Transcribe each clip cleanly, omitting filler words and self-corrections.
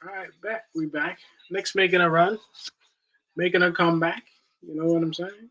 All right, back. We back. Knicks making a run, making a comeback. You know what I'm saying?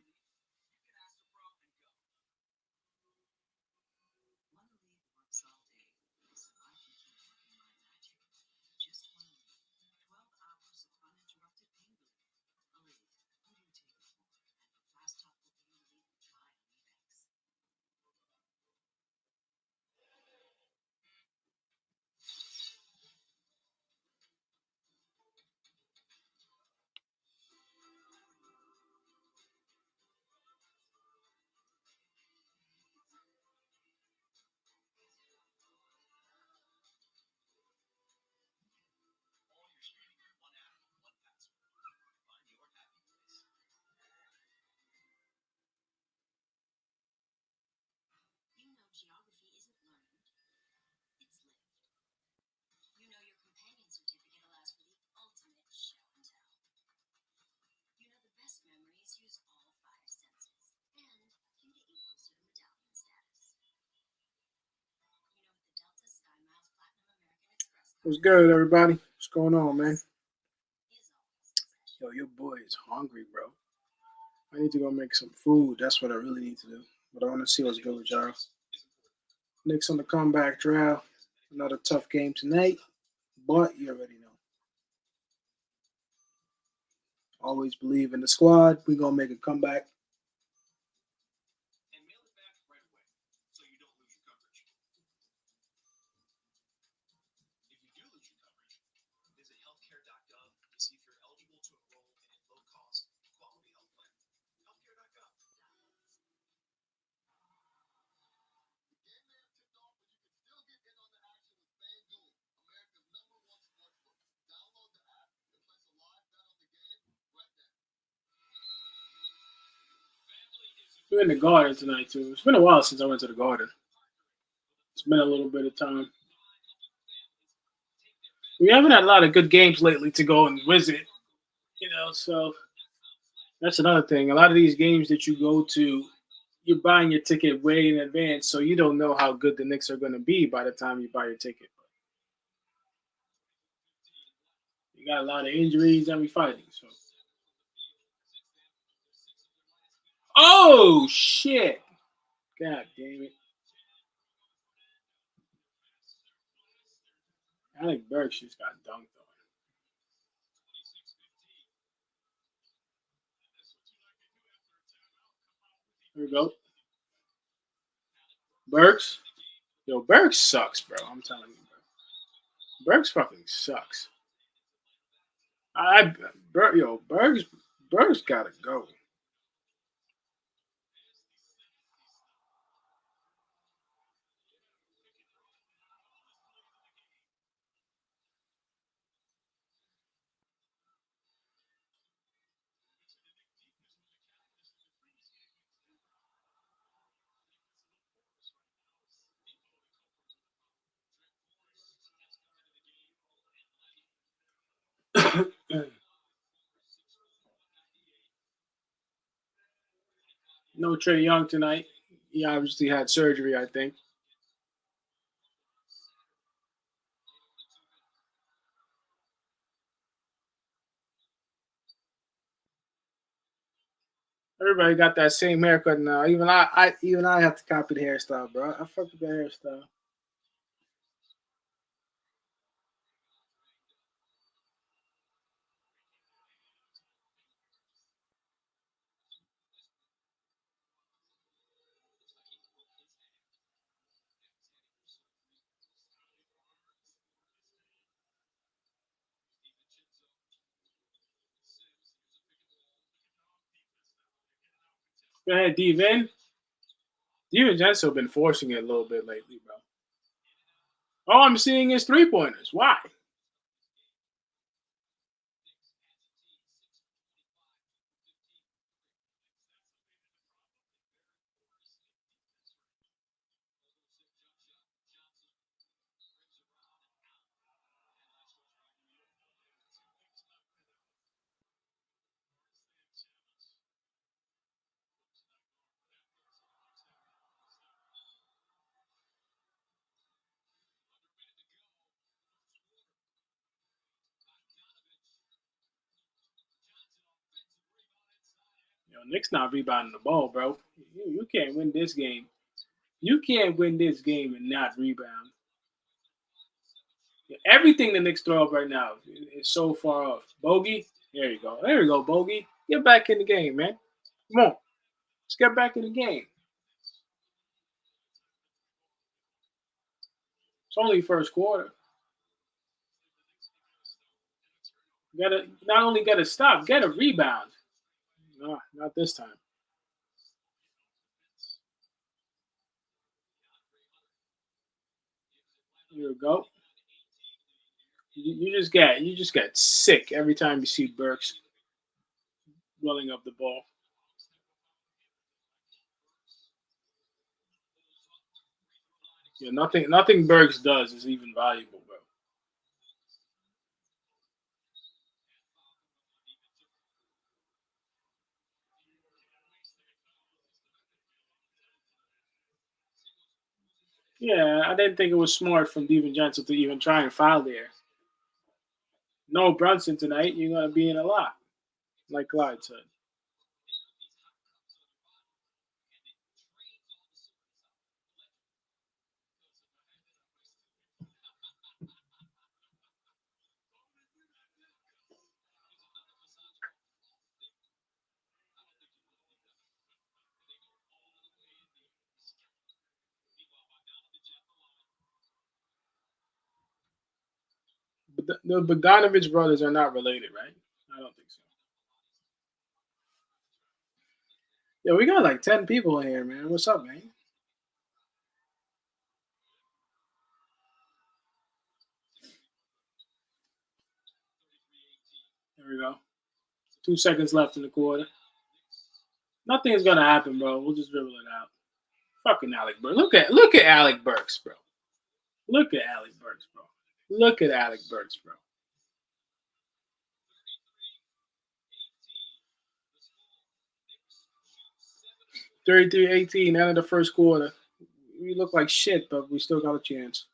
What's good, everybody? What's going on, man? Yo, your boy is hungry, bro. I need to go make some food. That's what I really need to do. But I want to see what's good with y'all. Knicks on the comeback trail. Another tough game tonight, but you already know. Always believe in the squad. We gonna make a comeback. We're in the garden tonight too. It's been a while since I went to the garden. It's been a little bit of time. We haven't had a lot of good games lately to go and visit. So that's another thing. A lot of these games that you go to, you're buying your ticket way in advance, so you don't know how good the Knicks are going to be by the time you buy your ticket. You got a lot of injuries and we fighting. So, oh shit! God damn it! Alec Burks just got dunked on. Here we go. Burks. Yo, Burks sucks, bro. I'm telling you, bro. Burks fucking sucks. Yo, Burks gotta go. No Trey Young tonight. He obviously had surgery, I think. Everybody got that same haircut now. Even I have to copy the hairstyle, bro. I fuck with the hairstyle. Go ahead, Devin. DiVincenzo been forcing it a little bit lately, bro. All I'm seeing is 3 pointers. Why? Knicks not rebounding the ball, bro. You can't win this game. You can't win this game and not rebound. Everything the Knicks throw up right now is so far off. Bogey, there you go. There you go, Bogey. Get back in the game, man. Come on. Let's get back in the game. It's only first quarter. Gotta not only get a stop, get a rebound. No, not this time. Here we go. You just get sick every time you see Burks rolling up the ball. Yeah, nothing Burks does is even valuable, bro. Yeah, I didn't think it was smart from DiVincenzo to even try and foul there. No Brunson tonight. You're gonna be in a lot, like Clyde said. But the Bogdanovich brothers are not related, right? I don't think so. Yeah, we got like 10 people in here, man. What's up, man? There we go. 2 seconds left in the quarter. Nothing's gonna happen, bro. We'll just dribble it out. Fucking Alec Burks. Look at Alec Burks, bro. Look at Alec Burks, bro. Look at Alec Burks, bro. 33-18, end of the first quarter. We look like shit, but we still got a chance.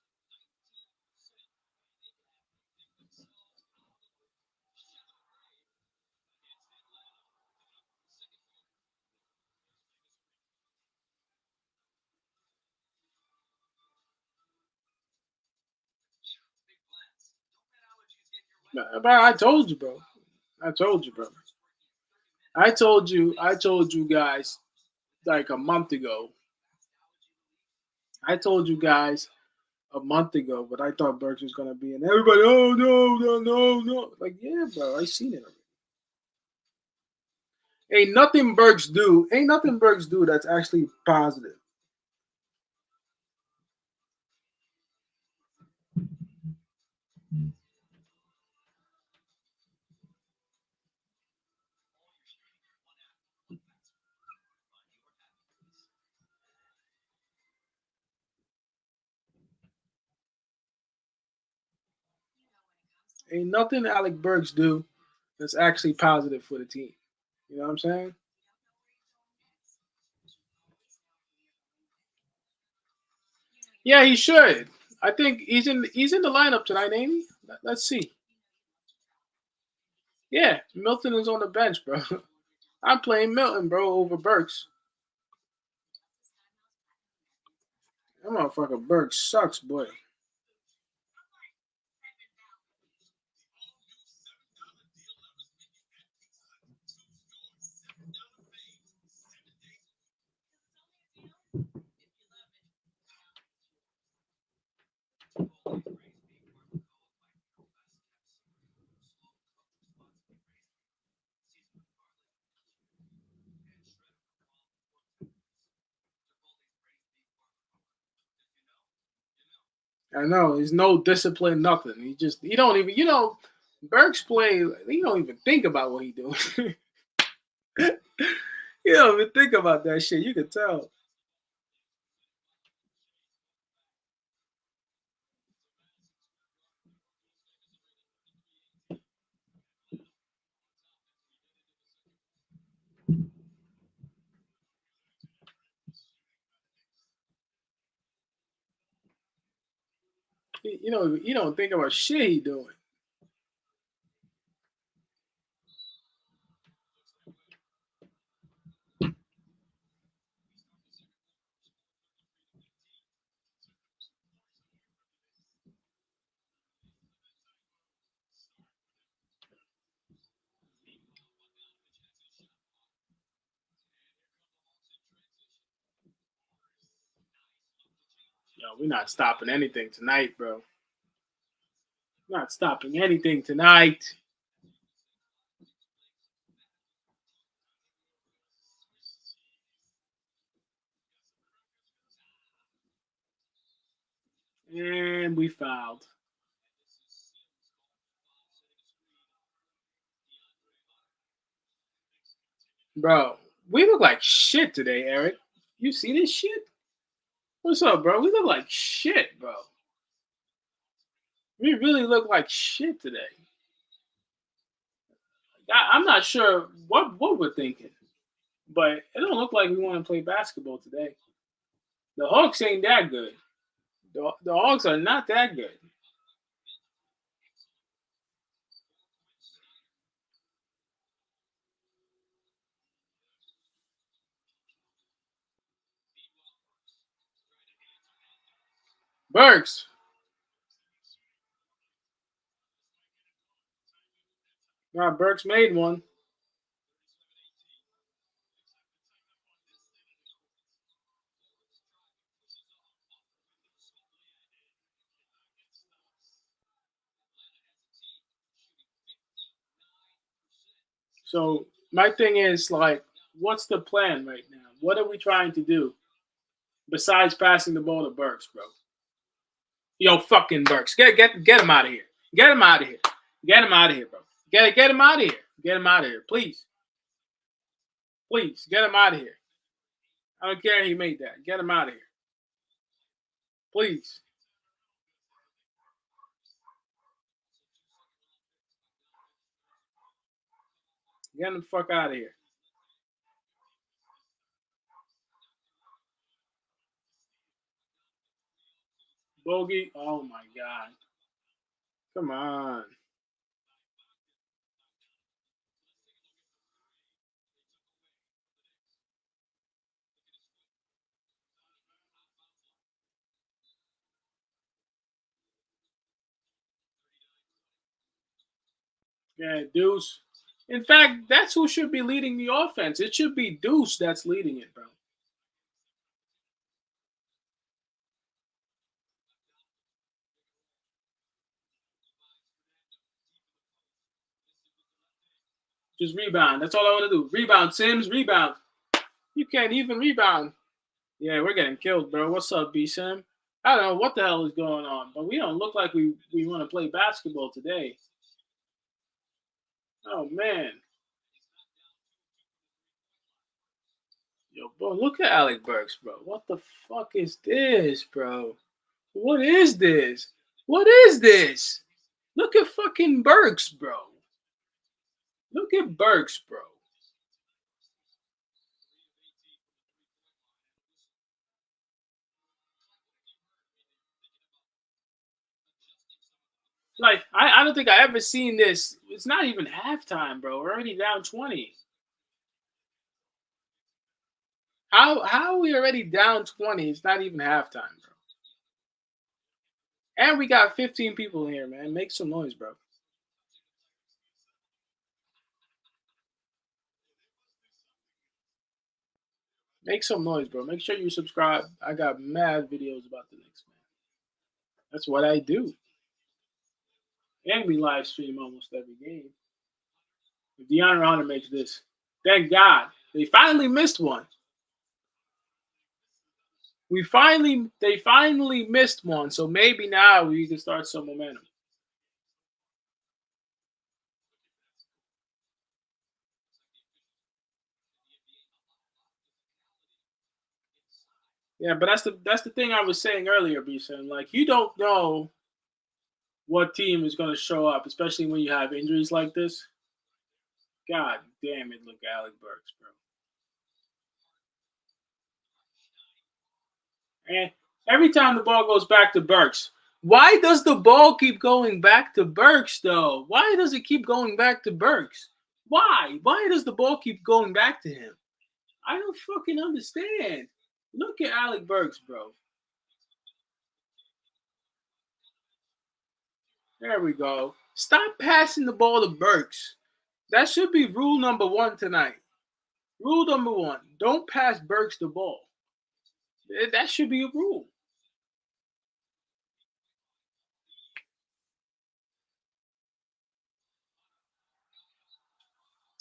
But I told you, bro. I told you, bro. I told you guys like a month ago. I told you guys a month ago, but I thought Burks was gonna be in. Everybody, oh no, no, no, no. Like, yeah, bro, I seen it already. Ain't nothing Burks do that's actually positive. Ain't nothing Alec Burks do that's actually positive for the team. You know what I'm saying? Yeah, he should. I think he's in the lineup tonight, ain't he? Let's see. Yeah, Milton is on the bench, bro. I'm playing Milton, bro, over Burks. That motherfucker Burks sucks, boy. I know. He's no discipline, nothing. He don't even Burks play. He don't even think about what he doing. He don't even think about that shit. You can tell. He don't think about shit he doing. No, we're not stopping anything tonight, bro. Not stopping anything tonight. And we fouled. Bro, we look like shit today, Eric. You see this shit? What's up, bro? We look like shit, bro. We really look like shit today. I'm not sure what we're thinking, but it don't look like we want to play basketball today. The Hawks ain't that good. The Hawks are not that good. Burks. Burks made one. So my thing is like, what's the plan right now? What are we trying to do besides passing the ball to Burks, bro? Yo, fucking Burks, get him out of here. Get him out of here. Get him out of here, bro. Get him out of here. Get him out of here, please. Please get him out of here. I don't care. He made that. Get him out of here, please. Get him the fuck out of here. Bogey. Oh my god. Come on. Yeah, Deuce. In fact, that's who should be leading the offense. It should be Deuce that's leading it, bro. Just rebound. That's all I want to do. Rebound, Sims. Rebound. You can't even rebound. Yeah, we're getting killed, bro. What's up, B Sim? I don't know what the hell is going on, but we don't look like we want to play basketball today. Oh man. Yo, bro, look at Alec Burks, bro. What the fuck is this, bro? What is this? What is this? Look at fucking Burks, bro. Look at Burks, bro. Like, I don't think I ever seen this. It's not even halftime, bro. We're already down 20. How are we already down 20? It's not even halftime, bro. And we got 15 people here, man. Make some noise, bro. Make some noise, bro. Make sure you subscribe. I got mad videos about the Knicks, man. That's what I do. And we live stream almost every game. If DeAndre Hunter makes this, thank God. They finally missed one. They finally missed one. So maybe now we can start some momentum. Yeah, but that's the thing I was saying earlier, Beeson. Like you don't know what team is going to show up, especially when you have injuries like this. God damn it! Look, Alec Burks, bro. And every time the ball goes back to Burks, why does the ball keep going back to Burks though? Why does it keep going back to Burks? Why? Why does the ball keep going back to him? I don't fucking understand. Look at Alec Burks, bro. There we go. Stop passing the ball to Burks. That should be rule number one tonight. Rule number one: don't pass Burks the ball. That should be a rule.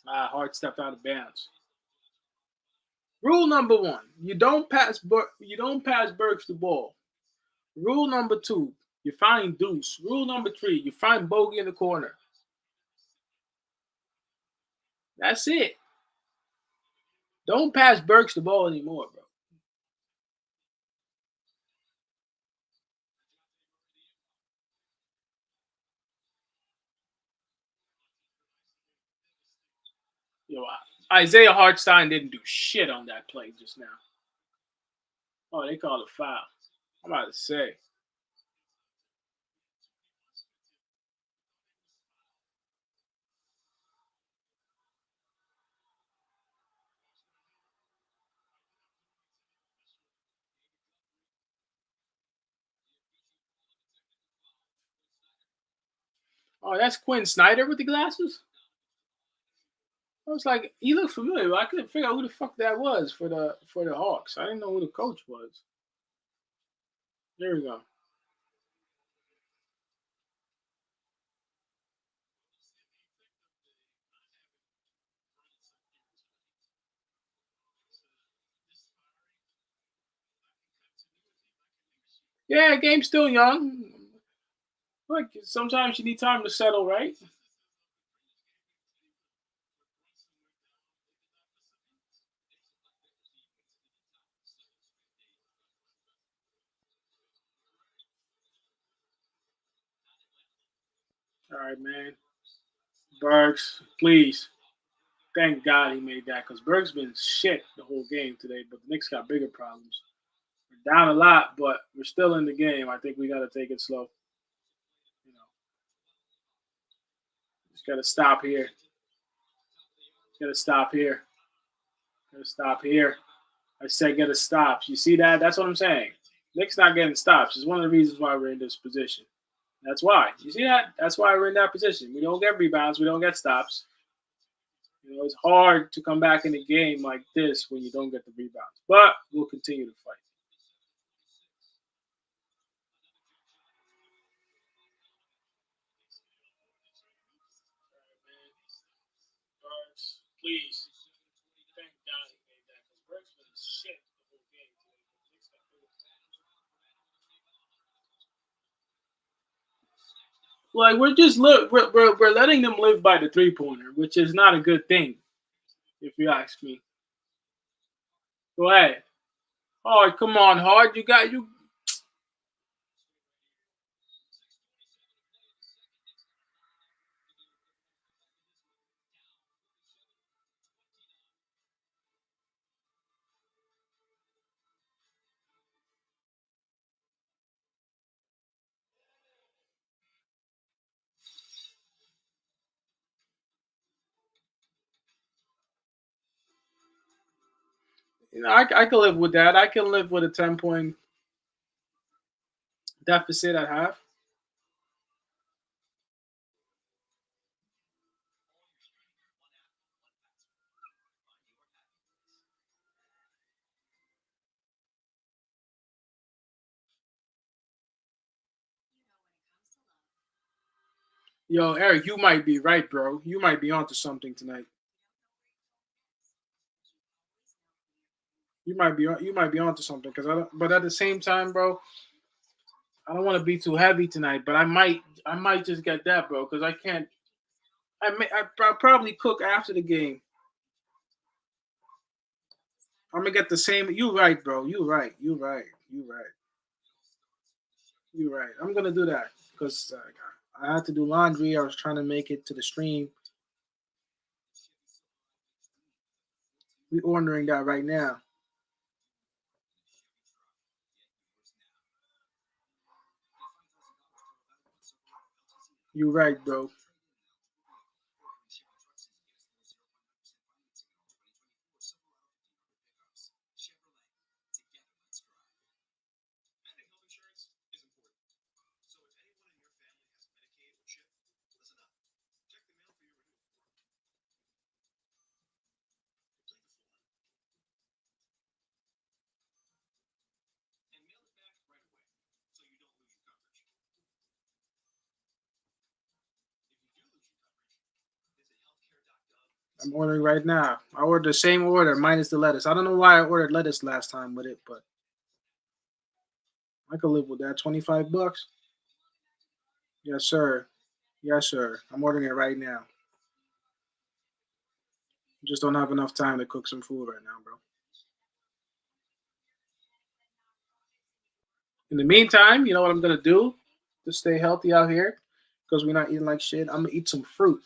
Hart stepped out of bounds. Rule number one: you don't pass Burks the ball. Rule number two: you find Deuce. Rule number three: you find Bogey in the corner. That's it. Don't pass Burks the ball anymore, bro. Yo, Isaiah Hartstein didn't do shit on that play just now. Oh, they called a foul. I'm about to say. Oh, that's Quinn Snyder with the glasses? I was like, he looked familiar, but I couldn't figure out who the fuck that was for the Hawks. I didn't know who the coach was. There we go. Yeah, game's still young. Like sometimes you need time to settle, right? All right, man. Burks, please. Thank God he made that because Burks been shit the whole game today, but the Knicks got bigger problems. We're down a lot, but we're still in the game. I think we got to take it slow. You know, just got to stop here. Got to stop here. Got to stop here. I said get a stop. You see that? That's what I'm saying. Knicks not getting stops. It's one of the reasons why we're in this position. That's why. You see that? That's why we're in that position. We don't get rebounds. We don't get stops. It's hard to come back in a game like this when you don't get the rebounds. But we'll continue to fight. Burks, please. Thank God he made that because Burks been shit the whole game today. Like we're just we're letting them live by the 3-pointer, which is not a good thing, if you ask me. Go ahead. Hard, come on, hard. You got you. I can live with that. I can live with a 10-point deficit at half. Yo, Eric, you might be right, bro. You might be onto something tonight. You might be onto something because I don't. But at the same time, bro, I don't want to be too heavy tonight. But I might just get that, bro, because I can't. I'll probably cook after the game. I'm gonna get the same. You right, bro. You right. You right. You right. You right. I'm gonna do that because I had to do laundry. I was trying to make it to the stream. We ordering that right now. You right, bro. I'm ordering right now. I ordered the same order minus the lettuce. I don't know why I ordered lettuce last time with it, but I could live with that. 25 bucks. Yes, sir. Yes, sir. I'm ordering it right now. Just don't have enough time to cook some food right now, bro. In the meantime, you know what I'm gonna do to stay healthy out here? Because we're not eating like shit. I'm gonna eat some fruit.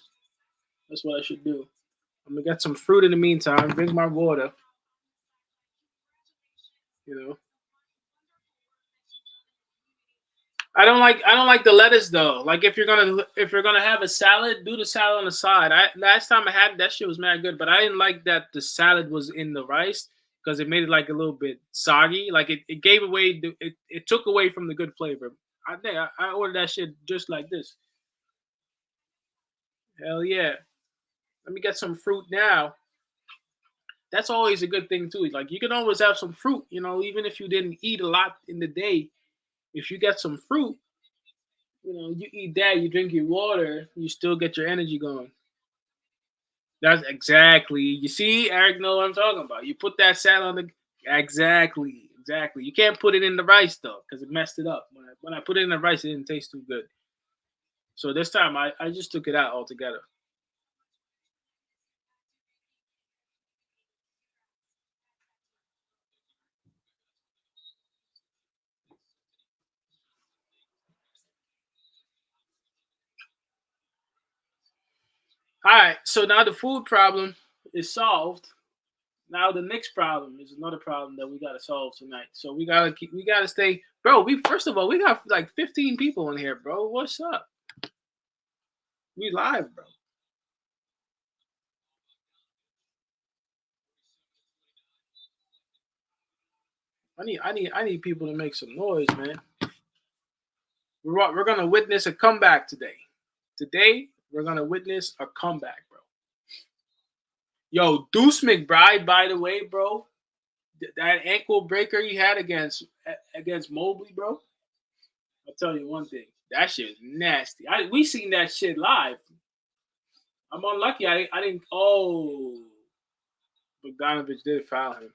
That's what I should do. I'm gonna get some fruit in the meantime. Drink my water. You know. I don't like the lettuce though. Like if you're gonna have a salad, do the salad on the side. I last time I had that shit was mad good, but I didn't like that the salad was in the rice because it made it like a little bit soggy. Like it gave away it took away from the good flavor. I think I ordered that shit just like this. Hell yeah. Let me get some fruit now. That's always a good thing too. Like you can always have some fruit, even if you didn't eat a lot in the day. If you get some fruit, you eat that, you drink your water, you still get your energy going. That's exactly. You see, Eric know what I'm talking about. You put that salad on the exactly. You can't put it in the rice though, because it messed it up. When I put it in the rice, it didn't taste too good. So this time I just took it out altogether. All right, so now the food problem is solved. Now the Knicks problem is another problem that we gotta solve tonight. So we gotta stay, bro. We first of all we got like 15 people in here, bro. What's up? We live, bro. I need people to make some noise, man. We're gonna witness a comeback today. Today we're gonna witness a comeback, bro. Yo, Deuce McBride, by the way, bro. That ankle breaker he had against Mobley, bro. I'll tell you one thing. That shit is nasty. We seen that shit live. I'm unlucky. I didn't. Oh, Bogdanovich did foul him.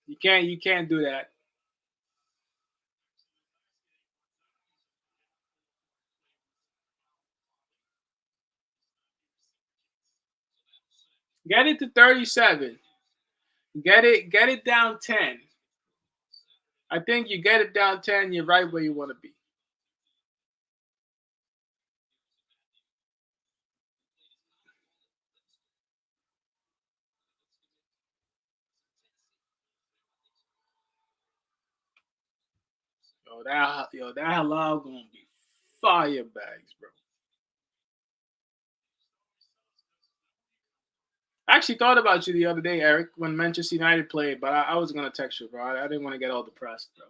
You can't do that. Get it to 37. Get it down 10. I think you get it down 10. You're right where you want to be. That halal gonna be fire bags, bro. I actually thought about you the other day, Eric, when Manchester United played, but I was gonna text you, bro. I didn't want to get all depressed, bro.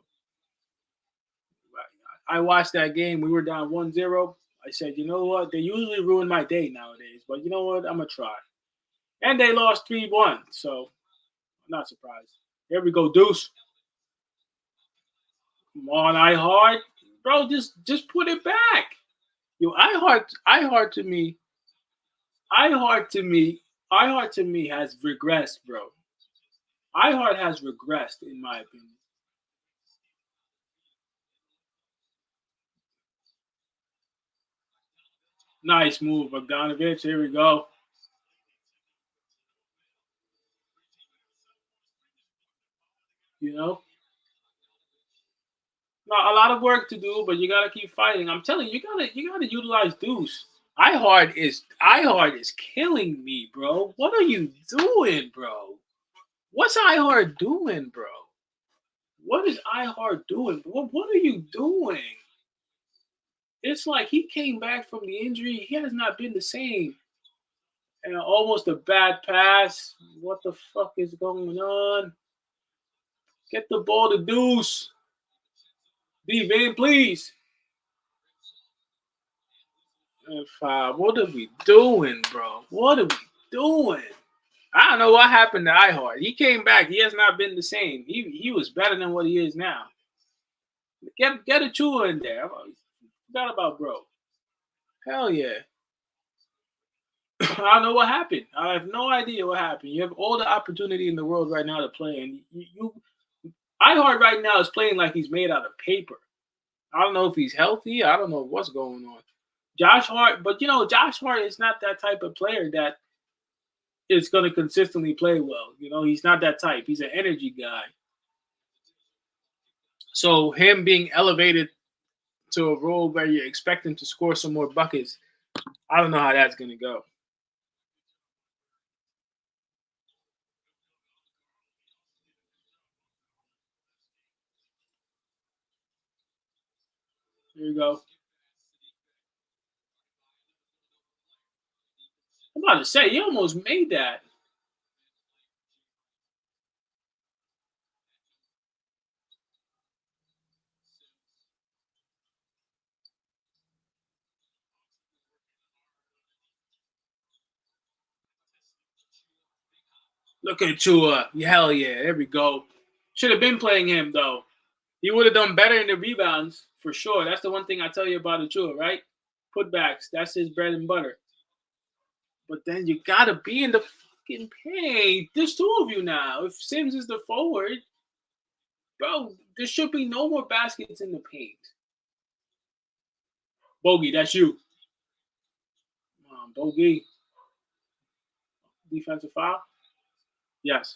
I watched that game. We were down 1-0. I said, you know what? They usually ruin my day nowadays, but you know what? I'm gonna try. And they lost 3-1, so I'm not surprised. Here we go, Deuce. Come on, I heart, bro. Just put it back. Yo, I heart to me, I heart to me, I heart to me has regressed, bro. I heart has regressed, in my opinion. Nice move, Bogdanovich. Here we go. You know, not a lot of work to do, but you gotta keep fighting. I'm telling you, you gotta utilize Deuce. I heart is killing me, bro. What are you doing, bro? What's iHeart doing, bro? What is iHeart doing? What are you doing? It's like he came back from the injury. He has not been the same. And almost a bad pass. What the fuck is going on? Get the ball to Deuce. D-Van, please. And five. What are we doing, bro? What are we doing? I don't know what happened to iHeart. He came back. He has not been the same. He was better than what he is now. Get a Chua in there. I forgot about bro. Hell yeah. I don't know what happened. I have no idea what happened. You have all the opportunity in the world right now to play, and you iHeart right now is playing like he's made out of paper. I don't know if he's healthy. I don't know what's going on. Josh Hart, but Josh Hart is not that type of player that is going to consistently play well. He's not that type. He's an energy guy. So him being elevated to a role where you expect him to score some more buckets, I don't know how that's going to go. Here you go. I'm about to say, you almost made that. Look at Chua. Hell yeah. There we go. Should have been playing him, though. He would have done better in the rebounds, for sure. That's the one thing I tell you about Chua, right? Putbacks. That's his bread and butter. But then you got to be in the fucking paint. There's two of you now. If Sims is the forward, bro, there should be no more baskets in the paint. Bogey, that's you. Bogey. Defensive foul? Yes.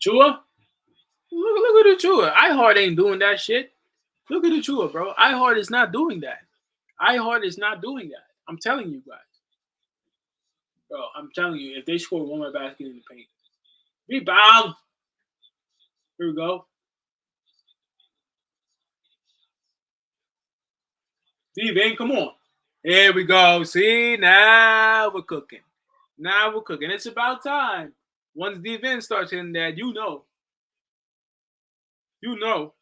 Chua? Look at Chua. iHeart ain't doing that shit. Look at Chua, bro. iHeart is not doing that. iHeart is not doing that. I'm telling you guys. Bro, I'm telling you, if they score one more basket in the paint, rebound. Here we go. Steven, come on. Here we go. See, now we're cooking. Now we're cooking. It's about time. Once the event starts hitting that, you know. You know.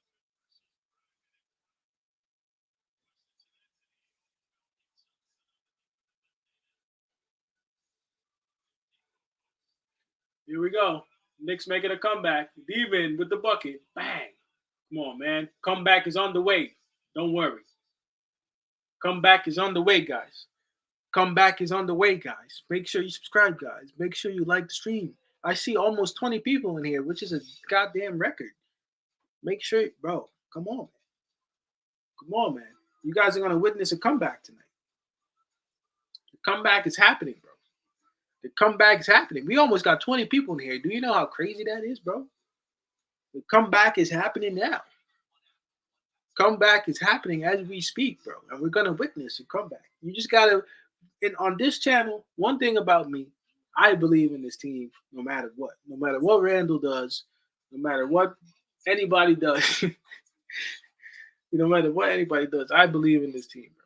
Here we go. Knicks making a comeback. Steven with the bucket. Bang. Come on, man. Comeback is on the way. Don't worry. Comeback is on the way, guys. Comeback is on the way, guys. Make sure you subscribe, guys. Make sure you like the stream. I see almost 20 people in here, which is a goddamn record. Make sure, bro. Come on, man. Come on, man. You guys are gonna witness a comeback tonight. The comeback is happening, bro. The comeback is happening. We almost got 20 people in here. Do you know how crazy that is, bro? The comeback is happening now. Comeback is happening as we speak, bro. And we're gonna witness a comeback. You just gotta and on this channel, one thing about me, I believe in this team no matter what. No matter what Randall does, no matter what anybody does, no matter what anybody does, I believe in this team, bro.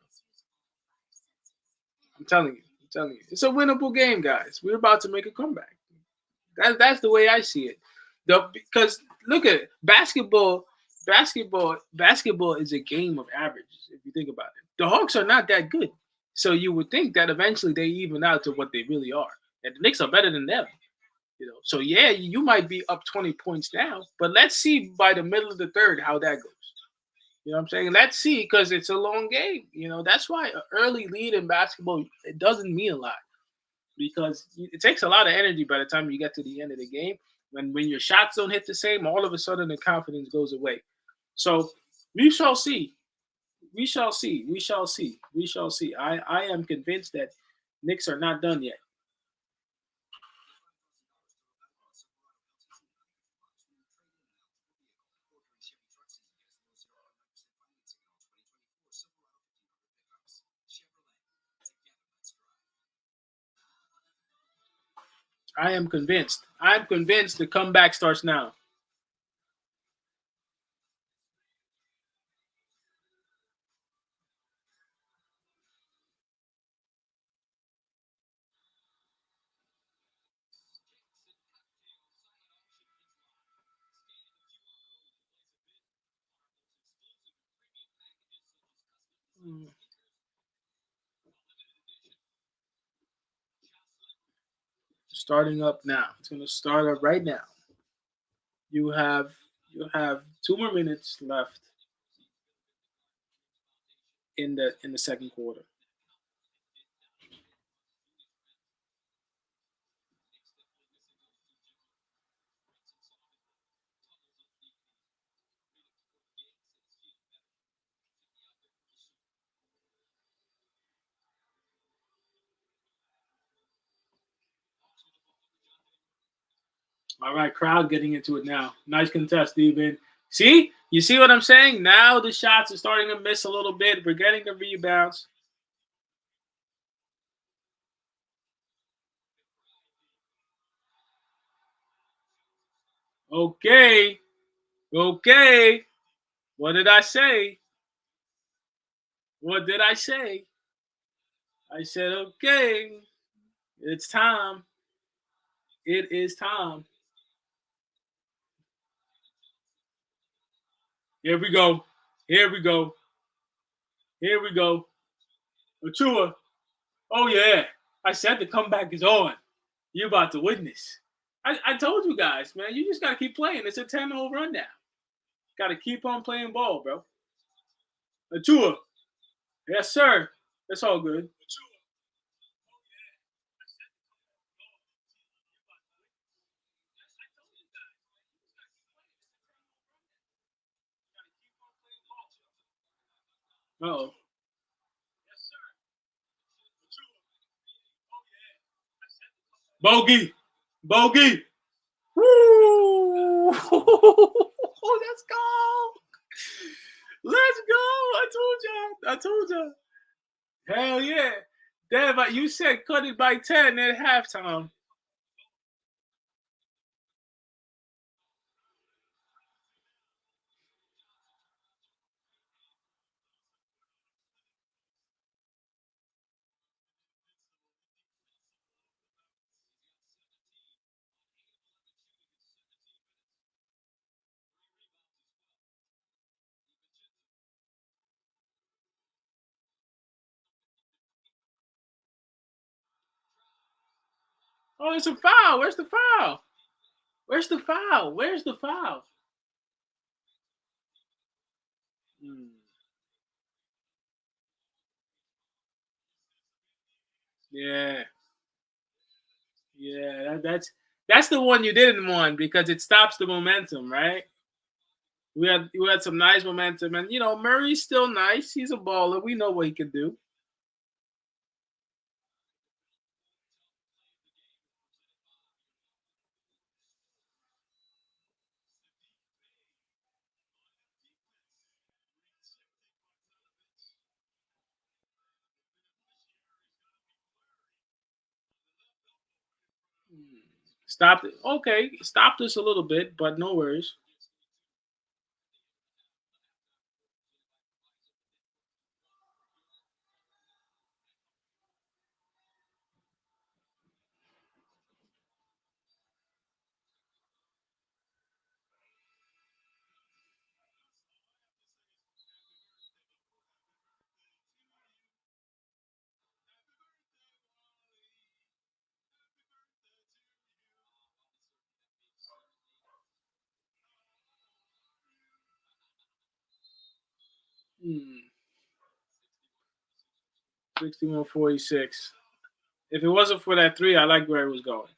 I'm telling you. I'm telling you. It's a winnable game, guys. We're about to make a comeback. That's the way I see it. Because look at it. Basketball is a game of averages, if you think about it. The Hawks are not that good. So you would think that eventually they even out to what they really are. And the Knicks are better than them. So yeah, you might be up 20 points now, but let's see by the middle of the third how that goes. You know what I'm saying? Let's see, because it's a long game. That's why an early lead in basketball, it doesn't mean a lot, because it takes a lot of energy by the time you get to the end of the game. When your shots don't hit the same, all of a sudden the confidence goes away. So we shall see. We shall see. We shall see. We shall see. I am convinced that Knicks are not done yet. I am convinced. I'm convinced the comeback starts now. Starting up now. It's gonna start up right now. You have you have 2 more minutes left in the second quarter. All right, crowd getting into it now. Nice contest, Steven. See? You see what I'm saying? Now the shots are starting to miss a little bit. We're getting the rebounds. Okay. Okay. What did I say? What did I say? I said, okay, it's time. It is time. Here we go. Here we go. Here we go. Achua. Oh, yeah. I said the comeback is on. You're about to witness. I told you guys, man. You just got to keep playing. It's a 10-0 run now. Got to keep on playing ball, bro. Achua. Yes, sir. That's all good. Uh-oh. Bogey. Bogey. Woo! Let's go. Let's go. I told y'all. I told y'all. Hell yeah. Damn, but you said cut it by 10 at halftime. Oh, it's a foul. Where's the foul? Where's the foul? Where's the foul? Hmm. Yeah. Yeah, that's the one you didn't want because it stops the momentum, right? We had some nice momentum, and Murray's still nice. He's a baller. We know what he can do. Hmm. Stopped it. Okay, stopped us a little bit, but no worries. Hmm. 61-46. If it wasn't for that three, I like where it was going.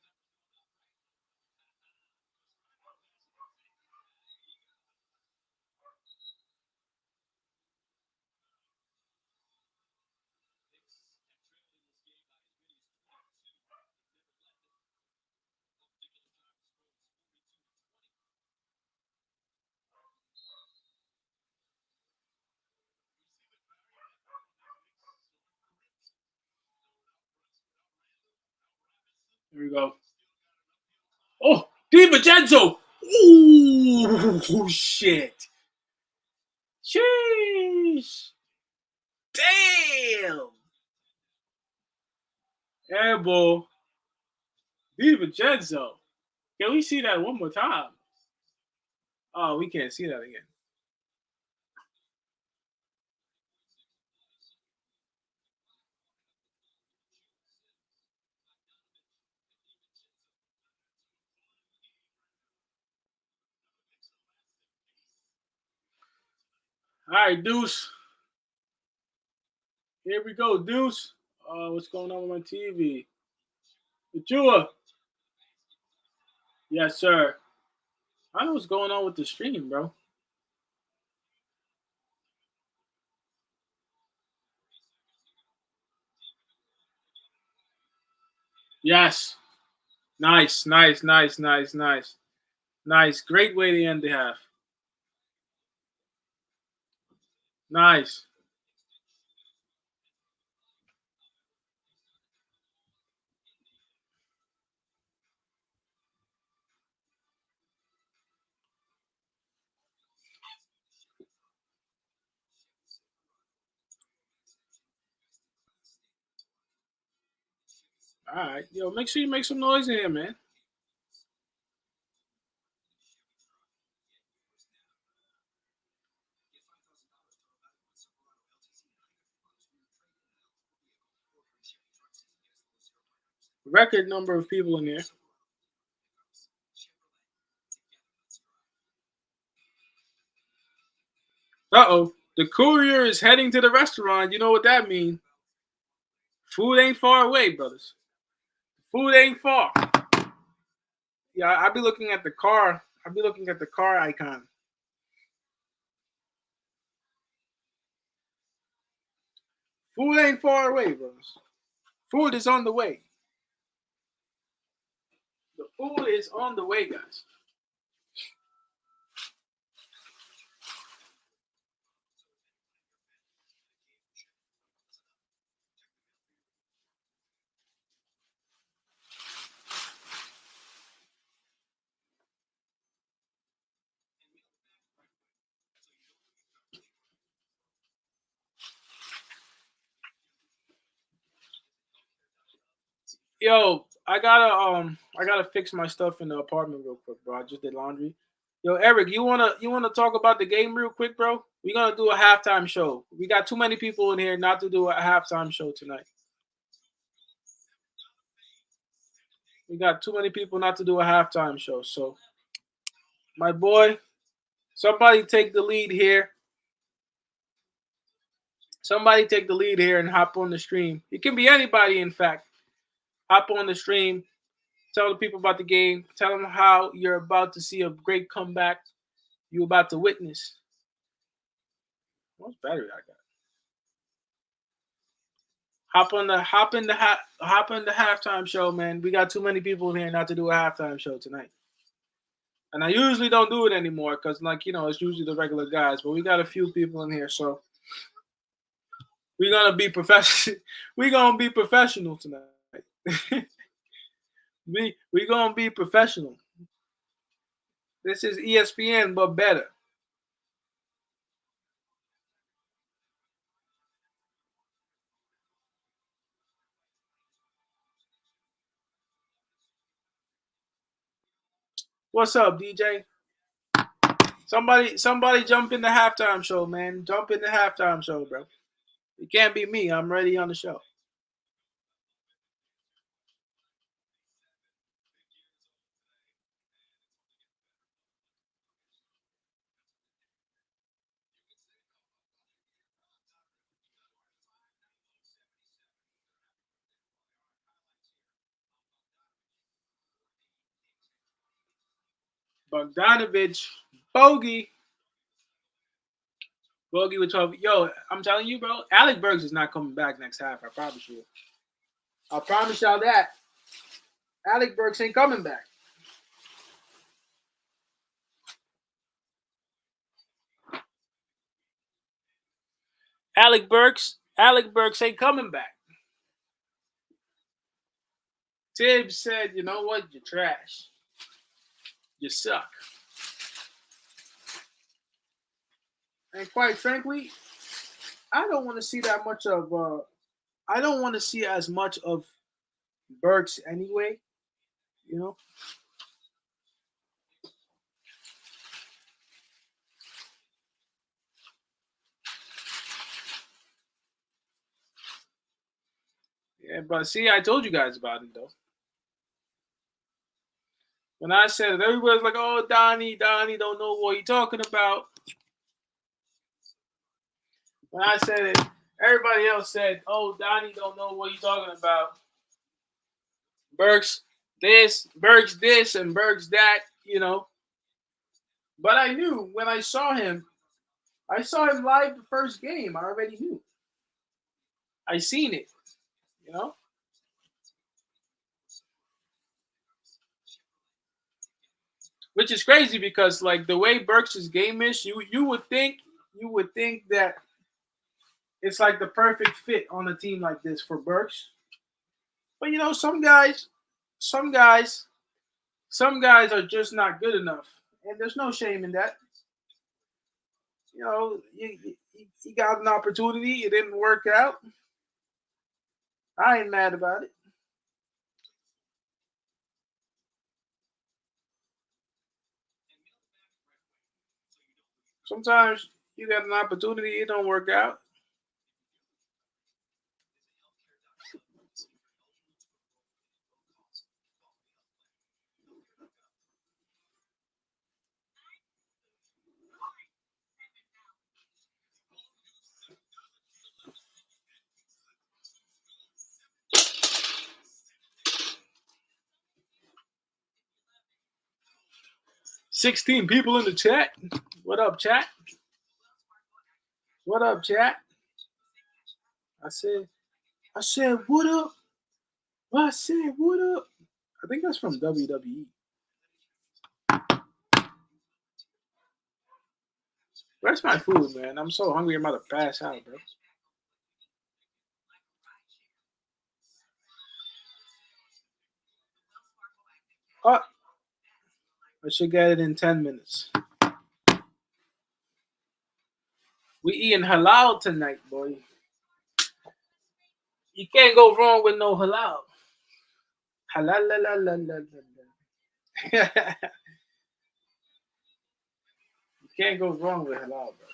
Here we go. Oh, DiVincenzo. Ooh, shit. Sheesh. Damn. Airball. DiVincenzo. Can we see that one more time? Oh, we can't see that again. All right, Deuce. Here we go, Deuce. What's going on with my TV? Achua. Yes, sir. I know what's going on with the stream, bro. Yes. Nice, nice, nice, nice, nice. Nice. Great way to end the half. Nice. All right. Yo, make sure you make some noise in here, man. Record number of people in here. Uh-oh. The courier is heading to the restaurant. You know what that means. Food ain't far away, brothers. Food ain't far. Yeah, I'll be looking at the car. I'll be looking at the car icon. Food ain't far away, brothers. Food is on the way. The food is on the way, guys. Yo, I gotta fix my stuff in the apartment real quick, bro. I just did laundry. Yo, Eric, you wanna talk about the game real quick, bro? We're gonna do a halftime show. We got too many people in here not to do a halftime show tonight. We got too many people not to do a halftime show. So, my boy, somebody take the lead here. Somebody take the lead here and hop on the stream. It can be anybody, in fact. Hop on the stream. Tell the people about the game. Tell them how you're about to see a great comeback. You're about to witness. How much battery I got? Hop in the halftime show, man. We got too many people in here not to do a halftime show tonight. And I usually don't do it anymore because, like, it's usually the regular guys. But we got a few people in here, so we're gonna be professional. We're gonna be professional tonight. we gonna be professional. This is ESPN, but better. What's up, DJ? Somebody jump in the halftime show, man. Jump in the halftime show, bro. It can't be me. I'm ready on the show. Bogdanovich, bogey. Bogey with 12. Yo, I'm telling you, bro, Alec Burks is not coming back next half. I promise you. I promise y'all that. Alec Burks ain't coming back. Alec Burks ain't coming back. Tibbs said, you know what? You're trash. You suck. And quite frankly, I don't want to see that much of I don't want to see as much of Burks anyway, you know? Yeah, but see, I told you guys about it though. When I said it, everybody's like, "Oh, Donnie don't know what you're talking about." When I said it, everybody else said, "Oh, Donnie don't know what he's talking about. Berg's this, and Berg's that." But I knew when I saw him. I saw him live the first game. I already knew. I seen it. You know, which is crazy because like the way Burks' game is, you would think that it's like the perfect fit on a team like this for Burks. But some guys, some guys are just not good enough, and there's no shame in that. You got an opportunity, it didn't work out. I ain't mad about it. Sometimes you got an opportunity, it don't work out. 16 people in the chat. What up, chat? What up, chat? I said, I said, what up? I said, what up? I think that's from WWE. Where's my food, man? I'm so hungry, I'm about to pass out, bro. Oh, I should get it in 10 minutes. We eating halal tonight, boy. You can't go wrong with no halal. Halal, la, la, la, la, la. You can't go wrong with halal, bro.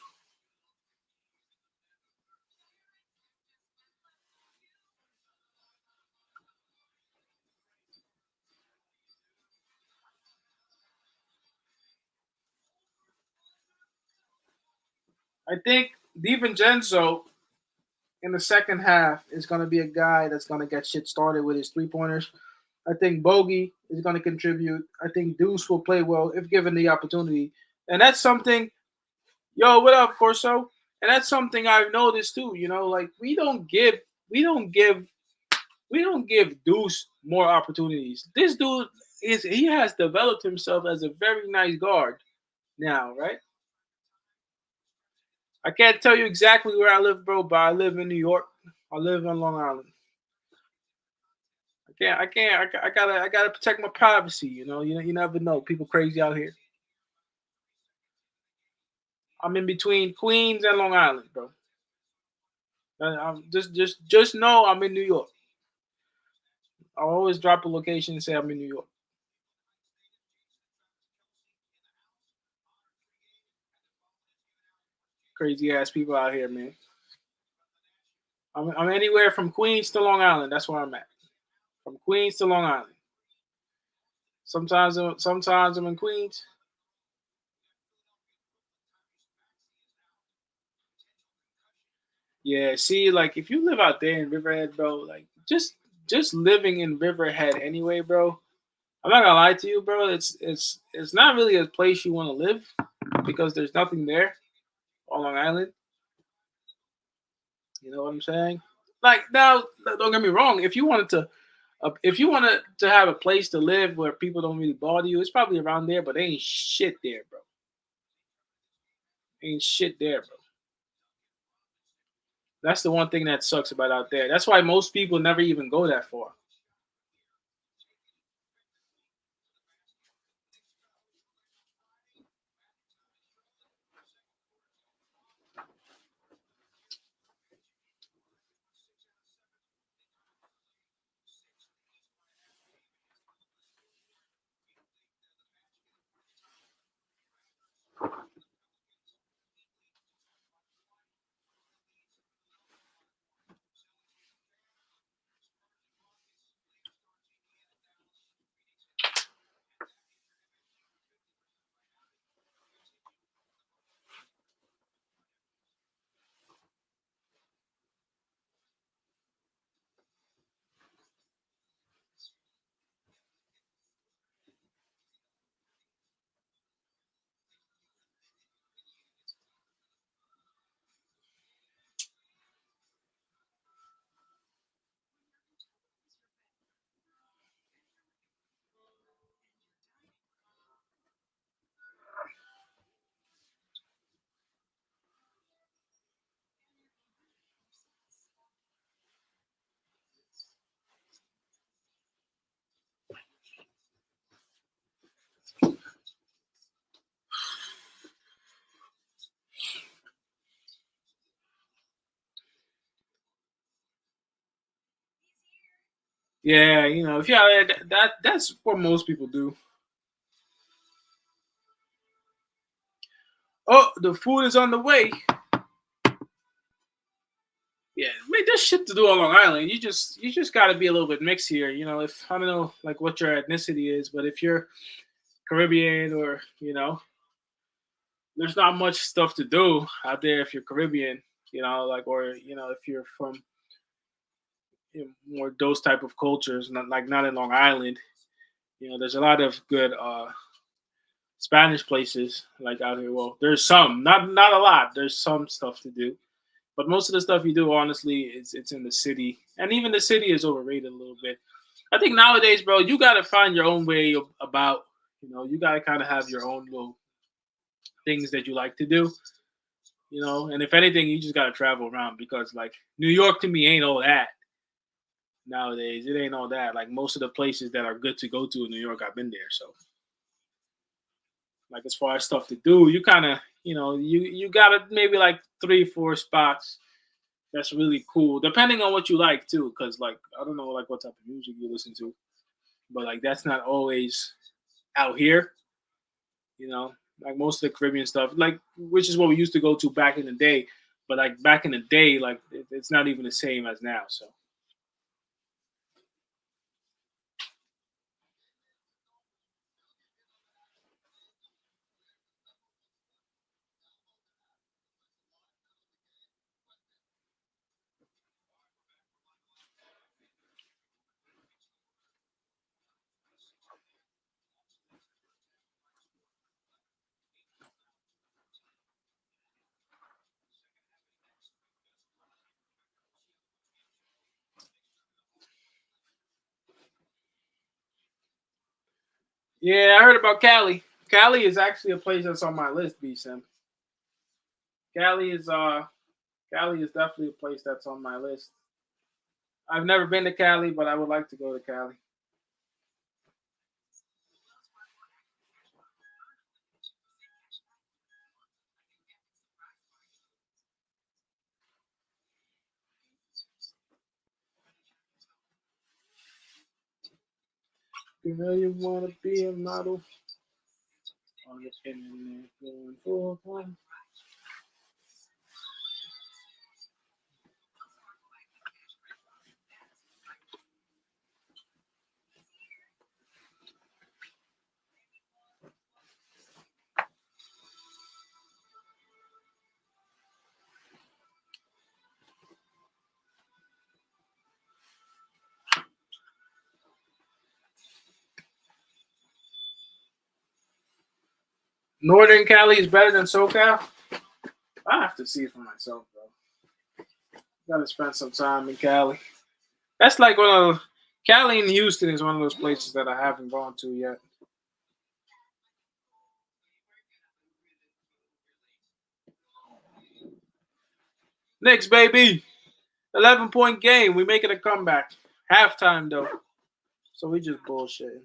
I think DiVincenzo in the second half is going to be a guy that's going to get shit started with his 3 pointers. I think Bogey is going to contribute. I think Deuce will play well if given the opportunity. And that's something, yo, what up, Corso? And that's something I've noticed too. Like we don't give Deuce more opportunities. This dude he has developed himself as a very nice guard now, right? I can't tell you exactly where I live, bro, but I live in New York. I live on Long Island. I gotta protect my privacy. You never know. People crazy out here. I'm in between Queens and Long Island, bro. I'm just know I'm in New York. I'll always drop a location and say I'm in New York. Crazy ass people out here, man. I'm anywhere from Queens to Long Island. That's where I'm at. From Queens to Long Island. Sometimes I'm in Queens. Yeah, see, like if you live out there in Riverhead, bro, like just living in Riverhead anyway, bro. I'm not gonna lie to you, bro. It's not really a place you want to live because there's nothing there on Long Island. You know what I'm saying? Like now, don't get me wrong. If you wanted to have a place to live where people don't really bother you, it's probably around there, but there ain't shit there, bro. Ain't shit there, bro. That's the one thing that sucks about out there. That's why most people never even go that far. Yeah, if you're out there, that's what most people do. Oh, the food is on the way. Yeah, I mean, there's shit to do on Long Island. You just got to be a little bit mixed here. If I don't know like what your ethnicity is, but if you're Caribbean or there's not much stuff to do out there if you're Caribbean. Like or if you're from more those type of cultures, not in Long Island. There's a lot of good Spanish places like out here. Well, there's some, not a lot. There's some stuff to do, but most of the stuff you do, honestly, it's in the city, and even the city is overrated a little bit. I think nowadays, bro, you got to find your own way about. You got to kind of have your own little things that you like to do. And if anything, you just got to travel around because like New York to me ain't all that nowadays. It ain't all that. Like most of the places that are good to go to in New York, I've been there. So like as far as stuff to do, you kind of you got to maybe like 3 4 spots that's really cool, depending on what you like too. Because like I don't know like what type of music you listen to, but like that's not always out here. Like most of the Caribbean stuff, like which is what we used to go to back in the day. But like back in the day, like it's not even the same as now. So yeah, I heard about Cali. Cali is actually a place that's on my list, B Sim. Cali is Cali is definitely a place that's on my list. I've never been to Cali, but I would like to go to Cali. Girl, you wanna be a model on the internet going full time. Northern Cali is better than SoCal. I have to see it for myself, bro. Gotta spend some time in Cali. That's like one of Cali and Houston is one of those places that I haven't gone to yet. Knicks, baby. 11-point game. We making a comeback. Halftime though. So we just bullshitting.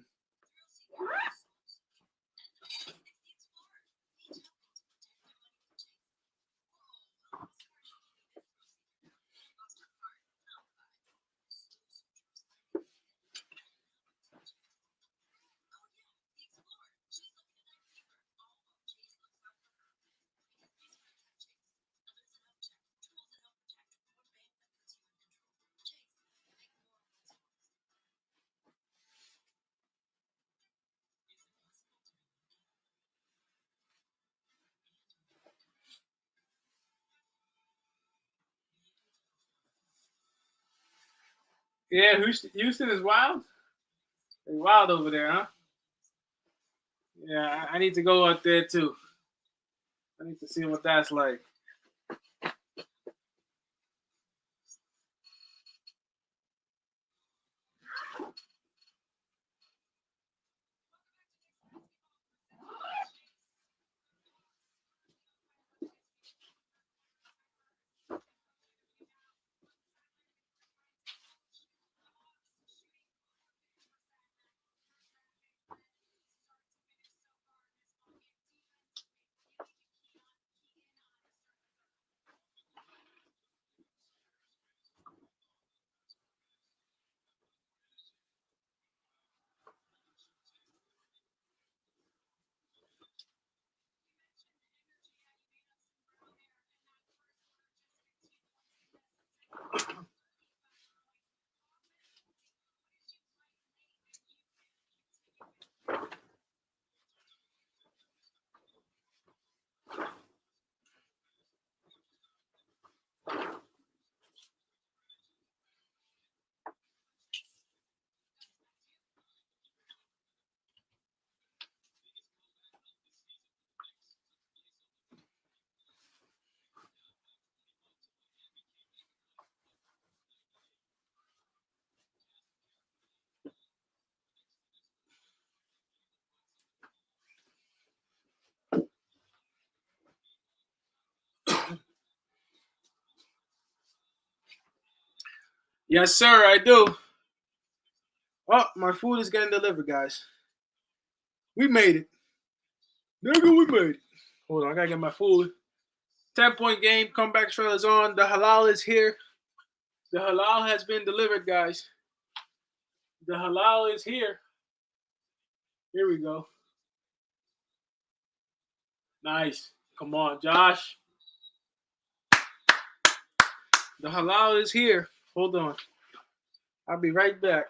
Yeah, Houston is wild. It's wild over there, huh? Yeah, I need to go out there too. I need to see what that's like. Yes, sir, I do. Oh, my food is getting delivered, guys. We made it. Nigga, we made it. Hold on, I gotta get my food. 10-point game, comeback trail is on. The halal is here. The halal has been delivered, guys. The halal is here. Here we go. Nice. Come on, Josh. The halal is here. Hold on. I'll be right back.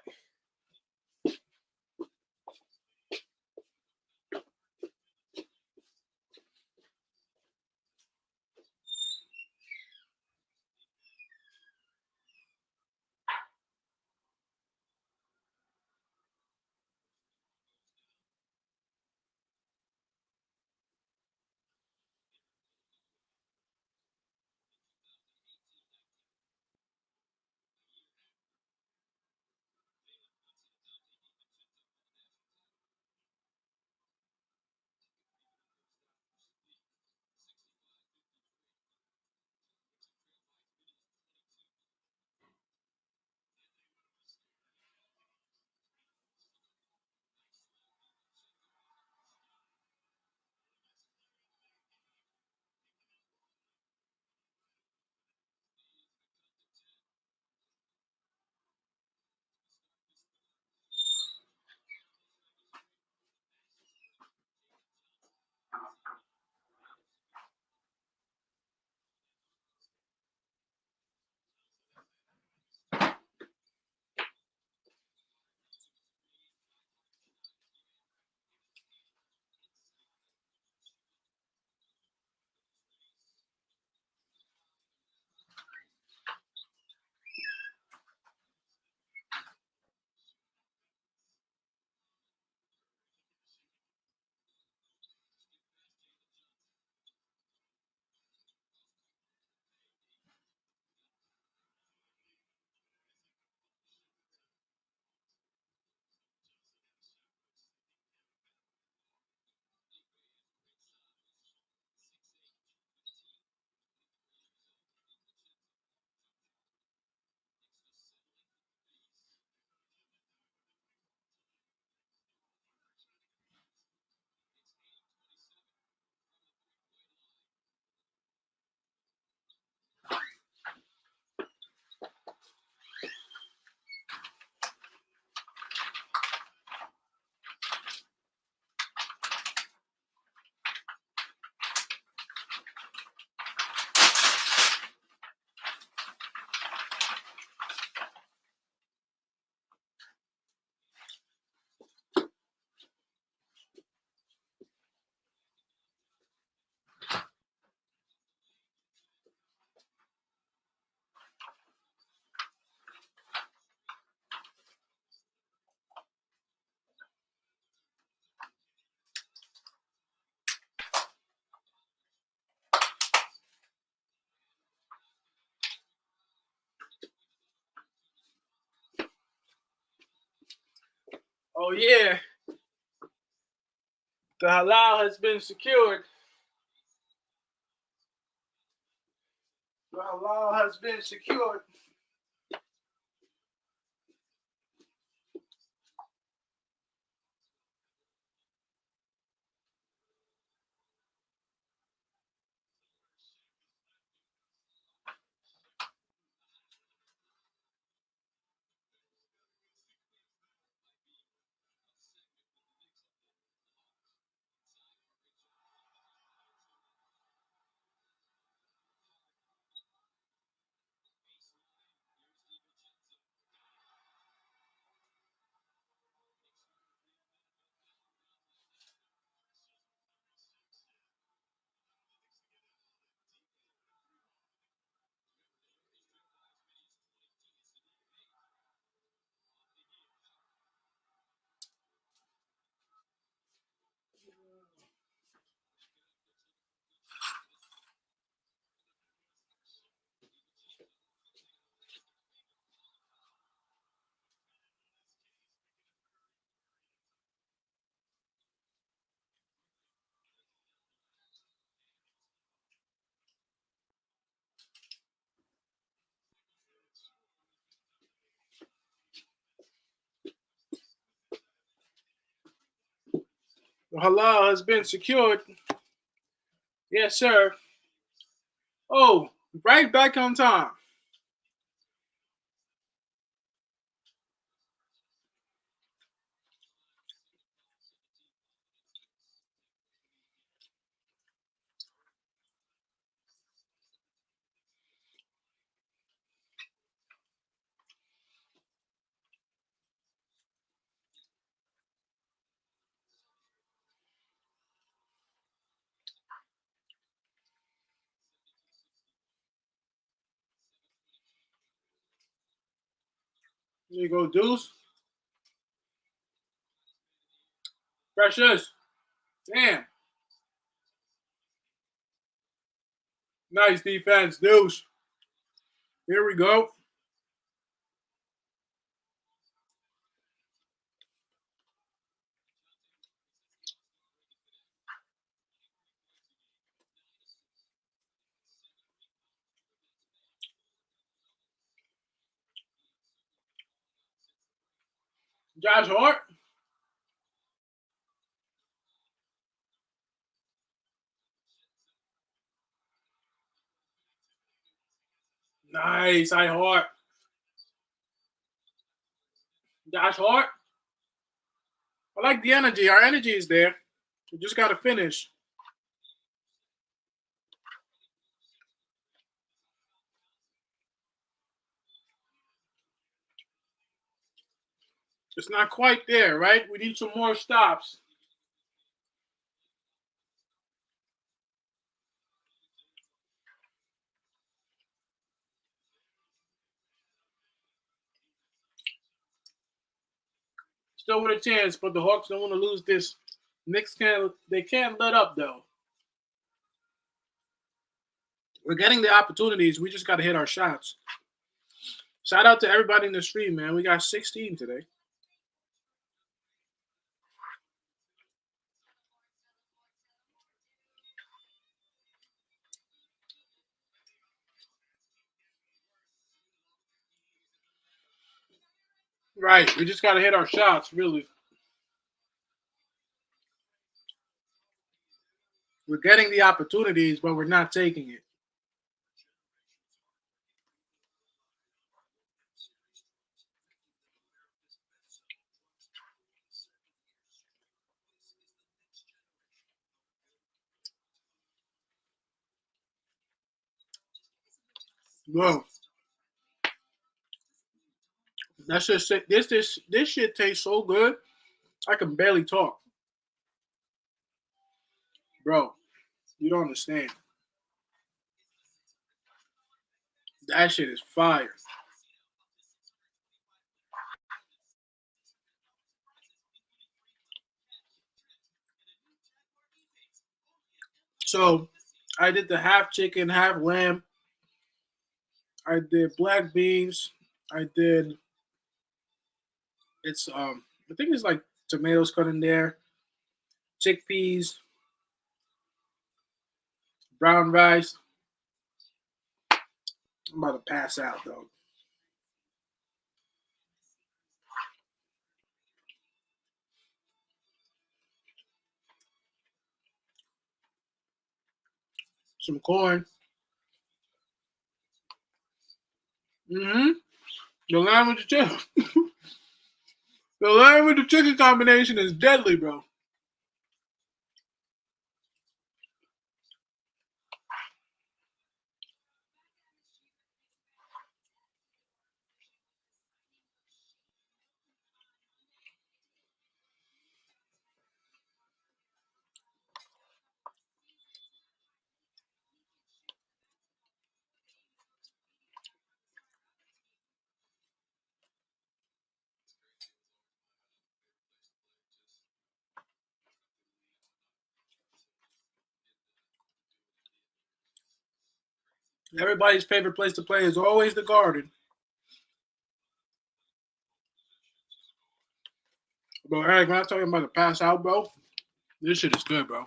Oh yeah, the halal has been secured. The halal has been secured. The halal has been secured. Yes, sir. Oh, right back on time. There you go, Deuce. Precious. Damn. Nice defense, Deuce. Here we go. Josh Hart. Nice, I Hart. Josh Hart. I like the energy. Our energy is there. We just got to finish. It's not quite there, right? We need some more stops. Still with a chance, but the Hawks don't want to lose this. Knicks can't. They can't let up though. We're getting the opportunities. We just got to hit our shots. Shout out to everybody in the stream, man. We got 16 today. Right. We just got to hit our shots, really. We're getting the opportunities, but we're not taking it. Whoa. That's just this shit tastes so good. I can barely talk. Bro, you don't understand. That shit is fire. So I did the half chicken, half lamb. I did black beans. I did it's I think it's like tomatoes cut in there, chickpeas, brown rice. I'm about to pass out though. Some corn. Mm-hmm. The lamb with the chicken. The lamb with the chicken combination is deadly, bro. Everybody's favorite place to play is always the garden. But hey, when I tell you I'm about to pass out, bro, this shit is good, bro.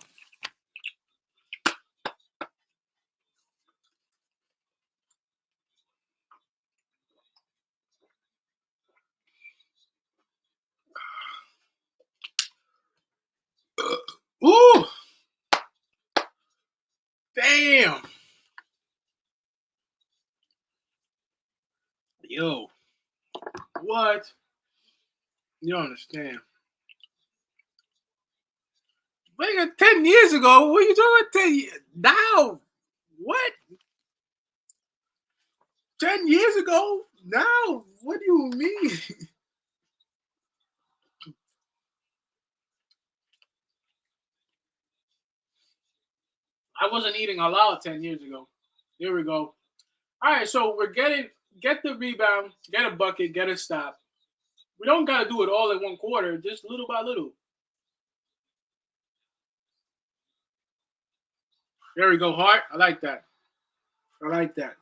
Yo, what? You don't understand. Nigga, 10 years ago, what you doing 10 years? Now, what? 10 years ago? Now, what do you mean? I wasn't eating halal 10 years ago. Here we go. All right, so get the rebound, get a bucket, get a stop. We don't got to do it all in one quarter, just little by little. There we go, Hart. I like that. I like that.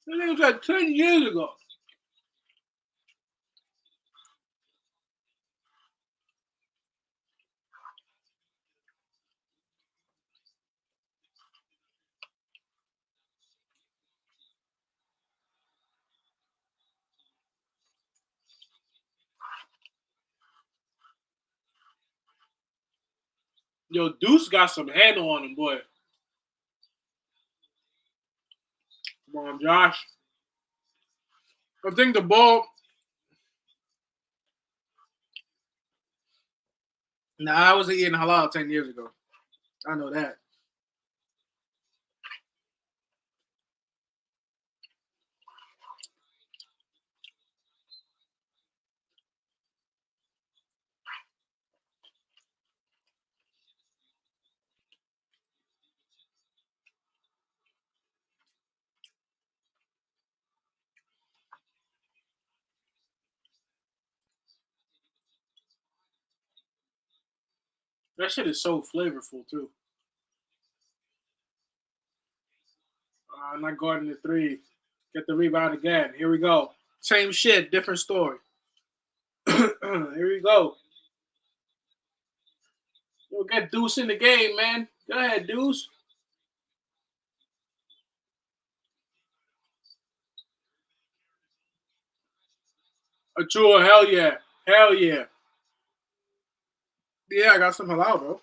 That nigga was like 10 years ago. Yo, Deuce got some handle on him, boy. Come on, Josh. I think the ball. Nah, I wasn't eating halal 10 years ago. I know that. That shit is so flavorful, too. Not guarding the three. Get the rebound again. Here we go. Same shit, different story. Here we go. We'll get Deuce in the game, man. Go ahead, Deuce. A true hell yeah. Hell yeah. Yeah, I got some halal, bro.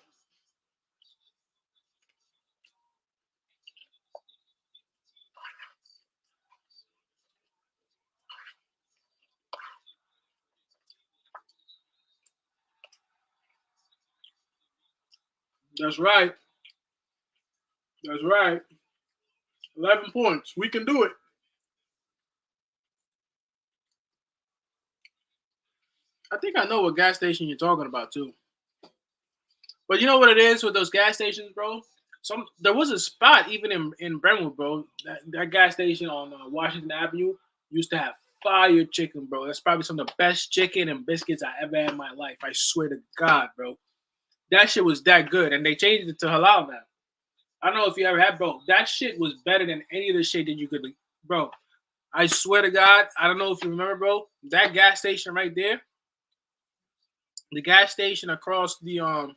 That's right. That's right. 11 points. We can do it. I think I know what gas station you're talking about, too. But you know what it is with those gas stations, bro? There was a spot even in Brentwood, bro. That gas station on Washington Avenue used to have fire chicken, bro. That's probably some of the best chicken and biscuits I ever had in my life. I swear to God, bro. That shit was that good, and they changed it to halal now. I don't know if you ever had, bro. That shit was better than any of the shit that you could, bro. I swear to God, I don't know if you remember, bro. That gas station right there, the gas station across the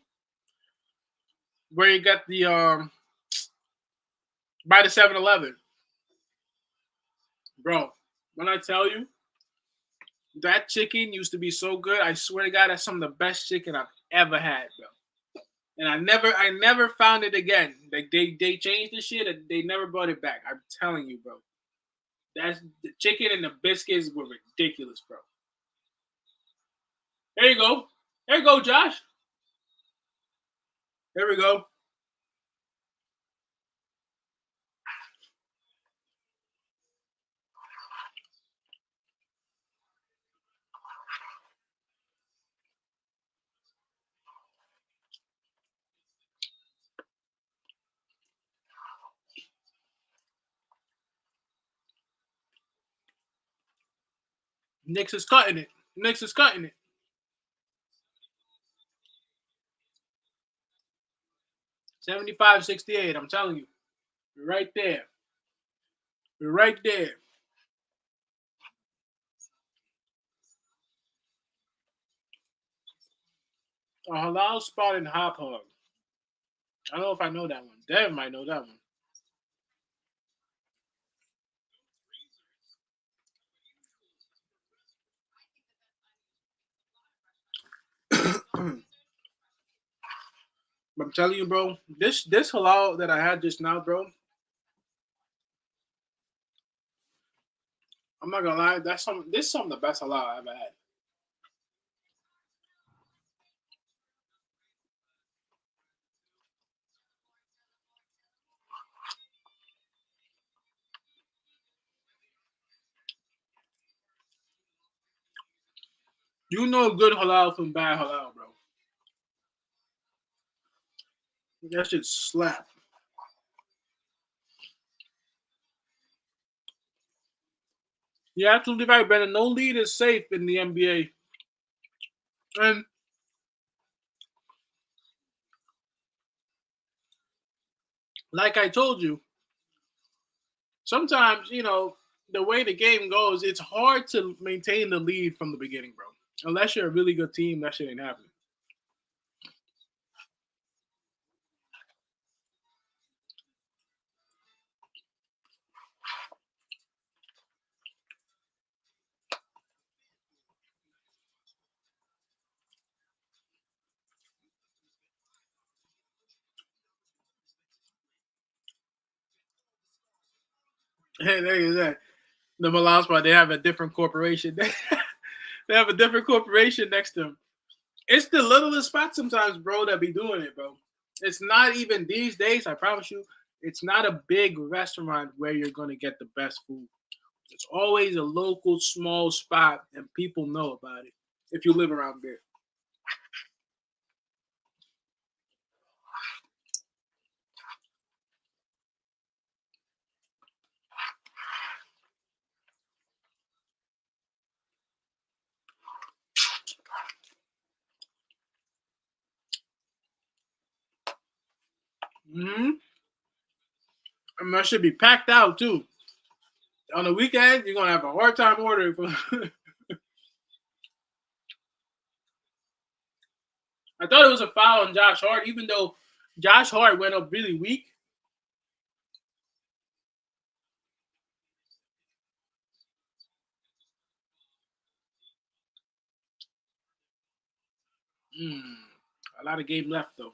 where you got the by the 7-Eleven, bro. When I tell you that chicken used to be so good, I swear to God, that's some of the best chicken I've ever had, bro. And I never found it again. Like they changed the shit and they never brought it back. I'm telling you, bro. That's the chicken and the biscuits were ridiculous, bro. There you go. There you go, Josh. There we go. Knicks is cutting it. Knicks is cutting it. 75-68. I'm telling you. We're right there. We're right there. A halal spot in Hop Hog. I don't know if I know that one. Dev might know that one. I'm telling you, bro, this halal that I had just now, bro, I'm not gonna lie. This is some of the best halal I've ever had. You know good halal from bad halal, bro. That shit slap. You're absolutely right, Brandon. No lead is safe in the NBA. And like I told you, sometimes, the way the game goes, it's hard to maintain the lead from the beginning, bro. Unless you're a really good team, that shit ain't happening. Hey, there you go. The Milan spot, they have a different corporation. They have a different corporation next to them. It's the littlest spots sometimes, bro, that be doing it, bro. It's not even these days, I promise you, it's not a big restaurant where you're gonna get the best food. It's always a local small spot and people know about it if you live around there. Mm-hmm. And that should be packed out too. On the weekend, you're gonna have a hard time ordering. I thought it was a foul on Josh Hart, even though Josh Hart went up really weak. Mm, a lot of game left though.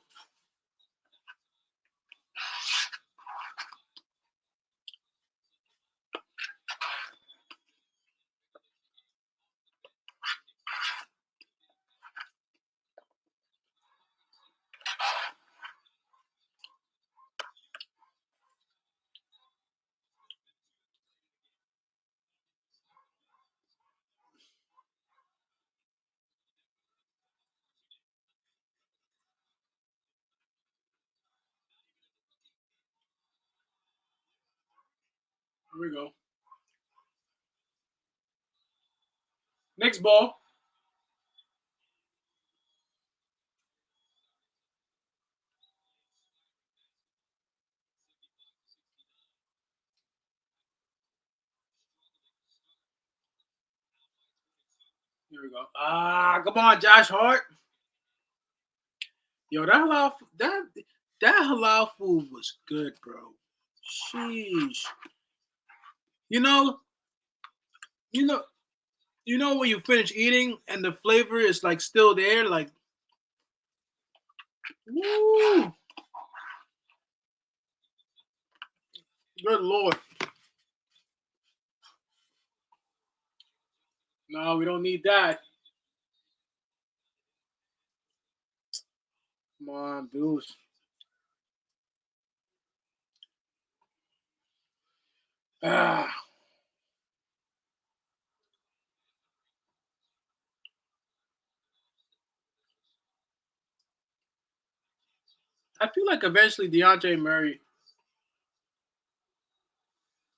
Here we go. Next ball. Here we go. Ah, come on, Josh Hart. Yo, that halal food was good, bro. Sheesh. You know, you know, when you finish eating and the flavor is like still there, like woo, good lord. No, we don't need that. Come on, Bruce. Ah, I feel like eventually DeAndre Murray,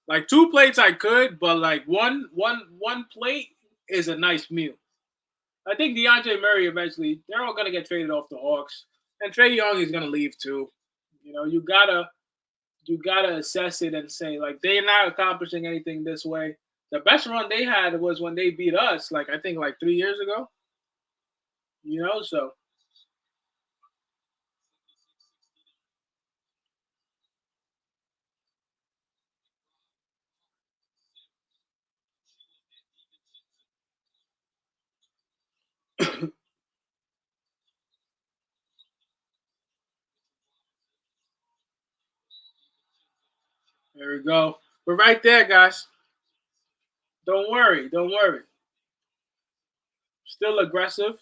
like two plates I could, but like one plate is a nice meal. I think DeAndre Murray eventually they're all gonna get traded off the Hawks, and Trey Young is gonna leave too. You gotta assess it and say like they're not accomplishing anything this way. The best run they had was when they beat us, like I think like 3 years ago. So there we go. But right there, guys, Don't worry. Don't worry. Still aggressive.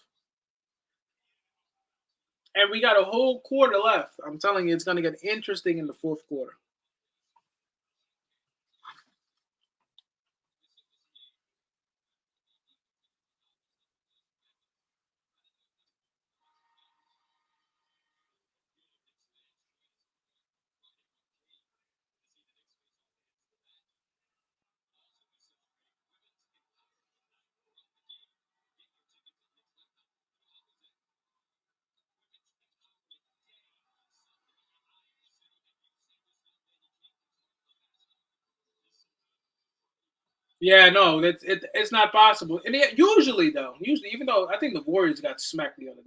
And we got a whole quarter left. I'm telling you, it's going to get interesting in the fourth quarter. Yeah, no, it's not possible. And usually, though, even though I think the Warriors got smacked the other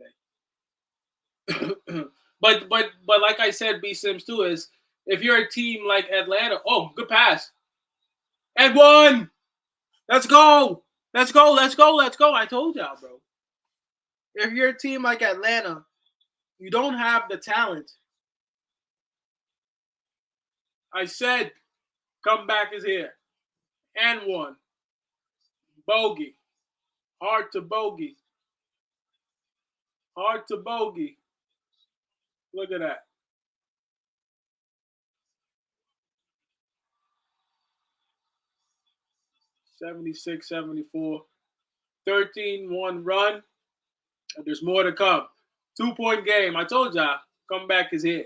day, but like I said, B Sims too is if you're a team like Atlanta, oh, good pass and one, let's go, let's go, let's go, let's go. I told y'all, bro. If you're a team like Atlanta, you don't have the talent. I said, comeback is here and one bogey, hard to bogey, hard to bogey. Look at that. 76, 74, 13-1 run. And there's more to come. 2-point game. I told y'all, comeback is here.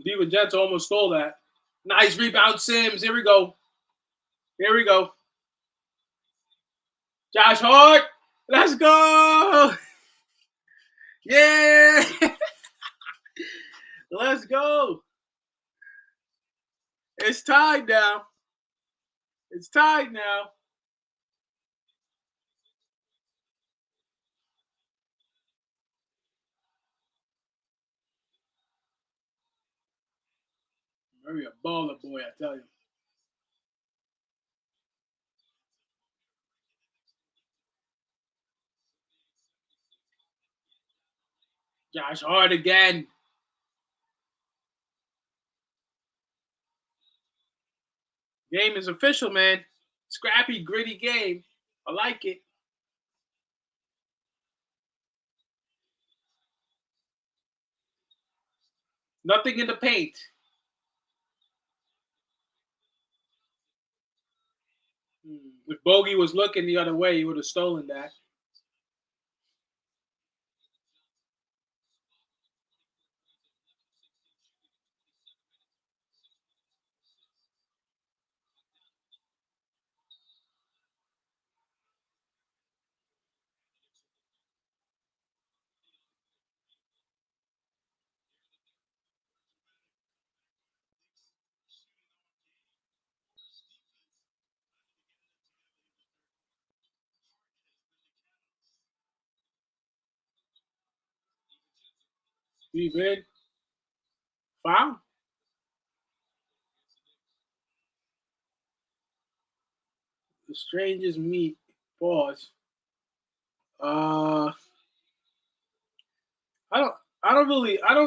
Diva Jets almost stole that. Nice rebound, Sims. Here we go. Here we go. Josh Hart. Let's go. Yeah. Let's go. It's tied now. It's tied now. Murray a baller boy, I tell you. Josh Hart again. Game is official, man. Scrappy, gritty game. I like it. Nothing in the paint. If Bogey was looking the other way, he would have stolen that. Steve in. Foul. The strangest meat. Pause. Uh, I don't. I don't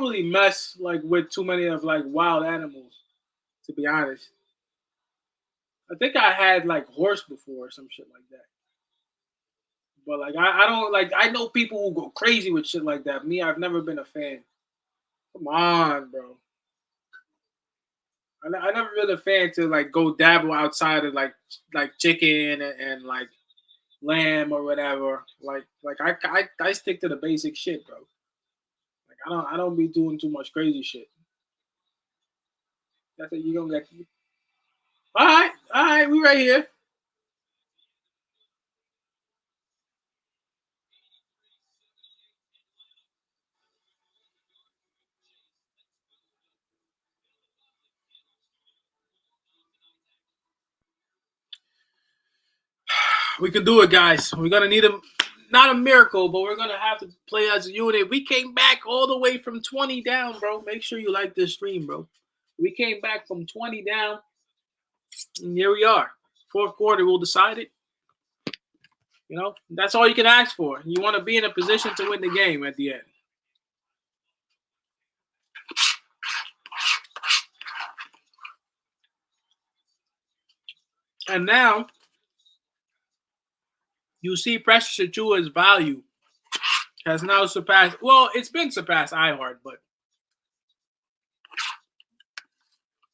really mess like with too many of like wild animals. To be honest, I think I had like horse before or some shit like that. But like I don't like. I know people who go crazy with shit like that. Me, I've never been a fan. Come on, bro. I never been a fan to like go dabble outside of like chicken and like lamb or whatever. I stick to the basic shit, bro. Like I don't be doing too much crazy shit. That's it. You gonna get. All right, we right here. We can do it, guys. We're gonna need a not a miracle, but we're gonna have to play as a unit. We came back all the way from 20 down, bro. Make sure you like this stream, bro. We came back from 20 down, and here we are. Fourth quarter, we'll decide it. That's all you can ask for. You want to be in a position to win the game at the end. And now you see Precious Achua's value has now surpassed. Well, it's been surpassed iHeart, but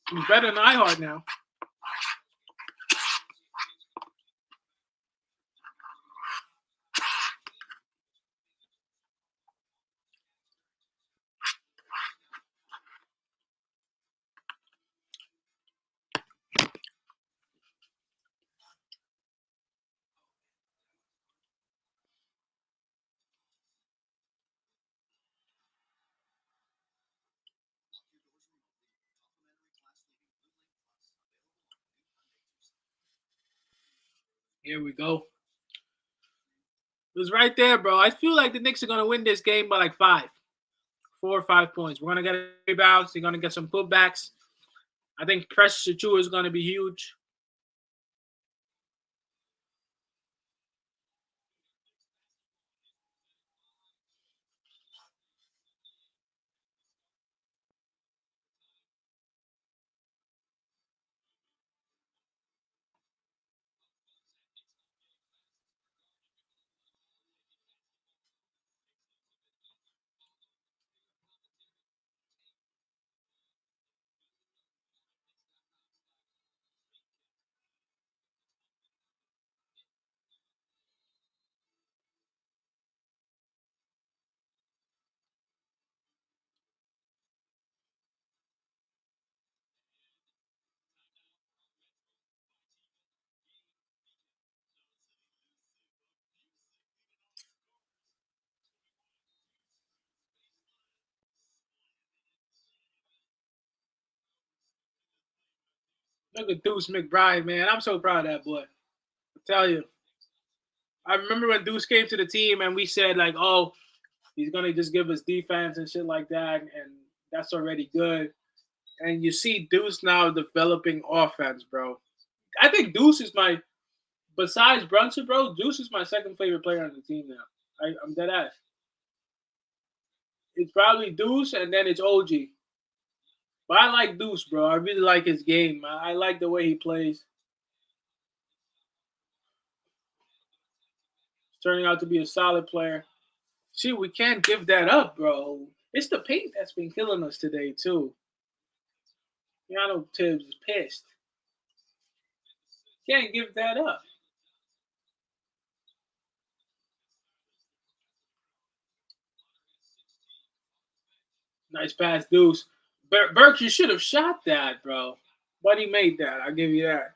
he's better than iHeart now. Here we go. It was right there, bro. I feel like the Knicks are gonna win this game by like 4 or 5 points. We're gonna get rebounds. They're gonna get some putbacks. I think Precious Achua is gonna be huge. Look at Deuce McBride, man. I'm so proud of that boy. I tell you. I remember when Deuce came to the team and we said like, oh, he's gonna just give us defense and shit like that, and that's already good. And you see Deuce now developing offense, bro. I think Deuce is my besides Brunson, bro. Deuce is my second favorite player on the team now. I'm dead ass. It's probably Deuce and then it's OG. But I like Deuce, bro. I really like his game. I like the way he plays. He's turning out to be a solid player. See, we can't give that up, bro. It's the paint that's been killing us today, too. Keanu Tibbs is pissed. Can't give that up. Nice pass, Deuce. Burks, you should have shot that, bro. But he made that. I'll give you that.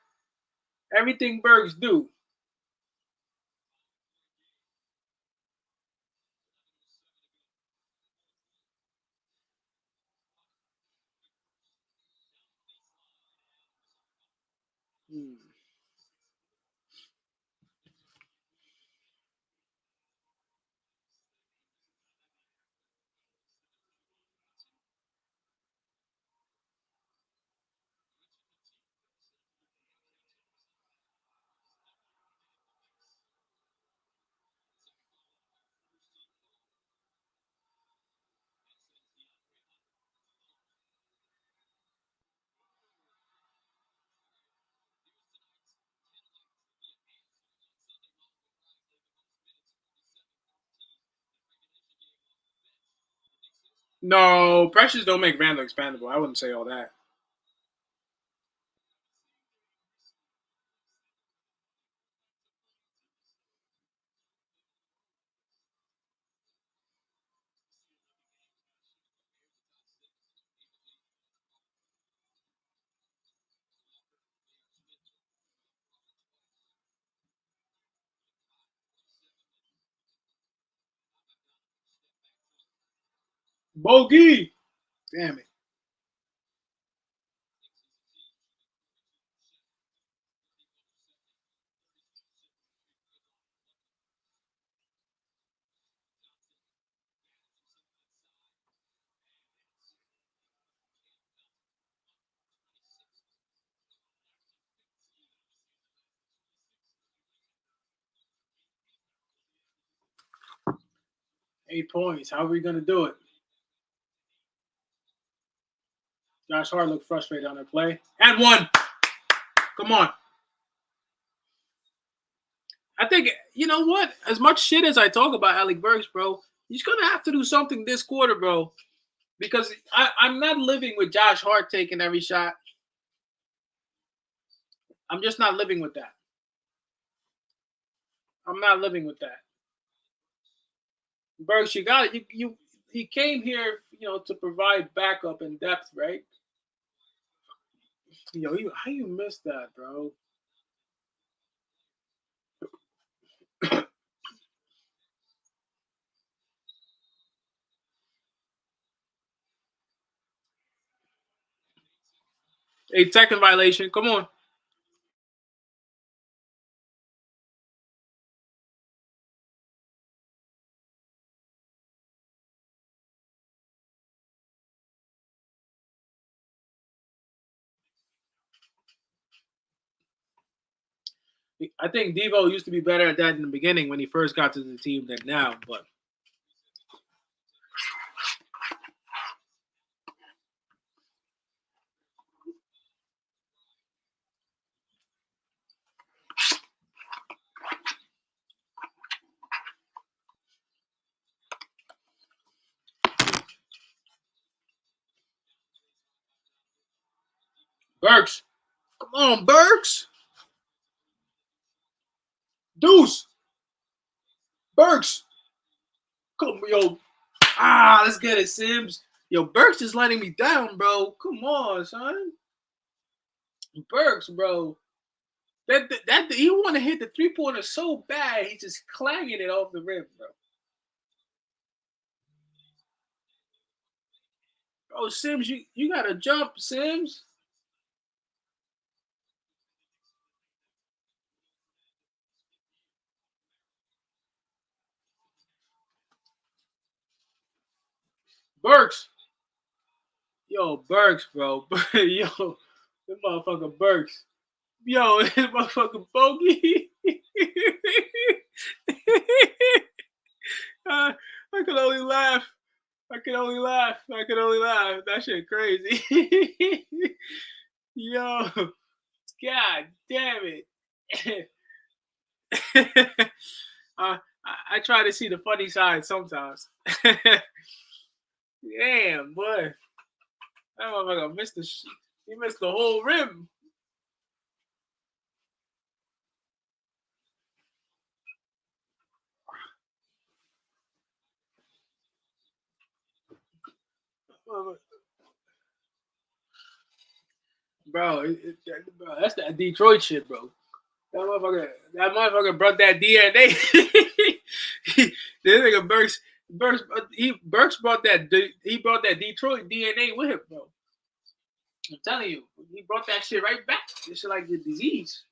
Everything Burks do. Hmm. No, pressures don't make Randall expandable. I wouldn't say all that. Bogey! Damn it. 8 points. How are we gonna do it? Josh Hart looked frustrated on the play. And one. Come on. I think you know what? As much shit as I talk about Alec Burks, bro, he's gonna have to do something this quarter, bro. Because I'm not living with Josh Hart taking every shot. I'm just not living with that. I'm not living with that. Burks, you got it. You he came here, to provide backup and depth, right? How you missed that, bro? A second violation. Come on. I think Devo used to be better at that in the beginning when he first got to the team than now. But Burks, come on, Burks, Deuce, Burks, come, let's get it, Sims. Yo, Burks is letting me down, bro. Come on, son. Burks, bro. That he want to hit the 3-pointer so bad, he's just clanging it off the rim, bro. Oh, Sims, you gotta jump, Sims. Burks. Yo, Burks, bro. Yo, this motherfucker Burks. Yo, this motherfucker Bogey. I could only laugh. I can only laugh. I can only laugh. That shit crazy. Yo, god damn it. I try to see the funny side sometimes. Damn, boy. That motherfucker missed he missed the whole rim. Bro, that's that Detroit shit, bro. That motherfucker brought that DNA. This nigga Burks brought that Detroit DNA with him, bro. I'm telling you, he brought that shit right back. This shit like the disease.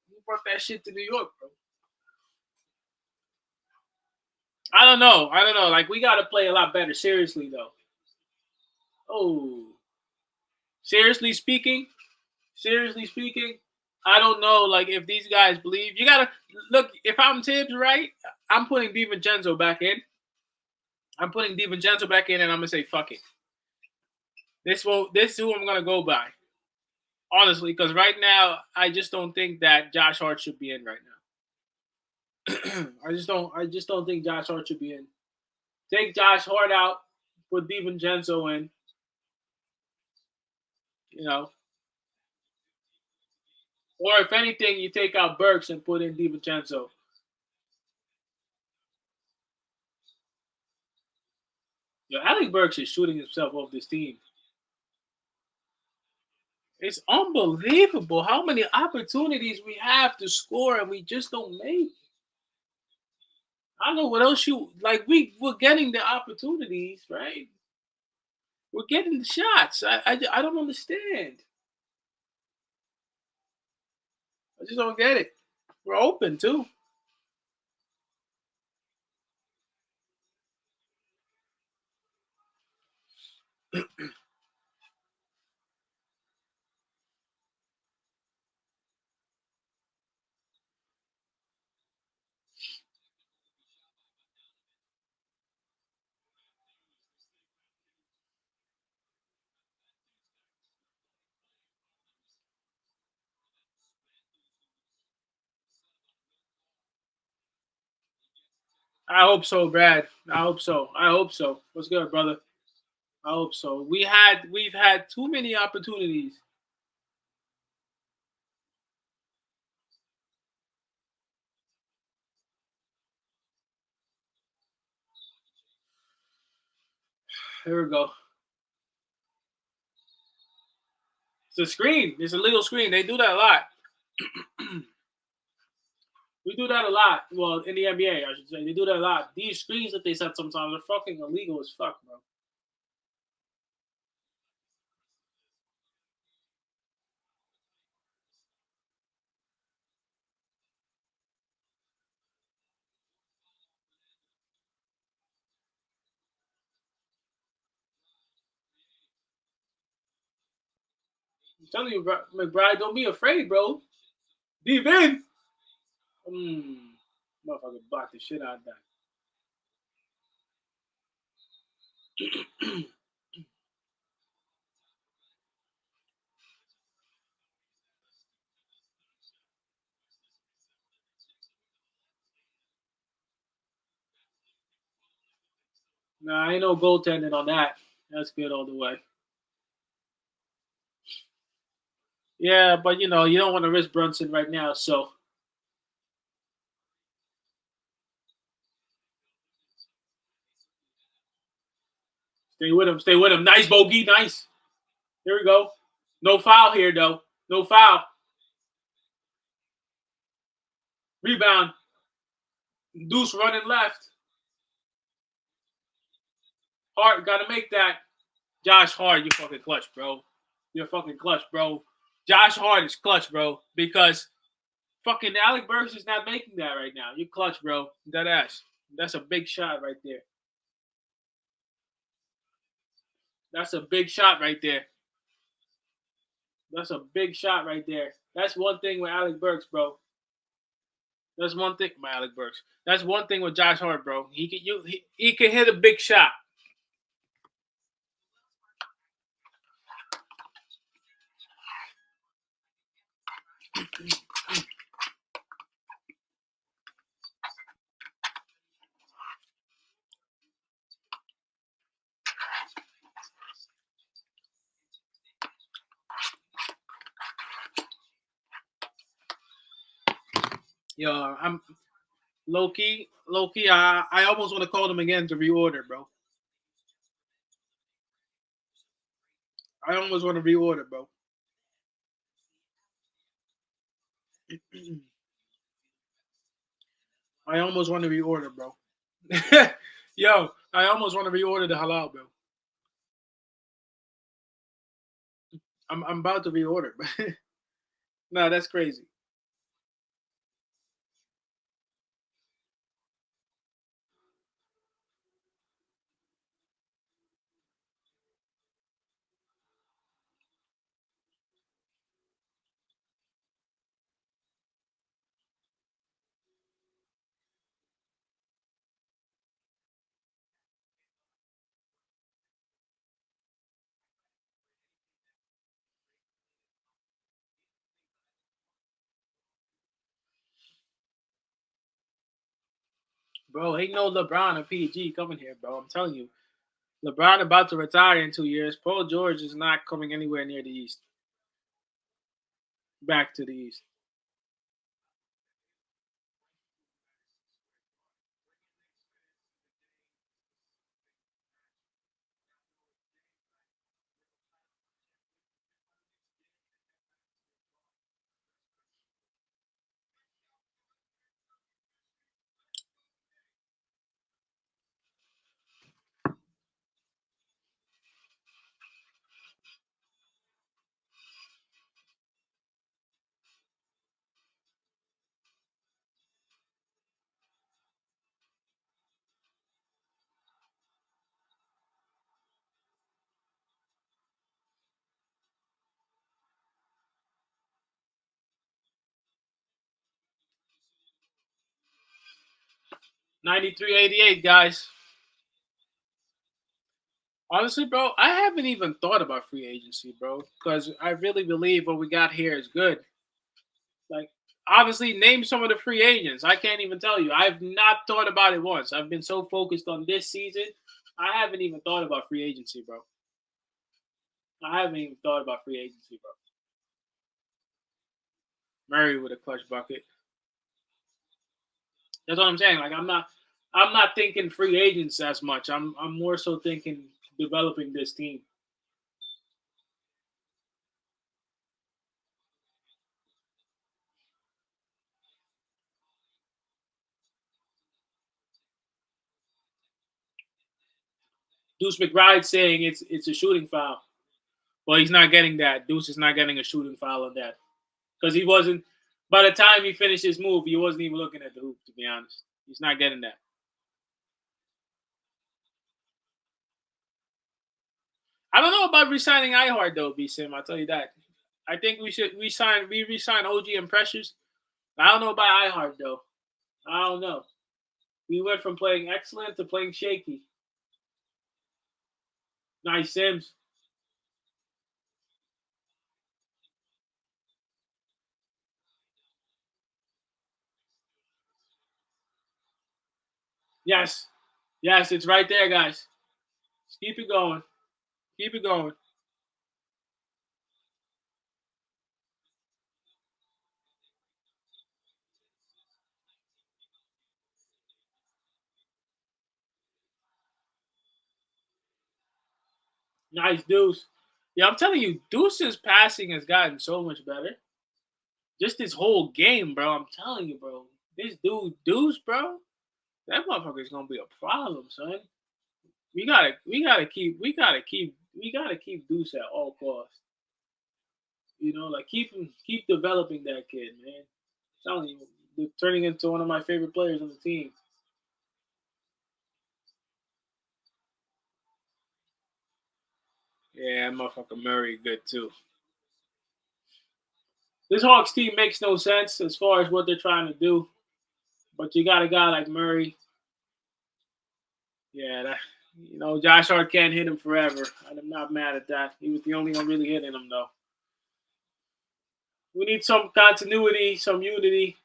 He brought that shit to New York, bro. I don't know. Like we gotta play a lot better. Seriously though. Oh, seriously speaking, I don't know. Like if these guys believe, you gotta look. If I'm Tibbs, right, I'm putting DiVincenzo back in. I'm putting DiVincenzo back in, and I'm gonna say fuck it. This is who I'm gonna go by. Honestly, because right now I just don't think that Josh Hart should be in right now. I just don't think Josh Hart should be in. Take Josh Hart out, put DiVincenzo in. You know, or if anything, you take out Burks and put in DiVincenzo. Yo, Alec Burks is shooting himself off this team. It's unbelievable how many opportunities we have to score and we just don't make. I don't know what else you like. We're getting the opportunities, right? We're getting the shots. I don't understand. I just don't get it. We're open too. I hope so, Brad. I hope so. I hope so. What's good, brother? I hope so. We've had too many opportunities. Here we go. It's a screen. It's a legal screen. They do that a lot. We do that a lot. Well, in the NBA, I should say, they do that a lot. These screens that they set sometimes are fucking illegal as fuck, bro. I'm telling you, McBride, don't be afraid, bro. Deep in. Motherfucker blocked the shit out of that. Nah, ain't no goaltending on that. That's good all the way. Yeah, but you don't want to risk Brunson right now, so stay with him. Stay with him. Nice bogey, nice. Here we go. No foul here though. No foul. Rebound. Deuce running left. Hart gotta make that. Josh Hart, you're fucking clutch, bro. You're fucking clutch, bro. Josh Hart is clutch, bro, because fucking Alec Burks is not making that right now. You're clutch, bro. That ass. That's a big shot right there. That's a big shot right there. That's a big shot right there. That's one thing with Alec Burks, bro. That's one thing with Alec Burks. That's one thing with Josh Hart, bro. He can hit a big shot. Yo, I'm low key. I almost want to call them again to reorder, bro. I almost want to reorder, bro. I almost want to reorder, bro. Yo, I almost want to reorder the halal, bro. I'm about to reorder, but no, that's crazy. Bro, ain't no LeBron or PG coming here, bro. I'm telling you. LeBron about to retire in 2 years. Paul George is not coming anywhere near the East. Back to the East. 93-88, guys. Honestly, bro, I haven't even thought about free agency, bro, because I really believe what we got here is good. Like, Honestly, name some of the free agents. I can't even tell you. I've not thought about it once. I've been so focused on this season. I haven't even thought about free agency, bro. I haven't even thought about free agency, bro. Murray with a clutch bucket. That's what I'm saying. Like I'm not thinking free agents as much. I'm more so thinking developing this team. Deuce McBride saying it's a shooting foul. Well, he's not getting that. Deuce is not getting a shooting foul on that. Because he wasn't by the time he finished his move, he wasn't even looking at the hoop, to be honest. He's not getting that. I don't know about resigning iHeart though, B Sim. I'll tell you that. I think we should resign OG and Precious. I don't know about iHeart though. I don't know. We went from playing excellent to playing shaky. Nice Sims. Yes. Yes, it's right there, guys. Just keep it going. Keep it going. Nice Deuce. Yeah, I'm telling you, Deuce's passing has gotten so much better. Just this whole game, bro. I'm telling you, bro. This dude, Deuce, bro, that motherfucker's gonna be a problem, son. We gotta keep Deuce at all costs. Like keep developing that kid, man. I'm telling you, they're turning into one of my favorite players on the team. Yeah, motherfucker Murray good too. This Hawks team makes no sense as far as what they're trying to do, but you got a guy like Murray. Yeah, Josh Hart can't hit him forever. I'm not mad at that. He was the only one really hitting him though. We need some continuity, some unity.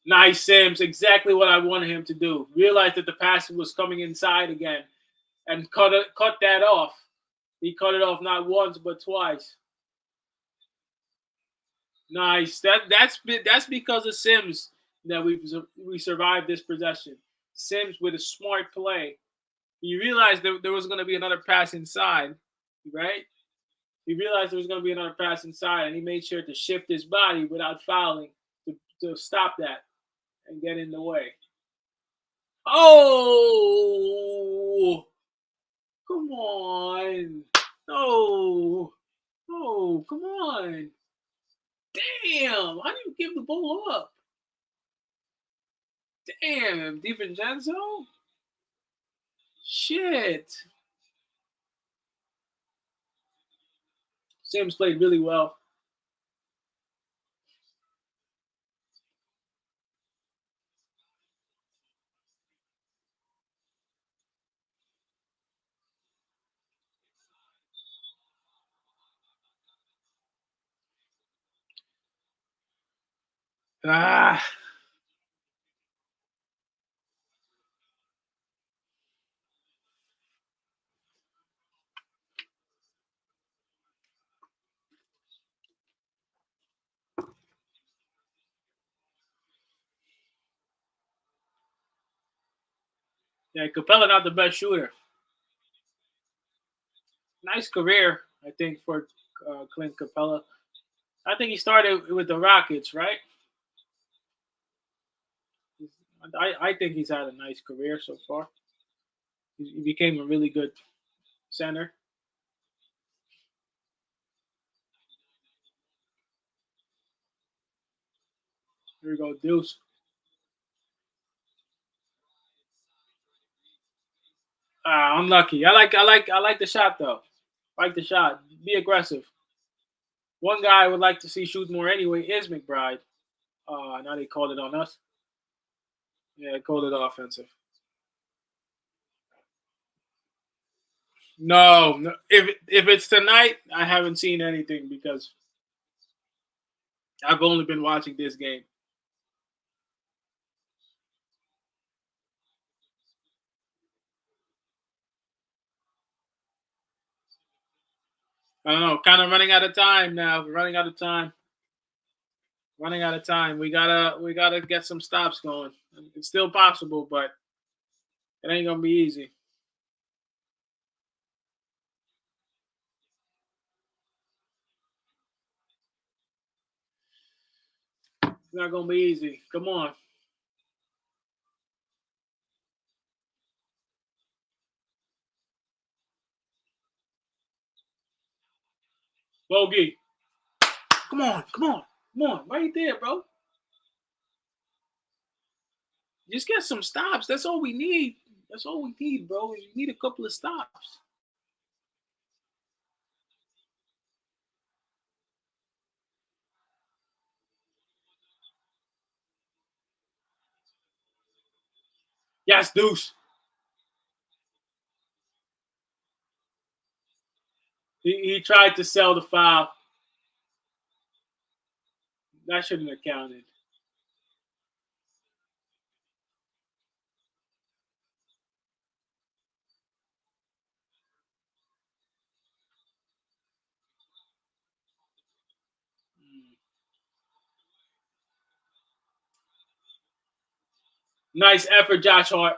Nice Sims, exactly what I wanted him to do. Realized that the pass was coming inside again, and cut that off. He cut it off not once but twice. Nice. That's because of Sims that we survived this possession. Sims with a smart play. He realized there was going to be another pass inside, right? He realized there was going to be another pass inside, and he made sure to shift his body without fouling to stop that and get in the way. Oh, come on. No. No, come on. Damn. How do you give the ball up? Damn. DiVincenzo? Shit. Sims played really well. Ah. Yeah, Capella not the best shooter. Nice career, I think, for Clint Capella. I think he started with the Rockets, right? I think he's had a nice career so far. He became a really good center. Here we go, Deuce. Unlucky. I like the shot though. Like the shot. Be aggressive. One guy I would like to see shoot more anyway is McBride. Now they called it on us. Yeah, they called it offensive. No, no. If it's tonight, I haven't seen anything because I've only been watching this game. I don't know. Kind of running out of time now. We're running out of time. Running out of time. We gotta get some stops going. It's still possible, but it ain't gonna be easy. It's not gonna be easy. Come on, Bogey. Come on, come on, come on. Right there, bro. Just get some stops. That's all we need. That's all we need, bro. You need a couple of stops. Yes, Deuce. He tried to sell the foul. That shouldn't have counted. Mm. Nice effort, Josh Hart.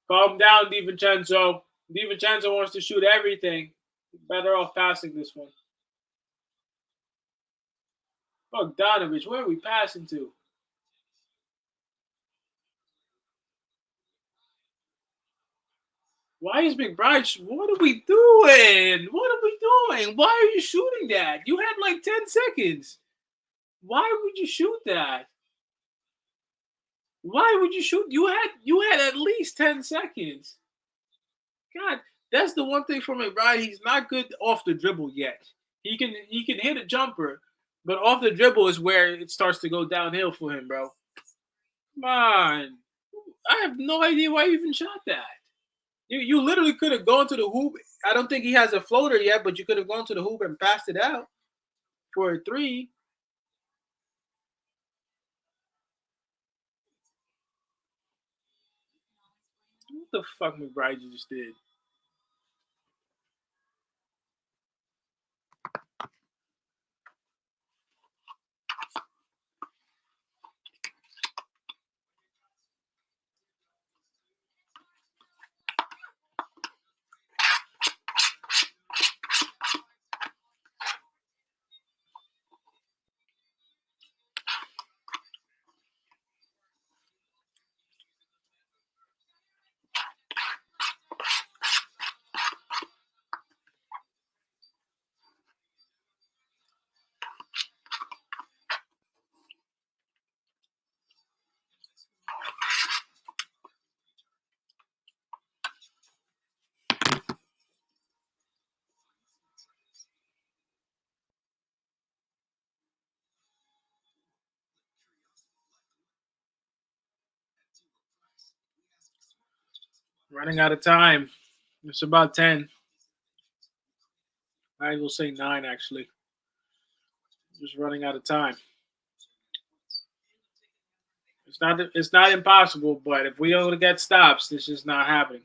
Calm down, DiVincenzo. DiVincenzo wants to shoot everything. Better off passing this one. Bogdanovich, where are we passing to? Why is McBride? What are we doing? What are we doing? Why are you shooting that? You had like 10 seconds. Why would you shoot that? Why would you shoot? You had at least 10 seconds. God, that's the one thing for McBride. He's not good off the dribble yet. He can hit a jumper, but off the dribble is where it starts to go downhill for him, bro. Come on. I have no idea why you even shot that. You literally could have gone to the hoop. I don't think he has a floater yet, but you could have gone to the hoop and passed it out for a three. What the fuck McBride just did? Running out of time. It's about 10. I will say 9 actually. Just running out of time. It's not impossible, but if we don't get stops, this is not happening.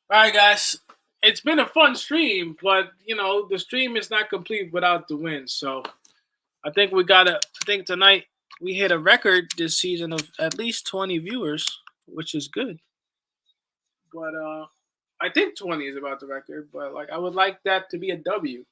All right, guys. It's been a fun stream, but the stream is not complete without the win. So I think we gotta. I think tonight we hit a record this season of at least 20 viewers, which is good. But I think 20 is about the record. But like, I would like that to be a W.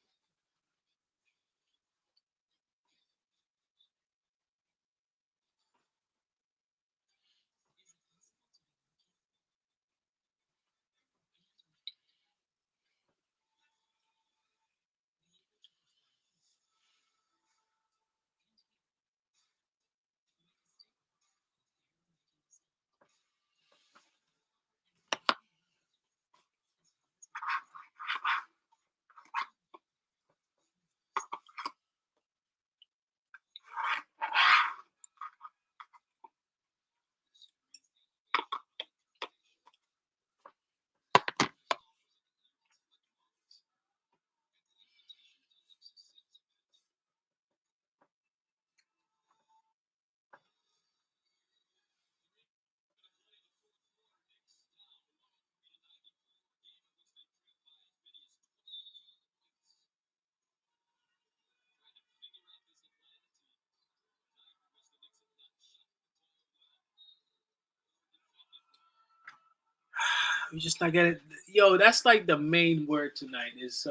We just not getting. Yo, that's like the main word tonight is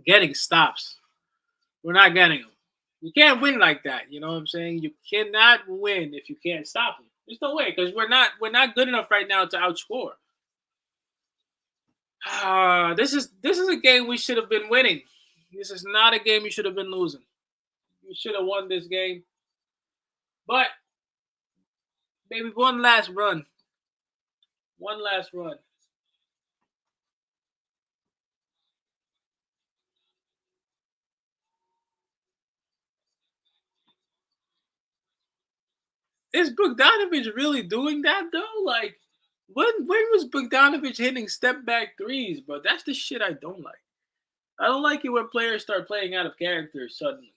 getting stops. We're not getting them. You can't win like that. You know what I'm saying? You cannot win if you can't stop them. There's no way because we're not good enough right now to outscore. This is a game we should have been winning. This is not a game you should have been losing. You should have won this game. But maybe one last run. One last run. Is Bogdanovich really doing that though? Like when was Bogdanovich hitting step back threes, bro? That's the shit I don't like. I don't like it when players start playing out of character suddenly.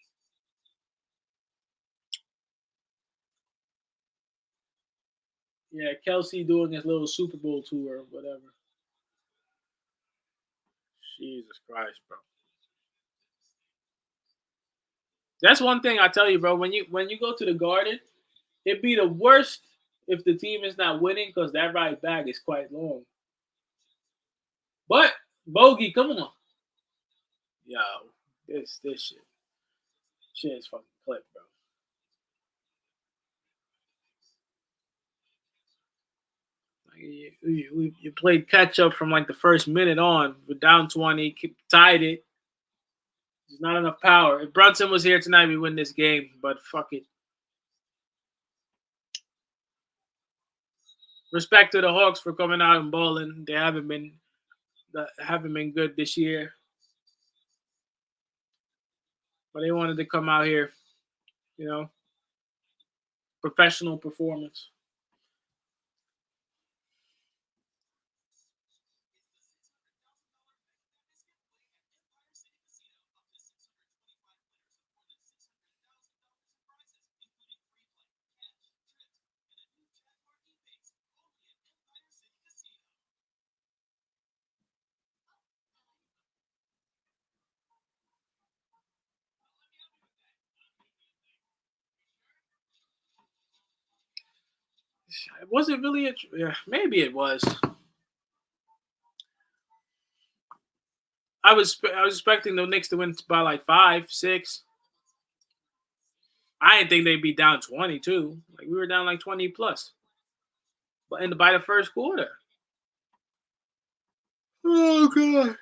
Yeah, Kelsey doing his little Super Bowl tour or whatever. Jesus Christ, bro. That's one thing I tell you, bro. When you go to the Garden, it'd be the worst if the team is not winning because that right back is quite long. But Bogey, come on, yo, this shit is fucking clip, bro. Like, you played catch up from like the first minute on. We're down 20, tied it. There's not enough power. If Brunson was here tonight, we win this game. But fuck it. Respect to the Hawks for coming out and balling. They haven't been good this year, but they wanted to come out here, you know, professional performance. Was it really? Yeah, maybe it was. I was expecting the Knicks to win by like 5, 6. I didn't think they'd be down 22. Like we were down like 20 plus, but by the first quarter. Oh god.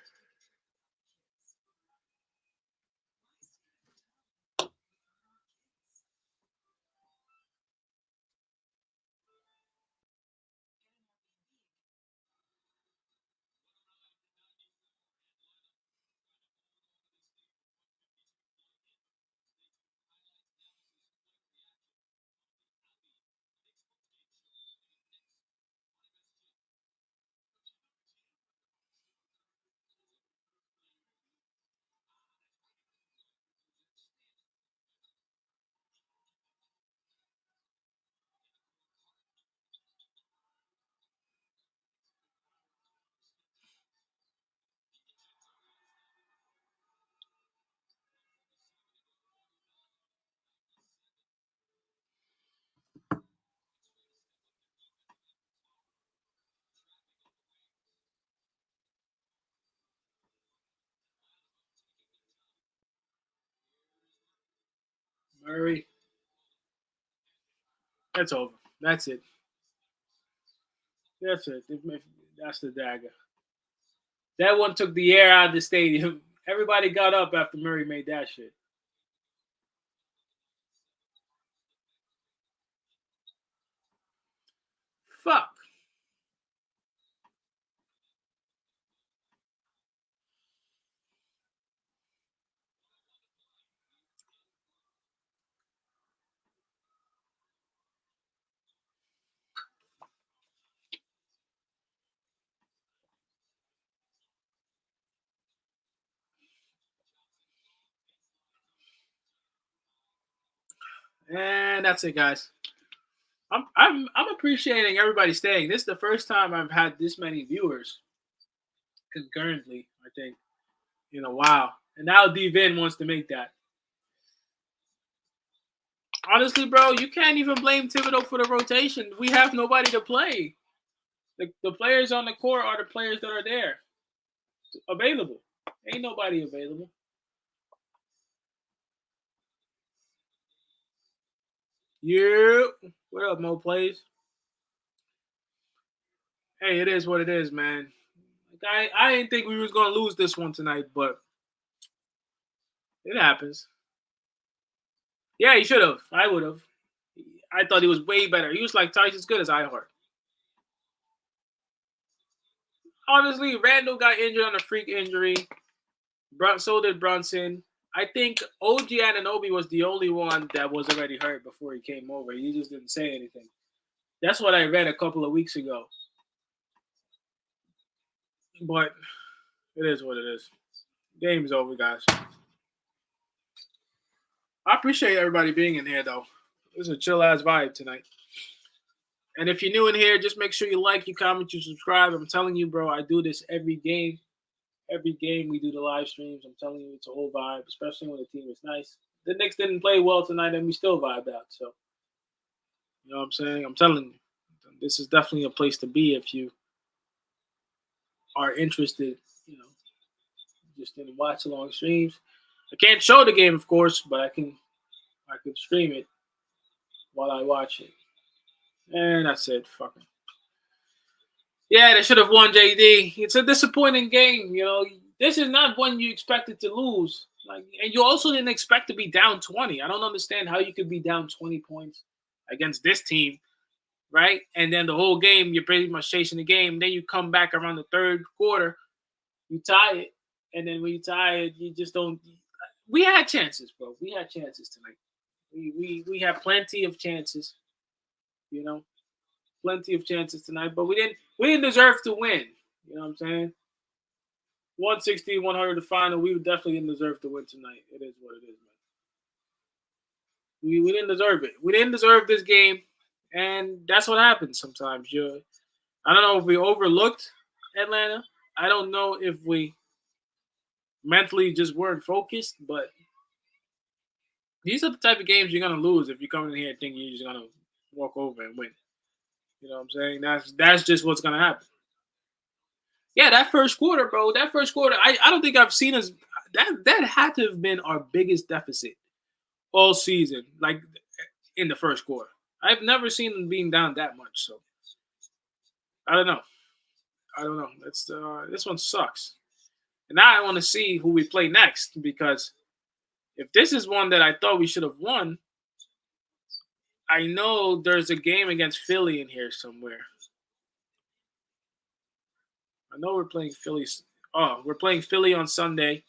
Murray. That's over. That's it. That's it. That's the dagger. That one took the air out of the stadium. Everybody got up after Murray made that shit. Fuck. And that's it, guys. I'm appreciating everybody staying. This is the first time I've had this many viewers concurrently, I think, in a while. And now D Vin wants to make that. Honestly, bro, you can't even blame Thibodeau for the rotation. We have nobody to play. The players on the court are the players that are there. Available. Ain't nobody available. Yeah. What up, Mo Plays? Hey, it is what it is, man. Like, I didn't think we was gonna lose this one tonight, but it happens. Yeah, he should have. I would have. I thought he was way better. He was like twice as good as iHeart. Honestly, Randall got injured on a freak injury. So did Brunson. I think OG Ananobi was the only one that was already hurt before he came over. He just didn't say anything. That's what I read a couple of weeks ago. But it is what it is. Game's over, guys. I appreciate everybody being in here, though. It was a chill ass vibe tonight. And if you're new in here, just make sure you like, you comment, you subscribe. I'm telling you, bro, I do this every game. Every game we do the live streams. I'm telling you, it's a whole vibe, especially when the team is nice. The Knicks didn't play well tonight, and we still vibed out. So, you know what I'm saying? I'm telling you, this is definitely a place to be if you are interested, you know, just in watch along streams. I can't show the game, of course, but I can stream it while I watch it. And that's it. Fucking. Yeah, they should have won, JD. It's a disappointing game. You know, this is not one you expected to lose. Like, and you also didn't expect to be down 20. I don't understand how you could be down 20 points against this team, right? And then the whole game, you're pretty much chasing the game. Then you come back around the third quarter, you tie it, and then when you tie it, you just don't. We had chances, bro. We had chances tonight. We had plenty of chances, you know, plenty of chances tonight, but we didn't deserve to win. You know what I'm saying? 160, 100 the final. We definitely didn't deserve to win tonight. It is what it is, man. We didn't deserve it. We didn't deserve this game, and that's what happens sometimes. I don't know if we overlooked Atlanta. I don't know if we mentally just weren't focused, but these are the type of games you're gonna lose if you come in here thinking you're just gonna walk over and win. You know what I'm saying? That's just what's gonna happen. Yeah, that first quarter, bro. That first quarter, I don't think I've seen us. That had to have been our biggest deficit all season, like in the first quarter. I've never seen them being down that much. So I don't know. I don't know. This one sucks. And now I want to see who we play next because if this is one that I thought we should have won, I know there's a game against Philly in here somewhere. I know we're playing Philly. Oh, we're playing Philly on Sunday.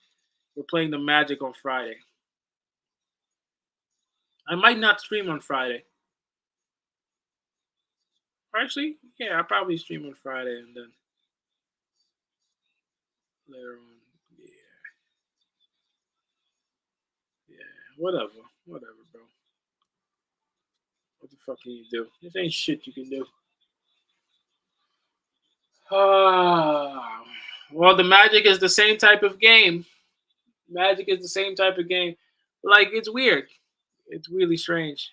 We're playing the Magic on Friday. I might not stream on Friday. Actually, yeah, I'll probably stream on Friday and then later on. Yeah, yeah. Whatever, bro. What the fuck can you do? This ain't shit you can do. Well, the Magic is the same type of game. Magic is the same type of game. Like, it's weird. It's really strange.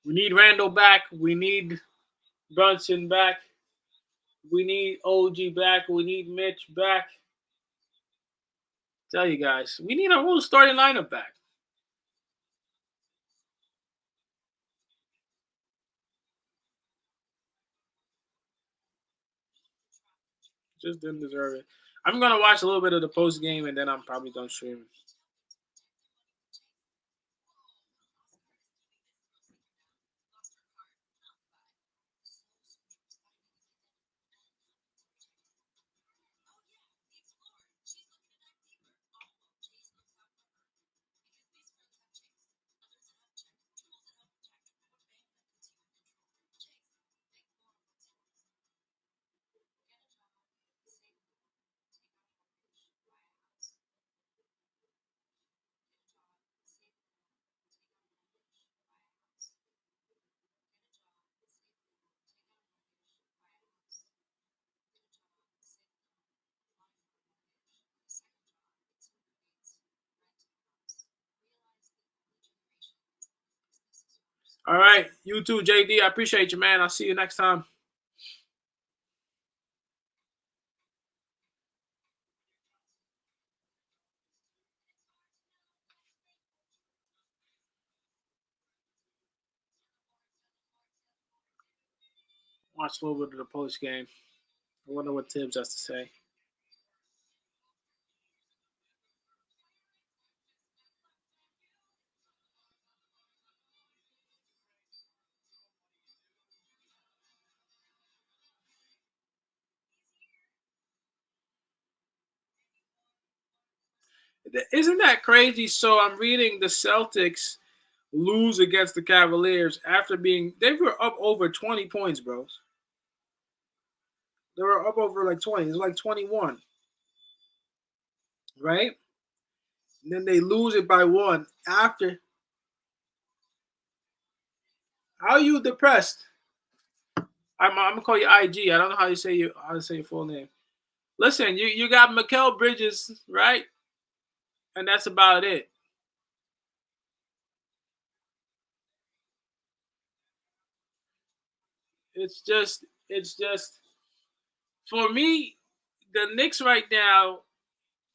We need Randall back. We need Brunson back. We need OG back. We need Mitch back. Tell you guys, we need our whole starting lineup back. Just didn't deserve it. I'm gonna watch a little bit of the post game and then I'm probably done streaming. All right, you too, JD. I appreciate you, man. I'll see you next time. Watch a little bit of the post game. I wonder what Tibbs has to say. Isn't that crazy? So I'm reading the Celtics lose against the Cavaliers after they were up over 20 points, bros. They were up over like 20. It's like 21, right? And then they lose it by one after. How are you depressed? I'm gonna call you IG. I don't know how to say your full name. Listen, you got Mikal Bridges, right? And that's about it. It's just for me, the Knicks right now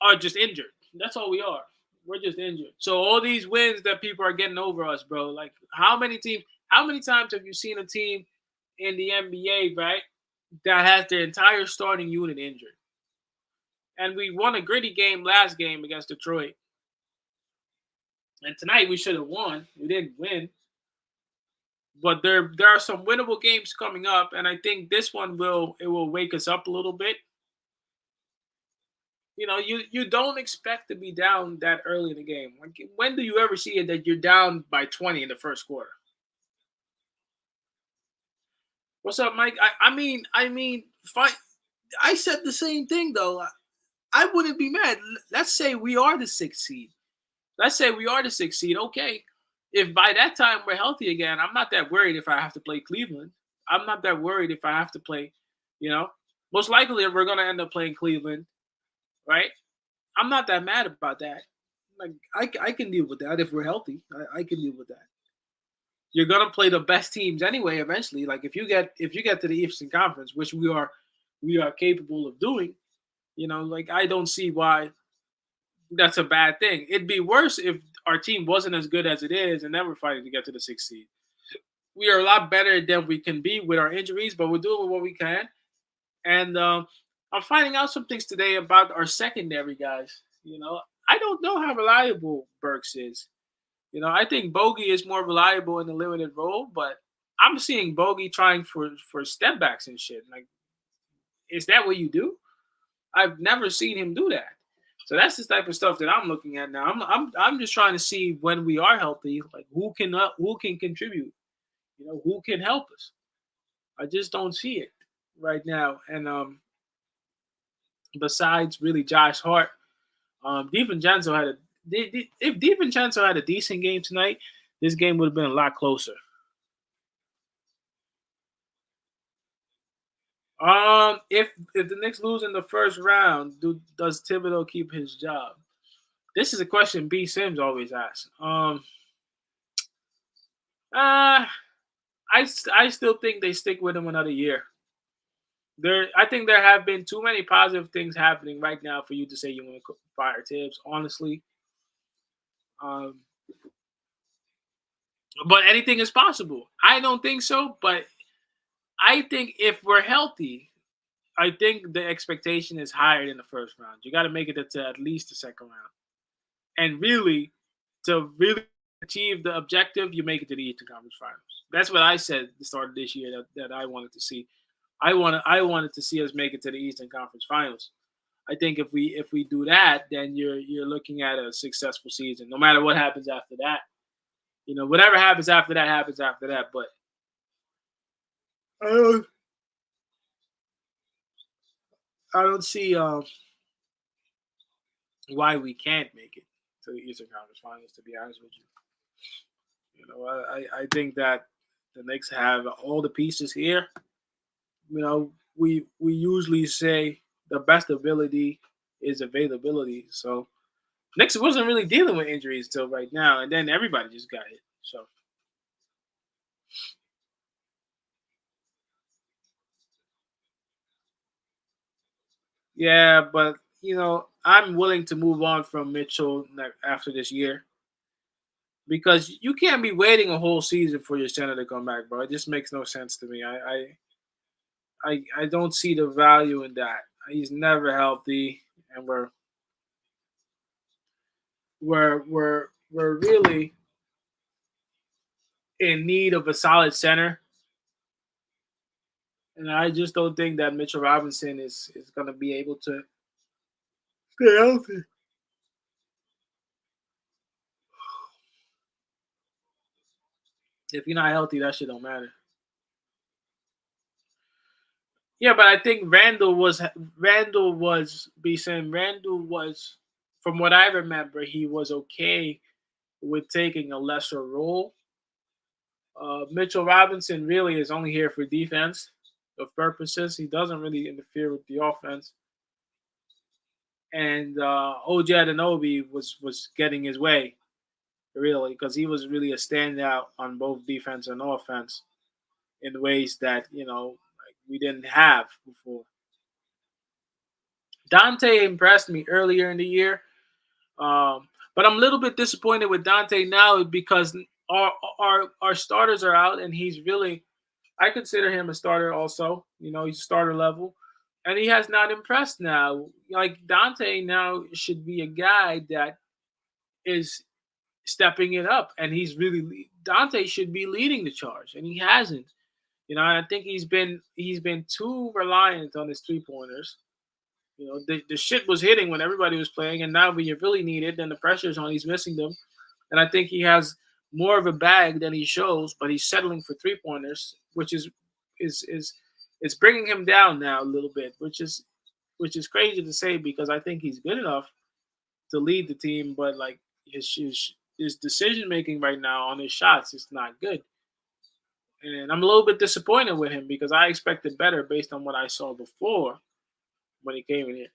are just injured. That's all we are. We're just injured. So all these wins that people are getting over us, bro. Like how many times have you seen a team in the NBA, right, that has their entire starting unit injured? And we won a gritty game last game against Detroit. And tonight we should have won. We didn't win. But there are some winnable games coming up, and I think this one will wake us up a little bit. You don't expect to be down that early in the game. Like, when do you ever see it that you're down by 20 in the first quarter? What's up, Mike? I mean, fine. I said the same thing though. I wouldn't be mad. Let's say we are the sixth seed. Let's say we are the sixth seed. Okay, if by that time we're healthy again, I'm not that worried if I have to play Cleveland. I'm not that worried if I have to play. You know, most likely we're gonna end up playing Cleveland, right? I'm not that mad about that. Like I can deal with that if we're healthy. I can deal with that. You're gonna play the best teams anyway. Eventually, like if you get to the Eastern Conference, which we are capable of doing, like I don't see why that's a bad thing. It'd be worse if our team wasn't as good as it is, and then we're fighting to get to the sixth seed. We are a lot better than we can be with our injuries, but we're doing what we can. And I'm finding out some things today about our secondary guys. I don't know how reliable Burks is. I think Bogey is more reliable in the limited role, but I'm seeing Bogey trying for step backs and shit. Like, is that what you do? I've never seen him do that. So that's the type of stuff that I'm looking at now. I'm just trying to see when we are healthy, like who can contribute, who can help us. I just don't see it right now. And besides really Josh Hart, DiVincenzo had if DiVincenzo had a decent game tonight, this game would have been a lot closer. If the Knicks lose in the first round, does Thibodeau keep his job? This is a question B Sims always asks. Uh, I still think they stick with him another year. I think there have been too many positive things happening right now for you to say you want to fire Tibbs. Honestly, um, but anything is possible. I don't think so, but I think if we're healthy, I think the expectation is higher than the first round. You got to make it to at least the second round, and really, to really achieve the objective, you make it to the Eastern Conference Finals. That's what I said at the start of this year that I wanted to see. I wanted to see us make it to the Eastern Conference Finals. I think if we do that, then you're looking at a successful season. No matter what happens after that, whatever happens after that happens after that. But I don't I don't see why we can't make it to the Eastern Conference Finals. To be honest with you, I think that the Knicks have all the pieces here. We usually say the best ability is availability. So Knicks wasn't really dealing with injuries till right now, and then everybody just got it. So yeah, but I'm willing to move on from Mitchell after this year because you can't be waiting a whole season for your center to come back, bro. It just makes no sense to me. I don't see the value in that. He's never healthy, and we're really in need of a solid center, and I just don't think that Mitchell Robinson is going to be able to stay healthy. If you're not healthy, that shit don't matter. Yeah, but I think Randall was be saying Randall was, from what I remember, he was okay with taking a lesser role. Mitchell Robinson really is only here for defense of purposes. He doesn't really interfere with the offense. And OJ Anunoby was getting his way really because he was really a standout on both defense and offense in ways that like we didn't have before. Dante impressed me earlier in the year, but I'm a little bit disappointed with Dante now because our starters are out, and he's really, I consider him a starter also. He's a starter level, and he has not impressed now. Like Dante now should be a guy that is stepping it up, and Dante should be leading the charge, and he hasn't. And I think he's been too reliant on his 3 pointers. The shit was hitting when everybody was playing, and now when you really need it, then the pressure's on. He's missing them, and I think he has more of a bag than he shows, but he's settling for 3 pointers, which is it's bringing him down now a little bit, which is crazy to say because I think he's good enough to lead the team, but like his decision making right now on his shots is not good, and I'm a little bit disappointed with him because I expected better based on what I saw before when he came in here.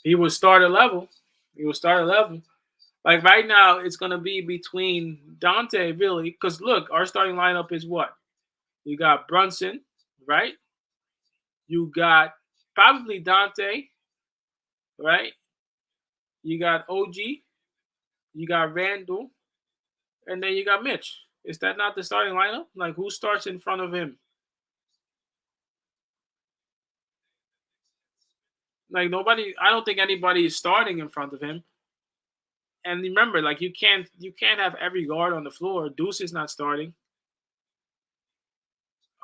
He was starter level. He was starter level. Like right now, it's gonna be between Dante really, because look, our starting lineup is what? You got Brunson, right? You got probably Dante, right? You got OG, you got Randall, and then you got Mitch. Is that not the starting lineup? Like who starts in front of him? Like nobody. I don't think anybody is starting in front of him. And remember, like you can't have every guard on the floor. Deuce is not starting.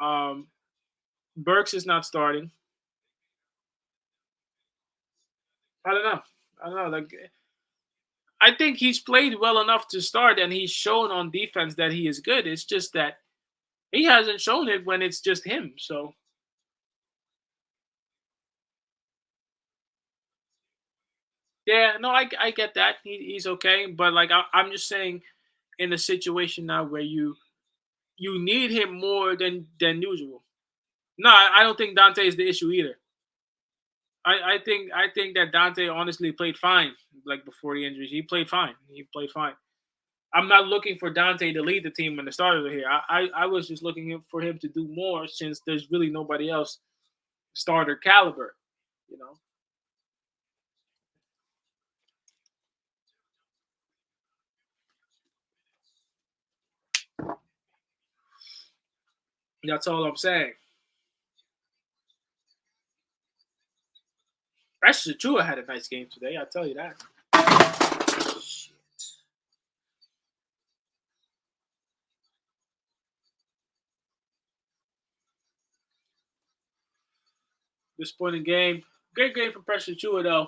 Um, Burks is not starting. I don't know. I don't know. Like I think he's played well enough to start, and he's shown on defense that he is good. It's just that he hasn't shown it when it's just him. So yeah, no, I get that he's okay, but like I'm just saying, in a situation now where you need him more than usual. No, I don't think Dante is the issue either. I think that Dante honestly played fine like before the injuries. He played fine. He played fine. I'm not looking for Dante to lead the team when the starters are here. I was just looking for him to do more since there's really nobody else starter caliber. You know, that's all I'm saying. Precious Achua had a nice game today. I tell you that. Shit. Disappointing game. Great game for Precious Achua though.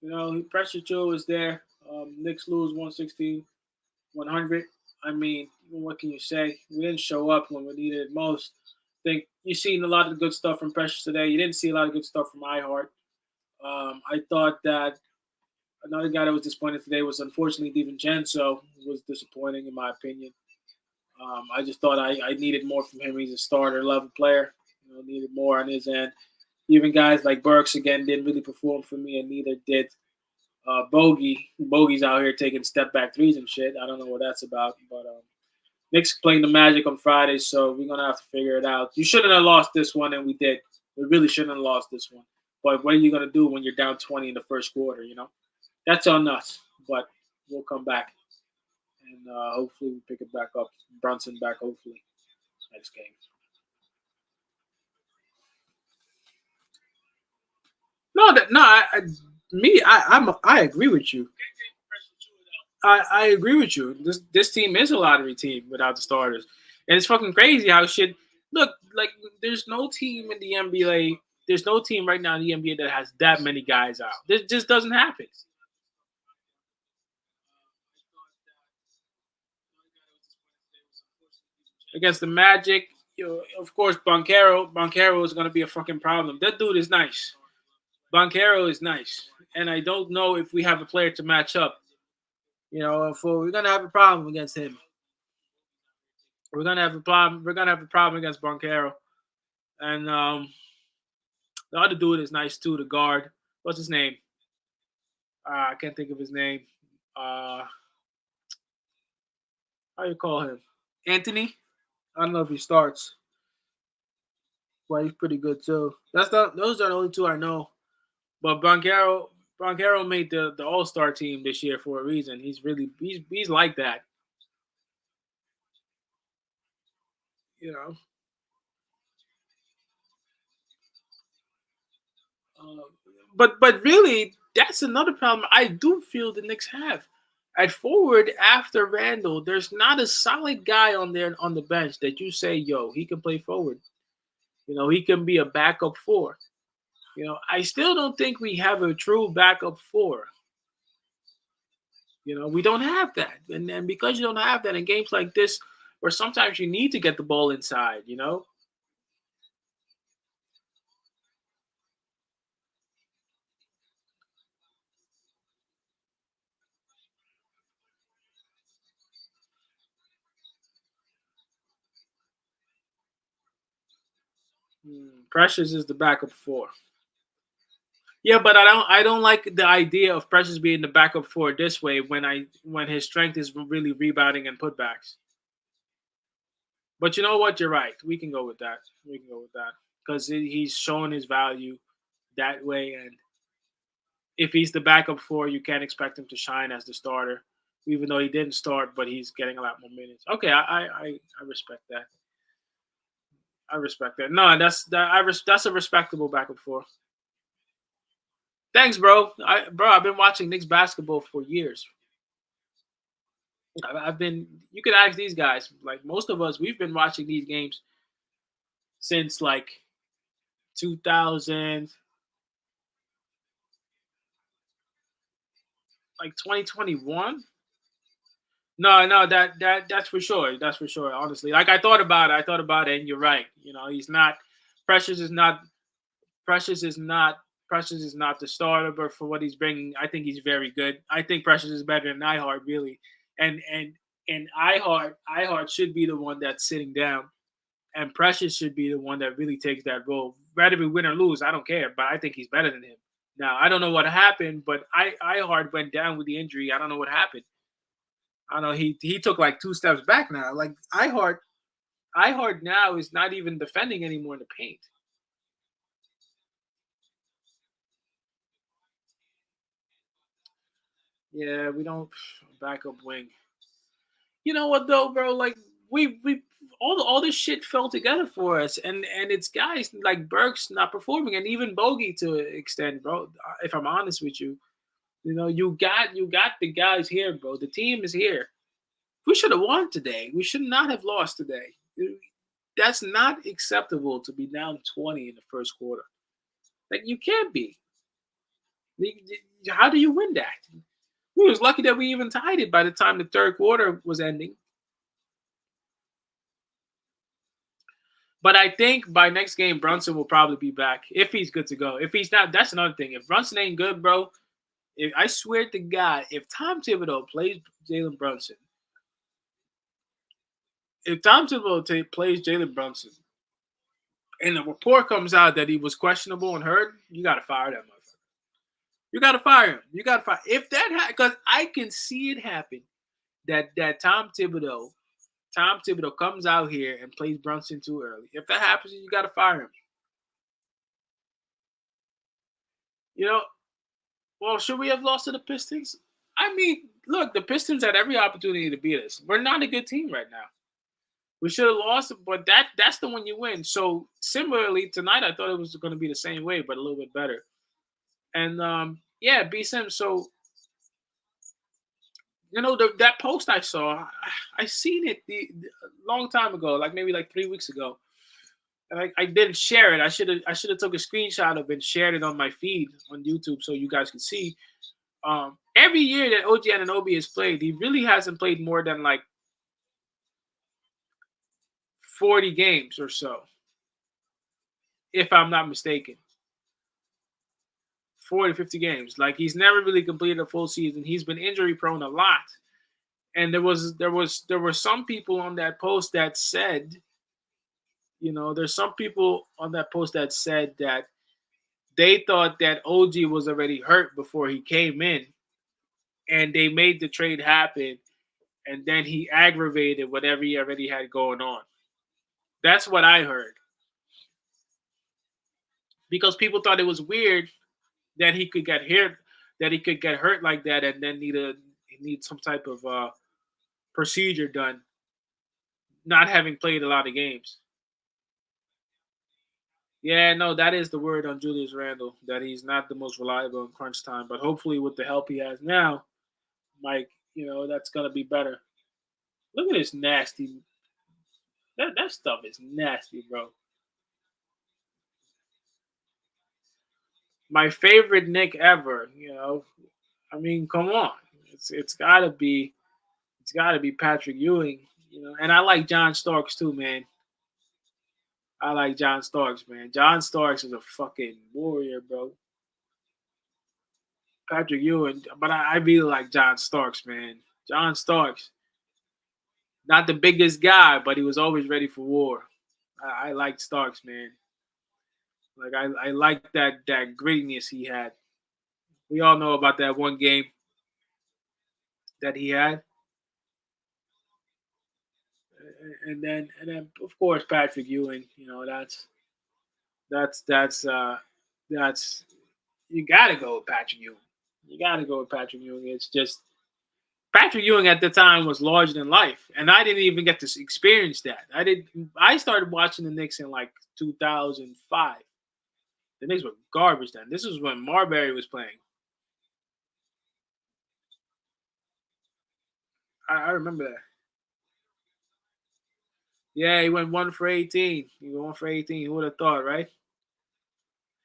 You know, Precious Achua was there. Knicks lose 116, 100. I mean, what can you say? We didn't show up when we needed it most. I think you've seen a lot of good stuff from Precious today. You didn't see a lot of good stuff from iHeart. I thought that another guy that was disappointed today was unfortunately DiVincenzo. Was disappointing in my opinion. I just thought I needed more from him. He's a starter level player. You know, needed more on his end. Even guys like Burks again didn't really perform for me, and neither did Bogey. Bogey's out here taking step back threes and shit. I don't know what that's about, but Knicks playing the Magic on Friday, so we're gonna have to figure it out. You shouldn't have lost this one, and we did. We really shouldn't have lost this one. But what are you gonna do when you're down 20 in the first quarter? You know, that's on us. But we'll come back, and hopefully we pick it back up. Brunson back, hopefully next game. No, no, I agree with you. I agree with you. This team is a lottery team without the starters, and it's fucking crazy how shit. Look, like there's no team in the NBA. There's no team right now in the NBA that has that many guys out. This just doesn't happen. Against the Magic, of course, Boncaro is going to be a fucking problem. That dude is nice. Boncaro is nice, and I don't know if we have a player to match up. You know, for we're gonna have a problem against him. We're gonna have a problem. We're gonna have a problem against Boncaro. And the other dude is nice too. The guard, what's his name? I can't think of his name. Uh, how you call him? Anthony. I don't know if he starts, but he's pretty good too. Those are the only two I know. But Boncaro made the All Star team this year for a reason. He's like that. You know. Uh, but really, that's another problem I do feel the Knicks have. At forward after Randall, there's not a solid guy on there on the bench that you say, yo, he can play forward. You know, he can be a backup four. You know, I still don't think we have a true backup four. You know, we don't have that. And because you don't have that in games like this, where sometimes you need to get the ball inside, you know? Precious is the backup four. Yeah, but I don't like the idea of Precious being the backup four this way when his strength is really rebounding and putbacks. But you know what? You're right. We can go with that. We can go with that because he's showing his value that way. And if he's the backup four, you can't expect him to shine as the starter, even though he didn't start, but he's getting a lot more minutes. Okay, I respect that. I respect that. No, that's a respectable backup four. Thanks, bro. I've been watching Knicks basketball for years. I've been. You could ask these guys. Like most of us, we've been watching these games since like 2000, like 2021. No, no, that's for sure. That's for sure. Honestly, like I thought about it, and you're right. You know, he's not. Precious is not. Precious is not. Precious is not the starter, but for what he's bringing, I think he's very good. I think Precious is better than Ihart, really, and Ihart should be the one that's sitting down, and Precious should be the one that really takes that role. Whether we win or lose, I don't care, but I think he's better than him Now I don't know what happened, but I hard went down with the injury. I don't know what happened. I don't know he took like 2 steps back now. Like I hard now is not even defending anymore in the paint. Yeah, we don't backup wing. You know what though, bro? Like we all this shit fell together for us, and it's guys like Burks not performing, and even Bogey to an extent, bro. If I'm honest with you, you got the guys here, bro. The team is here. We should have won today. We should not have lost today. That's not acceptable to be down 20 in the first quarter. Like you can't be. How do you win that? We was lucky that we even tied it by the time the third quarter was ending. But I think by next game, Brunson will probably be back if he's good to go. If he's not, that's another thing. If Brunson ain't good, bro, I swear to God, if Tom Thibodeau plays Jalen Brunson, if Tom Thibodeau plays Jalen Brunson, and the report comes out that he was questionable and hurt, you got to fire that motherfucker. You got to fire him. You got to fire. If that because I can see it happen that Tom Thibodeau comes out here and plays Brunson too early. If that happens, you got to fire him. You know, well, should we have lost to the Pistons? I mean, look, the Pistons had every opportunity to beat us. We're not a good team right now. We should have lost, but that's the one you win. So similarly, tonight I thought it was going to be the same way, but a little bit better. And yeah, B Sim. So that post I saw, I seen it a long time ago, like maybe like 3 weeks ago, and I didn't share it. I should have took a screenshot of it and shared it on my feed on YouTube so you guys could see. Every year that OG Anunoby has played, he really hasn't played more than like 40 games or so, if I'm not mistaken. 40, 50 games. Like he's never really completed a full season. He's been injury prone a lot. And there were some people on that post that said, there's some people on that post that said that they thought that OG was already hurt before he came in, and they made the trade happen, and then he aggravated whatever he already had going on. That's what I heard. Because people thought it was weird that he could get hurt, like that, and then need some type of procedure done, not having played a lot of games. Yeah, no, that is the word on Julius Randle, that he's not the most reliable in crunch time. But hopefully, with the help he has now, Mike, that's gonna be better. Look at this nasty. That stuff is nasty, bro. My favorite Nick ever. I mean, come on. It's gotta be Patrick Ewing. And I like John Starks too, man. I like John Starks, man. John Starks is a fucking warrior, bro. Patrick Ewing, but I really like John Starks, man. John Starks, not the biggest guy, but he was always ready for war. I like Starks, man. Like I like that grittiness he had. We all know about that one game that he had, and then of course Patrick Ewing. That's you got to go with Patrick Ewing. You got to go with Patrick Ewing. It's just Patrick Ewing at the time was larger than life, and I didn't even get to experience that. I started watching the Knicks in like 2005. The Knicks were garbage then. This was when Marbury was playing. I remember that. Yeah, he went 1 for 18. He went 1 for 18. Who would have thought, right?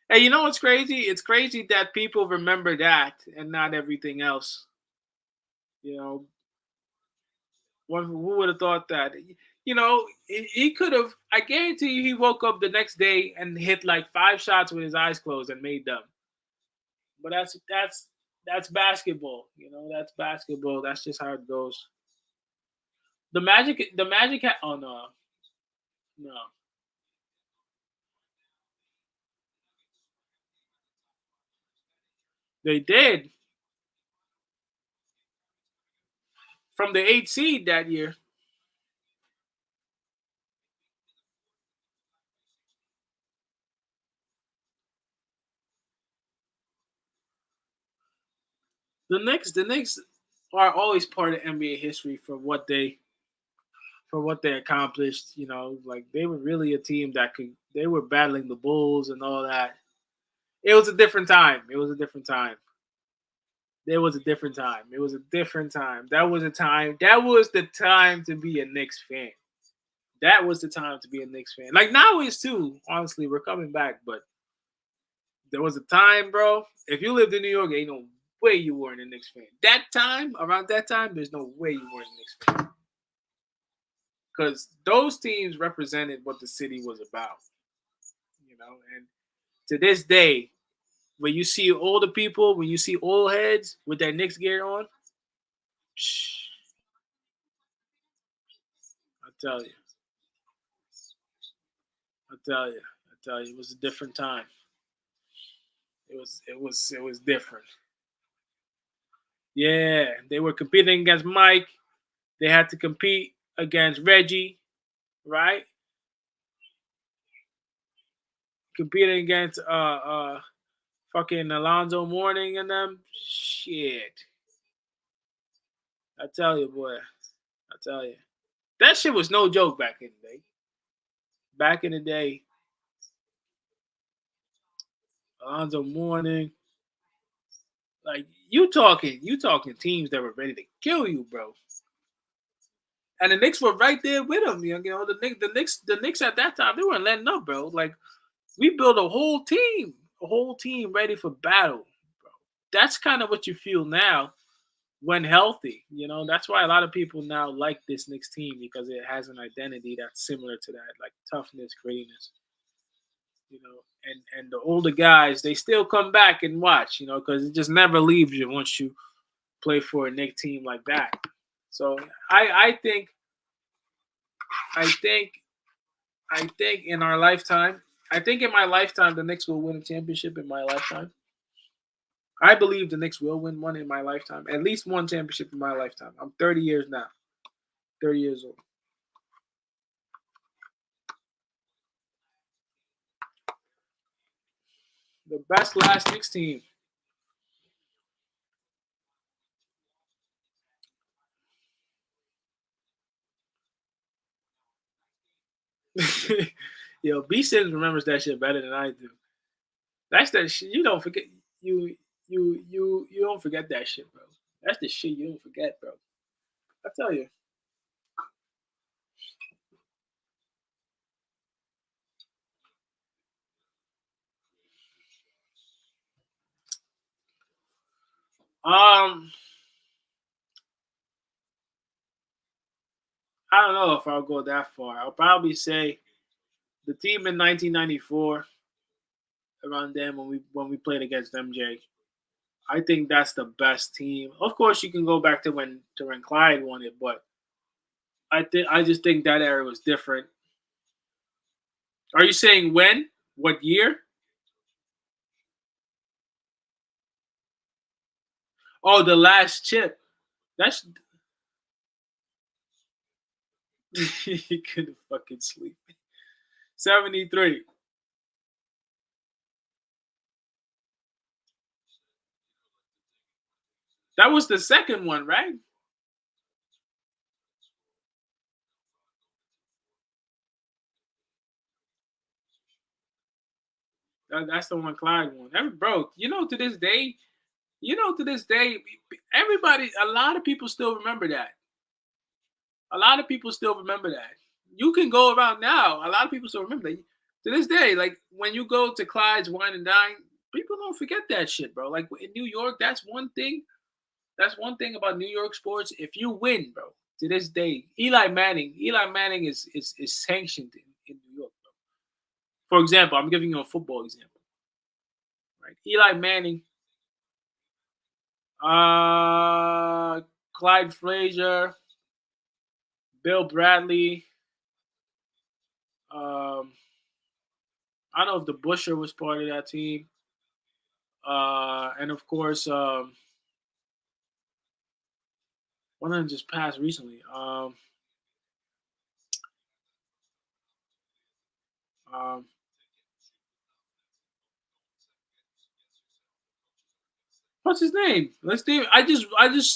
Hey, you know what's crazy? It's crazy that people remember that and not everything else. You know, who would have thought that? He could have. I guarantee you, he woke up the next day and hit like 5 shots with his eyes closed and made them. But that's basketball. That's basketball. That's just how it goes. The Magic. Oh no, no. They did from the 8th seed that year. The Knicks are always part of NBA history for what they accomplished. Like they were really a team that could. They were battling the Bulls and all that. It was a different time. It was a different time. There was a different time. It was a different time. That was a time. That was the time to be a Knicks fan. That was the time to be a Knicks fan. Like now is too. Honestly, we're coming back, but there was a time, bro. If you lived in New York, ain't no way you weren't a Knicks fan. That time, around that time, there's no way you weren't a Knicks fan. Because those teams represented what the city was about. And to this day, when you see older people, when you see old heads with that Knicks gear on, psh, I tell you, I tell you, it was a different time. It was different. Yeah, they were competing against Mike. They had to compete against Reggie, right? Competing against fucking Alonzo Mourning and them. Shit, I tell you, boy. I tell you, that shit was no joke back in the day. Back in the day, Alonzo Mourning, like you talking teams that were ready to kill you, bro. And the Knicks were right there with them. The Knicks at that time, they weren't letting up, bro. Like we built a whole team ready for battle, bro. That's kind of what you feel now when healthy. That's why a lot of people now like this Knicks team because it has an identity that's similar to that, like toughness, grittiness. And the older guys, they still come back and watch, because it just never leaves you once you play for a Knicks team like that. So I think I think in our lifetime, I think in my lifetime the Knicks will win a championship in my lifetime. I believe the Knicks will win one in my lifetime, at least one championship in my lifetime. I'm 30 years now, 30 years old. The best last Knicks team. Yo, B Sims remembers that shit better than I do. That's that shit. You don't forget. You don't forget that shit, bro. That's the shit you don't forget, bro. I tell you. Um, I don't know if I'll go that far. I'll probably say the team in 1994, around then when we played against MJ. I think that's the best team. Of course, you can go back to when Clyde won it, but I just think that era was different. Are you saying when? What year? Oh, the last chip. That's he couldn't fucking sleep. 73. That was the second one, right? That's the one Clyde won. Bro, to this day, everybody, a lot of people still remember that. A lot of people still remember that. You can go around now. A lot of people still remember that. To this day, like when you go to Clyde's Wine and Dine, people don't forget that shit, bro. Like in New York, that's one thing. That's one thing about New York sports. If you win, bro, to this day, Eli Manning is sanctioned in New York, bro. For example, I'm giving you a football example, right? Eli Manning, uh, Clyde Frazier, Bill Bradley. Um, I don't know if the Busher was part of that team. And of course, one of them just passed recently. Um, what's his name? Let's name.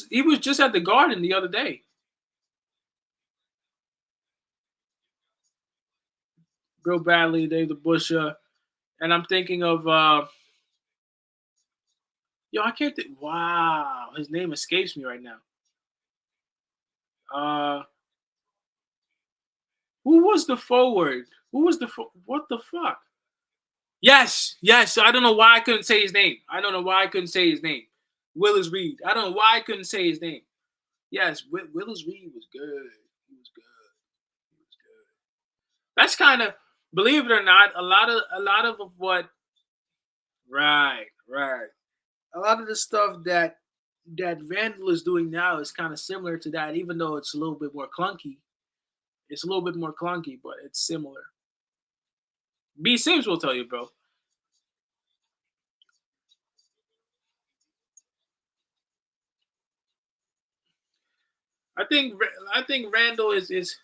He was just at the Garden the other day. Real badly, Dave the Busher, and I'm thinking of yo, I can't think. Wow, his name escapes me right now. Uh, who was the forward? Who was what the fuck? Yes, yes. I don't know why I couldn't say his name. I don't know why I couldn't say his name. Willis Reed. I don't know why I couldn't say his name. Yes, Willis Reed was good. He was good. He was good. That's kind of, believe it or not, a lot of what. Right, right. A lot of the stuff that Vandal is doing now is kind of similar to that, even though it's a little bit more clunky. It's a little bit more clunky, but it's similar. B Sims will tell you, bro. I think Randall is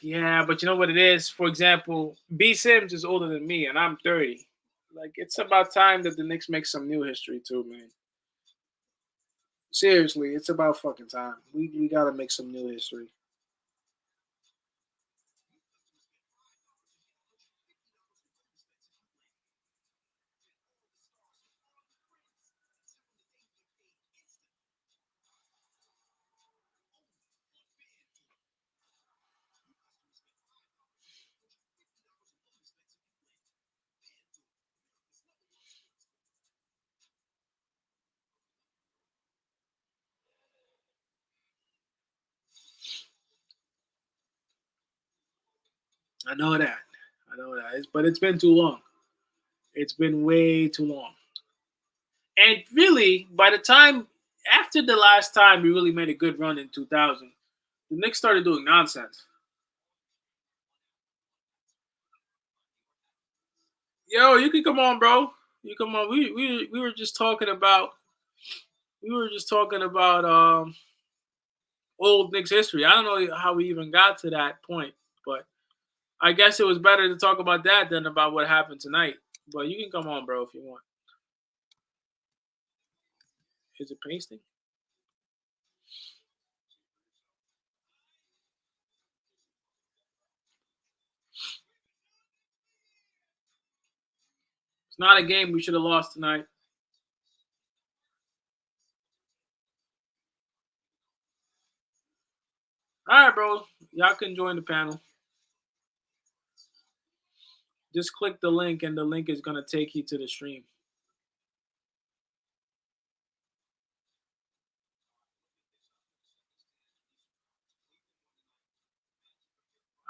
yeah, but you know what it is. For example, B Sims is older than me, and I'm 30. Like it's about time that the Knicks make some new history too, man. Seriously, it's about fucking time. We gotta make some new history. I know that. I know that. But it's been too long. It's been way too long. And really, by the time after the last time we really made a good run in 2000, the Knicks started doing nonsense. Yo, you can come on, bro. You come on. We were just talking about old Knicks history. I don't know how we even got to that point, but I guess it was better to talk about that than about what happened tonight. But you can come on, bro, if you want. Is it pasting? It's not a game we should have lost tonight. All right, bro. Y'all can join the panel. Just click the link, and the link is gonna take you to the stream.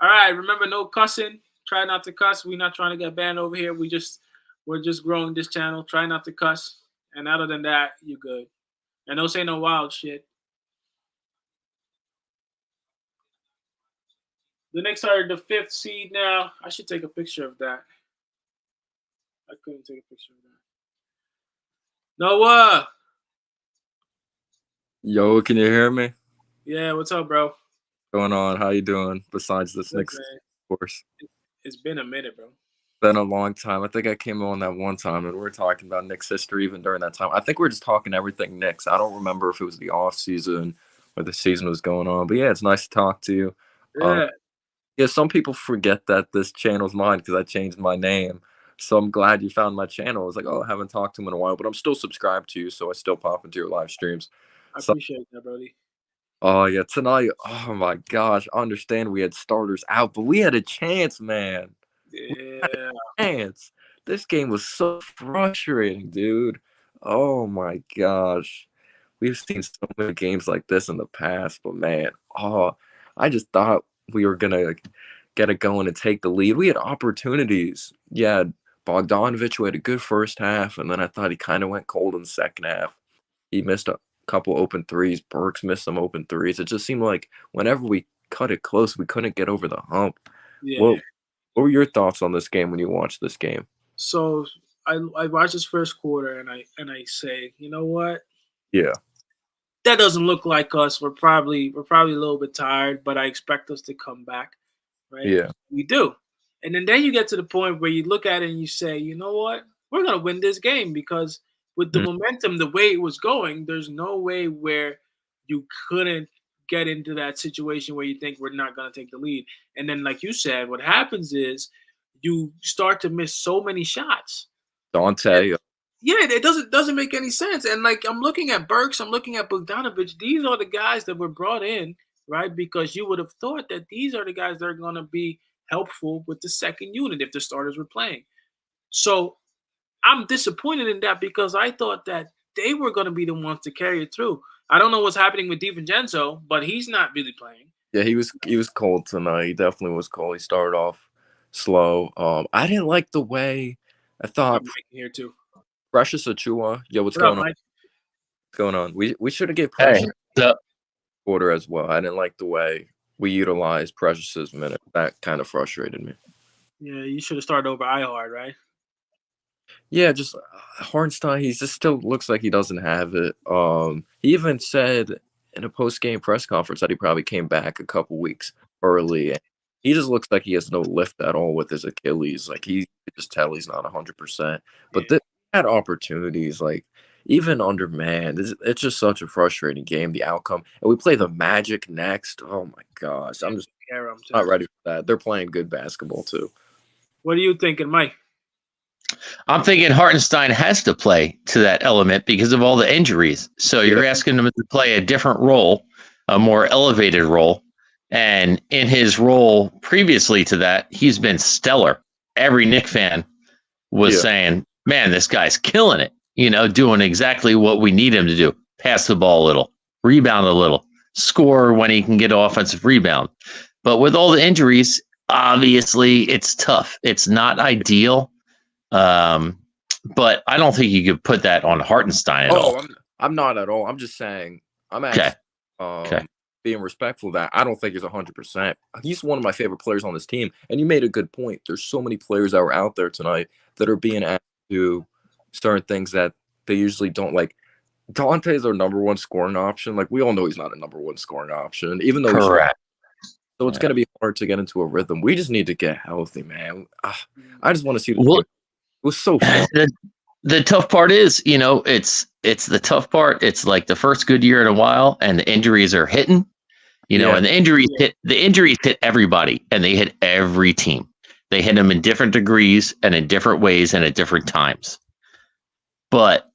All right. Remember, no cussing. Try not to cuss. We're not trying to get banned over here. We're just growing this channel. Try not to cuss. And other than that, you're good. And don't say no wild shit. The Knicks are the fifth seed now. I should take a picture of that. I couldn't take a picture of that. Noah. Yo, can you hear me? Yeah, what's up, bro? What's going on? How you doing? Besides this Good, Knicks, man. of course. It's been a minute, bro. Been a long time. I think I came on that one time and we were talking about Knicks history even during that time. I think we are just talking everything Knicks. I don't remember if it was the off season or the season was going on. But yeah, it's nice to talk to you. Uh, Yeah, yeah, some people forget that this channel's mine because I changed my name. So I'm glad you found my channel. I was like, oh, I haven't talked to him in a while, but I'm still subscribed to you, so I still pop into your live streams. I So appreciate that, Brody. oh yeah, tonight. Oh my gosh, I understand we had starters out, but we had a chance, man. We had Yeah, a chance. This game was so frustrating, dude. Oh my gosh. We've seen so many games like this in the past, but man, oh, I just thought we were gonna get it going and take the lead. We had opportunities. Yeah, Bogdanovich who had a good first half, and then I thought he kind of went cold in the second half. He missed a couple open threes. Burks missed some open threes. It just seemed like whenever we cut it close, we couldn't get over the hump. yeah. What What were your thoughts on this game when you watched this game? So I watched this first quarter and I say, you know what? Yeah, That doesn't look like us. We're probably a little bit tired, but I expect us to come back, right? yeah, We do. And then you get to the point where you look at it and you say, you know what? We're gonna win this game because with the mm, momentum, the way it was going, there's no way where you couldn't get into that situation where you think we're not gonna take the lead. And then, like you said, what happens is you start to miss so many shots. Dante. Yeah, it doesn't make any sense. And like I'm looking at Burks, I'm looking at Bogdanovich. These are the guys that were brought in, right? Because you would have thought that these are the guys that are going to be helpful with the second unit if the starters were playing. So I'm disappointed in that because I thought that they were going to be the ones to carry it through. I don't know what's happening with DiVincenzo, but he's not really playing. Yeah, he was cold tonight. He definitely was cold. He started off slow. I didn't like the way I I'm thought here too. Precious Achua. Yo, what's What up, going on? Mike? What's going on? We should have gave Hey, Precious so quarter as well. I didn't like the way we utilized Precious's minute. That kind of frustrated me. Yeah, you should have started over iHard, right? Yeah, just Hartenstein. He just still looks like he doesn't have it. He even said in a post game press conference that he probably came back a couple weeks early. He just looks like he has no lift at all with his Achilles. Like he could just tell he's not 100%. But they had opportunities, like even undermanned. It's just such a frustrating game. The outcome, and we play the Magic next. Oh my gosh, I'm just not ready for that. They're playing good basketball too. What are you thinking, Mike? I'm thinking Hartenstein has to play to that element because of all the injuries. So you're asking him to play a different role, a more elevated role. And in his role previously to that, he's been stellar. Every Knicks fan was saying, man, this guy's killing it, doing exactly what we need him to do. Pass the ball a little, rebound a little, score when he can get offensive rebound. But with all the injuries, obviously it's tough. It's not ideal. But I don't think you could put that on Hartenstein at all. I'm not at all. I'm just saying I'm actually being respectful of that. I don't think he's 100%. He's one of my favorite players on this team. And you made a good point. There's so many players that were out there tonight that are being asked to do certain things that they usually don't. Like Dante's our number one scoring option. Like we all know he's not a number one scoring option, even though correct. So it's going to be hard to get into a rhythm. We just need to get healthy, man. I just want to see the team. It was so fun. The tough part is, it's the tough part. It's like the first good year in a while, and the injuries are hitting, and the injuries hit everybody, and they hit every team. They hit them in different degrees and in different ways and at different times. But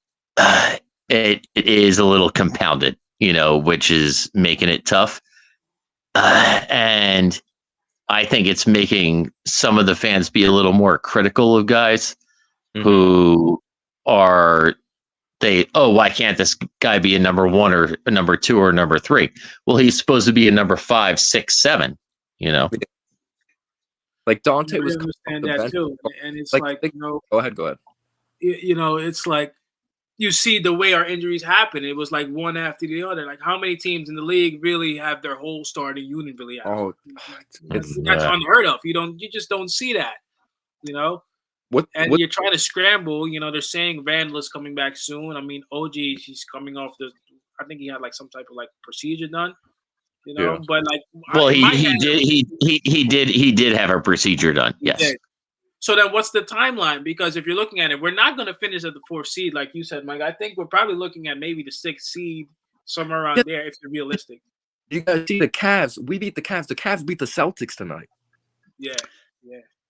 it is a little compounded, which is making it tough. And I think it's making some of the fans be a little more critical of guys who are why can't this guy be a number one or a number two or a number three? Well, he's supposed to be a number 5, 6, 7, Like Dante I was understand that too. And it's go ahead. It's like you see the way our injuries happen. It was like one after the other. Like how many teams in the league really have their whole starting unit really out? Oh, that's unheard of. You just don't see that, you're trying to scramble. They're saying Randall is coming back soon. I mean, OG, he's coming off I think he had like some type of like procedure done. But like, well, he did have a procedure done. Yes. So then, what's the timeline? Because if you're looking at it, we're not going to finish at the 4th seed, like you said, Mike. I think we're probably looking at maybe the 6th seed, somewhere around there, if you're realistic. You guys see the Cavs? We beat the Cavs. The Cavs beat the Celtics tonight. Yeah.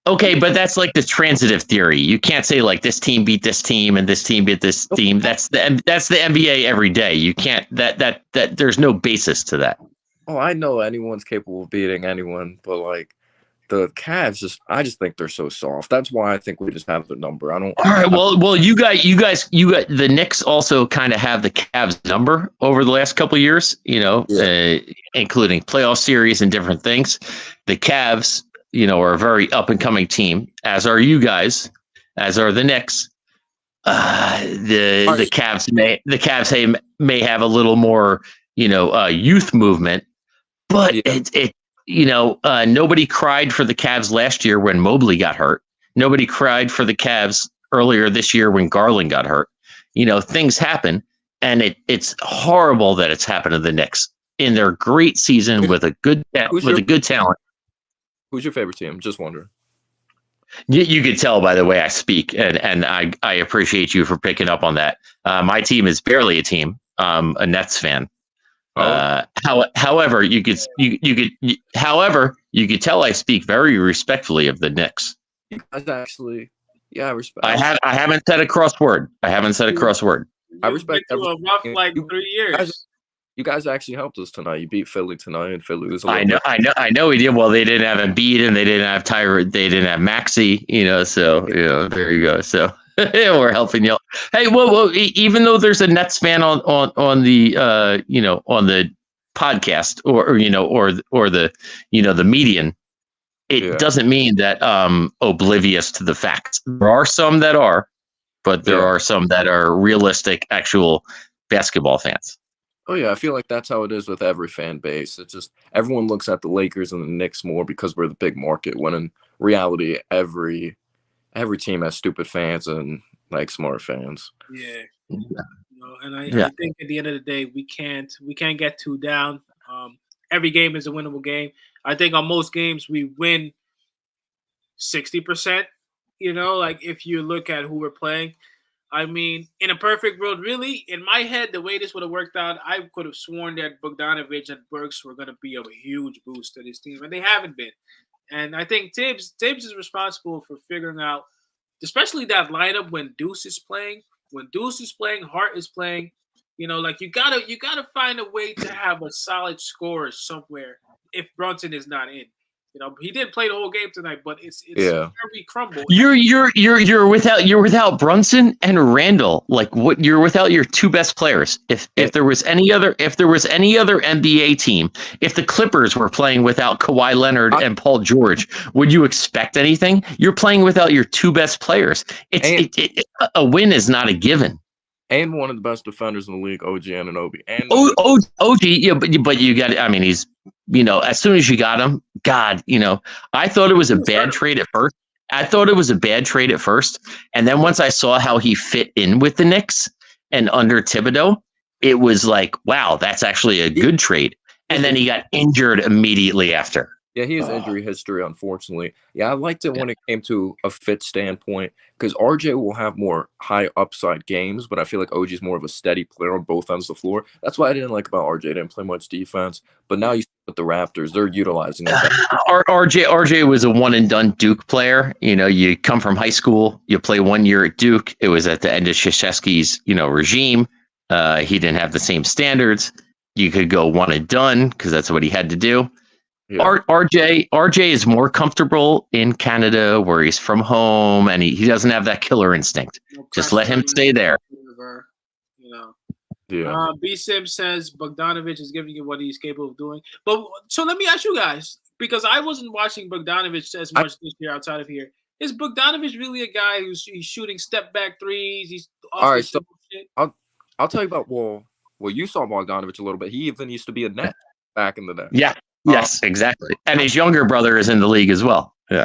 Okay, but that's like the transitive theory. You can't say like this team beat this team and this team beat this team. That's the NBA every day. You can't that there's no basis to that. Oh, I know anyone's capable of beating anyone, but like the Cavs, I just think they're so soft. That's why I think we just have the number. I don't. All right. Well, you got the Knicks also kind of have the Cavs number over the last couple of years. Including playoff series and different things. The Cavs, are a very up and coming team, as are you guys, as are the Knicks. The Cavs may have a little more, youth movement, but nobody cried for the Cavs last year when Mobley got hurt. Nobody cried for the Cavs earlier this year when Garland got hurt. Things happen, and it's horrible that it's happened to the Knicks in their great season with a good talent. Who's your favorite team? Just wondering. You could tell by the way I speak, and I appreciate you for picking up on that. My team is barely a team. A Nets fan. However, you could tell I speak very respectfully of the Knicks. You guys actually, I respect. I haven't said a cross word. I respect a rough 3 years. You guys actually helped us tonight. You beat Philly tonight, and Philly was. I know we did. Well, they didn't have Embiid, and they didn't have Tyrod. They didn't have Maxey. So there you go. So we're helping you. Hey, well, even though there's a Nets fan on the on the podcast or the median, it doesn't mean that oblivious to the facts. There are some that are, but there are some that are realistic, actual basketball fans. Oh, yeah, I feel like that's how it is with every fan base. It's just everyone looks at the Lakers and the Knicks more because we're the big market, when in reality, every team has stupid fans and smart fans. Yeah. And I think at the end of the day, we can't get too down. Every game is a winnable game. I think on most games we win 60%, if you look at who we're playing. I mean, in a perfect world, really, in my head, the way this would have worked out, I could have sworn that Bogdanović and Burks were going to be a huge boost to this team, and they haven't been. And I think Tibbs is responsible for figuring out, especially that lineup when Deuce is playing. When Deuce is playing, Hart is playing. You gotta find a way to have a solid scorer somewhere if Brunson is not in. He didn't play the whole game tonight, but it's very crumble. You're without Brunson and Randall. You're without your two best players. If there was any other NBA team, if the Clippers were playing without Kawhi Leonard and Paul George, would you expect anything? You're playing without your two best players. A win is not a given. And one of the best defenders in the league, OG Anunoby. And OG, yeah, but you got. I mean, he's as soon as you got him, God, I thought it was a bad trade at first. And then once I saw how he fit in with the Knicks and under Thibodeau, it was like, wow, that's actually a good trade. And then he got injured immediately after. Yeah, he has injury history, unfortunately. Yeah, I liked it when it came to a fit standpoint because RJ will have more high upside games, but I feel like OG's more of a steady player on both ends of the floor. That's why I didn't like about RJ. Didn't play much defense, but now you see with the Raptors, they're utilizing it. RJ was a one and done Duke player. You come from high school, you play 1 year at Duke. It was at the end of Krzyzewski's, regime. He didn't have the same standards. You could go one and done because that's what he had to do. Yeah. RJ is more comfortable in Canada where he's from home and he doesn't have that killer instinct. Just let him stay there. Yeah. B Sim says Bogdanović is giving you what he's capable of doing. But so let me ask you guys, because I wasn't watching Bogdanović as much this year outside of here. Is Bogdanović really a guy he's shooting step back threes? He's all right. So shit? I'll tell you about you saw Bogdanović a little bit. He even used to be a net back in the day. Yeah. Yes, exactly. And his younger brother is in the league as well. Yeah.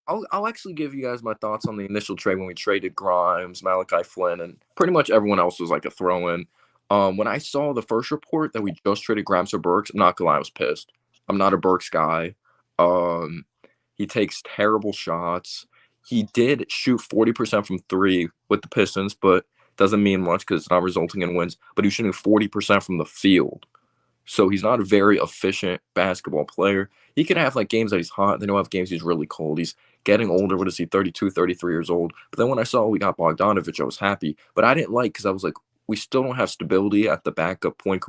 I'll actually give you guys my thoughts on the initial trade when we traded Grimes, Malachi Flynn, and pretty much everyone else was like a throw-in. When I saw the first report that we just traded Grimes for Burks, I'm not gonna lie, I was pissed. I'm not a Burks guy. He takes terrible shots. He did shoot 40% from three with the Pistons, but doesn't mean much because it's not resulting in wins. But he was shooting 40% from the field. So he's not a very efficient basketball player. He can have games that he's hot. Then he'll have games he's really cold. He's getting older. What is he, 32, 33 years old? But then when I saw we got Bogdanović, I was happy. But I didn't because I was like, we still don't have stability at the backup point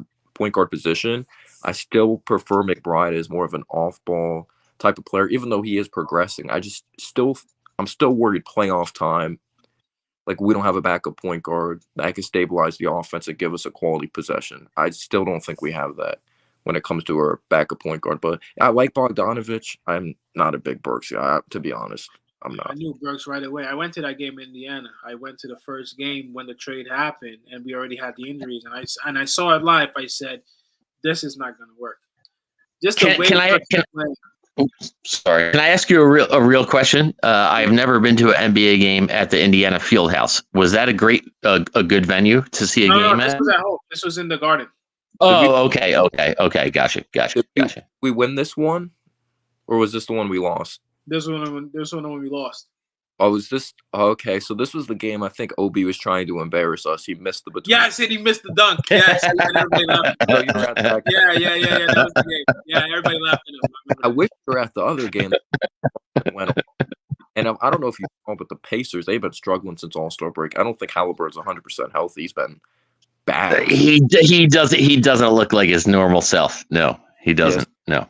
guard position. I still prefer McBride as more of an off-ball type of player, even though he is progressing. I'm still worried playoff time. We don't have a backup point guard that can stabilize the offense and give us a quality possession. I still don't think we have that when it comes to our backup point guard. But I like Bogdanović. I'm not a big Burks guy, to be honest. I'm not. I knew Burks right away. I went to that game in Indiana. I went to the first game when the trade happened, and we already had the injuries. And I saw it live. I said, this is not going to work. Just the way sorry. Can I ask you a real question? I've never been to an NBA game at the Indiana Fieldhouse. Was that a good venue to see a game this at? was at home. This was in the Garden. Oh, okay. Gotcha. Did we win this one, or was this the one we lost? This one when we lost. Oh, was this okay? So this was the game I think Obi was trying to embarrass us. He missed the between. Yeah, I said he missed the dunk. Yes, everybody laughed. No, you were at that game. Yeah. That was the game. Yeah, everybody laughed at him. I wish you were at the other game. And I don't know if you saw, but the Pacers, they've been struggling since All-Star break. I don't think Halliburton's 100% healthy. He's been bad. He doesn't look like his normal self. No, he doesn't. Yes. No.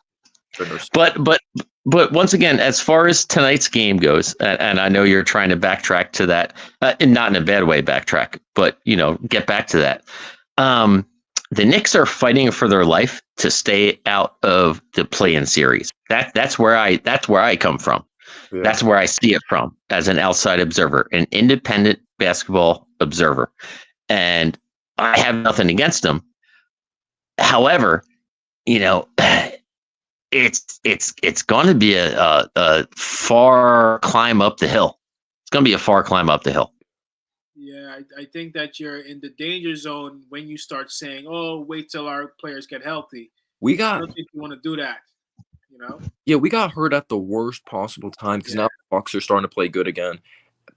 But once again, as far as tonight's game goes, and I know you're trying to backtrack to that, and not in a bad way, backtrack, but get back to that. The Knicks are fighting for their life to stay out of the play-in series. That's where I come from. Yeah. That's where I see it from as an outside observer, an independent basketball observer, and I have nothing against them. However, it's going to be a far climb up the hill. It's going to be a far climb up the hill. Yeah, I think that you're in the danger zone when you start saying, "Oh, wait till our players get healthy." I don't think you want to do that. Yeah, we got hurt at the worst possible time because now the Bucks are starting to play good again.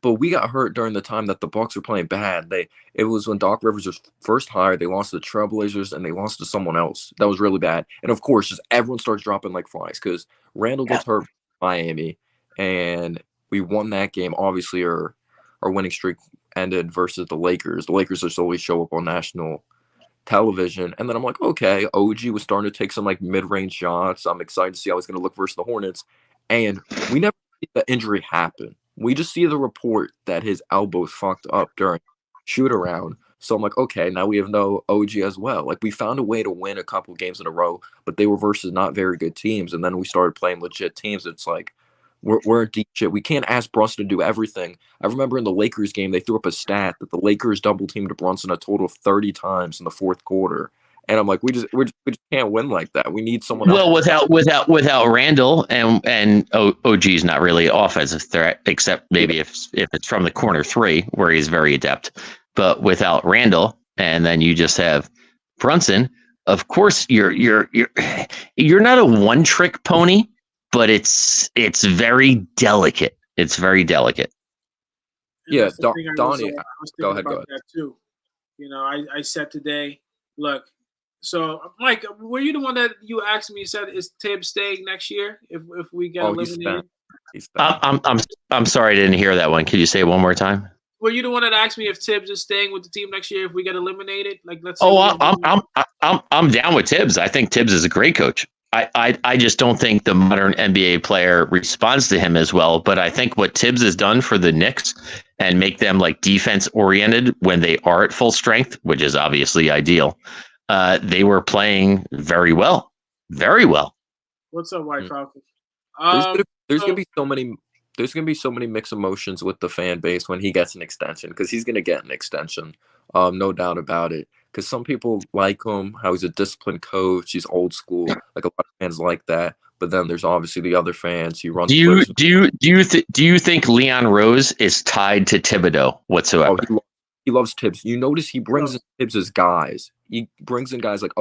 But we got hurt during the time that the Bucks were playing bad. It was when Doc Rivers was first hired. They lost to the Trailblazers and they lost to someone else. That was really bad. And of course, just everyone starts dropping like flies because Randall gets hurt Miami, and we won that game. Obviously, our winning streak ended versus the Lakers. The Lakers just always show up on national television, and then I'm like, okay, OG was starting to take some like mid-range shots. I'm excited to see how he's going to look versus the Hornets, and we never see the injury happen. We just see the report that his elbow fucked up during shoot around. So I'm like, okay, now we have no OG as well. Like we found a way to win a couple games in a row, but they were versus not very good teams, and then we started playing legit teams. It's like we're in deep shit. We can't ask Brunson to do everything. I remember in the Lakers game, they threw up a stat that the Lakers double teamed Brunson a total of 30 times in the fourth quarter. And I'm like, we just can't win like that. We need someone else. Well, without Randall and OG's not really offensive threat, except maybe if it's from the corner three where he's very adept. But without Randall, and then you just have Brunson, of course you're not a one trick pony. But it's very delicate. It's very delicate. Yeah, Donnie, go ahead. That too. I said today, look. So, Mike, were you the one that you asked me? You said, "Is Tibbs staying next year if we get eliminated?" I'm sorry, I didn't hear that one. Could you say it one more time? Were you the one that asked me if Tibbs is staying with the team next year if we get eliminated? Like, let's. I'm down with Tibbs. I think Tibbs is a great coach. I just don't think the modern NBA player responds to him as well. But I think what Tibbs has done for the Knicks and make them like defense oriented when they are at full strength, which is obviously ideal. They were playing very well, very well. What's up, White Falcon? There's gonna be so many mixed emotions with the fan base when he gets an extension because he's gonna get an extension, no doubt about it. Because some people like him, how he's a disciplined coach, he's old school. Like a lot of fans like that. But then there's obviously the other fans. He runs. Do you think Leon Rose is tied to Thibodeau whatsoever? Oh, he loves Tibbs. You notice he brings in Tibbs as guys. He brings in guys like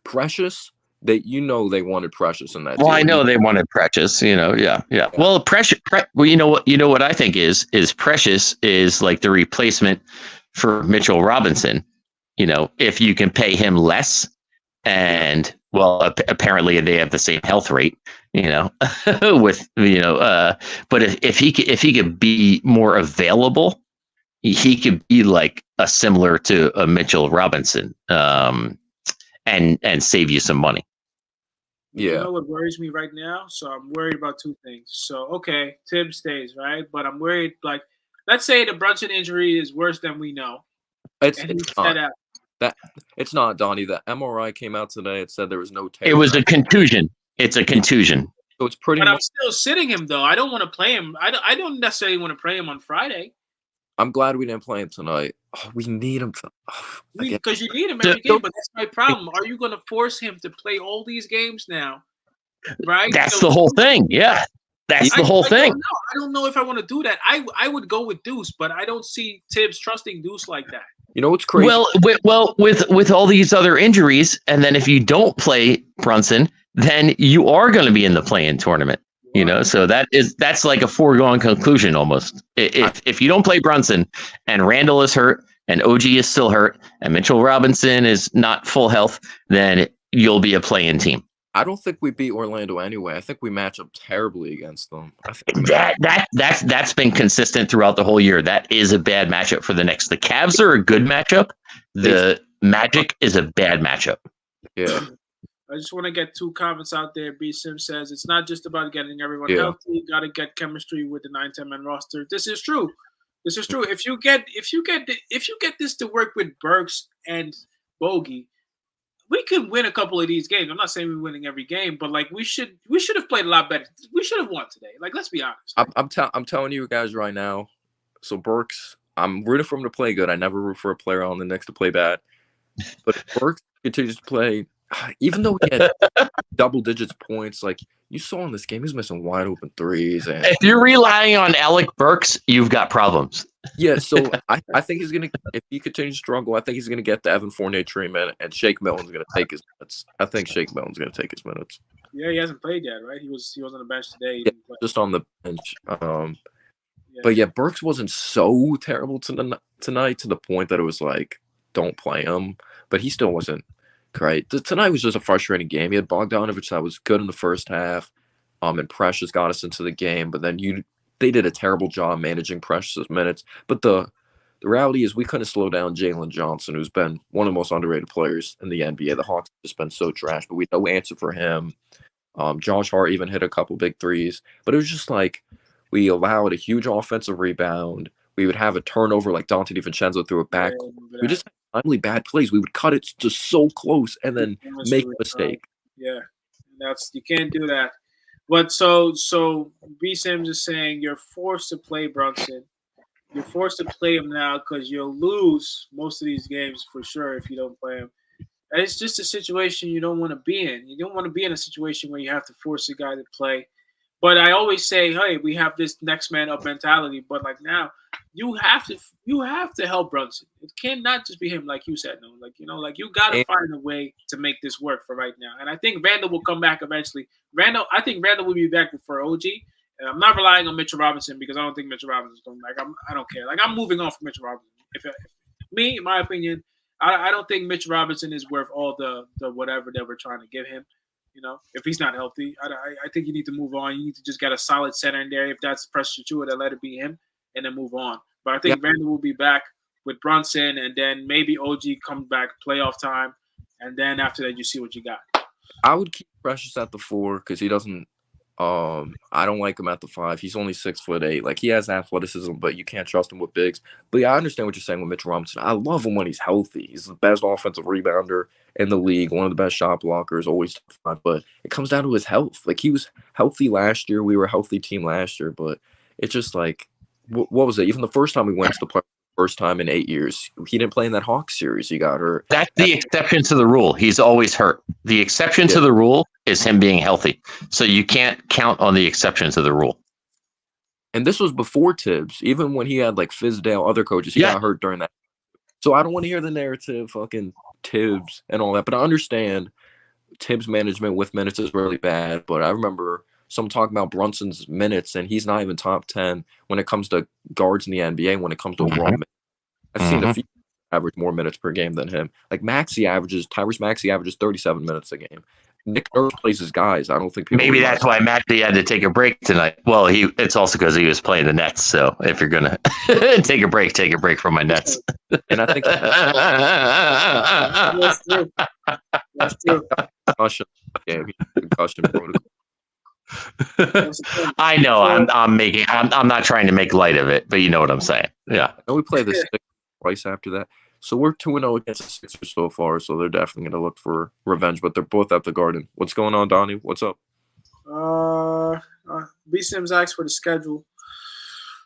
Precious. They wanted Precious in that. Well, I know they wanted Precious. Yeah. Well, Precious. Well, you know what I think is Precious is like the replacement for Mitchell Robinson. If you can pay him less, and apparently they have the same health rate, with but if he could be more available, he could be like a similar to a Mitchell Robinson, and save you some money. Yeah. You know what worries me right now? So I'm worried about two things. So okay, Tibbs stays, right? But I'm worried, like, let's say the Brunson injury is worse than we know. It's not, Donnie. The MRI came out today. It said there was no tear. It was a contusion. It's a contusion. So it's pretty. But I'm still sitting him though. I don't want to play him. I don't necessarily want to play him on Friday. I'm glad we didn't play him tonight. We need him because you need him every game. But that's my problem. Are you going to force him to play all these games now right? That's So the whole thing. Yeah, that's the whole thing. I don't know if I want to do that. I would go with Deuce, but I don't see Tibbs trusting Deuce like that. You know what's crazy? With all these other injuries, and then if you don't play Brunson, then you are going to be in the play-in tournament. You know, so that's like a foregone conclusion almost. If you don't play Brunson, and Randall is hurt, and OG is still hurt, and Mitchell Robinson is not full health, then you'll be a play-in team. I don't think we beat Orlando anyway. I think we match up terribly against them. I think that's been consistent throughout the whole year. That is a bad matchup for the Knicks. The Cavs are a good matchup. The Magic is a bad matchup. Yeah. I just want to get 2 comments out there. B. Sim says it's not just about getting everyone healthy. You got to get chemistry with the 9-10 man roster. This is true. This is true. If you get this to work with Burks and Bogey, we could win a couple of these games. I'm not saying we're winning every game, but like we should have played a lot better. We should have won today. Like, let's be honest. I'm telling you guys right now. So Burks, I'm rooting for him to play good. I never root for a player on the Knicks to play bad. But Burks continues to play. Even though he had double digits points, like you saw in this game, he's missing wide open threes. And if you're relying on Alec Burks, you've got problems. Yeah, so I think he's gonna. If he continues to struggle, I think he's gonna get the Evan Fournier treatment, and Shake Milton's gonna take his minutes. I think Shake Milton's gonna take his minutes. Yeah, he hasn't played yet, right? He was on the bench today. Yeah, just on the bench. But yeah, Burks wasn't so terrible tonight to the point that it was like, don't play him. But he still wasn't great. Tonight was just a frustrating game. He had Bogdanovich that was good in the first half, and Precious got us into the game. But then they did a terrible job managing Precious' minutes. But the reality is we couldn't slow down Jalen Johnson, who's been one of the most underrated players in the NBA. The Hawks have just been so trash, but we had no answer for him. Josh Hart even hit a couple big threes. But it was just like we allowed a huge offensive rebound. We would have a turnover like Dante DiVincenzo threw it back. We just had timely bad plays. We would cut it just so close and then make a mistake. Yeah, you can't do that. But so B. Sims is saying you're forced to play Brunson. You're forced to play him now because you'll lose most of these games for sure if you don't play him. And it's just a situation you don't want to be in. You don't want to be in a situation where you have to force a guy to play. But I always say, hey, we have this next man up mentality. But like now, you have to help Brunson. It cannot just be him, like you said. No, like you gotta find a way to make this work for right now. And I think Randall will come back eventually. I think Randall will be back for OG. And I'm not relying on Mitchell Robinson because I don't think Mitchell Robinson's coming back. I don't care. Like I'm moving on from Mitchell Robinson. If me, in my opinion, I don't think Mitchell Robinson is worth all the whatever that we're trying to give him. You know, if he's not healthy, I think you need to move on. You need to just get a solid center in there. If that's Precious Achiuwa, then let it be him, and then move on. But I think Randall will be back with Brunson, and then maybe OG comes back playoff time, and then after that, you see what you got. I would keep Precious at the 4 because he doesn't. I don't like him at the 5. He's only 6'8". Like he has athleticism, but you can't trust him with bigs. But yeah, I understand what you're saying with Mitchell Robinson. I love him when he's healthy. He's the best offensive rebounder in the league, one of the best shot blockers, always top 5. But it comes down to his health. Like he was healthy last year. We were a healthy team last year, but it's just like, what was it? Even the first time we went to the playoffs, first time in 8 years, he didn't play in that Hawks series. He got hurt. That's the exception to the rule. He's always hurt. The exception to the rule is him being healthy. So you can't count on the exception to the rule. And this was before Tibbs. Even when he had like Fizdale, other coaches, he got hurt during that. So I don't want to hear the narrative, fucking Tibbs and all that. But I understand Tibbs' management with minutes is really bad. But I remember someone talking about Brunson's minutes, and he's not even top 10 when it comes to guards in the NBA. When it comes to raw minutes, I've seen a few average more minutes per game than him. Like Tyrese Maxey averages 37 minutes a game. Nick Nurse plays his guys. I don't think people maybe that's why Maxey had to take a break tonight. Well, it's also because he was playing the Nets. So if you're gonna take a break from my Nets. And I think that's true. Concussion protocol. I know. I'm not trying to make light of it, but you know what I'm saying. Yeah. I know we play the Sixers twice after that. So we're 2-0 against the Sixers so far, so they're definitely going to look for revenge, but they're both at the Garden. What's going on, Donnie? What's up? B. Sims asked for the schedule.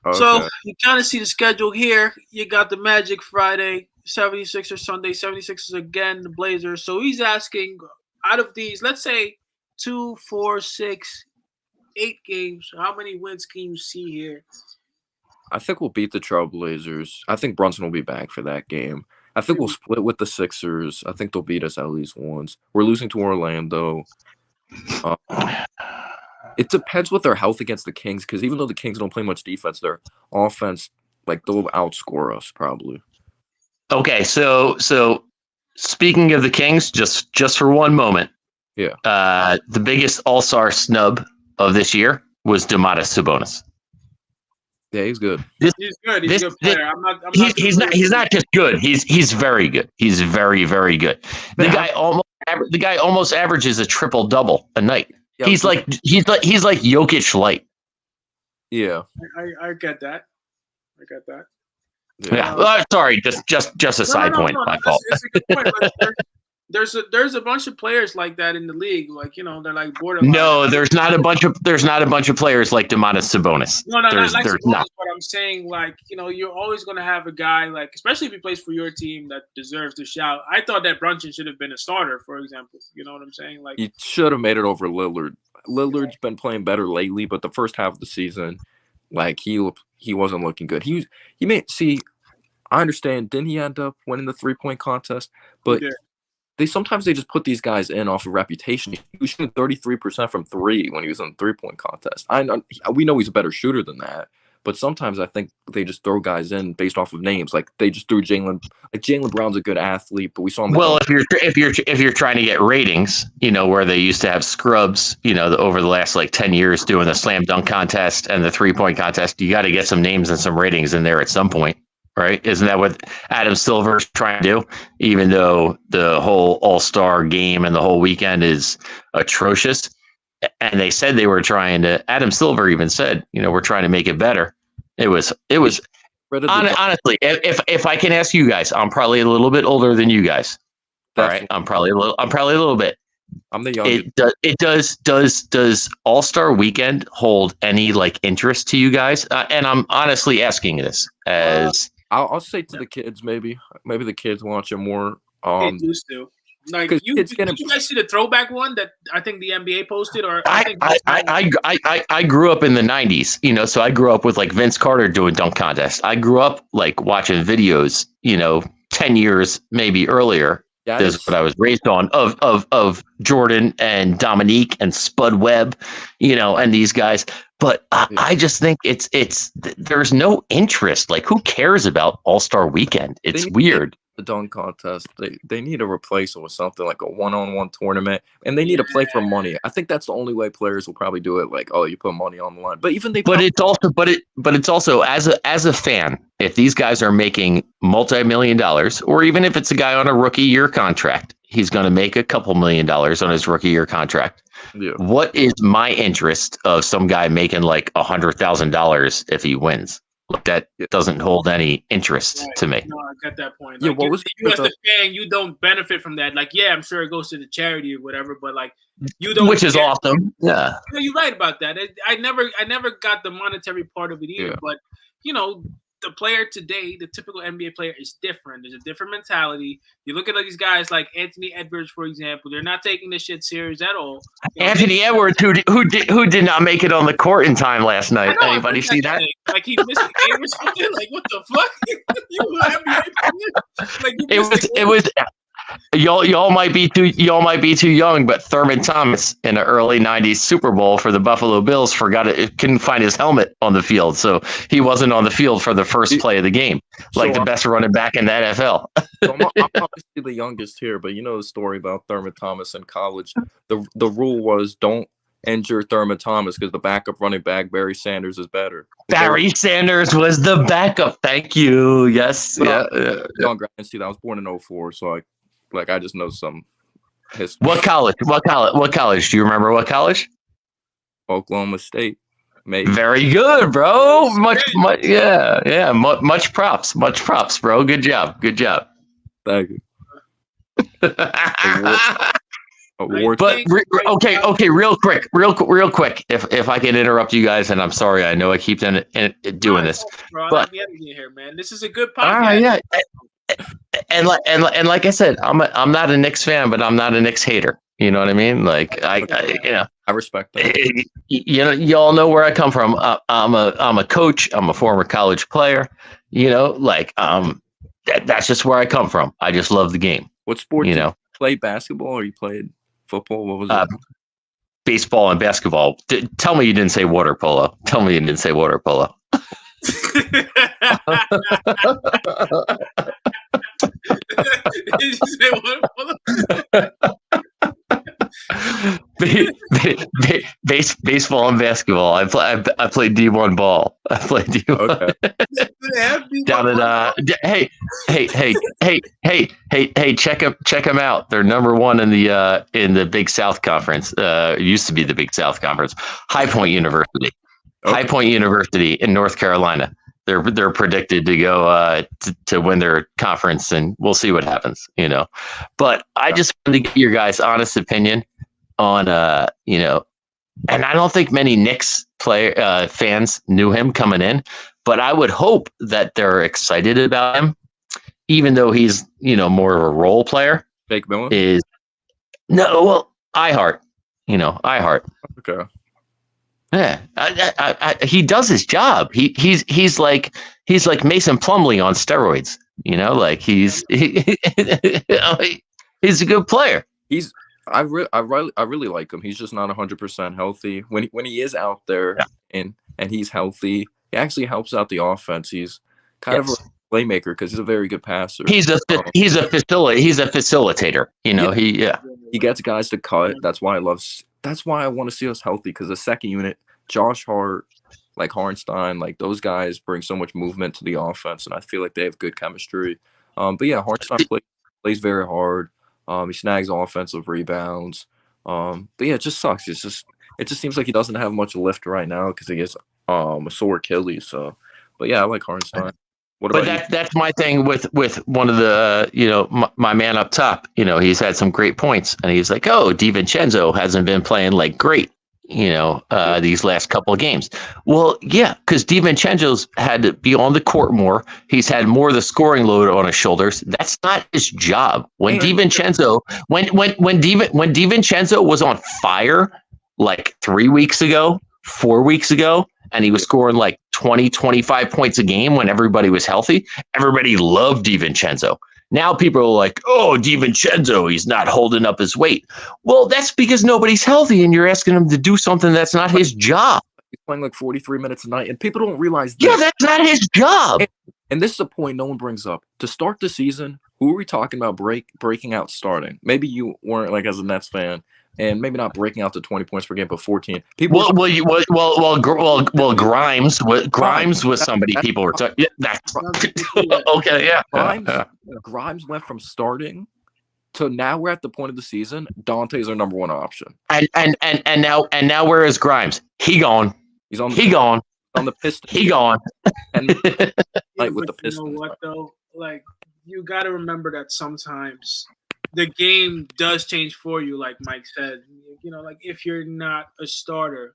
Okay. So you kind of see the schedule here. You got the Magic Friday, 76ers Sunday, 76ers again, the Blazers. So he's asking, out of these, let's say 2, 4, 6, 8 games. How many wins can you see here? I think we'll beat the Trailblazers. I think Brunson will be back for that game. I think we'll split with the Sixers. I think they'll beat us at least once. We're losing to Orlando. It depends with their health against the Kings, because even though the Kings don't play much defense, their offense, like, they'll outscore us probably. Okay, so speaking of the Kings, just for one moment, the biggest All-Star snub of this year was Domantas Sabonis. Yeah, he's good. He's good. He's a good player. He's not just good. He's very good. He's very, very good. The guy almost averages a triple double a night. Yeah, he's like Jokic light. Yeah, I get that. Yeah. Sorry, just a side point. My fault. It's a good point. Like, there's a bunch of players like that in the league. Like, they're like borderline. No, there's not a bunch of players like Domantas Sabonis. No, not like Sabonis. But I'm saying, like, you're always going to have a guy, like, especially if he plays for your team, that deserves to shout. I thought that Brunson should have been a starter, for example. You know what I'm saying? Like, he should have made it over Lillard. Lillard's been playing better lately, but the first half of the season, like, he wasn't looking good. I understand. Didn't he end up winning the 3-point contest? But sometimes they just put these guys in off of reputation. He was shooting 33% from 3 when he was in the 3-point contest. We know he's a better shooter than that, but sometimes I think they just throw guys in based off of names. Like, they just threw Jaylen. Like, Jaylen Brown's a good athlete, but we saw him. Well, if you're trying to get ratings, where they used to have scrubs, over the last like 10 years doing the slam dunk contest and the 3-point contest, you got to get some names and some ratings in there at some point. Right? Isn't that what Adam Silver's trying to do? Even though the whole All-Star game and the whole weekend is atrocious. And they said they were trying to, Adam Silver even said, we're trying to make it better. It was honestly, if I can ask you guys, I'm probably a little bit older than you guys. All right. I'm probably a little bit. I'm the youngest. Does All-Star Weekend hold any like interest to you guys? And I'm honestly asking this as I'll say to the kids, maybe the kids watch it more. They used to. Like, did you guys see the throwback one that I think the NBA posted? Or I grew up in the 90s, so I grew up with like Vince Carter doing dunk contests. I grew up like watching videos, 10 years maybe earlier. Yeah, this is what I was raised on of Jordan and Dominique and Spud Webb, and these guys. But I just think it's there's no interest. Like, who cares about All-Star Weekend? It's weird. The dunk contest, they need to replace it with something like a one-on-one tournament, and they need to play for money. I think that's the only way players will probably do it. Like, oh, you put money on the line. But even it's also as a fan, if these guys are making multi-million dollars, or even if it's a guy on a rookie year contract, he's going to make a couple $1 million on his rookie year contract. Yeah. What is my interest of some guy making like $100,000 if he wins? That doesn't hold any interest to me. No, I get that point. Like, you as the fan, you don't benefit from that. Like, yeah, I'm sure it goes to the charity or whatever, but like, you don't. Which is awesome. Yeah, you're right about that. I never got the monetary part of it either. But the player today, the typical NBA player, is different. There's a different mentality. You look at these guys like Anthony Edwards, for example. They're not taking this shit serious at all. Anthony Edwards, who did not make it on the court in time last night. Anybody see that? Like, he missed the game or something. Like, what the fuck? It was. Y'all might be too young, but Thurman Thomas in the early '90s Super Bowl for the Buffalo Bills couldn't find his helmet on the field, so he wasn't on the field for the first play of the game, like the best running back in the NFL. So I'm obviously the youngest here, but you know the story about Thurman Thomas in college. The rule was don't injure Thurman Thomas because the backup running back Barry Sanders is better. Barry Sanders was the backup. Thank you. Yes. But younger. I was born in 2004, so I just know some history. What college? Do you remember what college? Oklahoma State. Maybe. Very good, bro. Much props, bro. Good job. Thank you. Okay. Real quick. If I can interrupt you guys, and I'm sorry, I know I keep doing this, bro, but here, man, this is a good podcast. Yeah. And like I said, I'm not a Knicks fan, but I'm not a Knicks hater. You know what I mean? Like I respect that. you know, you all know where I come from. I'm a coach. I'm a former college player. You know, like that's just where I come from. I just love the game. What sport You did know, you play? Basketball or you played football? What was uh, it? baseball and basketball. Tell me you didn't say water polo. Tell me you didn't say water polo. Did you say what? Baseball and basketball. I played D1 ball. I played D1. Okay. Down at hey, check them out. They're number one in the Big South Conference. It used to be the Big South Conference. High Point University. Okay. High Point University in North Carolina. They're predicted to go to win their conference, and we'll see what happens, you know. But I just wanted to get your guys' honest opinion on you know, and I don't think many Knicks fans knew him coming in, but I would hope that they're excited about him, even though he's, you know, more of a role player. Jake Miller? iHeart, you know, iHeart. Okay. Yeah, he does his job. He's like Mason Plumlee on steroids. You know, like he's a good player. I really like him. He's just not 100% healthy. When he is out there and he's healthy, he actually helps out the offense. He's kind of a playmaker because he's a very good passer. He's a facilitator. You know, he gets guys to cut. That's why I want to see us healthy, because the second unit, Josh Hart, like Hartenstein, like those guys bring so much movement to the offense, and I feel like they have good chemistry. But yeah, Hartenstein plays very hard. He snags offensive rebounds. But yeah, it just sucks. It just seems like he doesn't have much lift right now because he has a sore Achilles. So, but yeah, I like Hartenstein. But that's my thing with one of the you know, my man up top. You know, he's had some great points, and he's like, oh, DiVincenzo hasn't been playing like great, you know, these last couple of games. Well, yeah, because DiVincenzo's had to be on the court more. He's had more of the scoring load on his shoulders. That's not his job. When DiVincenzo was on fire like 3 weeks ago, 4 weeks ago, and he was scoring like 20, 25 points a game when everybody was healthy, everybody loved DiVincenzo. Now people are like, oh, DiVincenzo, he's not holding up his weight. Well, that's because nobody's healthy, and you're asking him to do something that's not his job. He's playing like 43 minutes a night, and people don't realize this. Yeah, that's not his job. And this is a point no one brings up. To start the season, who are we talking about breaking out starting? Maybe you weren't, like, as a Nets fan, and maybe not breaking out to 20 points per game, but 14. Grimes was somebody people were talking. Yeah, that's okay. Yeah, Grimes went from starting to now we're at the point of the season. Dante's our number one option. And now where is Grimes? He gone. He's on. On the Pistons. He gone. And like with the Pistons. You know what though? Like, you got to remember that sometimes the game does change for you, like Mike said. You know, like if you're not a starter,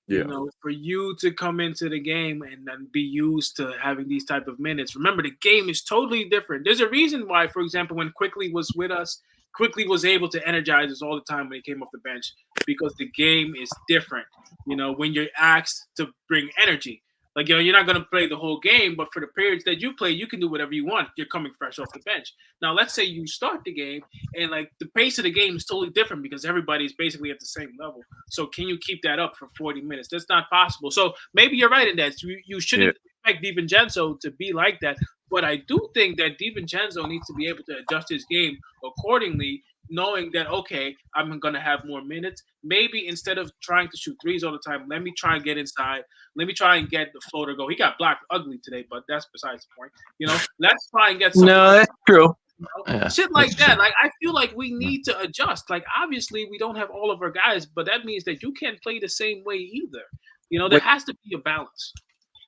you know, for you to come into the game and then be used to having these type of minutes. Remember, the game is totally different. There's a reason why, for example, when Quickly was with us, Quickly was able to energize us all the time when he came off the bench, because the game is different. You know, when you're asked to bring energy. Like, you know, you're not going to play the whole game, but for the periods that you play, you can do whatever you want. You're coming fresh off the bench. Now, let's say you start the game and, like, the pace of the game is totally different because everybody's basically at the same level. So can you keep that up for 40 minutes? That's not possible. So maybe you're right in that. You shouldn't expect DiVincenzo to be like that. But I do think that DiVincenzo needs to be able to adjust his game accordingly, knowing that, okay, I'm going to have more minutes. Maybe instead of trying to shoot threes all the time, let me try and get inside. Let me try and get the floater go. He got blocked ugly today, but that's besides the point. You know, let's try and get something. No, that's true. You know? Shit like that. Like, I feel like we need to adjust. Like, obviously, we don't have all of our guys, but that means that you can't play the same way either. You know, there has to be a balance.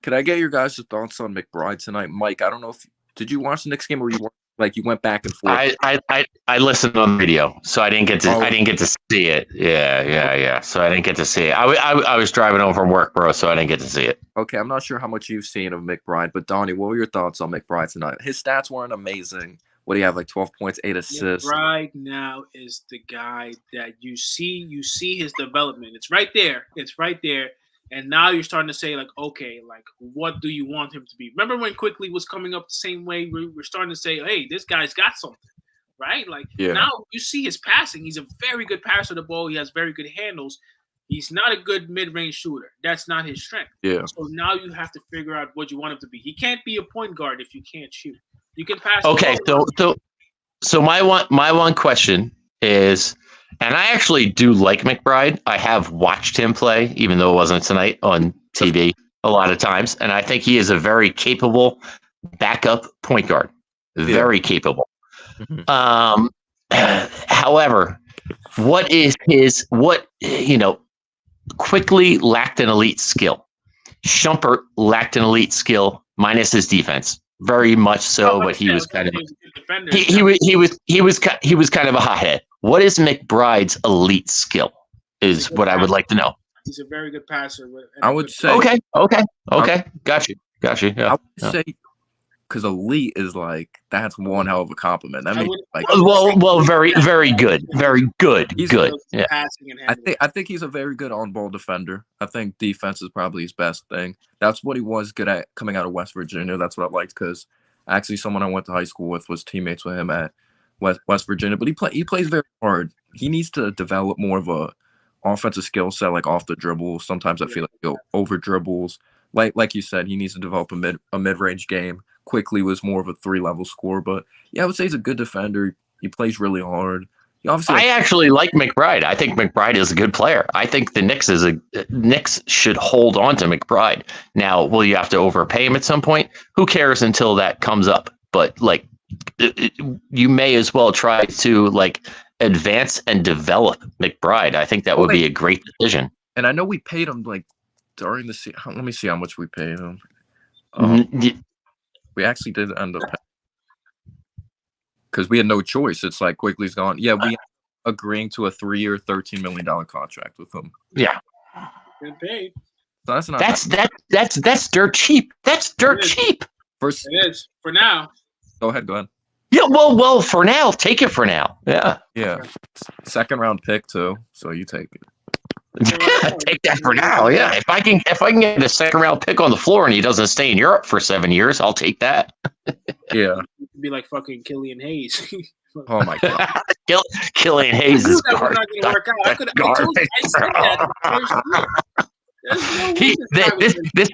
Could I get your guys' thoughts on McBride tonight? Mike, I don't know if did you watch the Knicks game or you went back and forth? I listened on video, so I didn't get to see it. Yeah. So I didn't get to see it. I was driving home from work, bro, so I didn't get to see it. Okay, I'm not sure how much you've seen of McBride, but Donnie, what were your thoughts on McBride tonight? His stats weren't amazing, what do you have, like 12 points, 8 assists? McBride now is the guy that you see his development. It's right there. And now you're starting to say, like, okay, like, what do you want him to be? Remember when Quickly was coming up the same way? We're starting to say, hey, this guy's got something, right? Like, now you see his passing. He's a very good passer of the ball. He has very good handles. He's not a good mid-range shooter. That's not his strength. Yeah. So now you have to figure out what you want him to be. He can't be a point guard if you can't shoot. You can pass. Okay, so my one question is, and I actually do like McBride. I have watched him play, even though it wasn't tonight on TV a lot of times, and I think he is a very capable backup point guard. Very capable. Mm-hmm. However, Quickly lacked an elite skill. Shumpert lacked an elite skill, minus his defense. Very much so, but he was kind of he was kind of a hothead. What is McBride's elite skill? Is what I would like to know. He's a very good passer. I would say okay. Got you. Yeah. I would say because elite is like that's one hell of a compliment. That means like very good, very good. Yeah. I think he's a very good on-ball defender. I think defense is probably his best thing. That's what he was good at coming out of West Virginia. That's what I liked because actually someone I went to high school with was teammates with him at West Virginia. But he plays very hard. He needs to develop more of a offensive skill set, like off the dribble. Sometimes I feel like he'll over dribbles. Like you said, he needs to develop a mid-range game. Quickly was more of a 3-level scorer, but I would say he's a good defender. He plays really hard. I actually like McBride. I think McBride is a good player. I think the Knicks should hold on to McBride. Now, will you have to overpay him at some point? Who cares until that comes up? But like, you may as well try to like advance and develop McBride. I think that would be a great decision. And I know we paid him like during the season. Let me see how much we paid him. We actually did end up because we had no choice. It's like Quickly's gone. Yeah, we agreeing to a 3-year, $13 million contract with him. Yeah, good paid. So that's not. That's dirt cheap. That's dirt cheap. It is for now. Go ahead. Yeah, well, for now, take it for now. Yeah. Second round pick too, so you take it. Take that for now. Yeah, if I can get a second round pick on the floor and he doesn't stay in Europe for 7 years, I'll take that. Yeah, be like fucking Killian Hayes. Oh my god, Killian Hayes is garbage. This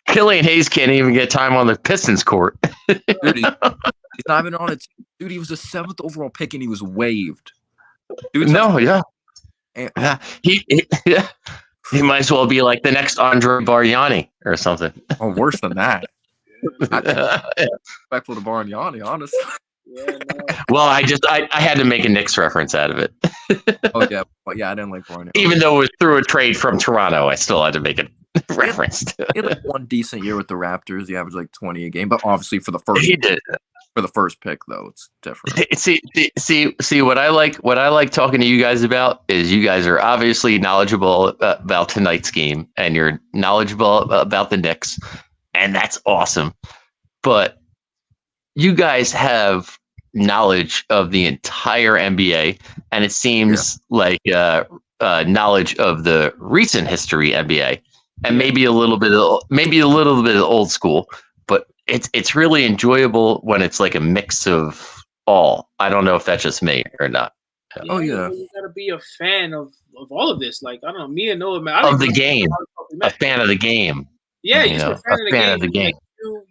Killian Hayes can't even get time on the Pistons court. Dude, he's not even on it. Dude, he was the 7th overall pick and he was waived. Dude, he might as well be like the next Andre Bargnani or something. Oh, worse than that. Respectful to Bargnani, honestly. Well, I had to make a Knicks reference out of it. Oh yeah, but I didn't like Bargnani. Even though it was through a trade from Toronto, I still had to make a reference to it. He had like one decent year with the Raptors. He averaged like 20 a game, but obviously for the first he did. For the first pick, though, it's different. See what I like talking to you guys about is you guys are obviously knowledgeable about tonight's game and you're knowledgeable about the Knicks, and that's awesome. But you guys have knowledge of the entire NBA, and it seems like knowledge of the recent history NBA, and maybe a little bit of old school. But it's really enjoyable when it's like a mix of all. I don't know if that's just me or not. Oh yeah, you gotta be a fan of all of this. Like I don't know, me and Noah, man, of the game, a fan of the game. Yeah, you're a fan of the game. Like,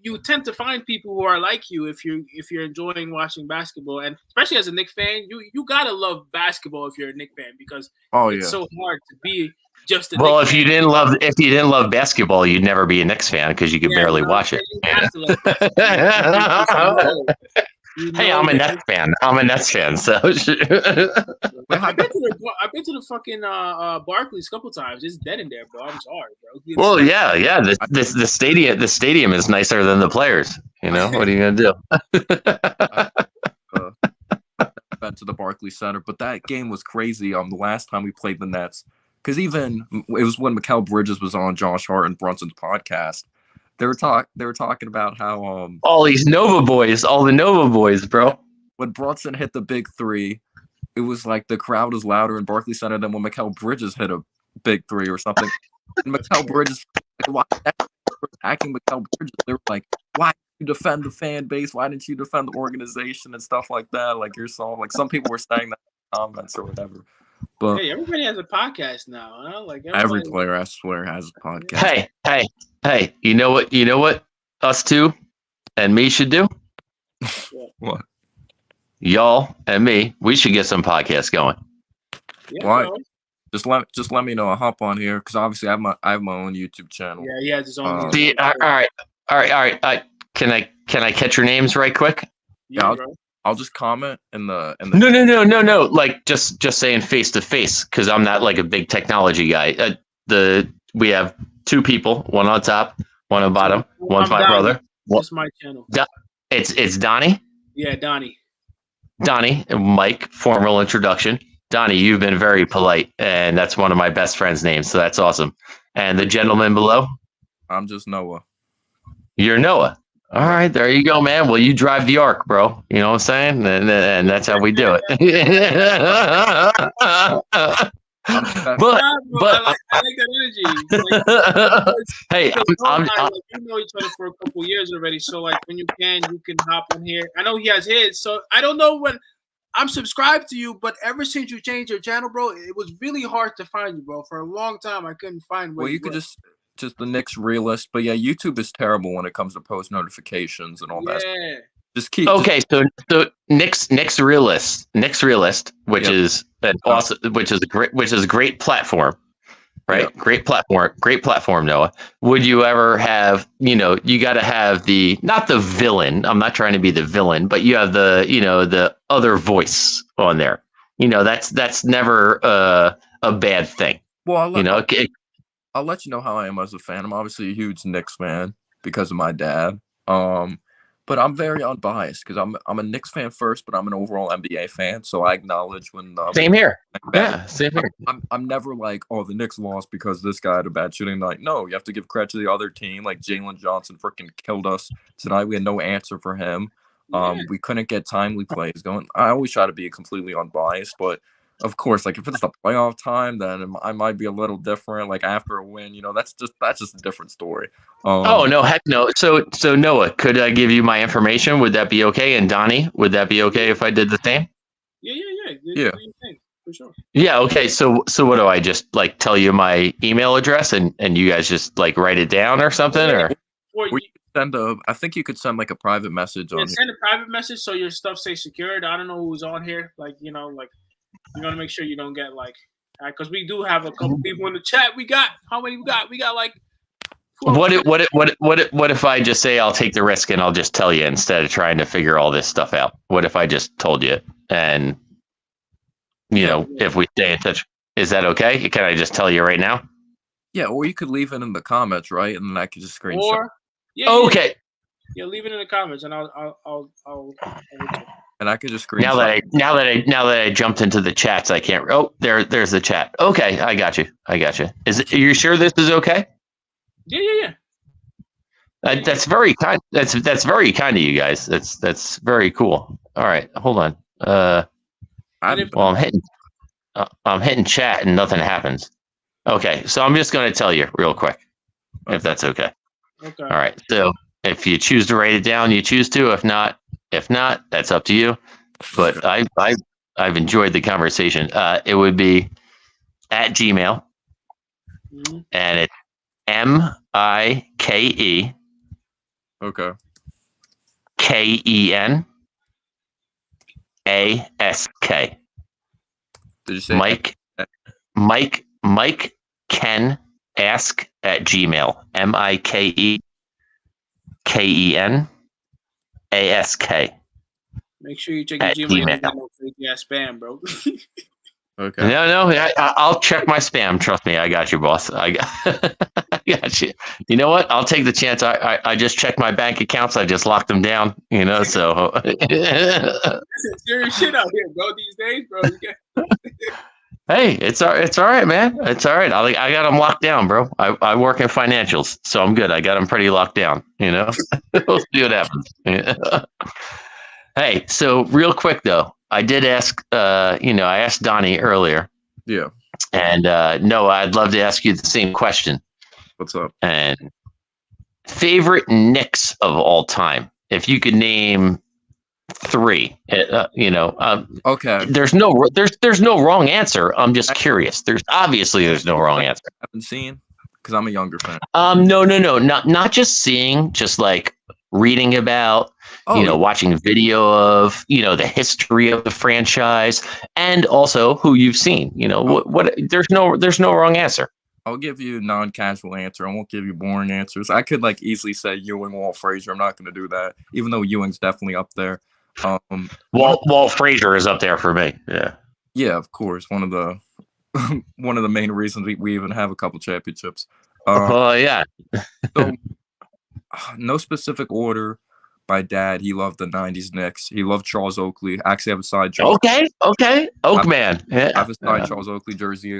you tend to find people who are like you if you're enjoying watching basketball, and especially as a Knicks fan, you gotta love basketball if you're a Knicks fan because it's so hard to be just a well, Knicks if you fan. didn't love basketball, you'd never be a Knicks fan because you could barely watch it. Hey, I'm a Nets fan. So I've been to the fucking Barclays a couple times. It's dead in there, bro. I'm sorry, bro. Well, yeah. The stadium is nicer than the players. You know what are you gonna do? Been to the Barclays Center, but that game was crazy. The last time we played the Nets, because even it was when Mikal Bridges was on Josh Hart and Brunson's podcast. They were talking about how all the Nova boys, bro. when Brunson hit the big three, it was like the crowd was louder in Barclays Center than when Mikal Bridges hit a big three or something. And Mikal Bridges, like, why were attacking Mikal Bridges? They were like, why didn't you defend the fan base? Why didn't you defend the organization and stuff like that? Like you're so like some people were saying that in comments or whatever. But hey, everybody has a podcast now, huh? Like every player, I swear, has a podcast. Hey! You know what? Us two and me should do. What? Y'all and me, we should get some podcasts going. Yeah, Why? bro. Just let me know. I'll hop on here because obviously I have my own YouTube channel. Yeah, he has his own. See, all right. Can I catch your names right quick? Yeah, bro. I'll just comment in the. No. Like just saying face to face because I'm not like a big technology guy. We have two people, one on top, one on bottom. One's my brother. That's my channel. It's Donnie. Yeah, Donnie. Donnie, Mike, formal introduction. Donnie, you've been very polite, and that's one of my best friend's names, so that's awesome. And the gentleman below? I'm just Noah. You're Noah. All right, there you go, man. Well, you drive the arc, bro. You know what I'm saying? And that's how we do it. but I like that energy. Hey, you know each other for a couple years already, so like when you can hop on here. I know he has his, so I don't know when I'm subscribed to you, but ever since you changed your channel, bro, it was really hard to find you, bro. For a long time, I couldn't find where. Well, you could just the Knicks realist, but yeah, YouTube is terrible when it comes to post notifications and all that. Yeah. Just keep. Okay, so Knicks realist, which is an awesome, which is a great platform, right? Yep. Great platform, Noah. Would you ever have, you got to have not the villain. I'm not trying to be the villain, but you have the other voice on there. That's never a bad thing. Well, I'll let you know how I am as a fan. I'm obviously a huge Knicks fan because of my dad. But I'm very unbiased because I'm a Knicks fan first, but I'm an overall NBA fan. So I acknowledge when same here. Yeah, same here. I'm never like, oh, the Knicks lost because this guy had a bad shooting night. No, you have to give credit to the other team. Like Jalen Johnson freaking killed us tonight. We had no answer for him. We couldn't get timely plays going. I always try to be completely unbiased, but of course, like if it's the playoff time, then I might be a little different. Like after a win, that's just a different story. Oh no, heck no. So Noah, could I give you my information? Would that be okay? And Donnie, would that be okay if I did the same? Yeah. For sure. Yeah. Okay. So what do I just like tell you my email address and you guys just like write it down or something or? I think you could send like a private message on. Send a private message so your stuff stays secured. I don't know who's on here. Like you want to make sure you don't get like, because we do have a couple people in the chat. How many we got? We got like. What if I just say I'll take the risk and I'll just tell you instead of trying to figure all this stuff out? What if I just told you and if we stay in touch, is that okay? Can I just tell you right now? Yeah, or you could leave it in the comments, right? And then I could just screenshot. Okay. Yeah, leave it in the comments and I'll and I could just screenshot. Now that I jumped into the chats, I can't. Oh, there's the chat. Okay, I got you. Are you sure this is okay? Yeah. That's very kind. That's very kind of you guys. That's very cool. All right, hold on. I'm hitting chat and nothing happens. Okay, so I'm just going to tell you real quick, if that's okay. Okay. All right. So if you choose to write it down, you choose to. If not, that's up to you. But I've enjoyed the conversation. It would be at Gmail, and it's MIKE. Okay. KEN ASK. Did you say Mike Ken ask at Gmail. MIKE KEN ASK. Make sure you check your Gmail. Yeah, spam, bro. Okay. No, I'll check my spam. Trust me, I got you, boss. I got you. You know what? I'll take the chance. I just checked my bank accounts. I just locked them down. So. Serious shit out here, bro. These days, bro. Hey, it's all right, man. It's all right. I got them locked down, bro. I work in financials, so I'm good. I got them pretty locked down. We'll see what happens. Hey, so real quick though, I did ask. I asked Donnie earlier, Yeah. and Noah, I'd love to ask you the same question. What's up? And favorite Knicks of all time, if you could name three. Okay. There's no wrong answer. I'm just curious. There's no wrong answer. I haven't seen because I'm a younger fan. No, not just seeing, just like reading about, watching video of, the history of the franchise, and also who you've seen. What there's no wrong answer. I'll give you a non-casual answer. I won't give you boring answers. I could like easily say Ewing, Walt Frazier. I'm not going to do that, even though Ewing's definitely up there. Walt Frazier is up there for me. Yeah. Yeah, of course. One of the main reasons we even have a couple championships. Yeah. So, no specific order. My dad, he loved the '90s Knicks. He loved Charles Oakley. I actually have a side Charles. Okay. Oakman. Yeah. I have a side Charles Oakley jersey.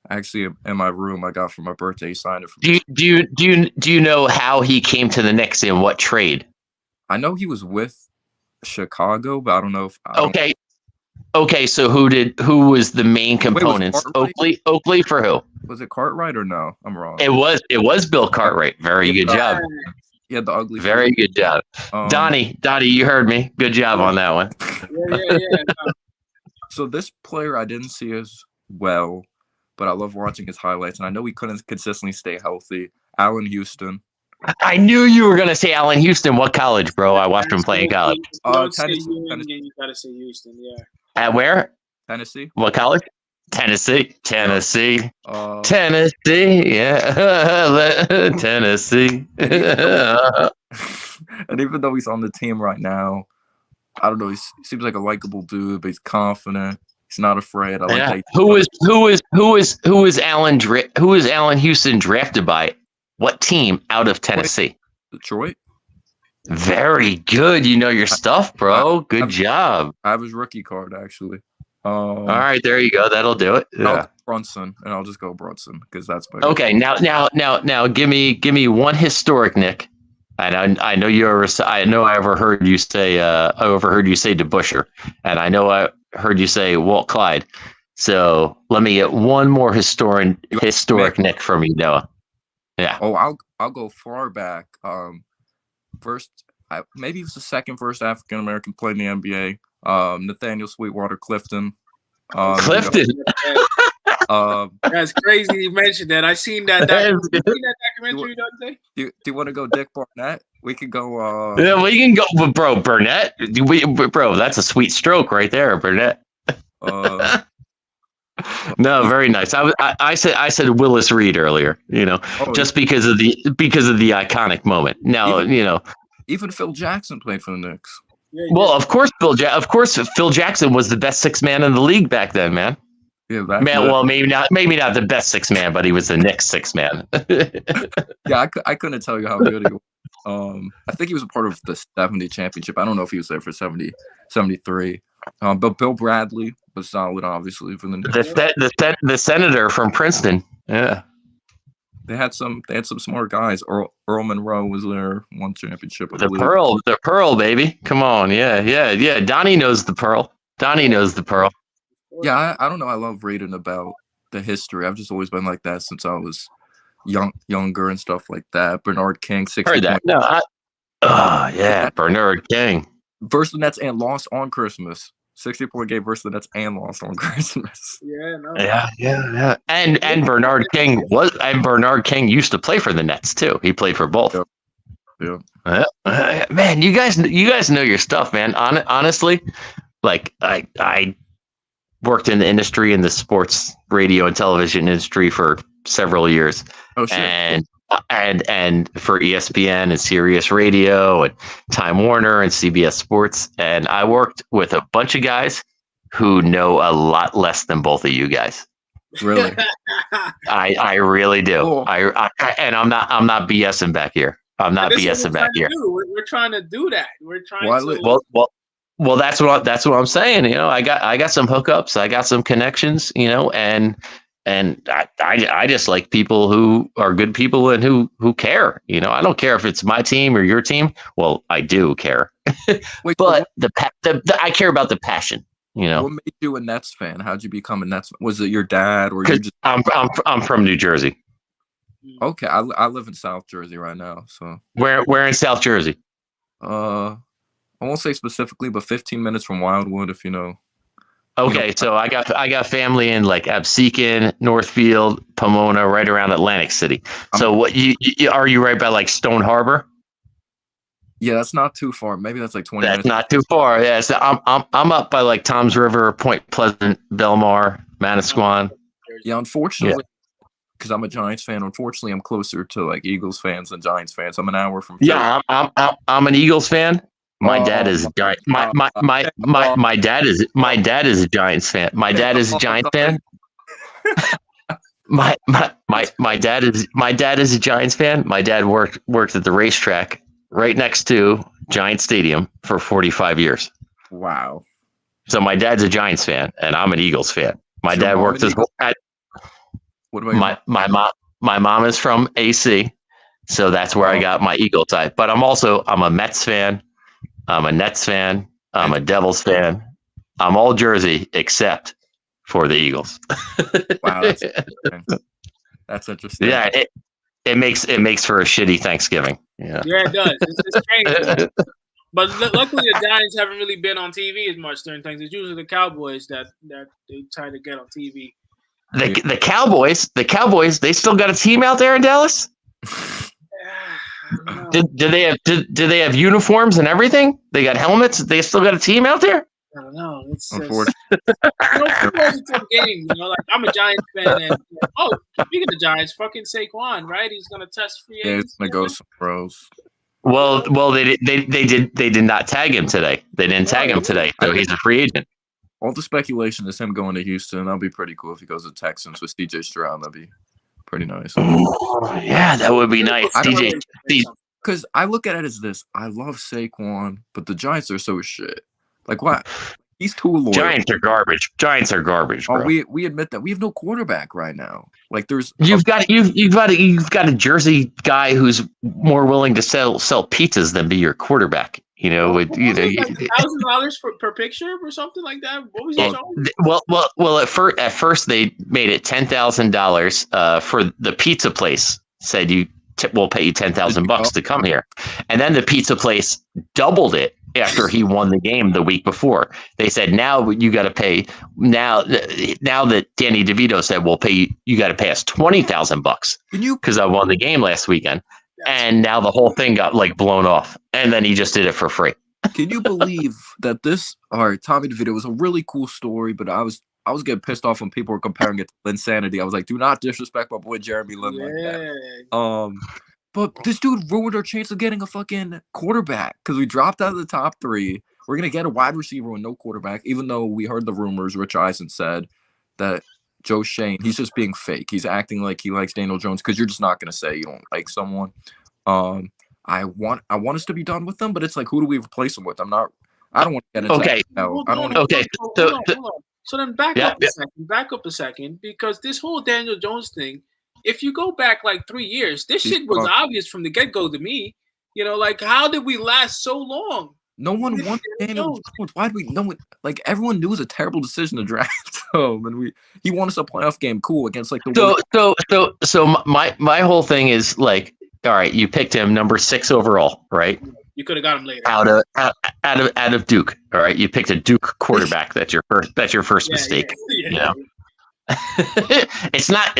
Actually, in my room, I got for my birthday. He signed it for me. Do you know how he came to the Knicks in what trade? I know he was with Chicago, but I don't know if. Okay. So who was the main components? Oakley for who? Was it Cartwright or no? I'm wrong. It was Bill Cartwright. Very good job. Yeah, the ugly. Very good job, Donnie. You heard me. Good job on that one. Yeah. So this player I didn't see as well, but I love watching his highlights, and I know he couldn't consistently stay healthy. Allen Houston. I knew you were going to say Allen Houston. What college, bro? I watched him play in college. Tennessee. You gotta say Houston, yeah. At where? Tennessee. What college? Tennessee. Yeah. Tennessee. And even though he's on the team right now, I don't know. He seems like a likable dude, but he's confident. He's not afraid. I like that. Who is Allen Houston drafted by? What team out of Tennessee? Detroit. Very good. You know your stuff, bro. Good job. I have his rookie card actually. All right, there you go. That'll do it. Yeah. Brunson, and I'll just go Brunson because that's my. Okay, now, give me one historic Nick. I know you ever. I know I overheard you say. I overheard you say DeBuscher, and I know I heard you say Walt Clyde. So let me get one more historic Nick from you, Noah. Yeah. Oh, I'll go far back. Maybe he was the second first African American player in the NBA. Nathaniel Sweetwater Clifton. Clifton. That's crazy you mentioned that. I seen that documentary the other day. Do you want to go Dick Barnett? We could go. Yeah, we can go, bro. Burnett. Bro, that's a sweet stroke right there, Burnett. No, very nice. I said Willis Reed earlier. Just because of the iconic moment. Now, even Phil Jackson played for the Knicks. Yeah, well, of course, Phil Jackson was the best sixth man in the league back then, man. Yeah, well, maybe not the best sixth man, but he was the Knicks sixth man. Yeah, I couldn't tell you how good he was. I think he was a part of the 70 championship. I don't know if he was there for 70, 73. But Bill Bradley was solid, obviously, for the Knicks. The senator from Princeton. Yeah. They had some smart guys. Earl Monroe was there, one championship. The Pearl, baby. Come on, yeah. Donnie knows the Pearl. Yeah, I don't know. I love reading about the history. I've just always been like that since I was younger and stuff like that. Bernard King, 60 Heard that? No, Bernard King versus the Nets and lost on Christmas. 60-point game versus the Nets and lost on Christmas. Yeah, no. Yeah. And Bernard King used to play for the Nets too. He played for both. Yeah. Man, you guys know your stuff, man. Honestly, like I worked in the industry, in the sports radio and television industry for several years. Oh, shit. And for ESPN and Sirius Radio and Time Warner and CBS Sports. And I worked with a bunch of guys who know a lot less than both of you guys. Really? I really do. Cool. And I'm not BSing back here. I'm not BSing back here. We're trying to do that. We're trying to. Well, that's what I'm saying. I got some hookups. I got some connections. And And I just like people who are good people and who care. I don't care if it's my team or your team. Well, I do care, Wait, but I care about the passion. What made you a Nets fan? How'd you become a Nets fan? Was it your dad or you just? I'm from New Jersey. Okay, I live in South Jersey right now. So where in South Jersey? I won't say specifically, but 15 minutes from Wildwood, if you know. Okay, so I got family in like Absecon, Northfield, Pomona, right around Atlantic City. So what you are you right by like Stone Harbor? Yeah, that's not too far. Maybe that's like 20 That's minutes. not too far. Yeah, so I'm up by like Tom's River, Point Pleasant, Belmar, Manasquan. Yeah, unfortunately, because I'm a Giants fan. Unfortunately, I'm closer to like Eagles fans than Giants fans. I'm an hour from. Yeah, I'm an Eagles fan. My dad is a Giant. My dad is a Giants fan. My dad is a Giants fan. My dad is a Giants fan. My dad worked at the racetrack right next to Giant Stadium for 45 years. Wow. So my dad's a Giants fan, and I'm an Eagles fan. My dad worked as what about my mom is from AC, so that's where I got my Eagle type. But I'm a Mets fan. I'm a Nets fan. I'm a Devils fan. I'm all Jersey except for the Eagles. Wow, that's interesting. Yeah, it makes for a shitty Thanksgiving. Yeah, it does. It's painful. But luckily, the Giants haven't really been on TV as much during things. It's usually the Cowboys that they try to get on TV. The Cowboys, they still got a team out there in Dallas. Do they have uniforms and everything? They got helmets. They still got a team out there. I don't know. It's unfortunate. Football's a tough game. Like I'm a Giants fan, and speaking of Giants, fucking Saquon, right? He's gonna test free agents. Yeah, he's gonna go some pros. Well, they did not tag him today. They didn't tag him today, so he's a free agent. All the speculation is him going to Houston. That'll be pretty cool if he goes to Texans with CJ Stroud. That'd be pretty nice. Yeah, that would be nice. Because I look at it as this: I love Saquon, but the Giants are so shit. Like what? He's too loyal. Giants are garbage. Bro. Oh, we admit that we have no quarterback right now. Like you've got a Jersey guy who's more willing to sell pizzas than be your quarterback. Like $1,000 per picture or something like that. What was it? Well, at first they made it $10,000 for the pizza place. Said we'll pay you $10,000 to come here, and then the pizza place doubled it after he won the game the week before. They said now you got to pay. Now that Danny DeVito said we'll pay you got to pay us $20,000 because I won the game last weekend. And now the whole thing got like blown off, and then he just did it for free. Can you believe that Tommy DeVito was a really cool story, but I was getting pissed off when people were comparing it to Linsanity. I was like, do not disrespect my boy Jeremy Lin like that. But this dude ruined our chance of getting a fucking quarterback because we dropped out of the top 3. We're gonna get a wide receiver with no quarterback, even though we heard the rumors. Rich Eisen said that Joe Shane, he's just being fake. He's acting like he likes Daniel Jones because you're just not going to say you don't like someone. I want us to be done with them, but it's like, who do we replace them with? I don't want to get into So then back up a second, because this whole Daniel Jones thing, if you go back like 3 years, this shit was obvious from the get-go to me. Like how did we last so long? No one wanted Daniel Jones. Why did we? No one, like everyone knew it was a terrible decision to draft him, and he won us a playoff game, cool against like the. So my whole thing is like, all right, you picked him number 6 overall, right? You could have got him later. Out of Duke, all right. You picked a Duke quarterback. That's your first mistake. Yeah. It's not.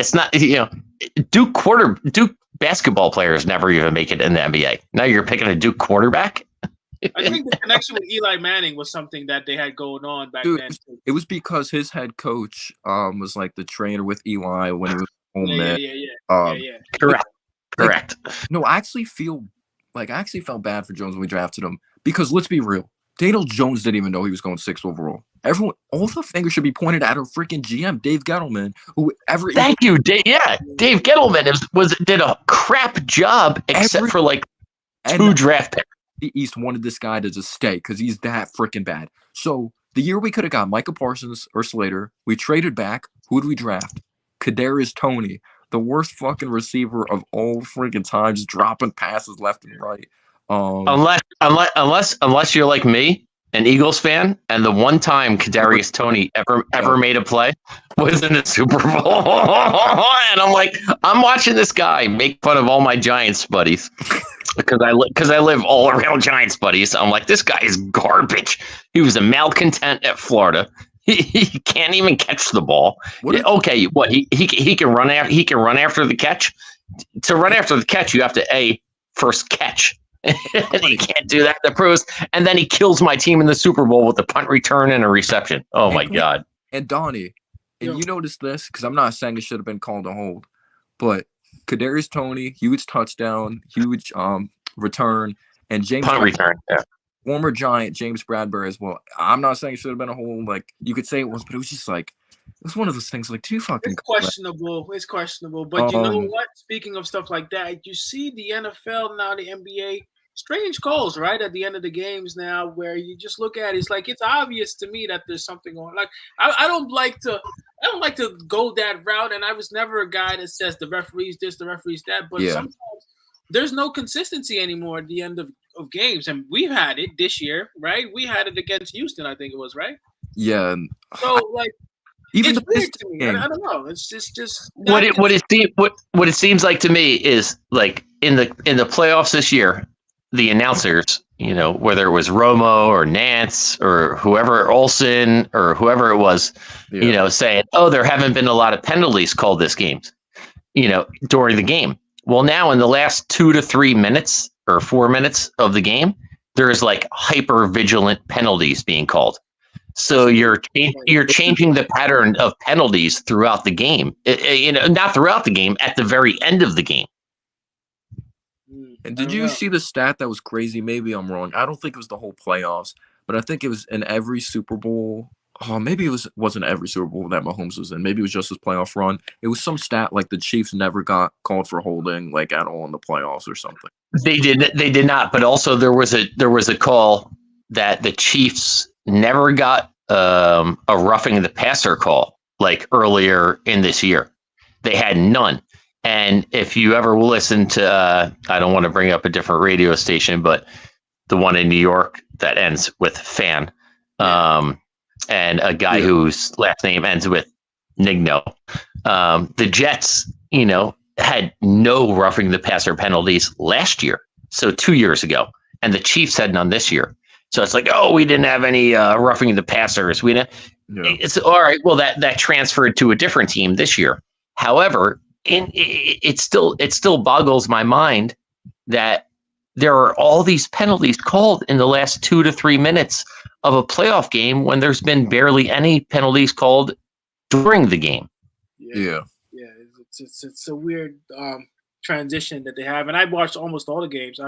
Duke basketball players never even make it in the NBA. Now you're picking a Duke quarterback. I think the connection with Eli Manning was something that they had going on back then. It was because his head coach was like the trainer with Eli when he was home. Yeah. Correct. No, I actually felt bad for Jones when we drafted him because let's be real, Daniel Jones didn't even know he was going 6th overall. All the fingers should be pointed at our freaking GM, Dave Gettleman. Thank you, Dave. Yeah, Dave Gettleman did a crap job except for like 2 draft picks. The East wanted this guy to just stay because he's that freaking bad. So the year we could have got Micah Parsons or Slater, we traded back. Who did we draft? Kadarius Toney, the worst fucking receiver of all freaking time, just dropping passes left and right. Unless you're like me, an Eagles fan, and the one time Kadarius Toney ever made a play was in the Super Bowl, and I'm watching this guy make fun of all my Giants buddies because I live all around Giants buddies. I'm like, this guy is garbage. He was a malcontent at Florida. He can't even catch the ball. Okay, what he can run after the catch. To run after the catch, you have to first catch. And he can't do that. The pros, and then he kills my team in the Super Bowl with a punt return and a reception. Oh my God! And Donnie, and you noticed this because I'm not saying it should have been called a hold, but Kadarius Toney, huge touchdown, huge return, and James punt return. Yeah. Former Giant James Bradbury as well. I'm not saying it should have been a hold. Like you could say it was, but it was just like it was one of those things. Like too fucking. It's questionable. It's questionable. But you know what? Speaking of stuff like that, you see the NFL now, the NBA. Strange calls, right, at the end of the games now, where you just look at it, it's like it's obvious to me that there's something on. Like I don't like to go that route, and I was never a guy that says the referee's this, the referee's that. But sometimes there's no consistency anymore at the end of games, and we've had it this year, right? We had it against Houston, I think it was, right? Yeah. So even it's weird to me. I don't know. It's just what it seems like to me is like in the playoffs this year. The announcers, whether it was Romo or Nance or whoever, Olsen or whoever it was, saying, oh, there haven't been a lot of penalties called this games, during the game. Well, now in the last 2 to 3 minutes or 4 minutes of the game, there's like hyper vigilant penalties being called. So you're changing the pattern of penalties throughout the game, not throughout the game, at the very end of the game. And did you see the stat that was crazy? Maybe I'm wrong. I don't think it was the whole playoffs, but I think it was in every Super Bowl. Oh, maybe it wasn't every Super Bowl that Mahomes was in. Maybe it was just his playoff run. It was some stat like the Chiefs never got called for holding like at all in the playoffs or something. They did not. But also there was a call that the Chiefs never got a roughing the passer call like earlier in this year. They had none. And if you ever listen to, I don't want to bring up a different radio station, but the one in New York that ends with Fan, and a guy whose last name ends with Nigno, the Jets, had no roughing the passer penalties last year. So 2 years ago, and the Chiefs had none this year. So it's like, oh, we didn't have any roughing the passers. We didn't. Yeah. It's all right. Well, that transferred to a different team this year. However, it still boggles my mind that there are all these penalties called in the last 2 to 3 minutes of a playoff game when there's been barely any penalties called during the game. Yeah. It's a weird transition that they have, and I watched almost all the games.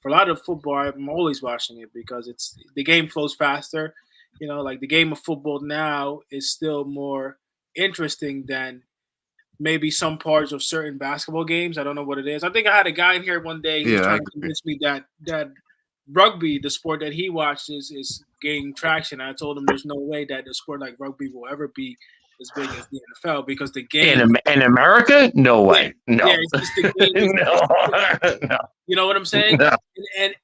For a lot of football, I'm always watching it because the game flows faster. Like the game of football now is still more interesting than maybe some parts of certain basketball games. I don't know what it is. I think I had a guy in here one day who was trying to convince me that rugby, the sport that he watches, is gaining traction. I told him there's no way that a sport like rugby will ever be as big as the NFL because the game in America, no way, no, it's just the game no. You know what I'm saying? No.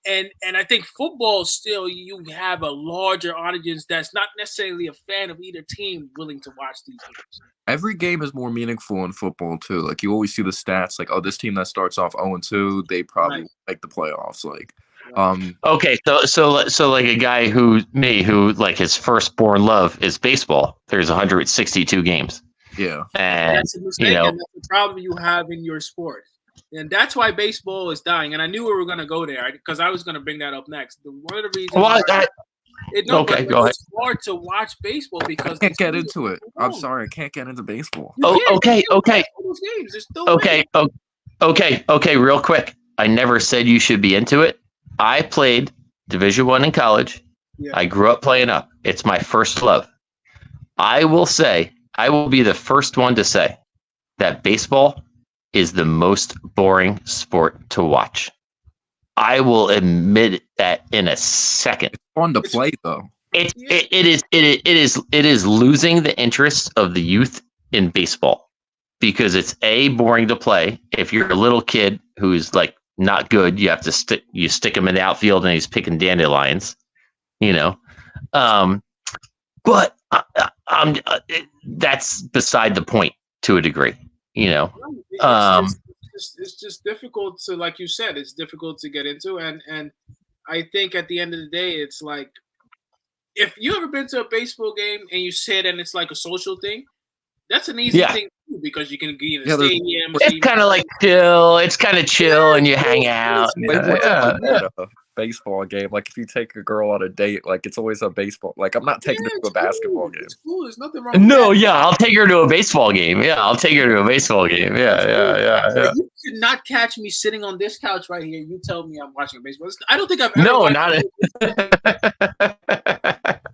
And I think football still you have a larger audience that's not necessarily a fan of either team willing to watch these games. Every game is more meaningful in football too. Like you always see the stats, like, oh, this team that starts off 0-2, they probably make the playoffs. Like, okay, so like a guy who like his firstborn love is baseball. There's 162 games. Yeah, and that's a mistake, and that's the problem you have in your sport, and that's why baseball is dying. And I knew we were going to go there because I was going to bring that up next. One of the reasons. Go ahead. It's hard to watch baseball because I can't get into it. I'm sorry, I can't get into baseball. Okay. Okay. Real quick, I never said you should be into it. I played Division I in college. Yeah. I grew up playing up. It's my first love. I will be the first one to say that baseball is the most boring sport to watch. I will admit that in a second. It's fun to play though. It is losing the interest of the youth in baseball because it's boring to play. If you're a little kid who's like not good, you have to stick him in the outfield and he's picking dandelions, you know. But that's beside the point to a degree, you know. It's just difficult to, like you said, it's difficult to get into, and I think at the end of the day, it's like, if you ever been to a baseball game and you sit and it's like a social thing, that's an easy thing to do because you can be in the stadium. It's kind of like chill. It's kind of chill, and you hang out. Baseball game, like if you take a girl on a date, like it's always a baseball. Like I'm not taking her to a basketball game. It's cool. There's nothing wrong with that. I'll take her to a baseball game. Yeah, I'll take her to a baseball game. Yeah. You could not catch me sitting on this couch right here. You tell me I'm watching baseball. I don't think I've ever. No, not it.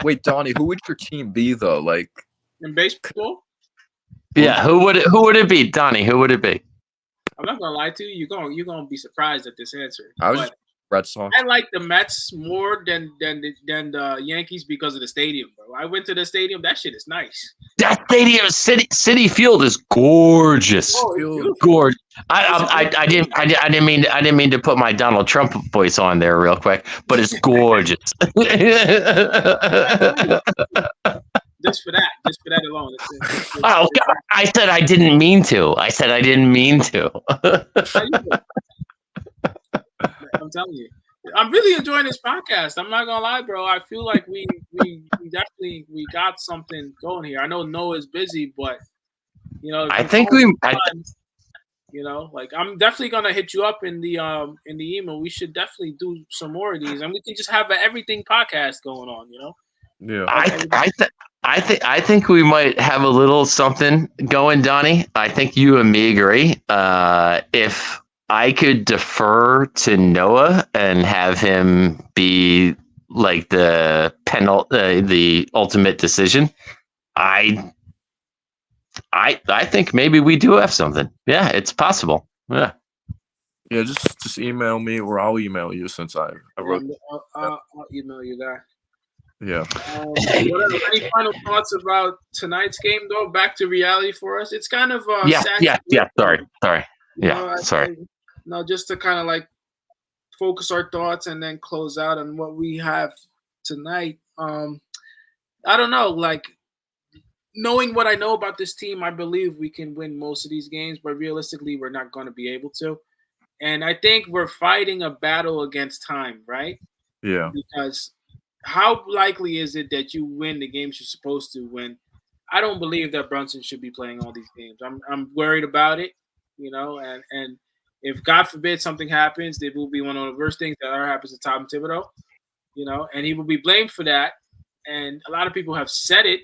Wait, Donnie, who would your team be though? Like in baseball? Yeah, who would it be, Donnie? Who would it be? I'm not gonna lie to you. You're gonna be surprised at this answer. I was Red Sox. I like the Mets more than the Yankees because of the stadium, bro. I went to the stadium. That shit is nice. That stadium, City Field, is gorgeous. Gorgeous. I didn't mean to put my Donald Trump voice on there real quick, but it's gorgeous. Just for that alone. Oh God! I said I didn't mean to. I'm telling you, I'm really enjoying this podcast. I'm not gonna lie, bro. I feel like we definitely got something going here. I know Noah's busy, but you know, I think we. You know, like I'm definitely gonna hit you up in the email. We should definitely do some more of these, and we can just have an everything podcast going on. You know. Yeah. I think we might have a little something going, Donnie. I think you and me agree. If I could defer to Noah and have him be like the ultimate decision, I think maybe we do have something. Yeah, it's possible. Yeah. Yeah, just email me or I'll email you since I wrote. I'll email you that. Yeah. Any final thoughts about tonight's game, though? Back to reality for us. It's kind of sad. Sorry. Yeah, sorry. No, just to kind of like focus our thoughts and then close out on what we have tonight. I don't know, like knowing what I know about this team, I believe we can win most of these games, but realistically, we're not going to be able to. And I think we're fighting a battle against time, right? Yeah. Because how likely is it that you win the games you're supposed to win? I don't believe that Brunson should be playing all these games. I'm worried about it, you know, and if God forbid something happens, it will be one of the worst things that ever happens to Tom Thibodeau, you know, and he will be blamed for that. And a lot of people have said it,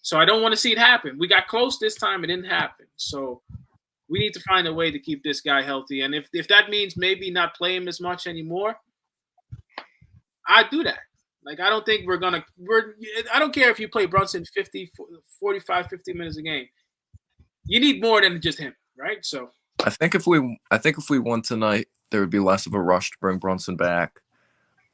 so I don't want to see it happen. We got close this time, it didn't happen. So we need to find a way to keep this guy healthy. And if that means maybe not play him as much anymore, I'd do that. Like, I don't think I don't care if you play Brunson 45, 50 minutes a game. You need more than just him, right? So I think if we won tonight, there would be less of a rush to bring Brunson back.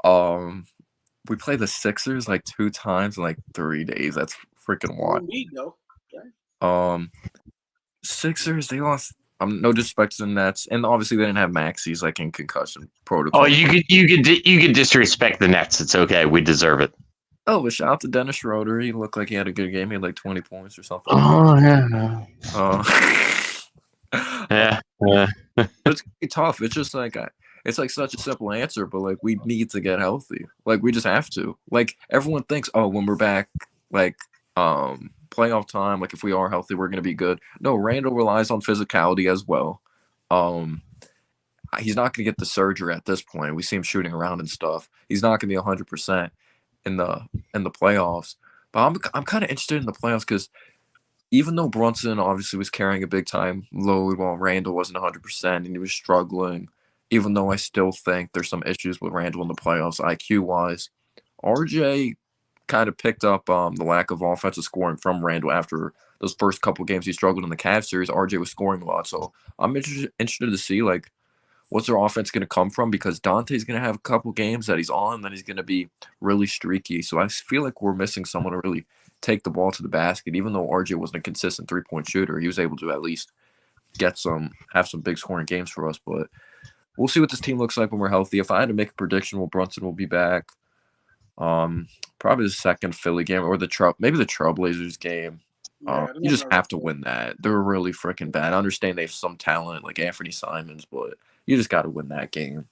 We play the Sixers like 2 times in like 3 days. That's freaking wild. Okay. Sixers, they lost. No disrespect to the Nets, and obviously they didn't have Maxi's like in concussion protocol. Oh, you could disrespect the Nets. It's okay. We deserve it. Oh, but shout out to Dennis Schroeder. He looked like he had a good game. He had like 20 points or something. Oh yeah. Yeah. It's gonna be tough. It's just like it's like such a simple answer, but like we need to get healthy. Like we just have to. Like everyone thinks, oh, when we're back, like playoff time, like if we are healthy, we're gonna be good. No, Randall relies on physicality as well. He's not gonna get the surgery at this point. We see him shooting around and stuff. He's not gonna be 100% in the playoffs. But I'm kind of interested in the playoffs because even though Brunson obviously was carrying a big time load while Randall wasn't 100% and he was struggling, even though I still think there's some issues with Randall in the playoffs IQ wise, RJ kind of picked up the lack of offensive scoring from Randall after those first couple games he struggled in the Cavs series. RJ was scoring a lot, so I'm interested to see like what's their offense going to come from because Dante's going to have a couple games that he's on, and then he's going to be really streaky. So I feel like we're missing someone to really take the ball to the basket. Even though RJ wasn't a consistent 3-point shooter, he was able to at least have some big scoring games for us. But we'll see what this team looks like when we're healthy. If I had to make a prediction, Brunson will be back. Probably the second Philly game or maybe the Trailblazers game. You just have to win that. They're really freaking bad. I understand they have some talent like Anthony Simons, but you just got to win that game.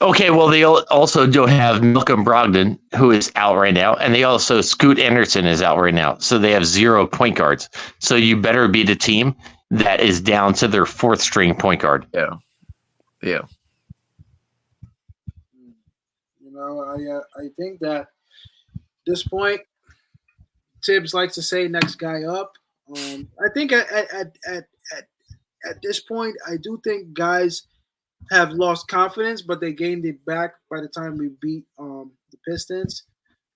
Okay, well, they also don't have Malcolm Brogdon, who is out right now, and they also Scoot Anderson is out right now. So they have 0 point guards. So you better beat a team that is down to their 4th string point guard. Yeah. You know, I think that at this point, Tibbs likes to say next guy up. I think at this point, I do think guys have lost confidence, but they gained it back by the time we beat the Pistons.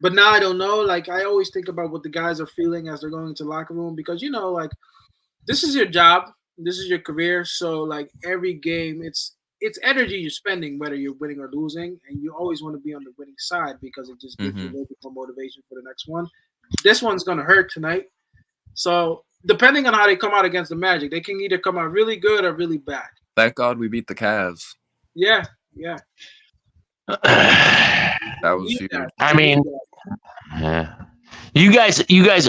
But now I don't know. Like, I always think about what the guys are feeling as they're going into the locker room because, you know, like, this is your job. This is your career. So, like, every game, it's energy you're spending, whether you're winning or losing, and you always want to be on the winning side because it just gives you a little bit more motivation for the next one. This one's going to hurt tonight. So, depending on how they come out against the Magic, they can either come out really good or really bad. Thank God we beat the Cavs. Yeah. That was huge. I mean, you guys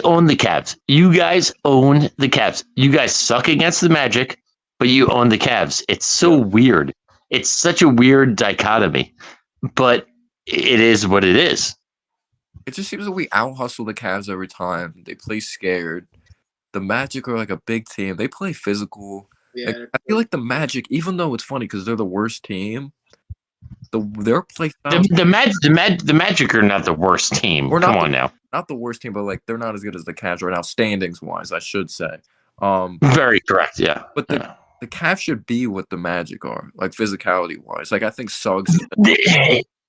own the Cavs. You guys own the Cavs. You guys suck against the Magic, but you own the Cavs. It's so weird. It's such a weird dichotomy, but it is what it is. It just seems like we out-hustle the Cavs every time. They play scared. The Magic are like a big team. They play physical. Yeah, like, I feel like the Magic, even though it's funny because they're the worst team, their play style. The Magic are not the worst team. Come on now. Not the worst team, but like they're not as good as the Cavs right now, standings-wise, I should say. Very correct, yeah. But the Cavs should be what the Magic are, like physicality-wise. Like I think Suggs.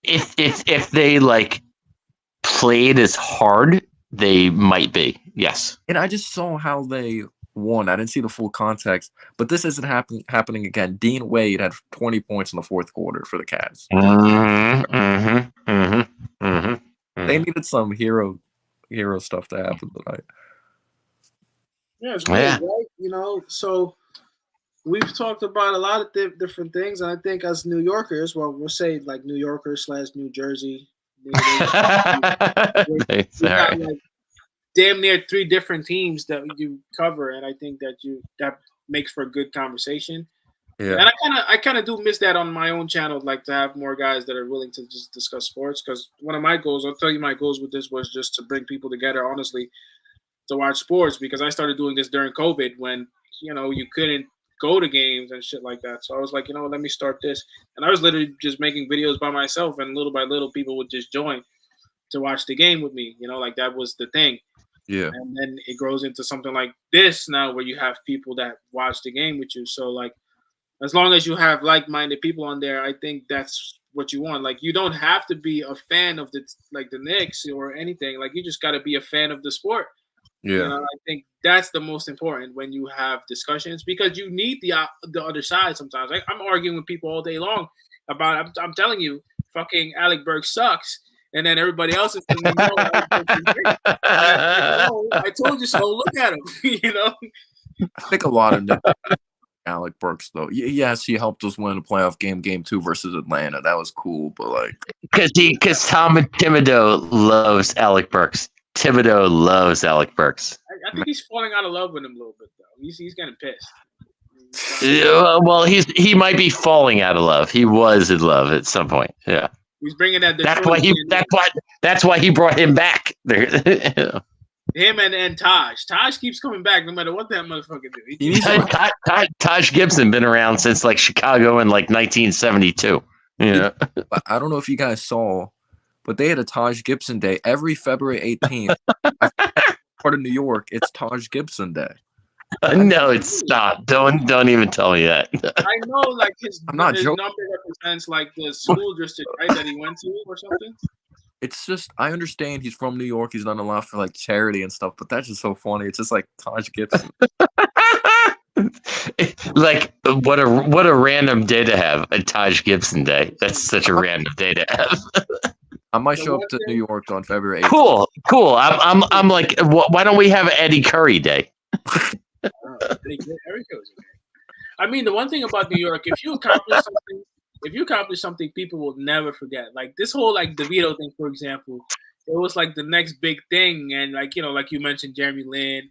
If they like played as hard, they might be. Yes. And I just saw how they won. I didn't see the full context, but this isn't happening again. Dean Wade had 20 points in the 4th quarter for the Cavs. They needed some hero stuff to happen tonight. Yeah, it's weird, right? You know, so we've talked about a lot of different things, and I think as New Yorkers, well, we'll say like New Yorkers / New Jersey. We got like damn near 3 different teams that you cover, and I think that makes for a good conversation. Yeah. And I kind of do miss that on my own channel, like to have more guys that are willing to just discuss sports. Because one of my goals, I'll tell you, my goals with this was just to bring people together, honestly, to watch sports. Because I started doing this during COVID when you couldn't go to games and shit like that. So I was like, let me start this, and I was literally just making videos by myself, and little by little, people would just join to watch the game with me. Like that was the thing. Yeah. And then it grows into something like this now, where you have people that watch the game with you. So like, as long as you have like-minded people on there, I think that's what you want. Like, you don't have to be a fan of the Knicks or anything. Like, you just got to be a fan of the sport. Yeah. I think that's the most important when you have discussions, because you need the other side sometimes. I'm arguing with people all day long about, I'm telling you, fucking Alec Burks sucks. And then everybody else is telling me, I told you so. Look at him, I think a lot of Alec Burks, though. Yes, he helped us win a playoff game 2 versus Atlanta. That was cool, but like, because Tom Thibodeau loves Alec Burks. Thibodeau loves Alec Burks. I think he's falling out of love with him a little bit, though. He's getting pissed. Well, he might be falling out of love. He was in love at some point. Yeah. He's bringing that. That's why he brought him back. Him and Taj. Taj keeps coming back no matter what that motherfucker do. Taj Gibson been around since like Chicago in like 1972. Yeah. I don't know if you guys saw, but they had a Taj Gibson Day every February 18th. Part of New York, it's Taj Gibson Day. No, it's not. Don't even tell me that. I know, like his number represents like the school district, right, that he went to or something. It's just, I understand he's from New York. He's done a lot for like charity and stuff, but that's just so funny. It's just like Taj Gibson. Like what a random day to have, a Taj Gibson Day. That's such a random day to have. I might The show one up to thing- New York on February 8th. Cool. I'm like, why don't we have Eddie Curry Day? Eric goes okay. I mean, the one thing about New York, if you accomplish something, people will never forget. Like this whole like DeVito thing, for example, it was like the next big thing, and like like you mentioned, Jeremy Lin,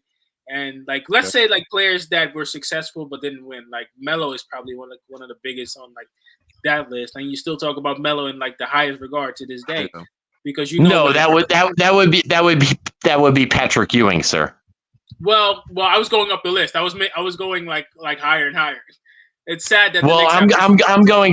and like let's say like players that were successful but didn't win. Like Melo is probably one of the biggest on like that list, and you still talk about Melo in like the highest regard to this day, Yeah. because No, that would be Patrick Ewing, sir. Well, I was going up the list. I was going like higher and higher. It's sad that. Well, the Knicks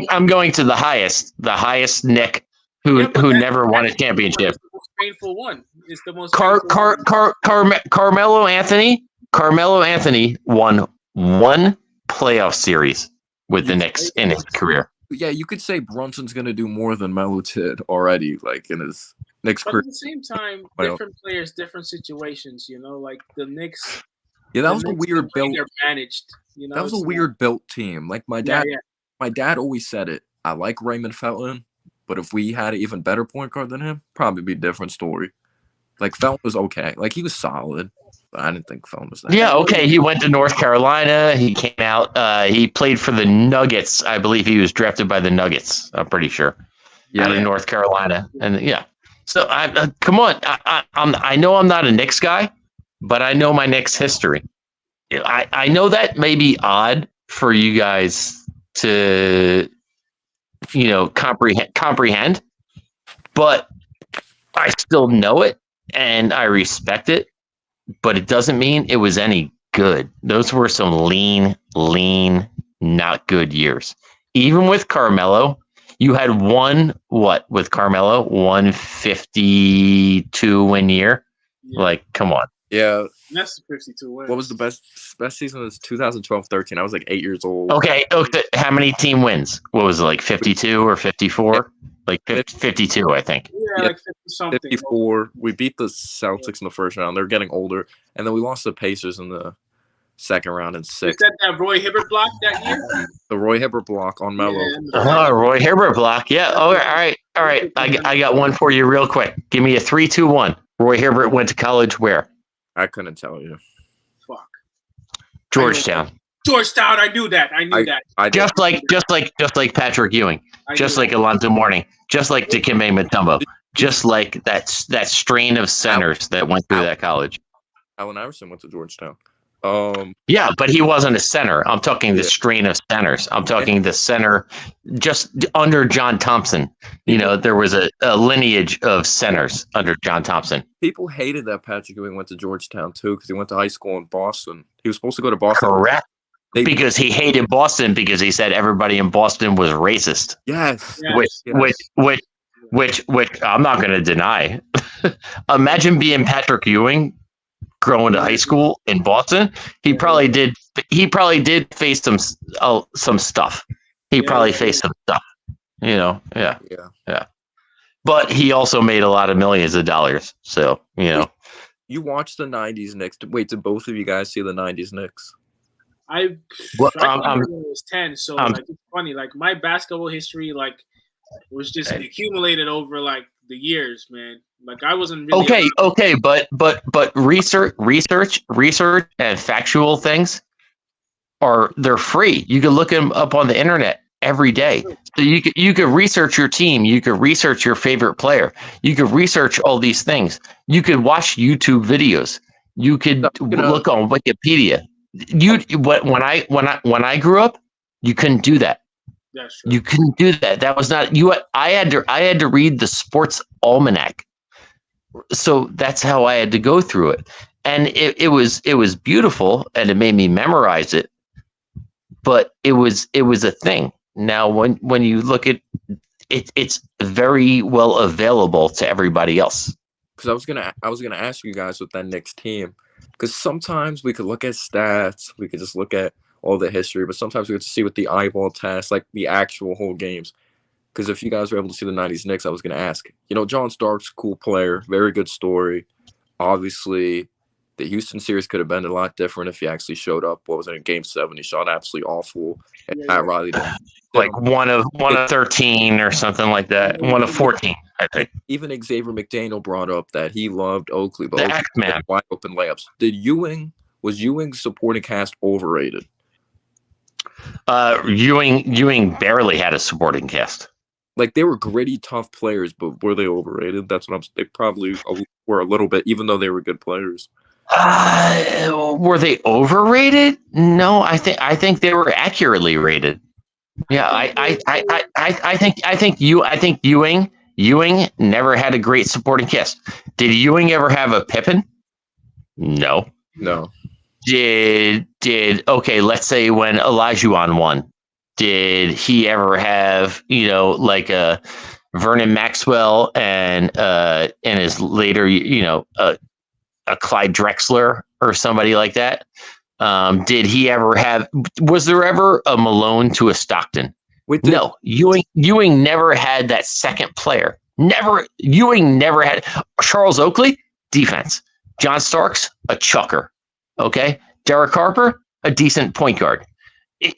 I'm going to the highest Nick who never won a championship. It's the most painful one. It's the most. Carmelo Anthony won one playoff series with the Knicks in his career. Yeah, you could say Brunson's gonna do more than Melo did already, like in his Knicks But career. at the same time, different players, different situations. Like the Knicks. Yeah, that was a weird built. They're managed. That was a weird built team. Like my dad always said it. I like Raymond Felton, but if we had an even better point guard than him, probably be a different story. Like Felton was okay. Like he was solid, but I didn't think Felton was that. Yeah, okay. He went to North Carolina. He came out. He played for the Nuggets. I believe he was drafted by the Nuggets. I'm pretty sure. Out of North Carolina, and yeah. So come on. I know I'm not a Knicks guy, but I know my Knicks history. I know that may be odd for you guys to, comprehend, but I still know it and I respect it, but it doesn't mean it was any good. Those were some lean, not good years. Even with Carmelo, you had with Carmelo, 152 win year. Yeah. Like, come on. Yeah. That's 52 wins. What was the best season? Was 2012-13. I was like 8 years old. Okay. How many team wins? What was it, like 52 or 54? Like 52, I think. Yeah, like 50-something. 54. We beat the Celtics in the first round. They're getting older. And then we lost the Pacers in the second round in 6. Is that Roy Hibbert block that year? The Roy Hibbert block on Melo. Yeah. Roy Hibbert block. Yeah. Oh, all right. I got one for you real quick. Give me a 3-2-1. Roy Hibbert went to college where? I couldn't tell you. Fuck. Georgetown. I knew that. I knew that. Just like Patrick Ewing. Just like Alonzo Mourning. Just like Dikembe Mutombo. Just like that strain of centers that went through that college. Allen Iverson went to Georgetown. Yeah, but he wasn't a center. I'm talking the strain of centers. I'm talking the center just under John Thompson. There was a lineage of centers under John Thompson. People hated that Patrick Ewing went to Georgetown too because he went to high school in Boston. He was supposed to go to Boston. Correct. Because he hated Boston because he said everybody in Boston was racist. Yes. Which I'm not going to deny. Imagine being Patrick Ewing going to high school in Boston. He probably did face some stuff. He probably faced some stuff. Yeah. But he also made a lot of millions of dollars. So, You watched the 90s Knicks. Wait, did both of you guys see the 90s Knicks? I was 10, so like it's funny. Like my basketball history, like was just accumulated over like the years, man. Like I wasn't really okay, but research and factual things they're free. You can look them up on the internet every day. So you could research your team, you could research your favorite player, you could research all these things. You could watch YouTube videos. You could look on Wikipedia. When I grew up, you couldn't do that. That's true. You couldn't do that. That was not you. I had to read the sports almanac. So that's how I had to go through it, and it was beautiful, and it made me memorize it. But it was a thing. Now, when you look at it, it's very well available to everybody else. Because I was gonna ask you guys with that Knicks team. Because sometimes we could look at stats, we could just look at all the history, but sometimes we have to see with the eyeball test, like the actual whole games. Because if you guys were able to see the 90s Knicks, I was going to ask. John Starks, cool player, very good story. Obviously, The Houston series could have been a lot different if he actually showed up. What was it in Game 7? He shot absolutely awful, and Pat Riley didn't. Like one of 13 or something like that. One of 14, I think. Even Xavier McDaniel brought up that he loved Oakley, but The Oakley X-Man. had wide open layups. Was Ewing's supporting cast overrated? Ewing barely had a supporting cast. Like, they were gritty, tough players, but were they overrated? That's what they probably were a little bit, even though they were good players. Were they overrated? No, I think they were accurately rated. Yeah, I think Ewing never had a great supporting cast. Did Ewing ever have a Pippen? No. Did okay, let's say when Olajuwon won, did he ever have, like a Vernon Maxwell and his later, a Clyde Drexler or somebody like that? Did he ever have? Was there ever a Malone to a Stockton? No. Ewing never had that second player. Ewing never had. Charles Oakley, defense. John Starks, a chucker. Okay, Derek Harper, a decent point guard.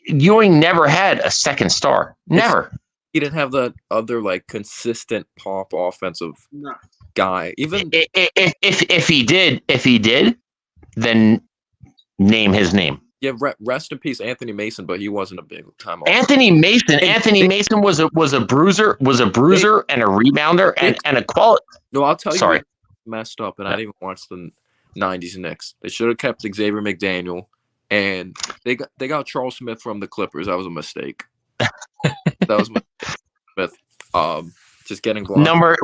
Ewing never had a second star. Never. He didn't have that other like consistent pop offensive guy. Even if he did, then name his name. Yeah, rest in peace, Anthony Mason, but he wasn't a big time. Anthony Mason was a bruiser and a rebounder and a quality. No, I'll tell you. Sorry, messed up, and I didn't even watch the '90s Knicks. They should have kept Xavier McDaniel, and they got Charles Smith from the Clippers. That was a mistake. That was Smith. Just getting blocked. Number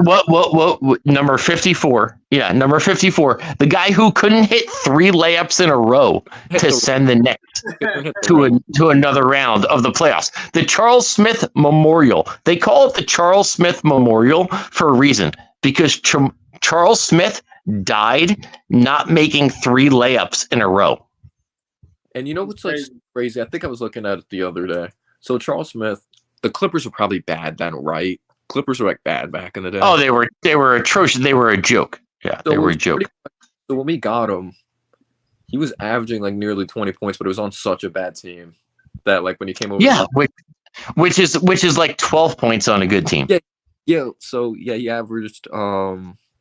54. Yeah, number 54. The guy who couldn't hit 3 layups in a row to send the Knicks to another round of the playoffs. The Charles Smith Memorial. They call it the Charles Smith Memorial for a reason, because Charles Smith died not making 3 layups in a row. And you know what's like crazy? I think I was looking at it the other day. So Charles Smith, the Clippers were probably bad then, right? Clippers were like bad back in the day. Oh, they were atrocious. They were a joke. Yeah, they were a joke. So when we got him, he was averaging like nearly 20 points, but it was on such a bad team that like when he came over. Yeah, which is like 12 points on a good team. Yeah. So yeah, he averaged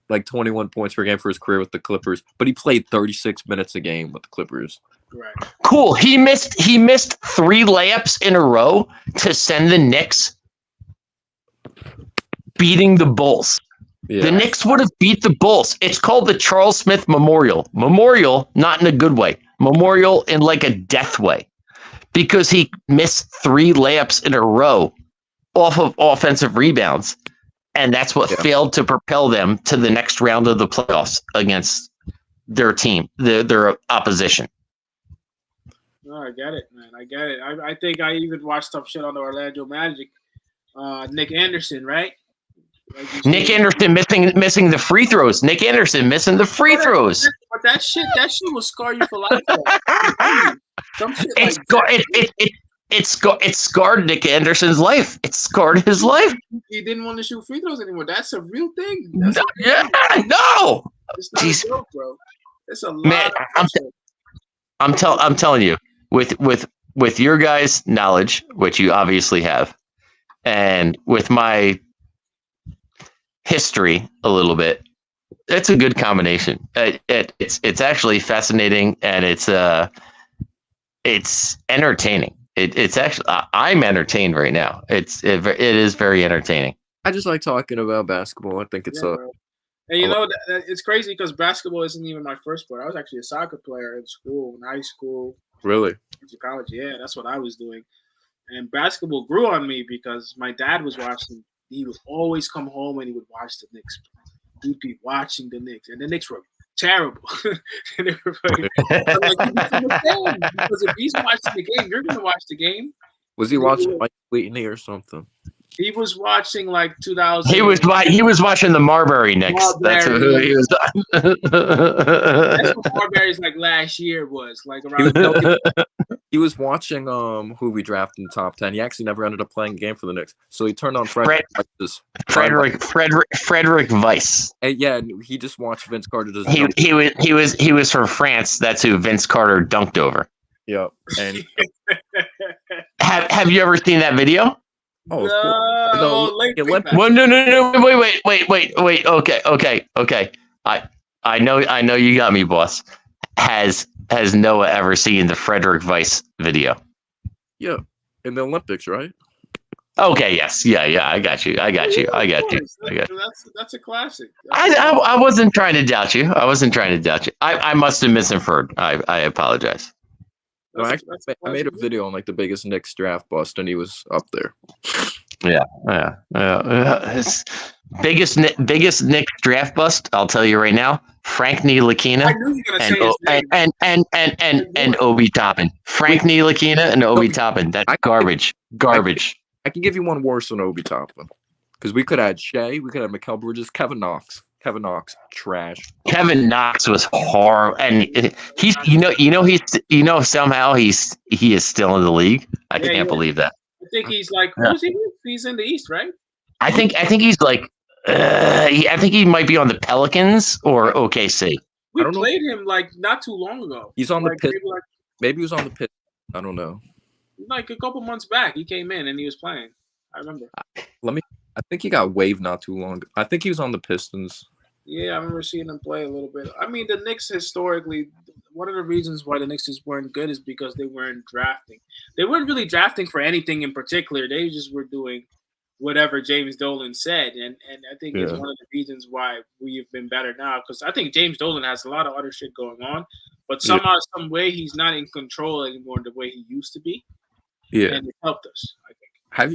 like 21 points per game for his career with the Clippers, but he played 36 minutes a game with the Clippers. Right. Cool. He missed 3 layups in a row to send the Knicks beating the Bulls. Yeah. The Knicks would have beat the Bulls. It's called the Charles Smith Memorial. Memorial, not in a good way. Memorial in like a death way, because he missed 3 layups in a row off of offensive rebounds, and that's what failed to propel them to the next round of the playoffs against their team, their opposition. No, I get it, man. I get it. I think I even watched some shit on the Orlando Magic. Nick Anderson, right? Nick Anderson missing the free throws. Nick Anderson missing the free throws. But that shit will scar you for life. Some shit it scarred Nick Anderson's life. It scarred his life. He didn't want to shoot free throws anymore. That's a real thing. No. It's not a joke, bro. It's a lot. Man, I'm telling you, with your guys' knowledge, which you obviously have, and with my history a little bit, it's a good combination. It's actually fascinating, and it's entertaining. It's actually, I'm entertained right now. It is very entertaining. I just like talking about basketball. I think it's and you know, it's crazy because basketball isn't even my first sport. I was actually a soccer player in school, in high school. Really? To college, yeah, that's what I was doing. And basketball grew on me because my dad was watching. He would always come home and he would watch the Knicks. He'd be watching the Knicks, and the Knicks were terrible. And they were because if he's watching the game, you're going to watch the game. Was he watching Mike Whitney or something? He was watching like 2000. He was watching the Marbury Knicks. That's who he was. That's what Marbury's like last year was like around. He was watching who we drafted in the top 10. He actually never ended up playing a game for the Knicks, so he turned on Frederick Weiss. And yeah, and he just watched Vince Carter just he was from France. That's who Vince Carter dunked over. Yeah, and have you ever seen that video? Oh, no, wait. Okay. I know you got me, boss. Has Noah ever seen the Frederick Weiss video? Yeah, in the Olympics, right? Okay, yes, yeah. I got you. That's a classic. I wasn't trying to doubt you. I must have misinferred. I apologize. No, actually, I made a video on like the biggest Knicks draft bust, and he was up there. Yeah. Biggest Knicks draft bust. I'll tell you right now. Frank Ntilikina and Obi Toppin. Frank Ntilikina and Obi Toppin. That's garbage. I can give you one worse than Obi Toppin, because we could add Shea, we could have Mikal Bridges, Kevin Knox, trash. Kevin Knox was horrible, and he's somehow he is still in the league. I can't believe that. I think he's like, who's he? He's in the East, right? I think he's like, I think he might be on the Pelicans or OKC. We played him like not too long ago. He's on the pit. Maybe he was on the pit. I don't know. Like a couple months back, he came in and he was playing. I remember. I think he got waived not too long. I think he was on the Pistons. Yeah, I remember seeing him play a little bit. I mean, the Knicks historically, one of the reasons why the Knicks just weren't good is because they weren't drafting. They weren't really drafting for anything in particular. They just were doing whatever James Dolan said. And I think it's one of the reasons why we've been better now. Because I think James Dolan has a lot of other shit going on. But somehow, some way, he's not in control anymore the way he used to be. Yeah. And it helped us, I think.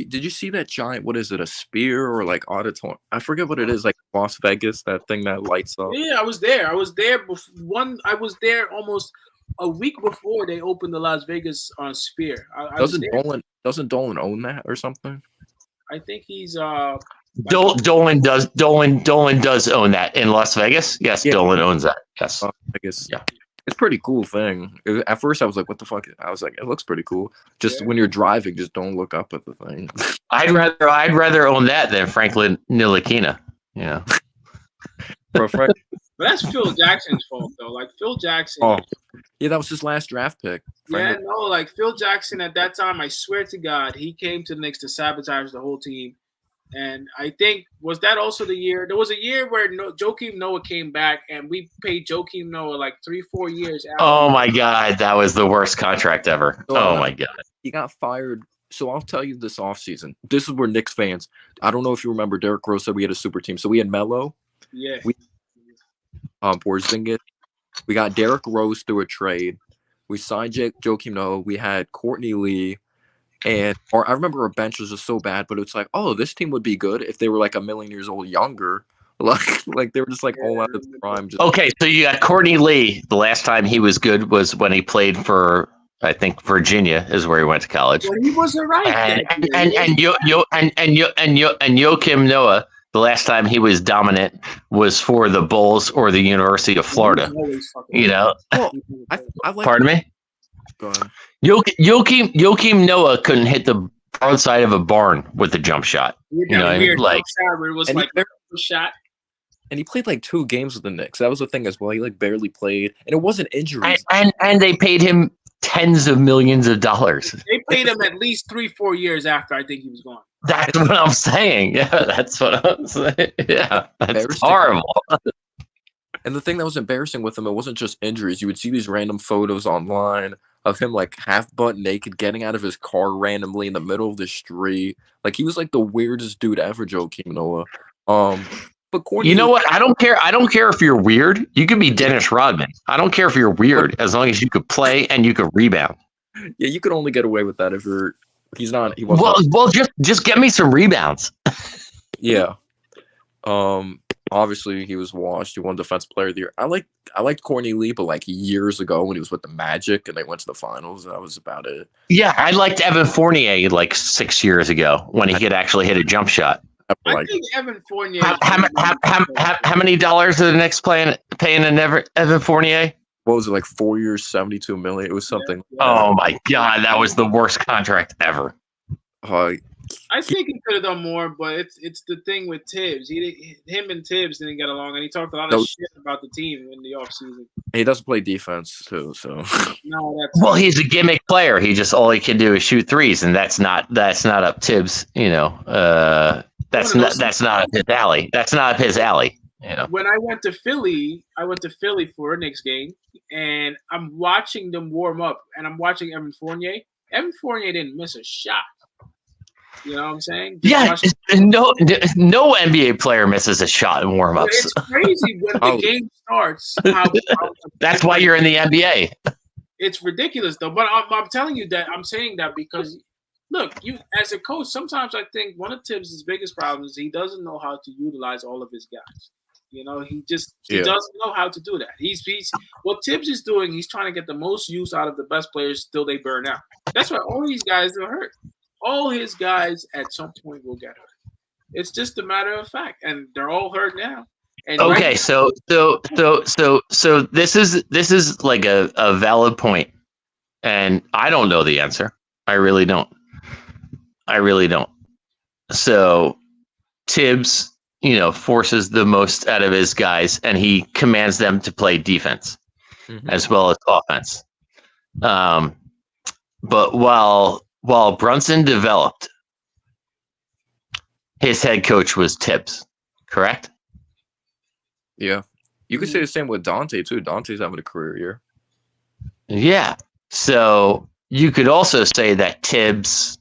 Did you see that giant, what is it, a spear or like auditorium? I forget what it is, like Las Vegas, that thing that lights up. Yeah, I was there. I was there almost a week before they opened the Las Vegas Sphere. Doesn't Dolan own that or something? I think he's Dolan does own that in Las Vegas. Yes, yeah. Dolan owns that. Yes. I guess. Yeah. It's a pretty cool thing. At first, I was like, what the fuck? I was like, it looks pretty cool. Just when you're driving, just don't look up at the thing. I'd rather own that than Franklin Ntilikina. Yeah. But that's Phil Jackson's fault, though. Like, Phil Jackson. Oh, yeah, that was his last draft pick. Like, Phil Jackson at that time, I swear to God, he came to the Knicks to sabotage the whole team. And I think, was that also the year? There was a year where Joakim Noah came back, and we paid Joakim Noah like 3-4 years after. Oh, my God. That was the worst contract ever. Oh, my God. He got fired. So I'll tell you this offseason. This is where Knicks fans, I don't know if you remember, Derrick Rose said we had a super team. So we had Melo. Yeah. Porzingis. We got Derrick Rose through a trade. We signed Joakim Noah. We had Courtney Lee. I remember our bench was just so bad, but it's like, oh, this team would be good if they were like a million years old younger. Like they were just like all out of the prime. Okay, so you got Courtney Lee. The last time he was good was when he played for, I think, Virginia is where he went to college. Well, he wasn't right. And Joakim Noah, the last time he was dominant was for the Bulls or the University of Florida. You know, pardon me. Go ahead. Joakim Noah couldn't hit the outside of a barn with a jump shot. You know, it was like a shot. And he played like 2 games with the Knicks. That was the thing as well. He like barely played, and it wasn't injuries. And they paid him tens of millions of dollars. They paid him at least 3-4 years after I think he was gone. That's what I'm saying. Yeah, that's what I'm saying. Yeah, that's horrible. And the thing that was embarrassing with him, it wasn't just injuries. You would see these random photos online of him like half butt naked, getting out of his car randomly in the middle of the street. Like he was like the weirdest dude ever, Joakim Noah. But Courtney, you know what? I don't care. I don't care if you're weird. You could be Dennis Rodman. I don't care if you're weird as long as you could play and you could rebound. Yeah, you could only get away with that if you're. He wasn't. Well, just get me some rebounds. Yeah. Obviously he was washed. He won Defensive Player of the Year. I liked Courtney Lee, but like years ago when he was with the Magic and they went to the finals, that was about it. Yeah, I liked Evan Fournier like 6 years ago when he could actually hit a jump shot. I think Evan Fournier. How many dollars are the Knicks paying Evan Fournier? what was it, like 4 years, 72 million? It was something. Oh my God, that was the worst contract ever. I think he could have done more, but it's the thing with Tibbs. Him and Tibbs didn't get along, and he talked a lot of shit about the team in the offseason. He doesn't play defense too, so. No, well, he's a gimmick player. All he can do is shoot threes, and that's not up Tibbs. That's not up his alley. That's not up his alley. When I went to Philly for a Knicks game, and I'm watching them warm up, and I'm watching Evan Fournier. Evan Fournier didn't miss a shot. You know what I'm saying? No NBA player misses a shot in warm-ups. It's crazy when the game starts. That's why you're in the NBA. It's ridiculous, though. But I'm telling you that I'm saying that because, look, you as a coach, sometimes I think one of Tibbs' biggest problems is he doesn't know how to utilize all of his guys. He doesn't know how to do that. He's what Tibbs is doing. He's trying to get the most use out of the best players till they burn out. That's why all these guys are hurt. All his guys at some point will get hurt. It's just a matter of fact, and they're all hurt now. And okay, so this is like a valid point, and I don't know the answer. I really don't. So Tibbs, forces the most out of his guys, and he commands them to play defense as well as offense. But while Brunson developed, his head coach was Tibbs, correct? Yeah. You could say the same with Dante, too. Dante's having a career year. Yeah. So you could also say that Tibbs,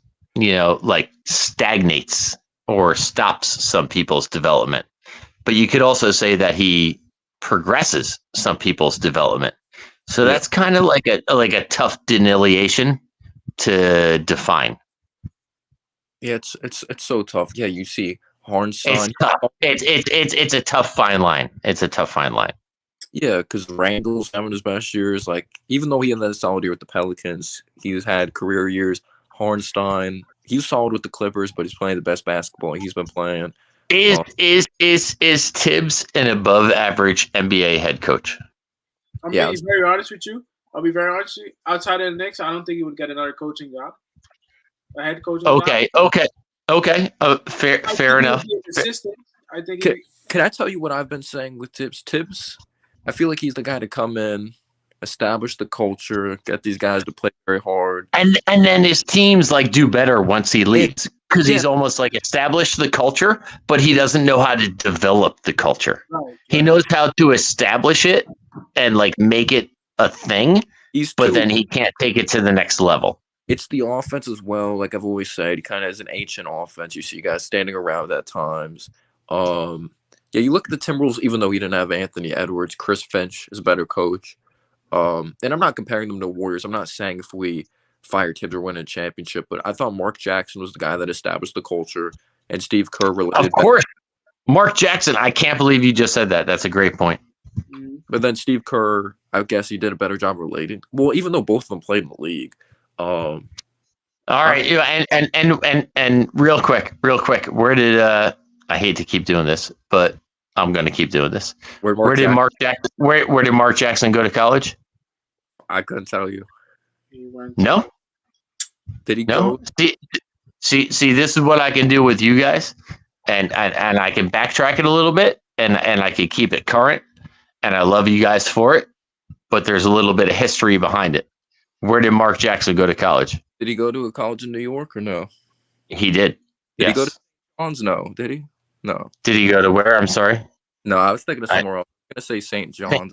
stagnates or stops some people's development. But you could also say that he progresses some people's development. So that's kind of like a tough delineation to define. Yeah, it's so tough. Yeah, you see Harnstein. It's a tough fine line. It's a tough fine line. Yeah, because Randall's having his best years. Like, even though he had that solid year with the Pelicans, he's had career years. Harnstein, he's solid with the Clippers, but he's playing the best basketball he's been playing. Is Tibbs an above average NBA head coach? I'm being very honest with you. I'll be very honest with you. Outside of the Knicks, I don't think he would get another coaching job. A head coaching job. Okay. Fair enough. I think. Can I tell you what I've been saying with Tibbs? Tibbs, I feel like he's the guy to come in, establish the culture, get these guys to play very hard, and then his teams do better once he leaves because he's almost established the culture, but he doesn't know how to develop the culture. Right. He knows how to establish it and make it a thing, but then he can't take it to the next level. It's the offense as well. Like I've always said, he kind of has an ancient offense. You see guys standing around at times. You look at the Timberwolves, even though he didn't have Anthony Edwards, Chris Finch is a better coach. And I'm not comparing them to Warriors. I'm not saying if we fire Tibbs or win a championship, but I thought Mark Jackson was the guy that established the culture, and Steve Kerr related. Of course. Mark Jackson, I can't believe you just said that. That's a great point. But then Steve Kerr, I guess he did a better job relating. Well, even though both of them played in the league. All right, and real quick, where did I hate to keep doing this, but I'm going to keep doing this. Where did Mark Jackson go to college? I couldn't tell you. No. Did he go? See, this is what I can do with you guys, and I can backtrack it a little bit, and I can keep it current, and I love you guys for it, but there's a little bit of history behind it. Where did Mark Jackson go to college? Did he go to a college in New York or no? He did. Did he go to St. John's? No. Did he? No. Did he go to where? I'm sorry. No, I was thinking of somewhere else. I'm gonna say St. John's.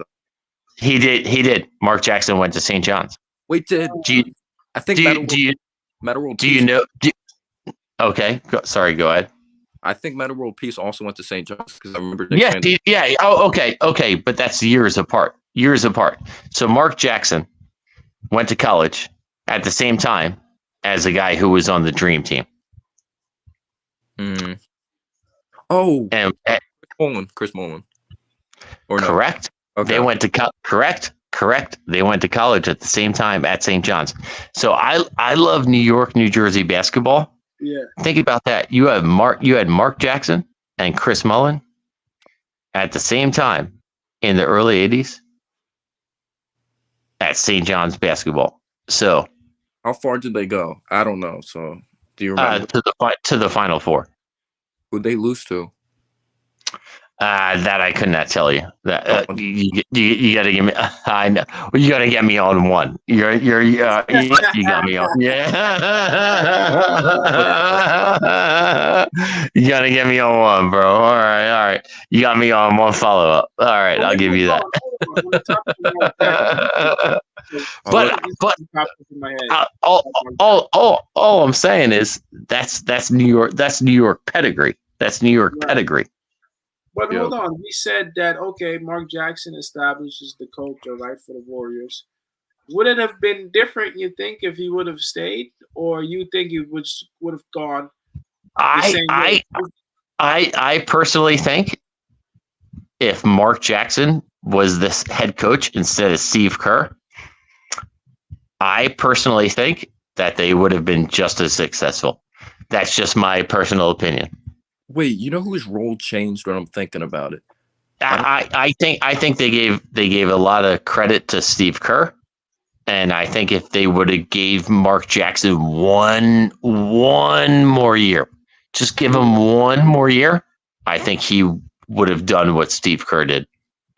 He did. Mark Jackson went to St. John's. Wait, do you know? Okay. Sorry. Go ahead. I think Meta World Peace also went to St. John's because I remember. Yeah. Oh, okay. But that's years apart. So Mark Jackson went to college at the same time as a guy who was on the Dream Team. Oh, and Chris Mullin. Correct. No? Okay. They went to correct. They went to college at the same time at St. John's. So I love New York, New Jersey basketball. Yeah. Think about that. You had Mark Jackson and Chris Mullin at the same time in the early 80s. at St. John's basketball. So How far did they go? I don't know. So do you remember to the Final Four. who they lose to? That I could not tell you. That you got to give me. I know. Well, you got to get me on one. You got me on. Yeah. You got to get me on one, bro. All right. You got me on one follow up. All right, I'll give you that. All I'm saying is that's New York. That's New York pedigree. That's New York pedigree. But hold on, we said that okay, Mark Jackson establishes the culture right for the Warriors. Would it have been different, you think, if he would have stayed, or you think he would have gone the same way? I personally think if Mark Jackson was this head coach instead of Steve Kerr, I personally think that they would have been just as successful. That's just my personal opinion. Wait, you know whose role changed when I'm thinking about it? I think they gave a lot of credit to Steve Kerr, and I think if they would have gave Mark Jackson one more year, just give him one more year, I think he would have done what Steve Kerr did.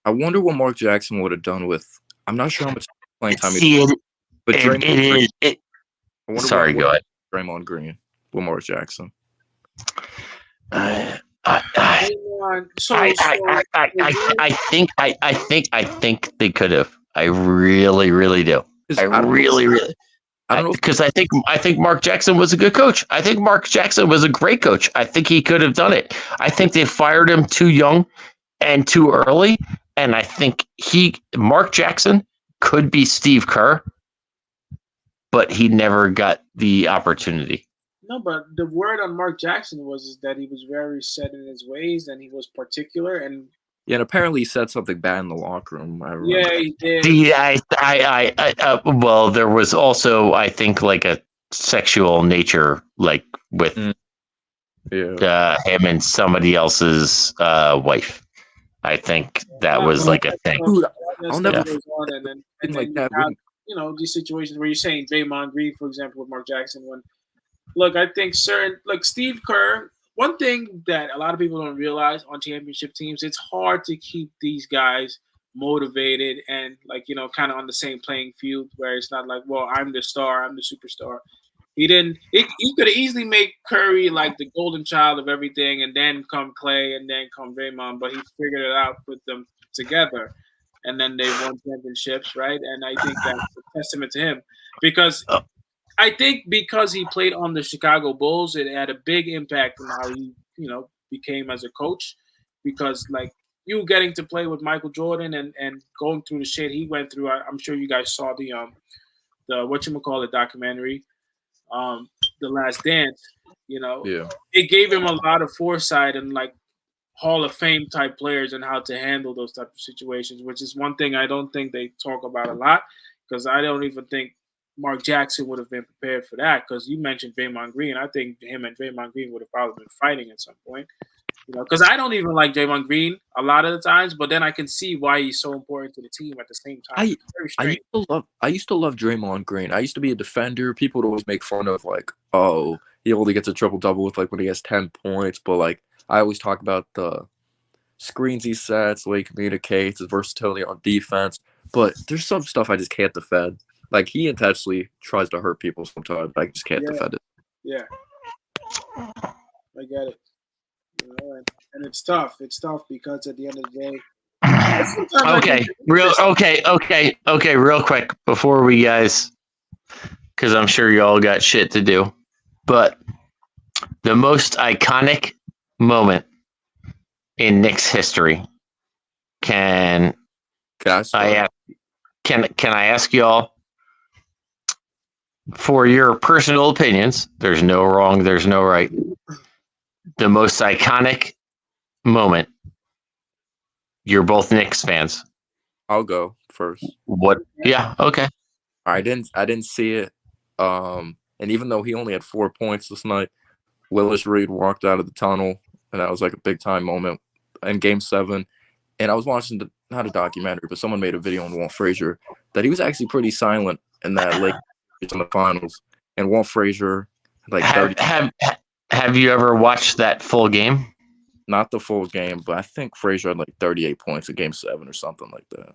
I wonder what Mark Jackson would have done with. I'm not sure how much playing time but Draymond. Sorry, go ahead. Draymond Green with Mark Jackson. I think they could have. I really do. I don't know because I think Mark Jackson was a good coach. I think Mark Jackson was a great coach. I think he could have done it. I think they fired him too young and too early, and I think Mark Jackson could be Steve Kerr, but he never got the opportunity. No, but the word on Mark Jackson was that he was very set in his ways and he was particular. And yeah, and apparently he said something bad in the locker room. Yeah, he did. Well, there was also, I think, like a sexual nature, like with him and somebody else's wife. I think that was like a thing. Dude, I'll never these situations where you're saying Draymond Green, for example, with Mark Jackson. Look, I think Steve Kerr, one thing that a lot of people don't realize on championship teams, it's hard to keep these guys motivated and kind of on the same playing field where it's not like, well, I'm the star, I'm the superstar. He could have easily made Curry like the golden child of everything and then come Clay and then come Draymond, but he figured it out with them together. And then they won championships, right? And I think that's a testament to him because he played on the Chicago Bulls, it had a big impact on how he, became as a coach. Because you getting to play with Michael Jordan and going through the shit he went through. I'm sure you guys saw the documentary, The Last Dance. It gave him a lot of foresight and Hall of Fame type players and how to handle those type of situations, which is one thing I don't think they talk about a lot because I don't even think Mark Jackson would have been prepared for that because you mentioned Draymond Green. I think him and Draymond Green would have probably been fighting at some point. Because I don't even like Draymond Green a lot of the times, but then I can see why he's so important to the team at the same time. I used to love Draymond Green. I used to be a defender. People would always make fun of oh, he only gets a triple-double with when he has 10 points. But I always talk about the screens he sets, the way he communicates, his versatility on defense. But there's some stuff I just can't defend. He intentionally tries to hurt people sometimes. I just can't defend it. Yeah. I get it. And it's tough. It's tough because at the end of the day. Real quick before we guys, because I'm sure you all got shit to do. But the most iconic moment in Knicks history. Can I ask y'all for your personal opinions? There's no wrong, there's no right. The most iconic moment. You're both Knicks fans. I'll go first. What? Yeah. Okay. I didn't see it. And even though he only had 4 points this night, Willis Reed walked out of the tunnel, and that was a big time moment in Game 7. And I was watching not a documentary, but someone made a video on Walt Frazier, that he was actually pretty silent in that late in the finals. And Walt Frazier like 30. Have you ever watched that full game? Not the full game, but I think Frazier had like 38 points in Game 7 or something like that.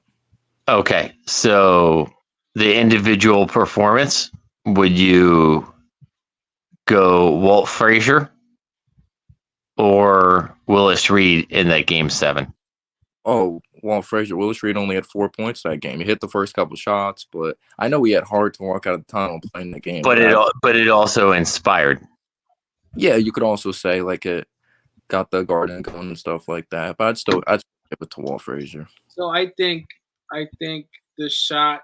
Okay, so the individual performance, would you go Walt Frazier or Willis Reed in that Game 7? Oh, Walt Frazier. Willis Reed only had 4 points that game. He hit the first couple shots, but I know he had hard to walk out of the tunnel playing the game. But it also inspired. Yeah, you could also say like it got the garden going and stuff like that. But I'd still give it to Walt Frazier. So I think the shot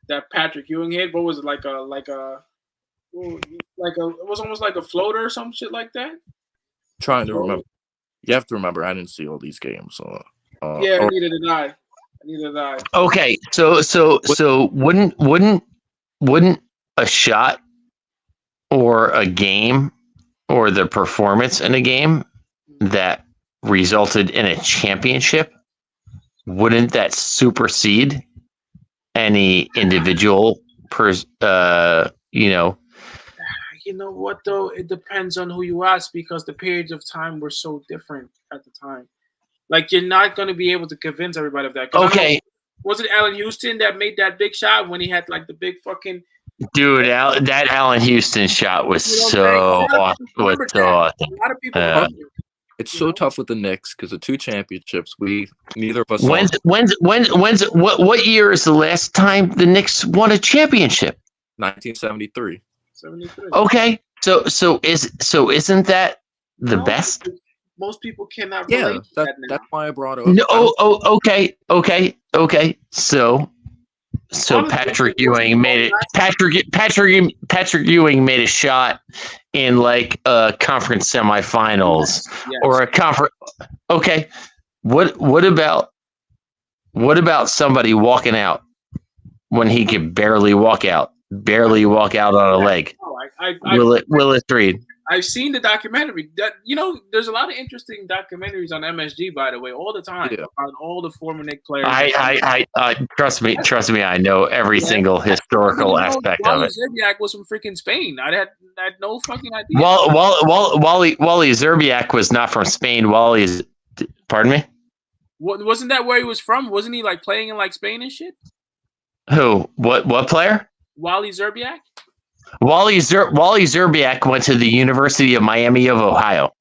that Patrick Ewing hit, what was it, it was almost like a floater or some shit like that. Trying to remember. You have to remember, I didn't see all these games. So neither did I. Okay, so wouldn't a shot or a game or the performance in a game that resulted in a championship, wouldn't that supersede any individual You know what though? It depends on who you ask, because the periods of time were so different at the time. Like, you're not going to be able to convince everybody of that. Okay. Was it Allen Houston that made that big shot when he had like the big fucking... Dude, that Allen Houston shot was so awesome. A lot of people. It's so tough with the Knicks because the 2 championships, neither of us. What year is the last time the Knicks won a championship? 1973. 73. Okay, so isn't that the best? Most people cannot relate to that now. That's why I brought it up. No, okay. So Patrick Ewing made it. Patrick Ewing made a shot in like a conference semifinals or a conference. Okay, what about somebody walking out when he could barely walk out on a leg? Willis Reed. I've seen the documentary. There's a lot of interesting documentaries on MSG, by the way, all the time on all the former Knicks players. I trust me. I know every single historical aspect of it. Zerbiak was from freaking Spain. I had no fucking idea. Wally Zerbiak was not from Spain. Pardon me. Wasn't that where he was from? Wasn't he like playing in like Spain and shit? Who? What player? Wally Zerbiak. Wally Zerbiak went to the University of Miami of Ohio,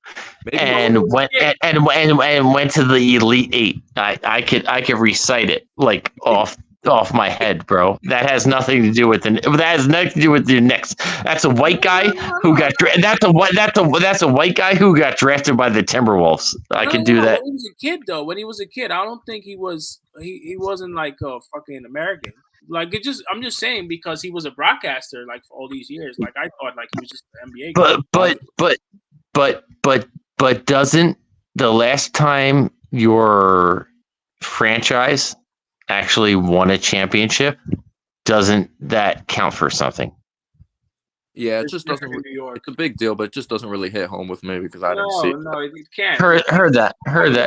and went to the Elite Eight. I could recite it like off my head, bro. That has nothing to do with the Knicks. That's a white guy who got that's a white guy who got drafted by the Timberwolves. I could do that. When he was a kid, though. When he was a kid, I don't think he was. He wasn't like a fucking American. Like, I'm just saying, because he was a broadcaster like for all these years. Like, I thought like he was just an NBA guy. But doesn't the last time your franchise actually won a championship, doesn't that count for something? Yeah, it just doesn't. It's a big deal, but it just doesn't really hit home with me because I didn't see it. No, it can't. Heard that.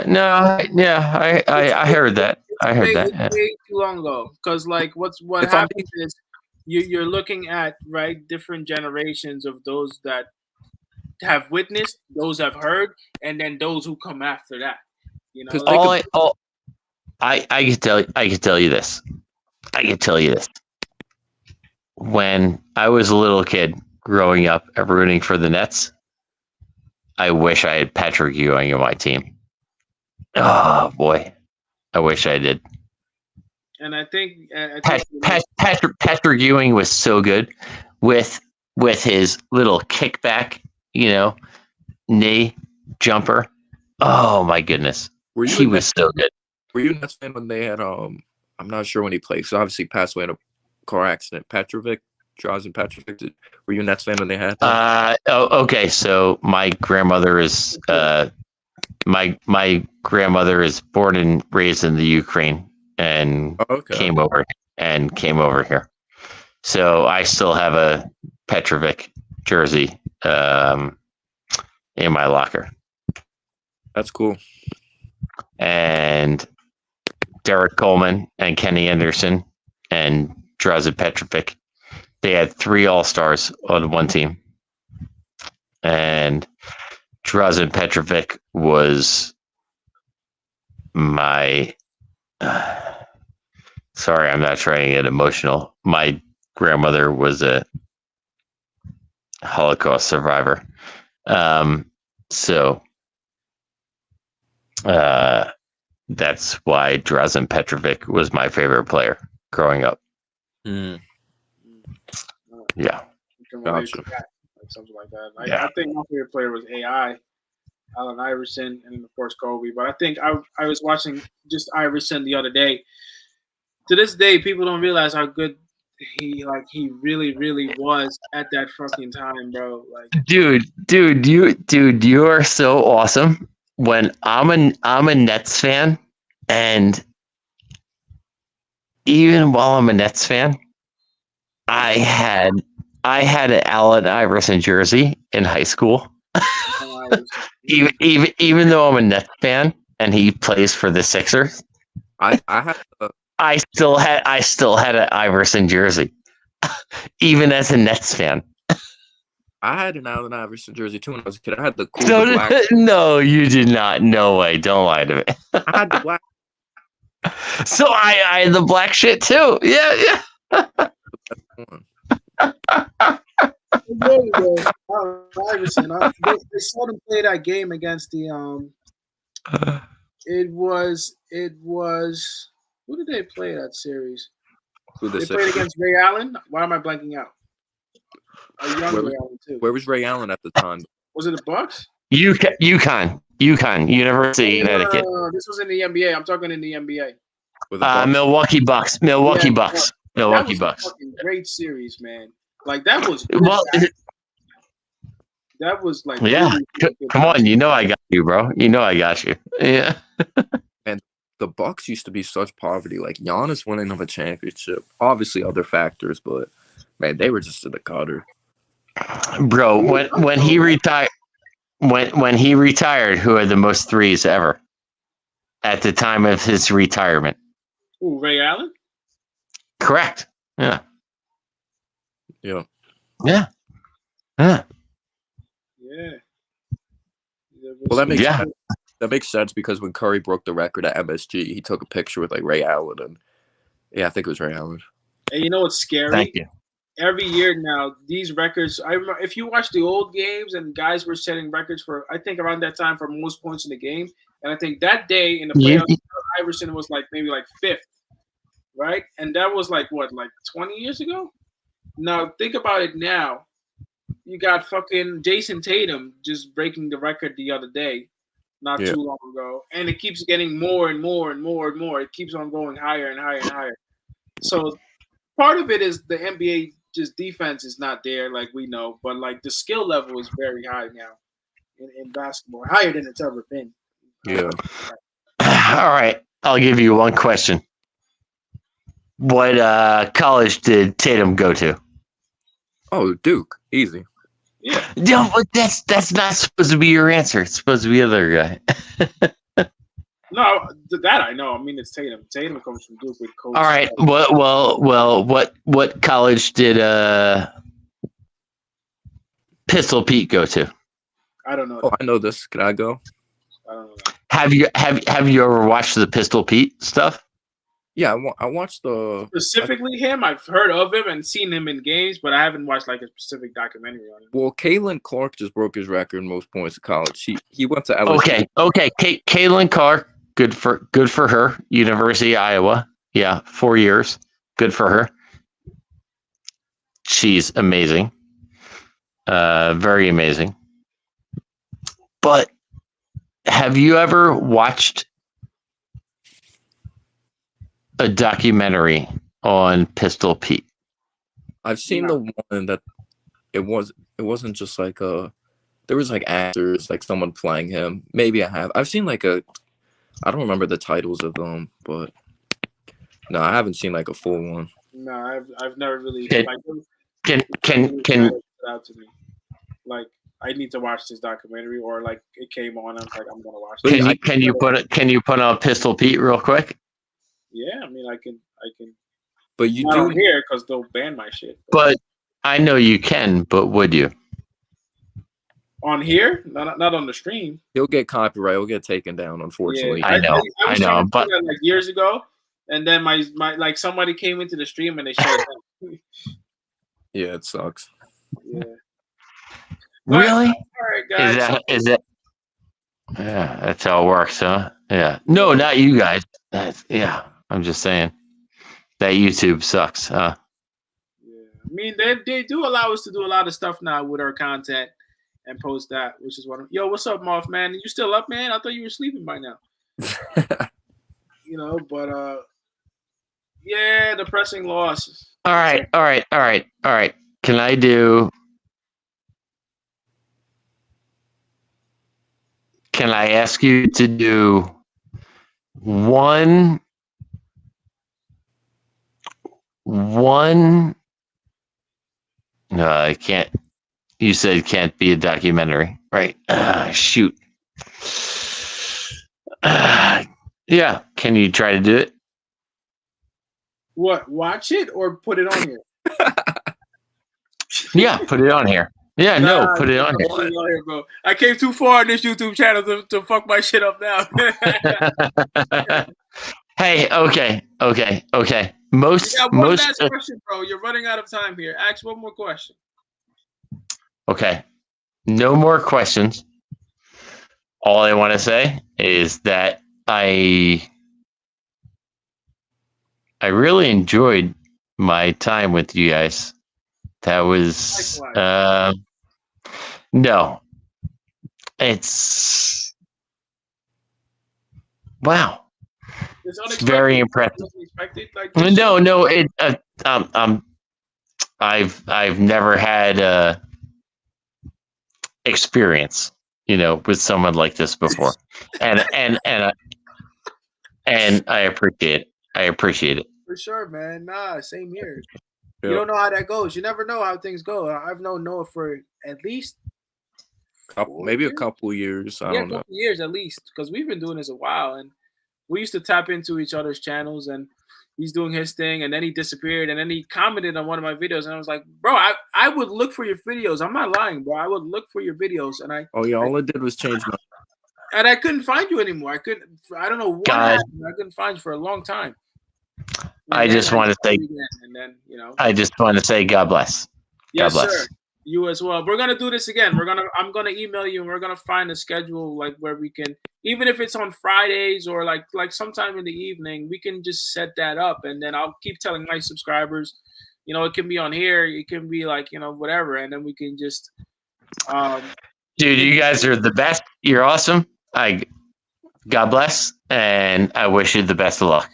No, yeah, I heard that. I heard that. It's way too long ago. Because like, what happens is you're looking at different generations of those that have witnessed, those have heard, and then those who come after that. I can tell you this. When I was a little kid growing up and rooting for the Nets, I wish I had Patrick Ewing on my team. Oh boy, I wish I did. And I think Patrick Ewing was so good with his little kickback, knee jumper. Oh my goodness, he was so good. Were you a Nets fan when they had I'm not sure when he played. So obviously passed away in a car accident. Drazen Petrovic. Were you a Nets fan when they had that? Okay. So my grandmother is my grandmother is born and raised in the Ukraine and came over here. So I still have a Petrovic jersey in my locker. That's cool. And Derek Coleman and Kenny Anderson and Drazen Petrovic. They had 3 All-Stars on one team. And Drazen Petrovic was my... sorry, I'm not trying to get emotional. My grandmother was a Holocaust survivor. So that's why Drazen Petrovic was my favorite player growing up. Mm. Yeah. You can relate Gotcha. to that, like something like that. Yeah. I think my favorite player was Allen Iverson, and then of course Kobe. But I think I was watching just Iverson the other day. To this day, people don't realize how good he really was at that fucking time, bro. Like, Dude, you are so awesome. When I'm a Nets fan, and even while I'm a Nets fan, I had an Allen Iverson jersey in high school. Even though I'm a Nets fan and he plays for the Sixers, I still had an Iverson jersey, even as a Nets fan. I had an Allen Iverson jersey too when I was a kid. I had the cool black. No, you did not. No way. Don't lie to me. I had the black. So I had the black shit too. Yeah. one. Iverson. They saw them play that game against the It was who did they play that series? Who They this played is? against Ray Allen. Why am I blanking out? A young Where- Ray Allen too. Where was Ray Allen at the time? Was it the Bucks? UConn, University of Connecticut. No, this was in the NBA. I'm talking in the NBA. With the Bucks? Milwaukee Bucks. Yeah, Milwaukee that was Bucks. a fucking great series, man. Like that was Well, that was like yeah. really good. Come on, you know I got you, bro. You know I got you. Yeah. The Bucks used to be such poverty. Like Giannis winning them a championship. Obviously other factors, but man, they were just in the gutter. Bro, when he retired, when he retired, who had the most threes ever at the time of his retirement? Ooh, Ray Allen? Correct. Yeah. Yeah. Yeah. Yeah. Well, that makes Yeah. sense. That makes sense because when Curry broke the record at MSG, he took a picture with like Ray Allen, and yeah, I think it was Ray Allen. And you know what's scary? Thank you. Every year now, these records. I remember if you watch the old games and guys were setting records for, I think around that time for most points in the game, and I think that day in the Yeah. playoffs, Iverson was like maybe like 5th, right? And that was like what, like 20 years ago? Now think about it now. You got fucking Jason Tatum just breaking the record the other day, not Yeah. too long ago, and it keeps getting more and more and more and more. It keeps on going higher and higher and higher. So part of it is the NBA just defense is not there, like we know, but like the skill level is very high now in basketball, higher than it's ever been. Yeah. All right. I'll give you one question. What college did Tatum go to? Oh, Duke, easy. Yeah. No, but that's not supposed to be your answer. It's supposed to be the other guy. No, that I know. I mean, it's Tatum. Tatum comes from Duke with Coach. All right. What college did Pistol Pete go to? I don't know. Oh, I know this. Can I go? I don't know. That. Have you ever watched the Pistol Pete stuff? Yeah, I watched the. Specifically him, I've heard of him and seen him in games, but I haven't watched like a specific documentary on him. Well, Caitlin Clark just broke his record in most points in college. He went to LSU. Okay. Caitlin Clark, good for her. University of Iowa. Yeah, 4 years. Good for her. She's amazing. Very amazing. But have you ever watched a documentary on Pistol Pete? I've seen the one that it wasn't just like there was like actors, like someone playing him. Maybe I have. I've seen like I don't remember the titles of them, but no, I haven't seen like a full one. No, I've never really Can out to me. Like I need to watch this documentary, or like it came on. I was like, I'm gonna watch. can you put on Pistol Pete real quick? Yeah, I mean, I can But you Not do on here because they'll ban my shit. But I know you can, but would you? On here, not on the stream. he'll get copyright. He'll get taken down, unfortunately. I know, I was trying to but do that like years ago, and then my like somebody came into the stream and they shut it down. Yeah, it sucks. Yeah. really, All right, guys. is that? Yeah, that's how it works, huh? Yeah. No, not you guys. Yeah, I'm just saying that YouTube sucks, huh? Yeah. I mean, they do allow us to do a lot of stuff now with our content and post that, which is what. Yo, what's up, Moth man? You still up, man? I thought you were sleeping by now. But yeah, depressing loss. All right. Can I do? Can I ask you to do one? No, I can't. You said it can't be a documentary, right? Shoot. Yeah. Can you try to do it? What? Watch it or put it on here? Yeah, put it on here. Yeah, no, put it on here. Bro. I came too far on this YouTube channel to fuck my shit up now. Hey, okay. Most last question, bro. You're running out of time here. Ask one more question. Okay. No more questions. All I want to say is that I really enjoyed my time with you guys. That was no. It's wow. It's very impressive. No, it I've never had experience, with someone like this before. and I appreciate it. For sure, man. Nah, same here. Yeah. You don't know how that goes. You never know how things go. I've known Noah for at least maybe a couple years. I don't know. Years at least, because we've been doing this a while, and we used to tap into each other's channels, and he's doing his thing, and then he disappeared, and then he commented on one of my videos, and I was like, bro, I would look for your videos. I'm not lying, bro. I would look for your videos, and all I did was change my. And I couldn't find you anymore. I don't know what happened. I couldn't find you for a long time. I just want to say, and then I just want to say, God bless. Yes, God bless. Sir. You as well. We're gonna do this again. I'm gonna email you, and we're gonna find a schedule like where we can, even if it's on Fridays or like sometime in the evening, we can just set that up, and then I'll keep telling my subscribers, it can be on here, it can be like whatever, and then we can just. Dude, you guys are the best. You're awesome. God bless, and I wish you the best of luck.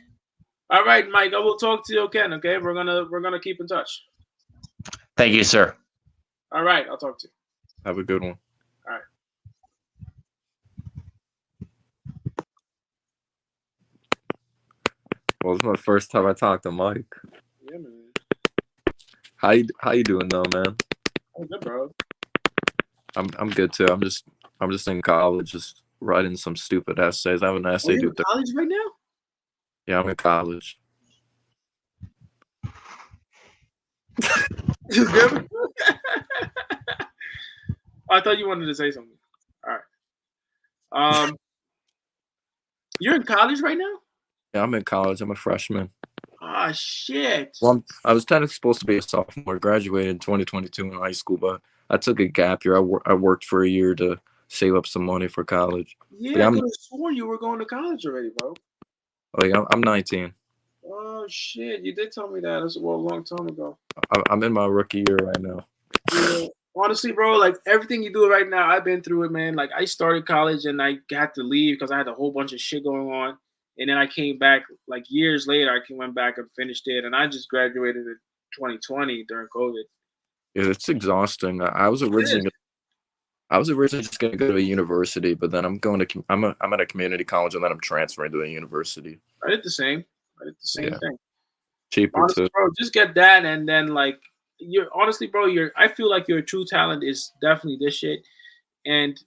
All right, Mike. I will talk to you again. Okay, we're gonna keep in touch. Thank you, sir. All right, I'll talk to you. Have a good one. All right. Well, it's my first time I talked to Mike. Yeah, man. How you doing though, man? I'm good, bro. I'm good too. I'm just in college, just writing some stupid essays. I have an essay due. In college right now? Yeah, I'm in college. I thought you wanted to say something. All right. You're in college right now? Yeah, I'm in college. I'm a freshman. Ah, shit. Well, I was technically supposed to be a sophomore. Graduated in 2022 in high school, but I took a gap year. I worked for a year to save up some money for college. Yeah, I could have sworn you were going to college already, bro. Oh, yeah, I'm 19. Oh, shit. You did tell me that. That's a long time ago. I'm in my rookie year right now. Yeah. Honestly, bro, like everything you do right now, I've been through it, man. Like I started college and I had to leave because I had a whole bunch of shit going on. And then I came back like years later. I went back and finished it. And I just graduated in 2020 during COVID. Yeah, it's exhausting. I was originally just going to go to a university, but then I'm at a community college, and then I'm transferring to a university. I did the same. Thing. Cheaper honestly, too. Bro, just get that, and then like I feel like your true talent is definitely this shit, and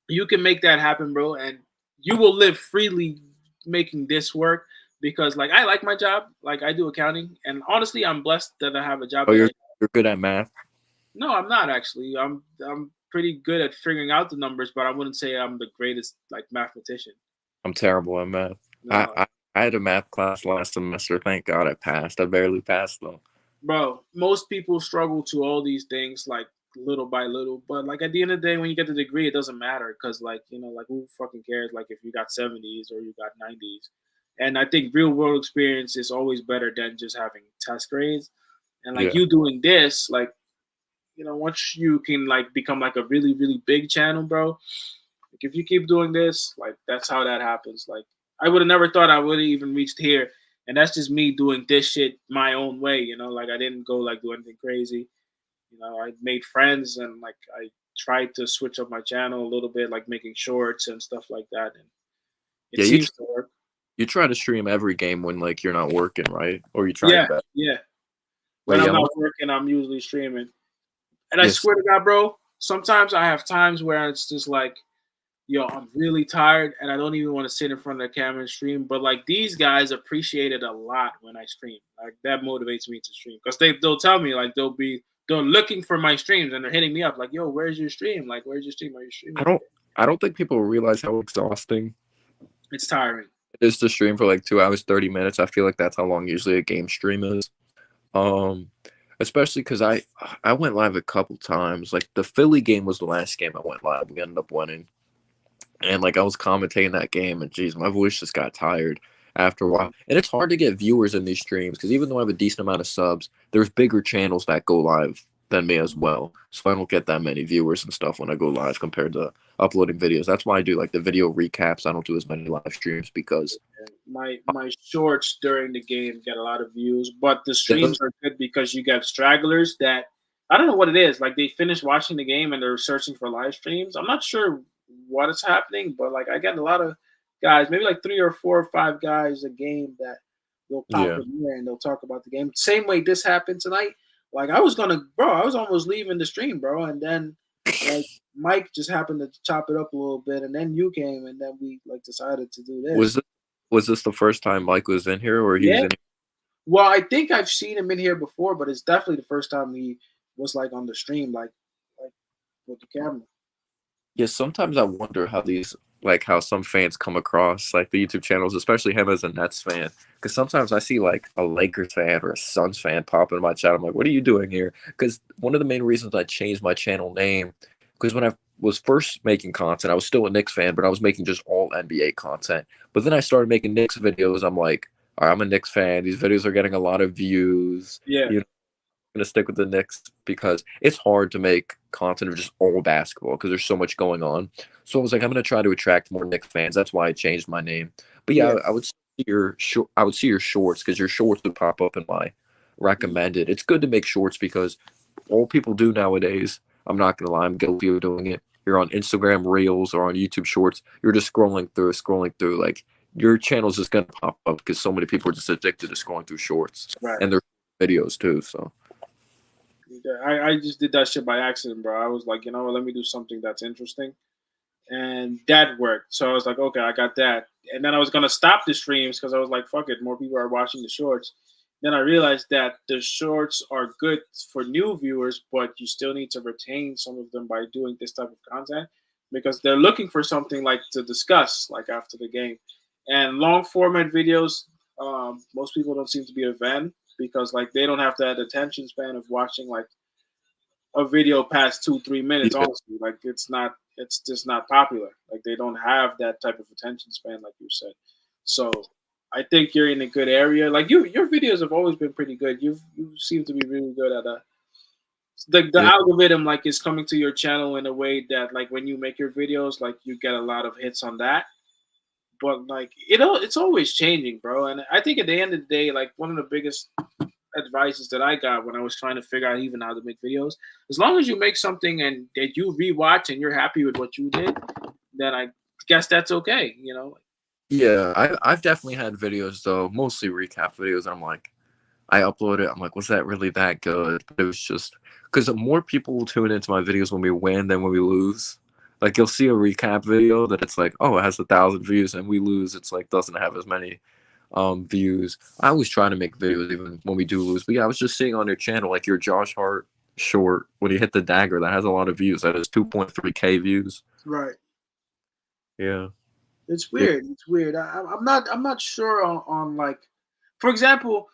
you can make that happen, bro. And you will live freely making this work. because like I like my job, like I do accounting, and honestly, I'm blessed that I have a job Oh, that you're I. you're good at math. No, I'm not actually. I'm pretty good at figuring out the numbers, but I wouldn't say I'm the greatest like mathematician. I'm terrible at math. I, No, I I had a math class last semester. Thank God I passed. I barely passed though. bro, most people struggle to all these things like little by little, but like at the end of the day, when you get the degree, it doesn't matter because like like who fucking cares? Like if you got 70s or you got 90s, and I think real world experience is always better than just having test grades. And like Yeah. you doing this, like once you can like become like a really really big channel, bro. Like if you keep doing this, like that's how that happens. Like I would have never thought I would have even reached here, and that's just me doing this shit my own way. Like I didn't go like do anything crazy. I made friends and like I tried to switch up my channel a little bit, like making shorts and stuff like that, and it Yeah, seems to work. you try to stream every game when like you're not working, right? Or you try your Yeah, best. yeah. When Wait, I'm yeah, not working, I'm usually streaming. And I yes. swear to God, bro, sometimes I have times where it's just like, yo, I'm really tired and I don't even want to sit in front of the camera and stream. But like these guys appreciate it a lot when I stream. Like that motivates me to stream because they'll tell me like they're looking for my streams and they're hitting me up like, yo, where's your stream? Like, where's your stream? Are you I streaming don't today? I don't think people realize how exhausting It's tiring. it is to stream for like 2 hours, 30 minutes. I feel like that's how long usually a game stream is. Um, Especially because I went live a couple times. Like the Philly game was the last game I went live. We ended up winning, and like I was commentating that game, and geez, my voice just got tired after a while. And it's hard to get viewers in these streams because even though I have a decent amount of subs, there's bigger channels that go live than me as well. So I don't get that many viewers and stuff when I go live compared to uploading videos. That's why I do like the video recaps. I don't do as many live streams because My shorts during the game get a lot of views, but the yeah, streams are good because you get stragglers that I don't know what it is. Like they finish watching the game and they're searching for live streams. I'm not sure what is happening, but like I get a lot of guys, maybe like 3 or 4 or 5 guys a game that will pop yeah. in here and they'll talk about the game. Same way this happened tonight. Like I was gonna, bro, I was almost leaving the stream, bro, and then like Mike just happened to chop it up a little bit, and then you came, and then we like decided to do Was this. this, was this the first time Mike was in here, or he was Yeah. in? Well, I think I've seen him in here before, but it's definitely the first time he was like on the stream, like with the camera. Yeah, sometimes I wonder how how some fans come across, like the YouTube channels, especially him as a Nets fan. Because sometimes I see like a Lakers fan or a Suns fan pop into my chat. I'm like, what are you doing here? Because one of the main reasons I changed my channel name, because when I was first making content, I was still a Knicks fan, but I was making just all NBA content. But then I started making Knicks videos. I'm like, all right, I'm a Knicks fan. These videos are getting a lot of views. Yeah. You gonna stick with the Knicks because it's hard to make content of just all basketball because there's so much going on. So I was like, I'm gonna try to attract more Knicks fans. That's why I changed my name. But yeah, Yeah. I would see I would see your shorts because your shorts would pop up in my recommended. It's good to make shorts because all people do nowadays. I'm not gonna lie, I'm guilty of doing it. You're on Instagram Reels or on YouTube Shorts. You're just scrolling through. Like your channel's just gonna pop up because so many people are just addicted to scrolling through shorts Right. and their videos too. So. I just did that shit by accident, bro. I was like, you know what, let me do something that's interesting. And that worked. So I was like, okay, I got that. And then I was gonna stop the streams because I was like, fuck it, more people are watching the shorts. Then I realized that the shorts are good for new viewers, but you still need to retain some of them by doing this type of content because they're looking for something like to discuss, like after the game. And long format videos, most people don't seem to be a fan because like they don't have that attention span of watching like a video past 2 3 minutes. Yeah. Honestly, like it's just not popular. Like they don't have that type of attention span, like you said. So I think you're in a good area. Like your videos have always been pretty good. You seem to be really good at the Yeah. algorithm like is coming to your channel in a way that like when you make your videos, like you get a lot of hits on that. But like it's always changing, bro. And I think at the end of the day, like one of the biggest advices that I got when I was trying to figure out even how to make videos. As long as you make something and that you rewatch and you're happy with what you did, then I guess that's okay. Yeah, I've definitely had videos though, mostly recap videos. And I'm like, I upload it. I'm like, was that really that good? But it was just because more people will tune into my videos when we win than when we lose. Like you'll see a recap video that it's like, oh, it has 1,000 views, and we lose. It's like doesn't have as many. views. I always try to make videos even when we do lose. But yeah, I was just seeing on your channel like your Josh Hart short when he hit the dagger that has a lot of views. That has 2.3K views. Right. Yeah. It's weird. It's weird. I'm not sure on like, for example,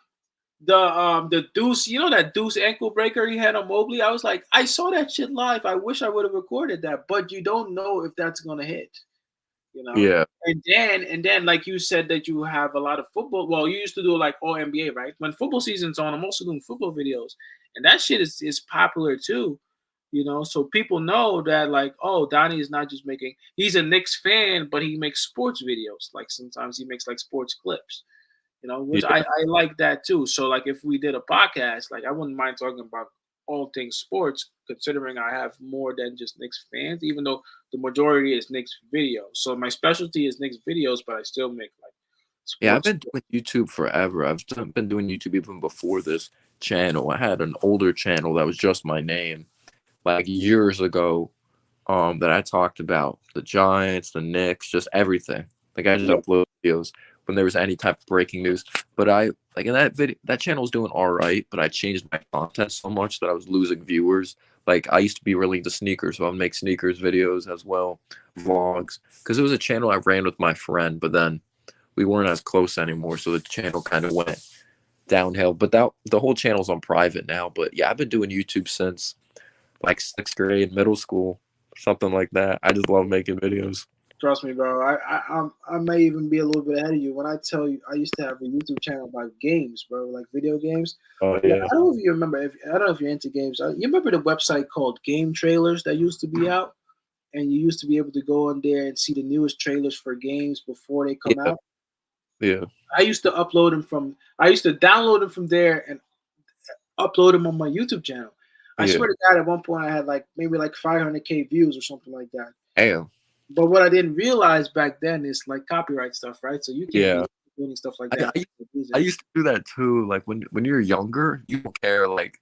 the Deuce. You know that Deuce ankle breaker he had on Mobley. I was like, I saw that shit live. I wish I would have recorded that, but you don't know if that's gonna hit. You know. Yeah. And then, like you said, that you have a lot of football. Well, you used to do like all NBA, right? When football season's on, I'm also doing football videos, and that shit is popular too. You know, so people know that like, oh, Donnie is not just making. He's a Knicks fan, but he makes sports videos. Like sometimes he makes like sports clips. You know, which Yeah. I like that too. So like, if we did a podcast, like I wouldn't mind talking about all things sports, considering I have more than just Knicks fans, even though the majority is Knicks videos. So my specialty is Knicks videos, but I still make like Yeah, I've sports. been doing YouTube forever. Been doing YouTube even before this channel. I had an older channel that was just my name, like years ago, that I talked about the Giants, the Knicks, just everything. Like I just Yeah. upload videos when there was any type of breaking news. But I like in that video, that channel was doing all right, but I changed my content so much that I was losing viewers. Like I used to be really into sneakers, so I'd make sneakers videos as well, vlogs, because it was a channel I ran with my friend, but then we weren't as close anymore, so the channel kind of went downhill. But that the whole channel's on private now. But yeah, I've been doing YouTube since like sixth grade, middle school, something like that. I just love making videos. Trust me, bro. I may even be a little bit ahead of you when I tell you I used to have a YouTube channel about games, bro, like video games. Oh Yeah, yeah, I don't know if you remember. If I don't know if you're into games. You remember the website called Game Trailers that used to be out, and you used to be able to go on there and see the newest trailers for games before they come yeah, out. yeah, I used to upload them from. I used to download them from there and upload them on my YouTube channel. I yeah. swear to God, at one point I had like maybe like 500K views or something like that. Damn. But what I didn't realize back then is like copyright stuff, right? So you can't Yeah. be doing stuff like I, that. I I used to do that too. Like when you're younger, you don't care. Like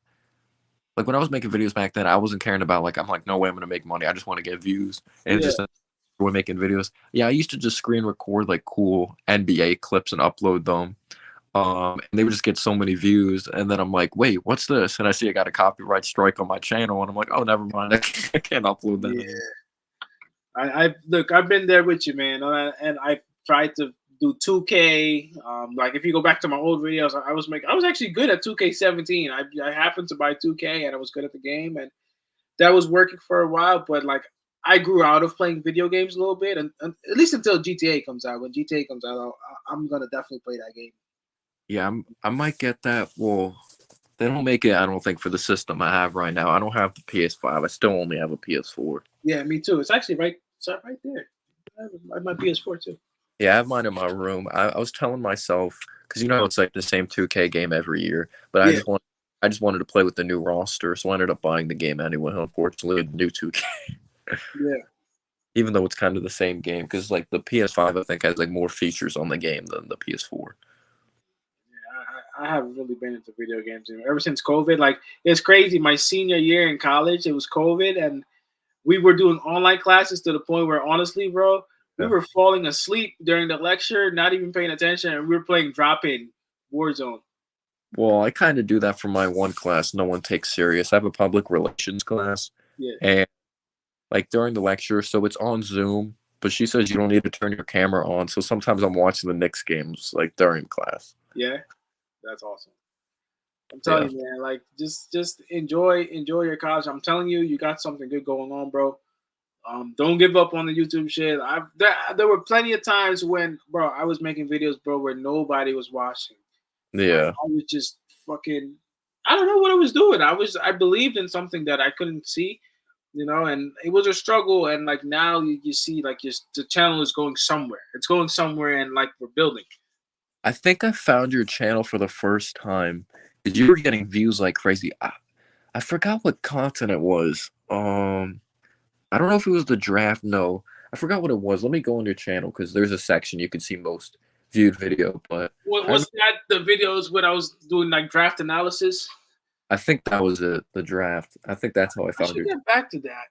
when I was making videos back then, I wasn't caring about like I'm like no way I'm gonna make money. I just want to get views and Yeah, just we're making videos. Yeah, I used to just screen record like cool NBA clips and upload them. And they would just get so many views, and then I'm like, wait, what's this? And I see I got a copyright strike on my channel, and I'm like, oh, never mind, I can't upload that yeah. anymore. I look. I've been there with you, man, and I tried to do 2K. Like if you go back to my old videos, I was actually good at 2K17. I happened to buy 2K, and I was good at the game, and that was working for a while. But like I grew out of playing video games a little bit, and at least until GTA comes out. When GTA comes out, I'm gonna definitely play that game. Yeah, I might get that. Well, they don't make it, I don't think, for the system I have right now. I don't have the PS5. I still only have a PS4. Yeah, me too. It's actually right. It's right there. I have my PS4 too. Yeah, I have mine in my room. I was telling myself because it's like the same 2K game every year, but Yeah, I just wanted to play with the new roster, so I ended up buying the game anyway. Unfortunately, the new 2K, yeah. even though it's kind of the same game, because like the PS5 I think has like more features on the game than the PS4. I haven't really been into video games ever since COVID. Like it's crazy. My senior year in college, it was COVID, and we were doing online classes to the point where, honestly, bro, we Yeah. were falling asleep during the lecture, not even paying attention, and we were playing drop-in Warzone. Well, I kind of do that for my one class no one takes serious. I have a public relations class, Yeah, and like during the lecture, so it's on Zoom, but she says you don't need to turn your camera on. So sometimes I'm watching the Knicks games like during class. yeah, that's awesome. I'm Yeah. telling you, man. Like, just enjoy your college. I'm telling you, you got something good going on, bro. Don't give up on the YouTube shit. There were plenty of times when, bro, I was making videos, bro, where nobody was watching. Yeah. I was just fucking. I don't know what I was doing. I believed in something that I couldn't see, and it was a struggle. And like now you see, like the channel is going somewhere. It's going somewhere, and like we're building. I think I found your channel for the first time because you were getting views like crazy. I forgot what content it was. I don't know if it was the draft. No, I forgot what it was. Let me go on your channel because there's a section you can see most viewed video. But What I was that? The videos when I was doing like draft analysis. I think that was it. The draft. I think that's how I I found should your. get back to that,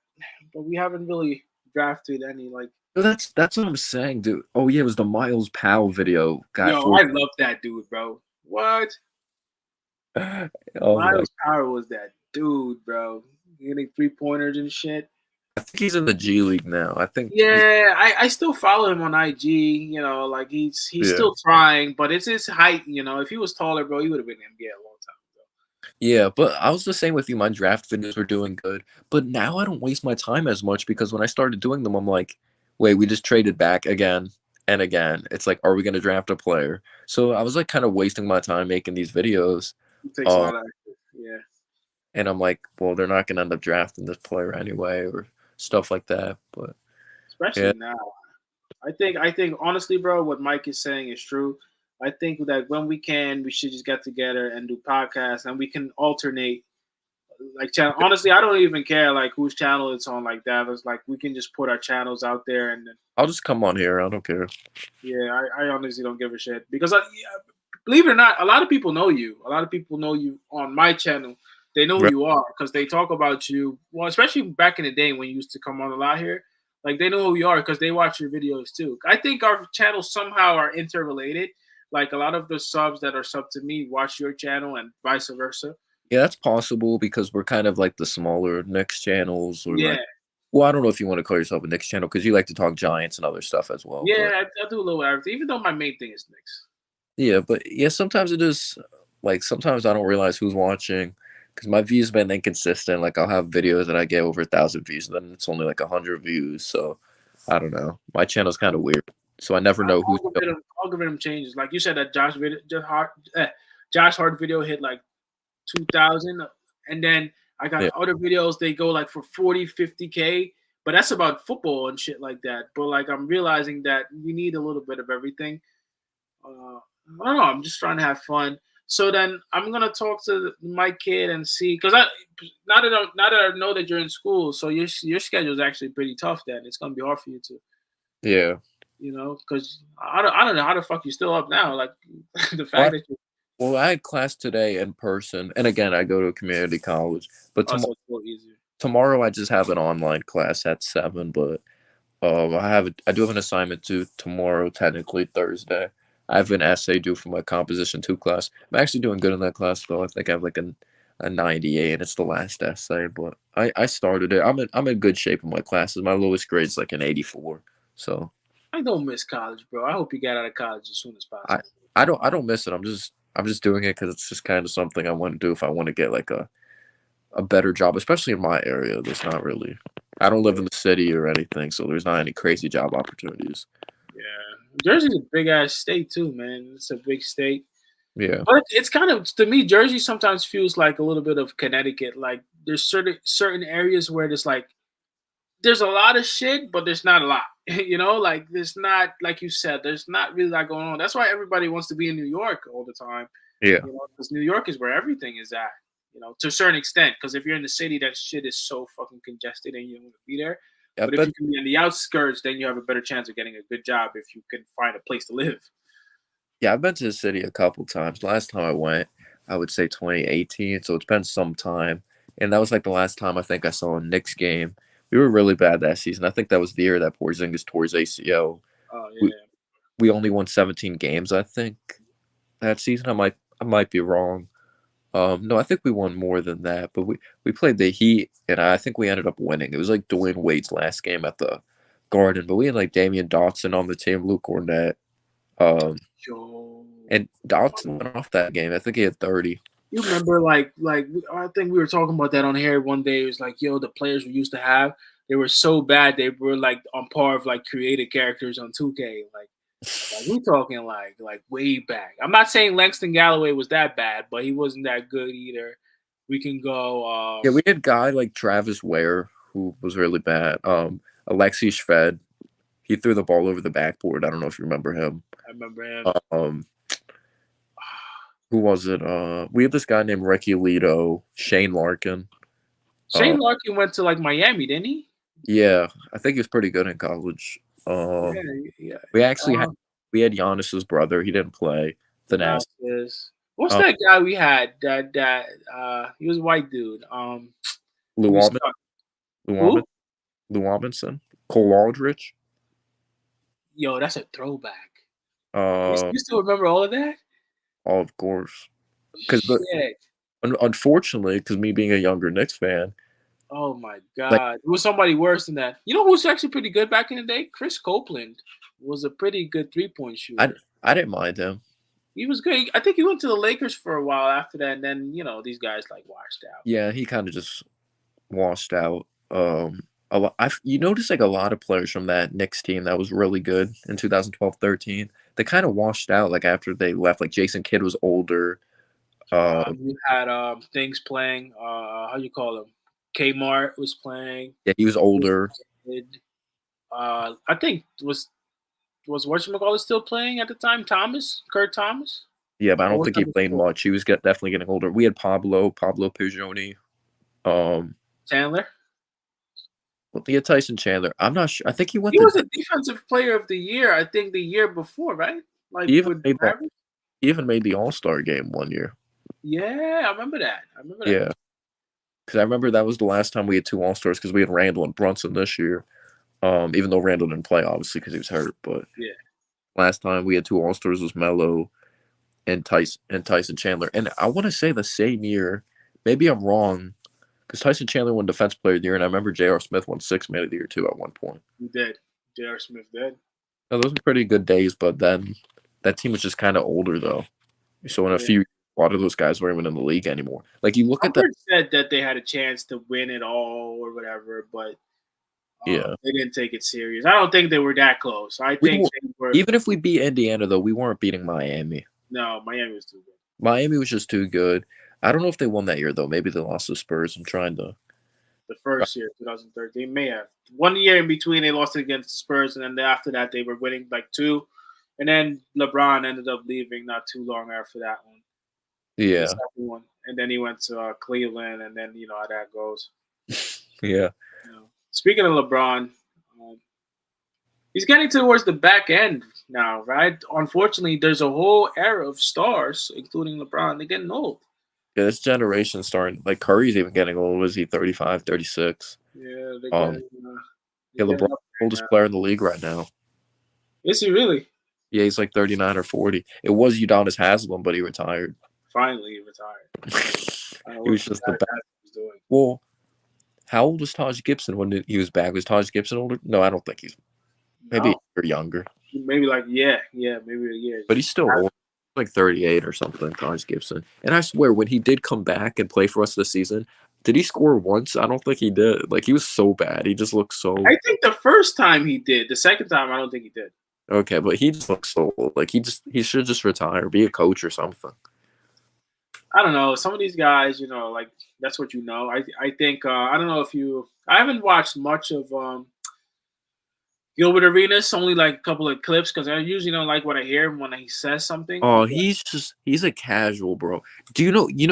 but we haven't really drafted any like That's what I'm saying, dude. Oh yeah, it was the Miles Powell video. Got Yo, four. I love that dude, bro. What? Oh my! Miles Power was that dude, bro. Getting 3-pointers and shit. I think he's in the G League now. I think. Yeah, I still follow him on IG. You know, like he's Yeah. still trying, but it's his height. You know, if he was taller, bro, he would have been in the NBA a long time ago. Yeah, but I was the same with you. My draft videos were doing good, but now I don't waste my time as much because when I started doing them, I'm like, wait, we just traded back again and again. It's like, are we going to draft a player? So I was like, kind of wasting my time making these videos. It takes a lot of effort. Yeah. And I'm like, well, they're not going to end up drafting this player anyway, or stuff like that. But yeah, Especially now. I think honestly, bro, what Mike is saying is true. I think that when we can, we should just get together and do podcasts, and we can alternate like channel. Honestly, I don't even care like whose channel it's on like that. It's like we can just put our channels out there, and then, I'll just come on here. I don't care. yeah, I honestly don't give a shit because yeah, believe it or not, a lot of people know you. A lot of people know you on my channel. They know who Right. you are because they talk about you. Well, especially back in the day when you used to come on a lot here. Like they know who you are because they watch your videos too. I think our channels somehow are interrelated. Like a lot of the subs that are sub to me watch your channel and vice versa. Yeah, that's possible because we're kind of like the smaller Knicks channels, or Yeah, like, well, I don't know if you want to call yourself a Knicks channel because you like to talk Giants and other stuff as well. But yeah, I do a little everything. Even though my main thing is Knicks. yeah, but yeah, sometimes it is like sometimes I don't realize who's watching because my views been inconsistent. Like I'll have videos that I get over 1,000 views, and then it's only like 100 views. So I don't know. My channel's kind of weird, so I never know who's. Algorithm changes. Like you said, that Josh Hart video hit like 2,000, and then I got Yeah, other videos they go like for 40, 50K, but that's about football and shit like that. But like I'm realizing that we need a little bit of everything. I don't know. I'm just trying to have fun. So then I'm gonna talk to my kid and see because I now that I know that you're in school, so your schedule is actually pretty tough. Then it's gonna be hard for you to, yeah. because I don't know how the fuck you still up now. Like the Well, fact that you well, I had class today in person, and again, I go to a community college. But also it's a little easier. tomorrow, I just have an online class at 7. But I do have an assignment due tomorrow, technically Thursday. I have an essay due for my composition 2 class. I'm actually doing good in that class though. I think I have like a 98, and it's the last essay. But I started it. I'm in good shape in my classes. My lowest grade is like an 84. So I don't miss college, bro. I hope you get out of college as soon as I possible. I don't miss it. I'm just doing it because it's just kind of something I want to do if I want to get like a better job, especially in my area. There's not really. I don't live in the city or anything, so there's not any crazy job opportunities. Yeah, Jersey's a big ass state too, man. It's a big state. Yeah. But it's kind of to me, Jersey sometimes feels like a little bit of Connecticut. Like there's certain areas where there's a lot of shit, but there's not a lot. Like there's not like you said, there's not really a lot going on. That's why everybody wants to be in New York all the time. Yeah. Because New York is where everything is at. To a certain extent. Because if you're in the city, that shit is so fucking congested and you don't want to be there. I But if bet. you can be on the outskirts, then you have a better chance of getting a good job if you can find a place to live. Yeah, I've been to the city a couple times. Last time I went, I would say 2018. So it's been some time, and that was like the last time I think I saw a Knicks game. We were really bad that season. I think that was the year that Porzingis tore his ACL. Oh We yeah. we only won 17 games, I think, that season. I might be wrong. No, I think we won more than that, but we played the Heat, and I think we ended up winning. It was like Dwayne Wade's last game at the Garden, but we had like Damian Dotson on the team, Luke Cornett, um, Yo. and Dotson went off that game. I think he had 30. You remember, I think we were talking about that on here one day. It was like, yo, the players we used to have, they were so bad they were like on par of like created characters on 2K. Like we talking like way back. I'm not saying Langston Galloway was that bad, but he wasn't that good either. We can go. Yeah, we had a guy like Travis Ware who was really bad. Alexei Shved, he threw the ball over the backboard. I don't know if you remember him. I remember him. Um, who was it? We have this guy named Ricky Lito, Shane Larkin. Shane Larkin went to like Miami, didn't he? Yeah, I think he was pretty good in college. Yeah, yeah. We actually had Giannis's brother. He didn't play. Thanasis. What's that guy we had? That he was a white dude. Lou we Albin, stuck- Lou Who? Albin, Lou Albinson, Cole Aldrich. Yo, that's a throwback. Uh, You still remember all of that? oh, of course. Because Shit. unfortunately, because me being a younger Knicks fan, Oh my like God. It was somebody worse than that. You know who was actually pretty good back in the day? Chris Copeland was a pretty good 3-point I shooter. I didn't mind him. He was good. I think he went to the Lakers for a while after that, and then these guys like washed out. Yeah, he kind of just washed out. A lot. You notice like a lot of players from that Knicks team that was really good in 2012-13. They kind of washed out like after they left. Like Jason Kidd was older. You had things playing. How you call him? Kmart was playing. Yeah, he was older. I think was whatchamacallit still playing at the time? Kurt Thomas. Yeah, but I Or don't was think that he played before? much. He was definitely getting older. We had Pablo Pujoni. Chandler. Well, he had Tyson Chandler. I'm not sure. I think he went He to. was a defensive player of the year. I think the year before, right? Like He even with made the, Travis. he even made the All-Star game one year. Yeah, I remember that. Yeah, because I remember that was the last time we had two All-Stars because we had Randall and Brunson this year. Even though Randall didn't play obviously because he was hurt, but Yeah. last time we had two All-Stars was Melo and Tyson Chandler. And I want to say the same year. Maybe I'm wrong because Tyson Chandler won Defense Player of the Year, and I remember J.R. Smith won Sixth Man of the Year too at one point. He did. J.R. Smith did. Now, those were pretty good days, but then that team was just kind of older though. So in a Yeah. few, a lot of those guys weren't even in the league anymore. Like you look at that. Hubbard said that they had a chance to win it all or whatever, but Yeah, they didn't take it serious. I don't think they were that close. I we think were, they were. even if we beat Indiana though, we weren't beating Miami. No, Miami was too good. Miami was just too good. I don't know if they won that year though. Maybe they lost to Spurs. I'm trying to. The first year, 2013, may have 1 year in between. They lost against the Spurs, and then after that, they were winning like two. And then LeBron ended up leaving not too long after that one. The Yeah, second one, and then he went to Cleveland, and then you know how that goes. yeah. Speaking of LeBron, he's getting towards the back end now, right? Unfortunately, there's a whole era of stars, including LeBron. They're getting old. Yeah, this generation starting like Curry's even getting old. Was he 35, 36? Yeah, they're Um, getting. yeah, They're LeBron, getting up oldest there now. player in the league right now. Is he really? Yeah, he's like 39 or 40. It was Udonis Haslem, but he retired. Finally, he retired. He was just the best. Doing. Well, how old was Taj Gibson when he was back? Was Taj Gibson older? No, I don't think he's maybe No, or younger. maybe like maybe a year. But he's still old, like 38 or something. Taj Gibson, and I swear when he did come back and play for us this season, did he score once? I don't think he did. Like he was so bad. He just looked so I think the first time he did. The second time, I don't think he did. okay, but he just looks so old. Like he should just retire, be a coach or something. I don't know. Some of these guys, like that's what you know. I think I don't know if you. I haven't watched much of Gilbert Arenas. Only like a couple of clips because I usually don't like what I hear when he says something. Oh, he's a casual, bro. Do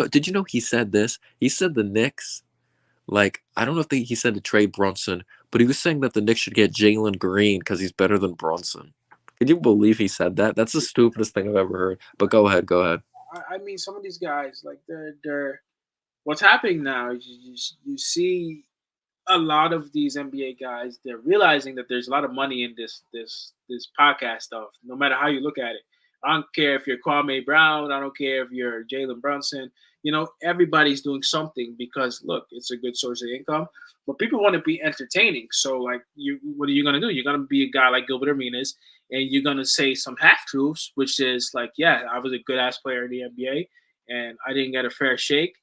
did you know he said this? He said the Knicks, like, I don't know if he said to trade Brunson, but he was saying that the Knicks should get Jalen Green because he's better than Brunson. Can you believe he said that? That's the stupidest thing I've ever heard. But go ahead. I mean, some of these guys, like they're what's happening now. You see a lot of these NBA guys, they're realizing that there's a lot of money in this podcast stuff. No matter how you look at it, I don't care if you're Kwame Brown. I don't care if you're Jalen Brunson. Everybody's doing something because look, it's a good source of income. But people want to be entertaining. So like, what are you gonna do? You're gonna be a guy like Gilbert Arenas, and you're gonna say some half truths, which is like, yeah, I was a good ass player in the NBA, and I didn't get a fair shake,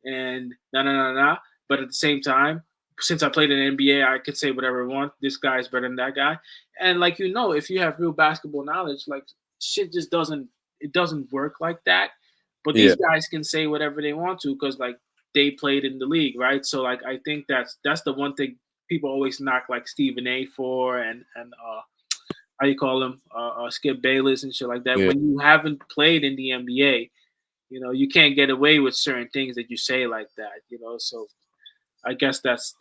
and no. But at the same time, since I played in the NBA, I could say whatever I want. This guy's better than that guy. And like if you have real basketball knowledge, like shit just doesn't work like that. But Yeah. these guys can say whatever they want to because like they played in the league, right? So like I think that's the one thing people always knock like Stephen A for and how you call him Skip Bayless and shit like that. Yeah. When you haven't played in the NBA, you can't get away with certain things that you say like that, so I guess that's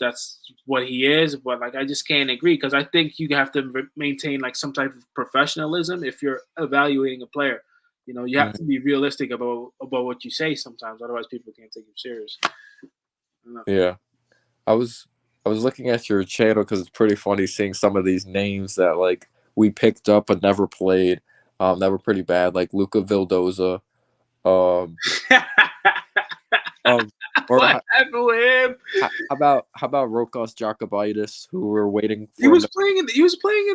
what he is, but like I just can't agree because I think you have to maintain like some type of professionalism if you're evaluating a player. You have to be realistic about what you say sometimes, otherwise people can't take you serious. Yeah, I was looking at your channel because it's pretty funny seeing some of these names that like we picked up but never played that were pretty bad, like Luca Vildoza. Um, um, or What happened with him? how about Rokos Jokubaitis, who we're waiting He for him was to playing in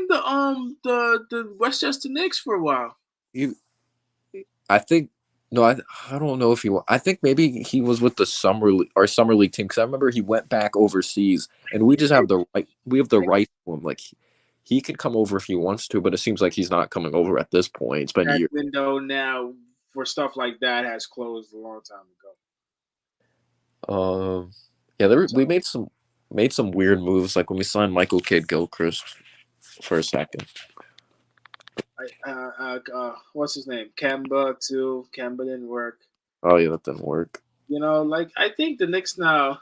the Westchester Knicks for a while. he, I think no, I don't know if he. I think maybe he was with the our summer league team because I remember he went back overseas, and we just have the right. We have the right to him. Like he could come over if he wants to, but it seems like he's not coming over at this point. It's been That years. window now for stuff like that has closed a long time ago. Yeah, we made some weird moves, like when we signed Michael Kidd Gilchrist for a second. What's his name? Kemba too. Kemba didn't work. Oh yeah, that didn't work. Like I think the Knicks now.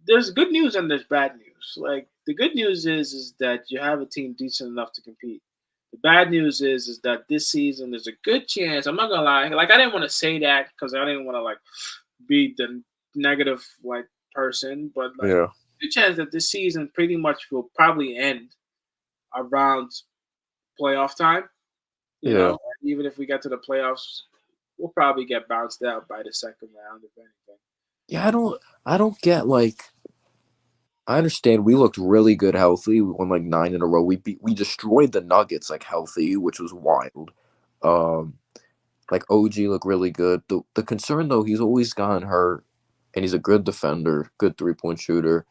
There's good news and there's bad news. Like the good news is that you have a team decent enough to compete. The bad news is that this season there's a good chance. I'm not gonna lie. Like I didn't want to say that because I didn't want to like be the negative like person, but like Yeah, good chance that this season pretty much will probably end around playoff time. yeah, Even if we get to the playoffs, we'll probably get bounced out by the second round if anything. yeah. I don't get like. I understand we looked really good healthy. We won like 9 in a row. We destroyed the Nuggets like healthy, which was wild. Um, like OG looked really good. The concern though, he's always gotten hurt, and he's a good defender, good 3-point shooter.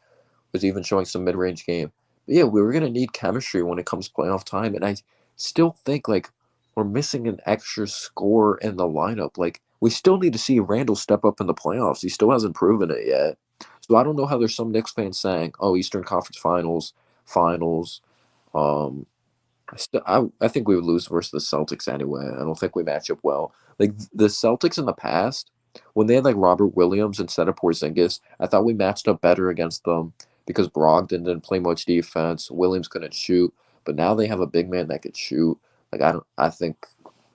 Was even showing some mid range game. But yeah, we were gonna need chemistry when it comes playoff time, and I still think like we're missing an extra score in the lineup. Like we still need to see Randall step up in the playoffs. He still hasn't proven it yet. So I don't know how there's some Knicks fans saying, "Oh, Eastern Conference Finals." Um, I think we would lose versus the Celtics anyway. I don't think we match up well. Like the Celtics in the past, when they had like Robert Williams instead of Porzingis, I thought we matched up better against them because Brogdon didn't play much defense. Williams couldn't shoot, but now they have a big man that could shoot. Like I don't. I think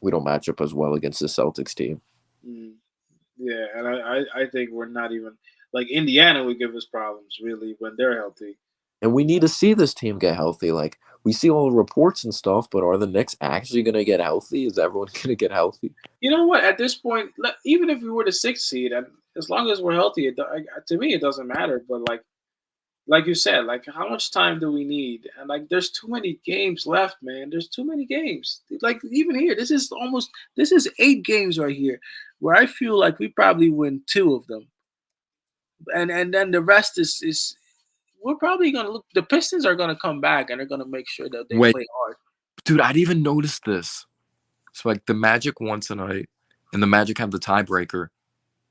we don't match up as well against the Celtics team. Mm, yeah, and I think we're not even like Indiana would give us problems really when they're healthy. And we need to see this team get healthy. Like we see all the reports and stuff, but are the Knicks actually going to get healthy? Is everyone going to get healthy? You know what? At this point, even if we were the sixth seed, and as long as we're healthy, to me it doesn't matter. But like you said, like how much time do we need? And like there's too many games left, man. There's too many games. Like even here, this is 8 games right here, where I feel like we probably win 2 of them, and then the rest is we're probably gonna look. The Pistons are gonna come back and they're gonna make sure that they Wait, play hard. dude, I'd even noticed this. So like the Magic won tonight, and the Magic have the tiebreaker,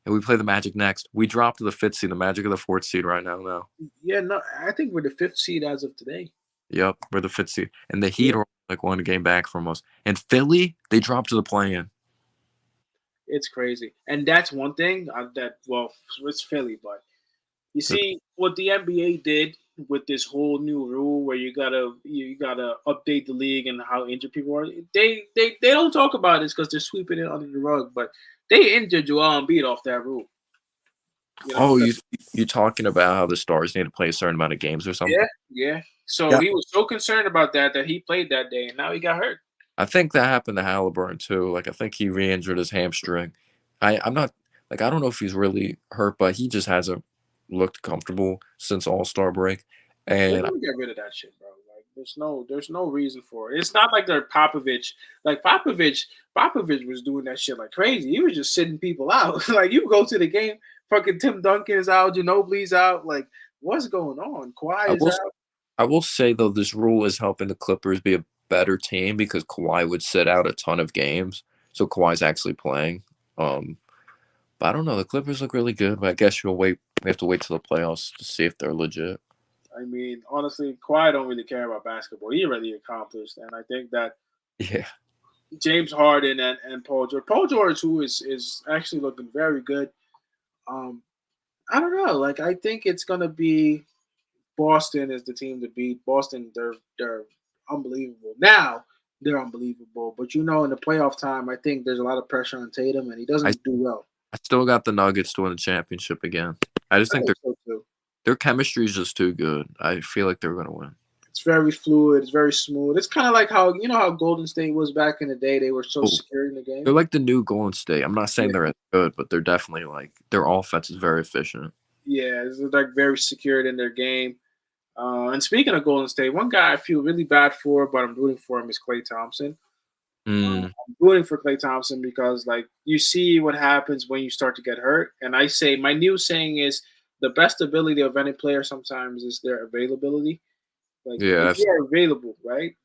and we play the Magic next. We dropped to the 5th seed. The Magic are the 4th seed right now. Now, Yeah, no, I think we're the 5th seed as of today. yep, we're the 5th seed, and the Heat Yeah. are like 1 game back from us. And Philly, they dropped to the play-in. It's crazy, and that's one thing that well, it's Philly, but you see what the NBA did with this whole new rule where you gotta update the league and how injured people are. They don't talk about this because they're sweeping it under the rug, but they injured Joel Embiid off that rule. Oh, 'Cause- you talking about how the Stars need to play a certain amount of games or something? yeah. So Yeah. he was so concerned about that he played that day, and now he got hurt. I think that happened to Halliburton too. Like I think he re-injured his hamstring. I'm not like I don't know if he's really hurt, but he just hasn't looked comfortable since All-Star break. They're And gonna get rid of that shit, bro. Like, there's no reason for it. It's not like they're Popovich. Like Popovich was doing that shit like crazy. He was just sitting people out. Like you go to the game, fucking Tim Duncan is out, Ginobili's out. Like what's going on? I Kawhi is will out. I will say though this rule is helping the Clippers be a better team because Kawhi would sit out a ton of games, so Kawhi's actually playing. But I don't know. The Clippers look really good, but I guess you'll wait. We have to wait till the playoffs to see if they're legit. I mean, honestly, Kawhi don't really care about basketball. He already accomplished, and I think that Yeah. James Harden and Paul George, who is actually looking very good. Um, I don't know. Like I think it's gonna be Boston is the team to beat. Boston, they're unbelievable. Now they're unbelievable. But in the playoff time, I think there's a lot of pressure on Tatum, and he I doesn't do well. I still got the Nuggets to win the championship again. I just I think think so too. their chemistry is just too good. I feel like they're gonna win. It's very fluid. It's very smooth. It's kind of like how how Golden State was back in the day. They were so Oh, secure in the game. they're like the new Golden State. I'm not saying Yeah, they're as good, but they're definitely like their offense is very efficient. yeah, it's like very secured in their game. And speaking of Golden State, one guy I feel really bad for, but I'm rooting for him is Klay Thompson. Mm, I'm rooting for Klay Thompson because, like, you see what happens when you start to get hurt. And I say my new saying is the best ability of any player sometimes is their availability. Like, yeah, if you are available, right,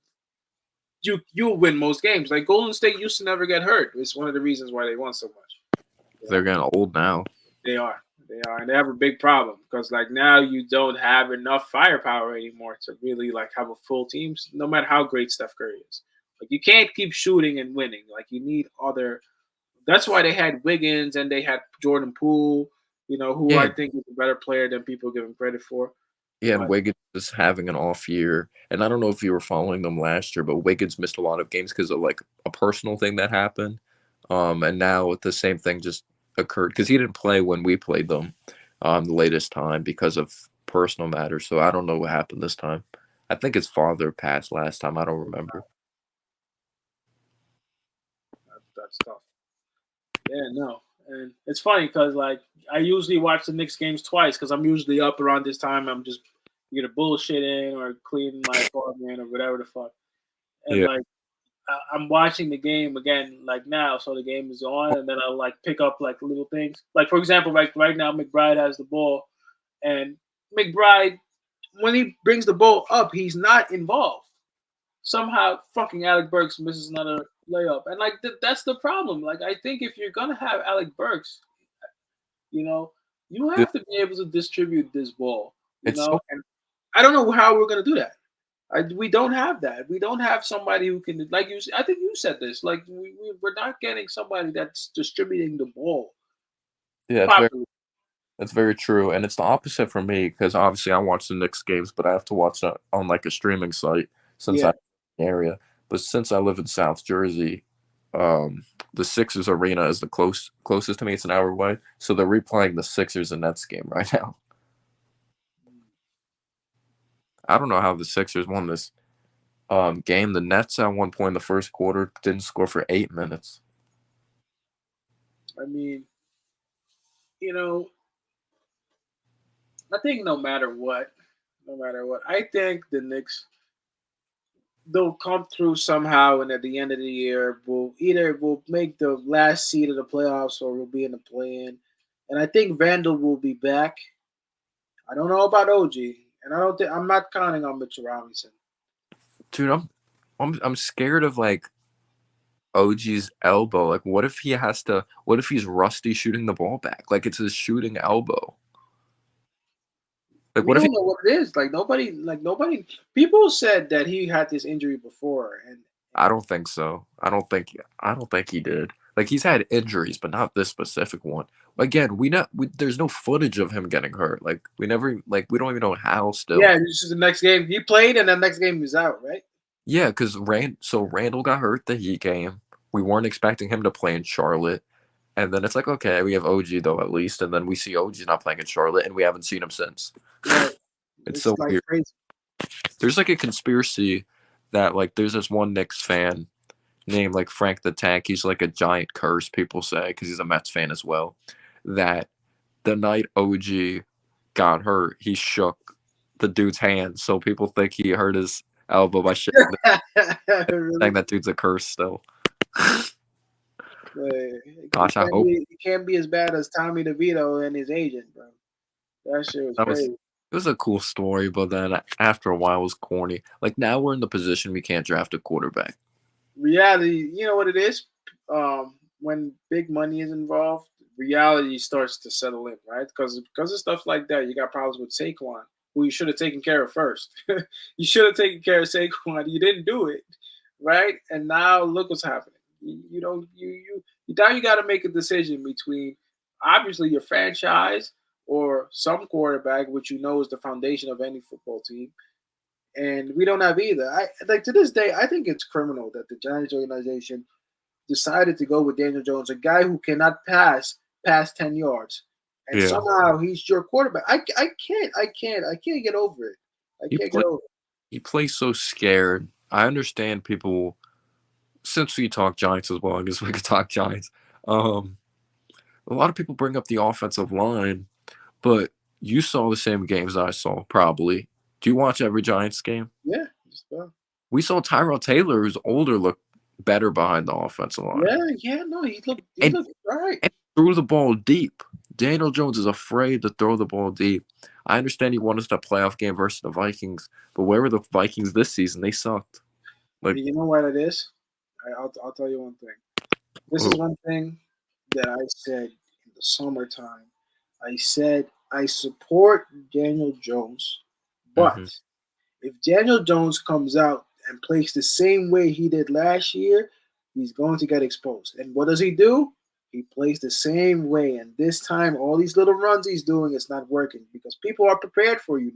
you'll win most games. Like Golden State used to never get hurt. It's one of the reasons why they won so much. You they're know? getting old now. They are. They are. And they have a big problem because like now you don't have enough firepower anymore to really like have a full team, no matter how great Steph Curry is. Like you can't keep shooting and winning. Like you need other that's why they had Wiggins and they had Jordan Poole, who I Yeah, think is a better player than people give him credit for. yeah, and But Wiggins is having an off year, and I don't know if you were following them last year, but Wiggins missed a lot of games because of like a personal thing that happened. And now the same thing just occurred because he didn't play when we played them, the latest time because of personal matters. So I don't know what happened this time. I think his father passed last time. I don't remember. that's tough. Yeah, no. And it's funny because like I usually watch the Knicks games twice because I'm usually up around this time. I'm just either bullshitting or cleaning my apartment or whatever the fuck. And Yeah, like I'm watching the game again like now, so the game is on, and then I'll like pick up like little things. Like for example, like right now McBride has the ball, and McBride when he brings the ball up, he's not involved. Somehow, fucking Alec Burks misses another layup, and like that's the problem. Like I think if you're gonna have Alec Burks, you know, you it- have to be able to distribute this ball. it's so And I don't know how we're gonna do that. We don't have that. We don't have somebody who can, like you. I think you said this. Like we're not getting somebody that's distributing the ball yeah, properly. it's very true, and it's the opposite for me because obviously I watch the Knicks games, but I have to watch that on like a streaming site since Yeah, I'm in the area. But since I live in South Jersey, um, the Sixers arena is the closest to me. It's an hour away, so they're replaying the Sixers and Nets game right now. I don't know how the Sixers won this game. The Nets at one point in the first quarter didn't score for 8 minutes. I mean, you know, I think no matter what, I think the Knicks they'll come through somehow, and at the end of the year, we'll make the last seed of the playoffs, or we'll be in the play-in. And I think Vandal will be back. I don't know about OG, and I'm not counting on Mitchell Robinson. Dude, I'm scared of like OG's elbow. Like, what if he has to? What if he's rusty shooting the ball back? Like, it's his shooting elbow. Like, We what if he? don't know what it is. Nobody. People said that he had this injury before, and I don't think so. I don't think he did. Like, he's had injuries, but not this specific one. Again, there's no footage of him getting hurt. Like, we never. Like, we don't even know how. Still, yeah, this is the next game he played, and the next game he's out, right? yeah, because Randall got hurt the Heat game. We weren't expecting him to play in Charlotte. And then it's like, okay, we have OG though at least, and then we see OG not playing in Charlotte, and we haven't seen him since. Right. It's It's so like weird. crazy. There's like a conspiracy that like there's this one Knicks fan named like Frank the Tank. He's like a giant curse, people say, because he's a Mets fan as well. That the night OG got hurt, he shook the dude's hand, so people think he hurt his elbow by shaking. Really? Saying that dude's a curse still. Gosh, I hope He can't be as bad as Tommy DeVito and his agent, bro. That shit was that was. crazy. It was a cool story, but then after a while, it was corny. Like now, we're in the position we can't draft a quarterback. Reality, you know what it is? When big money is involved, reality starts to settle in, right? Because of stuff like that, you got problems with Saquon, who you should have taken care of first. You should have taken care of Saquon. You didn't do it, right? And now look what's happening. You don't you now you got to make a decision between obviously your franchise or some quarterback, which you know is the foundation of any football team, and we don't have either. I like to this day, I think it's criminal that the Giants organization decided to go with Daniel Jones, a guy who cannot pass past 10 yards, and Yeah, somehow he's your quarterback. I can't get over it. I he can't get played. over it. he plays so scared. I understand people. Since we talk Giants as well, I guess we could talk Giants. A lot of people bring up the offensive line, but you saw the same games I saw, probably. Do you watch every Giants game? Yeah, just about. We saw Tyrell Taylor, who's older, look better behind the offensive line. Yeah, no, he And, looked right. and threw the ball deep. Daniel Jones is afraid to throw the ball deep. I understand he won us that playoff game versus the Vikings, but where were the Vikings this season? They sucked. Like, You know what it is? I'll tell you one thing. This is oh, one thing that I said in the summertime. I said I support Daniel Jones, but mhm. if Daniel Jones comes out and plays the same way he did last year, he's going to get exposed. And what does he do? He plays the same way. And this time, all these little runs he's doing is not working because people are prepared for you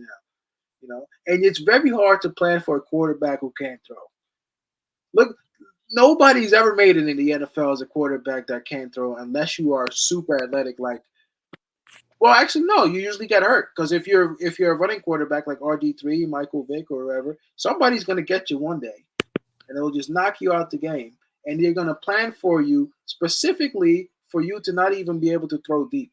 now. And it's very hard to plan for a quarterback who can't throw. Look, nobody's ever made it in the NFL as a quarterback that can't throw unless you are super athletic. Well, actually, no. You usually get hurt because if you're a running quarterback like RG3, Michael Vick, or whoever, somebody's going to get you one day, and it'll just knock you out the game. And they're going to plan for you specifically for you to not even be able to throw deep,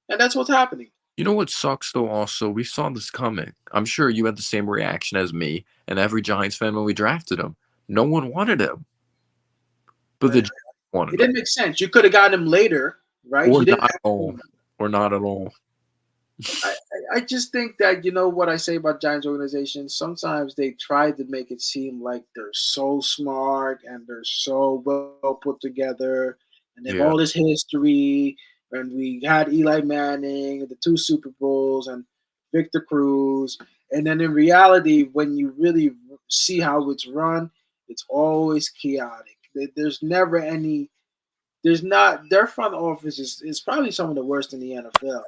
and that's what's happening. You know what sucks though? Also, we saw this coming. I'm sure you had the same reaction as me and every Giants fan when we drafted him. No one wanted him, but the Uh, Giants It wanted him, didn't make sense. You could have gotten him later, right? or You not didn't at have all, to. or not at all. I just think that what I say about Giants organizations. Sometimes they try to make it seem like they're so smart and they're so well put together, and they have Yeah, all this history. And we had Eli Manning, the two Super Bowls, and Victor Cruz. And then in reality, when you really see how it's run, it's always chaotic. There's never any. There's not. Their front office is probably some of the worst in the NFL.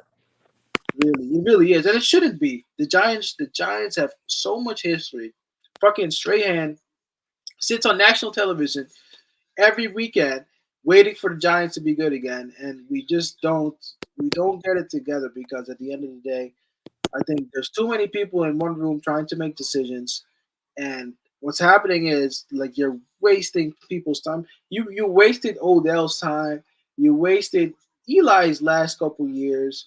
Really, it really is, and it shouldn't be. The Giants have so much history. Fucking Strahan sits on national television every weekend, waiting for the Giants to be good again, and we just don't. We don't get it together because at the end of the day, I think there's too many people in one room trying to make decisions, and what's happening is like you're wasting people's time. You wasted Odell's time. You wasted Eli's last couple years.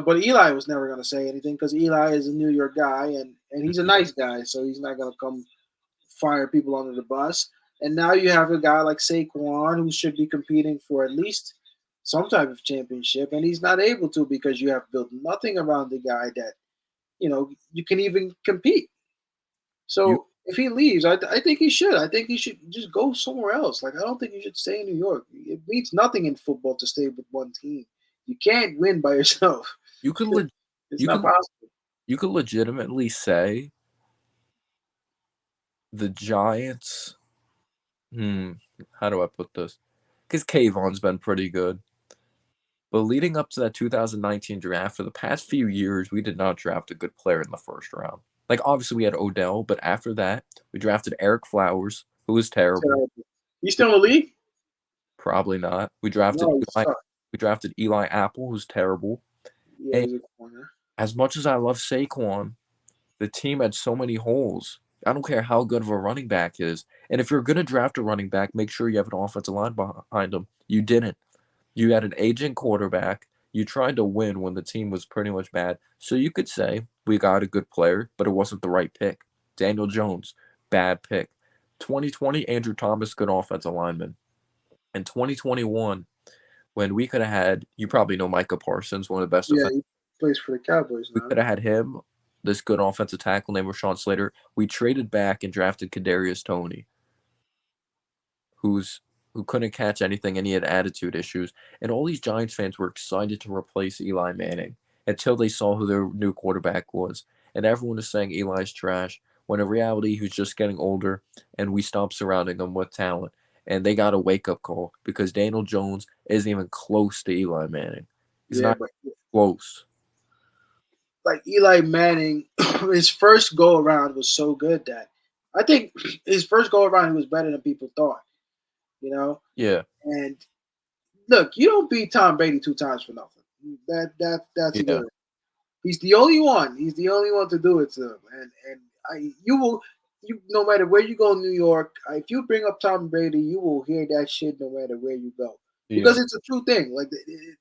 But Eli was never going to say anything because Eli is a New York guy and he's a nice guy, so he's not going to come fire people under the bus. And now you have a guy like Saquon who should be competing for at least some type of championship, and he's not able to because you have built nothing around the guy that you can even compete. you So if he leaves, I think he should. I think he should just go somewhere else. Like I don't think he should stay in New York. It means nothing in football to stay with one team. You can't win by yourself. you could le- It's you not could possible. you could legitimately say the Giants. Hmm, how do I put this? Because Kayvon's been pretty good. But leading up to that 2019 draft, for the past few years, we did not draft a good player in the first round. Like, obviously, we had Odell, but after that, we drafted Eric Flowers, who was terrible. Terrible. He's still in the league? Probably not. We drafted No, he Eli. sucked. We drafted Eli Apple, who's terrible. Yeah, And he's a corner. as much as I love Saquon, the team had so many holes. I don't care how good of a running back is. And if you're going to draft a running back, make sure you have an offensive line behind him. You didn't. You had an aging quarterback. You tried to win when the team was pretty much bad. So you could say we got a good player, but it wasn't the right pick. Daniel Jones, bad pick. 2020, Andrew Thomas, good offensive lineman. In 2021, when we could have had, you probably know Micah Parsons, one of the best Yeah, defensive. he plays for the Cowboys We now. could have had him, this good offensive tackle named Rashawn Slater. We traded back and drafted Kadarius Toney, who couldn't catch anything and he had attitude issues. And all these Giants fans were excited to replace Eli Manning until they saw who their new quarterback was. And everyone is saying Eli's trash, when in reality he was just getting older and we stopped surrounding him with talent. And they got a wake up call because Daniel Jones isn't even close to Eli Manning. He's Yeah, not but close. like Eli Manning, his first go around was so good that I think his first go around he was better than people thought. You know, Yeah, and look, you don't beat Tom Brady two times for nothing. That's a yeah. given. He's the only one. He's the only one to do it to him. And no matter where you go in New York, if you bring up Tom Brady, you will hear that shit no matter where you go. Because it's a true thing. Like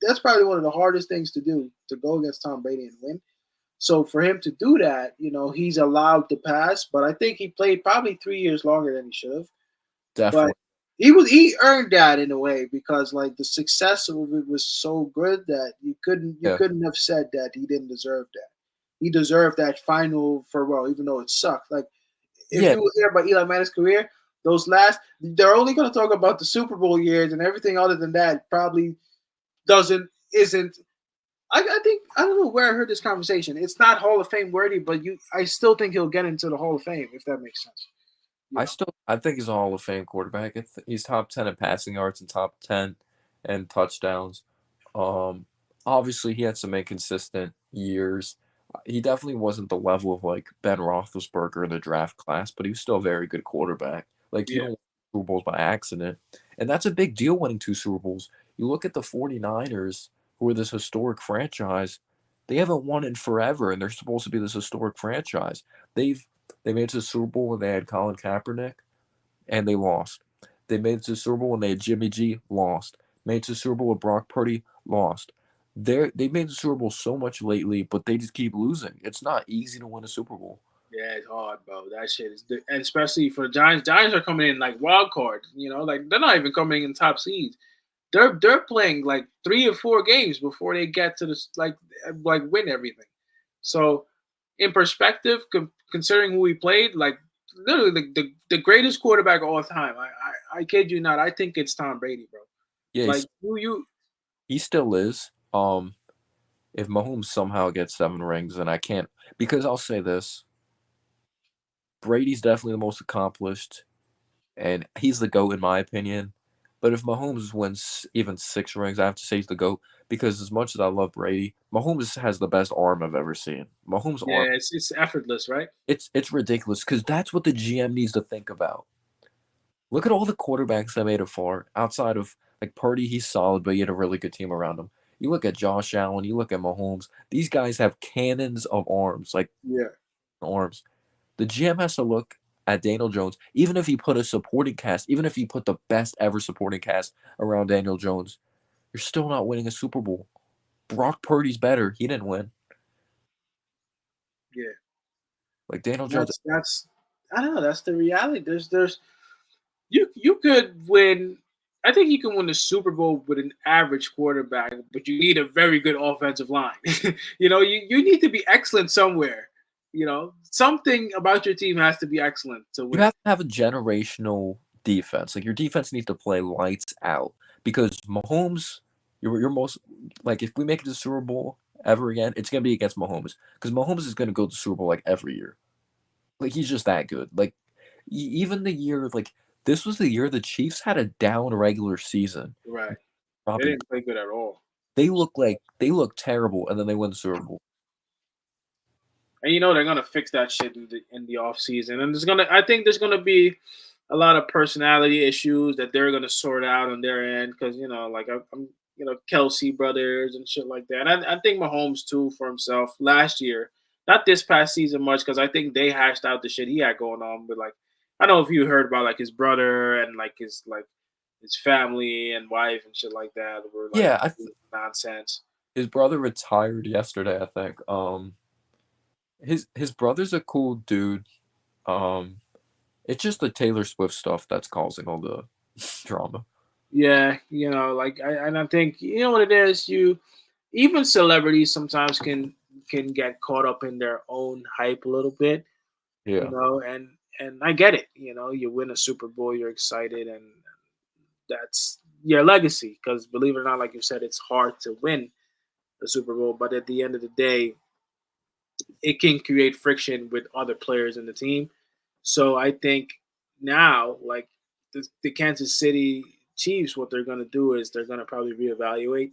that's probably one of the hardest things to do, to go against Tom Brady and win. So for him to do that, he's allowed to pass. But I think he played probably 3 years longer than he should have. Definitely. But he earned that in a way, because like the success of it was so good that you couldn't have said that he didn't deserve that. He deserved that final farewell, even though it sucked. Like if you were there about Eli Manning's career, they're only going to talk about the Super Bowl years, and everything other than that probably isn't. I don't know where I heard this conversation. It's not Hall of Fame worthy, but I still think he'll get into the Hall of Fame, if that makes sense. I think he's a Hall of Fame quarterback. He's top 10 in passing yards and top 10 in touchdowns. Obviously he had some inconsistent years. He definitely wasn't the level of like Ben Roethlisberger in the draft class, but he was still a very good quarterback. Like you don't win Super Bowls by accident. And that's a big deal, winning 2 Super Bowls. You look at the 49ers, who are this historic franchise. They haven't won in forever, and they're supposed to be this historic franchise. They made it to the Super Bowl when they had Colin Kaepernick, and they lost. They made it to the Super Bowl when they had Jimmy G, lost. Made it to the Super Bowl with Brock Purdy, lost. They've made the Super Bowl so much lately, but they just keep losing. It's not easy to win a Super Bowl. Yeah, it's hard, bro. That shit is, and especially for the Giants. Giants are coming in like wild cards. Like they're not even coming in top seeds. They're playing like 3 or 4 games before they get to this like win everything. So, in perspective, considering who we played, like literally the greatest quarterback of all time. I kid you not. I think it's Tom Brady, bro. Yeah, like he still is. If Mahomes somehow gets 7 rings, then I can't, because I'll say this. Brady's definitely the most accomplished, and he's the GOAT in my opinion. But if Mahomes wins even 6 rings, I have to say he's the GOAT, because as much as I love Brady, Mahomes has the best arm I've ever seen. Mahomes' arm. Yeah, it's effortless, right? It's ridiculous, because that's what the GM needs to think about. Look at all the quarterbacks that made it far. Outside of like Purdy, he's solid, but he had a really good team around him. You look at Josh Allen, you look at Mahomes. These guys have cannons of arms, arms. The GM has to look at Daniel Jones, even if he put a supporting cast, even if he put the best ever supporting cast around Daniel Jones, you're still not winning a Super Bowl. Brock Purdy's better. He didn't win. Yeah. Like Daniel Jones. That's I don't know. That's the reality. You could win. I think you can win the Super Bowl with an average quarterback, but you need a very good offensive line. You need to be excellent somewhere. Something about your team has to be excellent to win. You have to have a generational defense. Like your defense needs to play lights out, because Mahomes, your most, like if we make it to the Super Bowl ever again, it's gonna be against Mahomes, because Mahomes is gonna go to the Super Bowl like every year. Like he's just that good. Like even the year, like this was the year the Chiefs had a down regular season. Right. They didn't play good at all. They look terrible, and then they win the Super Bowl. And they're gonna fix that shit in the off season. And I think there's gonna be a lot of personality issues that they're gonna sort out on their end, because I'm Kelsey brothers and shit like that. And I think Mahomes too, for himself last year, not this past season much, because I think they hashed out the shit he had going on. But I don't know if you heard about his brother and his family and wife and shit like that. Were nonsense. His brother retired yesterday, I think. His brother's a cool dude. It's just the Taylor Swift stuff that's causing all the drama. Yeah, I think what it is. Even celebrities sometimes can get caught up in their own hype a little bit. Yeah. And I get it. You win a Super Bowl, you're excited, and that's your legacy. Because believe it or not, like you said, it's hard to win a Super Bowl, but at the end of the day, it can create friction with other players in the team. So I think now, the Kansas City Chiefs, what they're going to do is they're going to probably reevaluate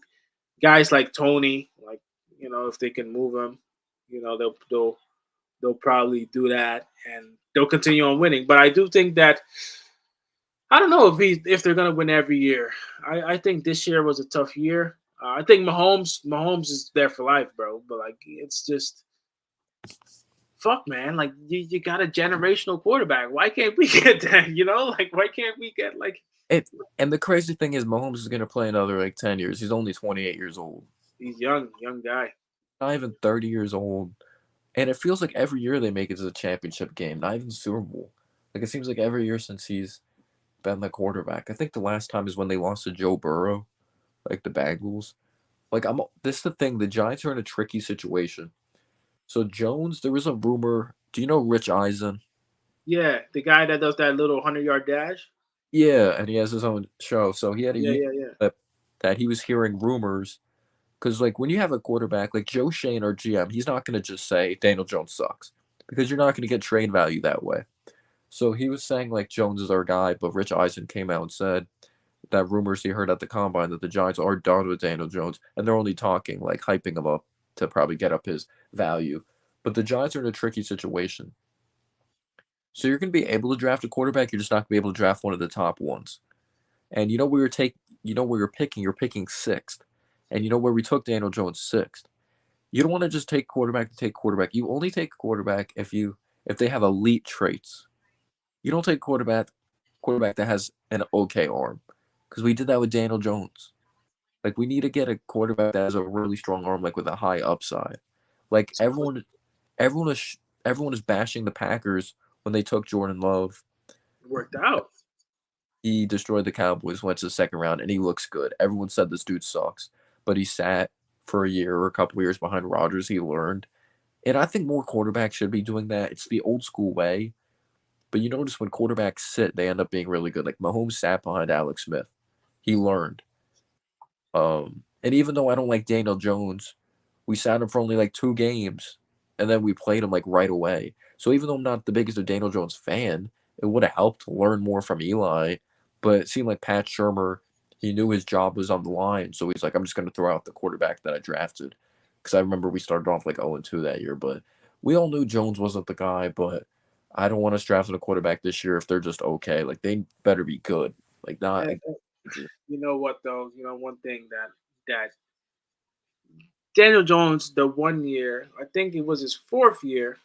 guys like Tony, if they can move him, they'll probably do that, and they'll continue on winning. But I do think that I don't know if they're going to win every year. I think this year was a tough year. I think Mahomes is there for life, bro. But it's just fuck, man, like you got a generational quarterback. Why can't we get that? Like why can't we get like It and the crazy thing is Mahomes is gonna play another like 10 years. He's only 28 years old. he's young guy. Not even 30 years old. And it feels like every year they make it to the championship game, not even Super Bowl. Like it seems like every year since he's been the quarterback. I think the last time is when they lost to Joe Burrow, like the Bengals. Like this is the thing, the Giants are in a tricky situation. So Jones, there was a rumor. Do you know Rich Eisen? Yeah, the guy that does that little 100-yard dash. Yeah, and he has his own show. So he had a Yeah. clip that he was hearing rumors because like when you have a quarterback like Joe Shane or GM, he's not going to just say Daniel Jones sucks because you're not going to get trade value that way. So he was saying like Jones is our guy, but Rich Eisen came out and said that rumors he heard at the combine that the Giants are done with Daniel Jones and they're only talking like hyping him up to probably get up his value. But the Giants are in a tricky situation. So you're going to be able to draft a quarterback. You're just not going to be able to draft one of the top ones. And where you're picking. You're picking sixth, and you know where we took Daniel Jones sixth. You don't want to just take quarterback to take quarterback. You only take quarterback if they have elite traits. You don't take quarterback that has an okay arm, because we did that with Daniel Jones. Like we need to get a quarterback that has a really strong arm, like with a high upside. Like everyone is bashing the Packers when they took Jordan Love. It worked out. He destroyed the Cowboys, went to the second round, and he looks good. Everyone said this dude sucks, but he sat for a year or a couple of years behind Rodgers. He learned, and I think more quarterbacks should be doing that. It's the old school way, but you notice when quarterbacks sit, they end up being really good. Like Mahomes sat behind Alex Smith, he learned. And even though I don't like Daniel Jones, we sat him for only like 2 games, and then we played him like right away. So even though I'm not the biggest of Daniel Jones fan, it would have helped to learn more from Eli. But it seemed like Pat Shurmur, he knew his job was on the line, so he's like, I'm just going to throw out the quarterback that I drafted. Because I remember we started off like 0-2 that year, but we all knew Jones wasn't the guy. But I don't want us drafting a quarterback this year if they're just okay. Like they better be good. Like not. You know what though? One thing that Daniel Jones, the 1 year, I think it was his 4th year,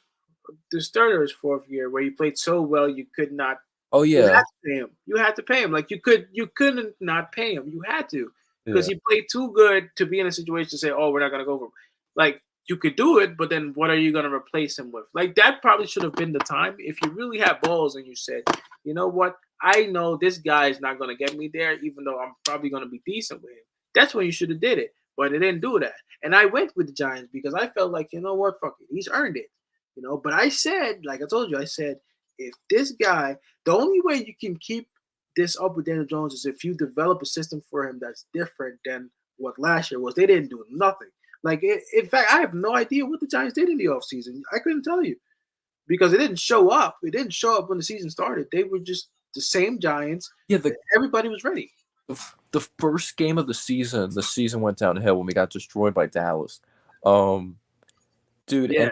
the third or his 4th year, where he played so well you could not. Oh You yeah, had to pay him. You had to pay him. Like you couldn't not pay him. You had to because yeah. he played too good to be in a situation to say, "Oh, we're not gonna go for him." Like you could do it, but then what are you gonna replace him with? Like that probably should have been the time if you really had balls and you said, "You know what? I know this guy is not gonna get me there, even though I'm probably gonna be decent with him." That's when you should have did it, but it didn't do that. And I went with the Giants because I felt like, you know what, fuck it, he's earned it. But I said, like I told you, I said, if this guy, the only way you can keep this up with Daniel Jones is if you develop a system for him that's different than what last year was. They didn't do nothing. Like, in fact, I have no idea what the Giants did in the offseason. I couldn't tell you because it didn't show up. It didn't show up when the season started. They were just the same Giants. Yeah, everybody was ready. The first game of the season went downhill when we got destroyed by Dallas. Dude, Yeah.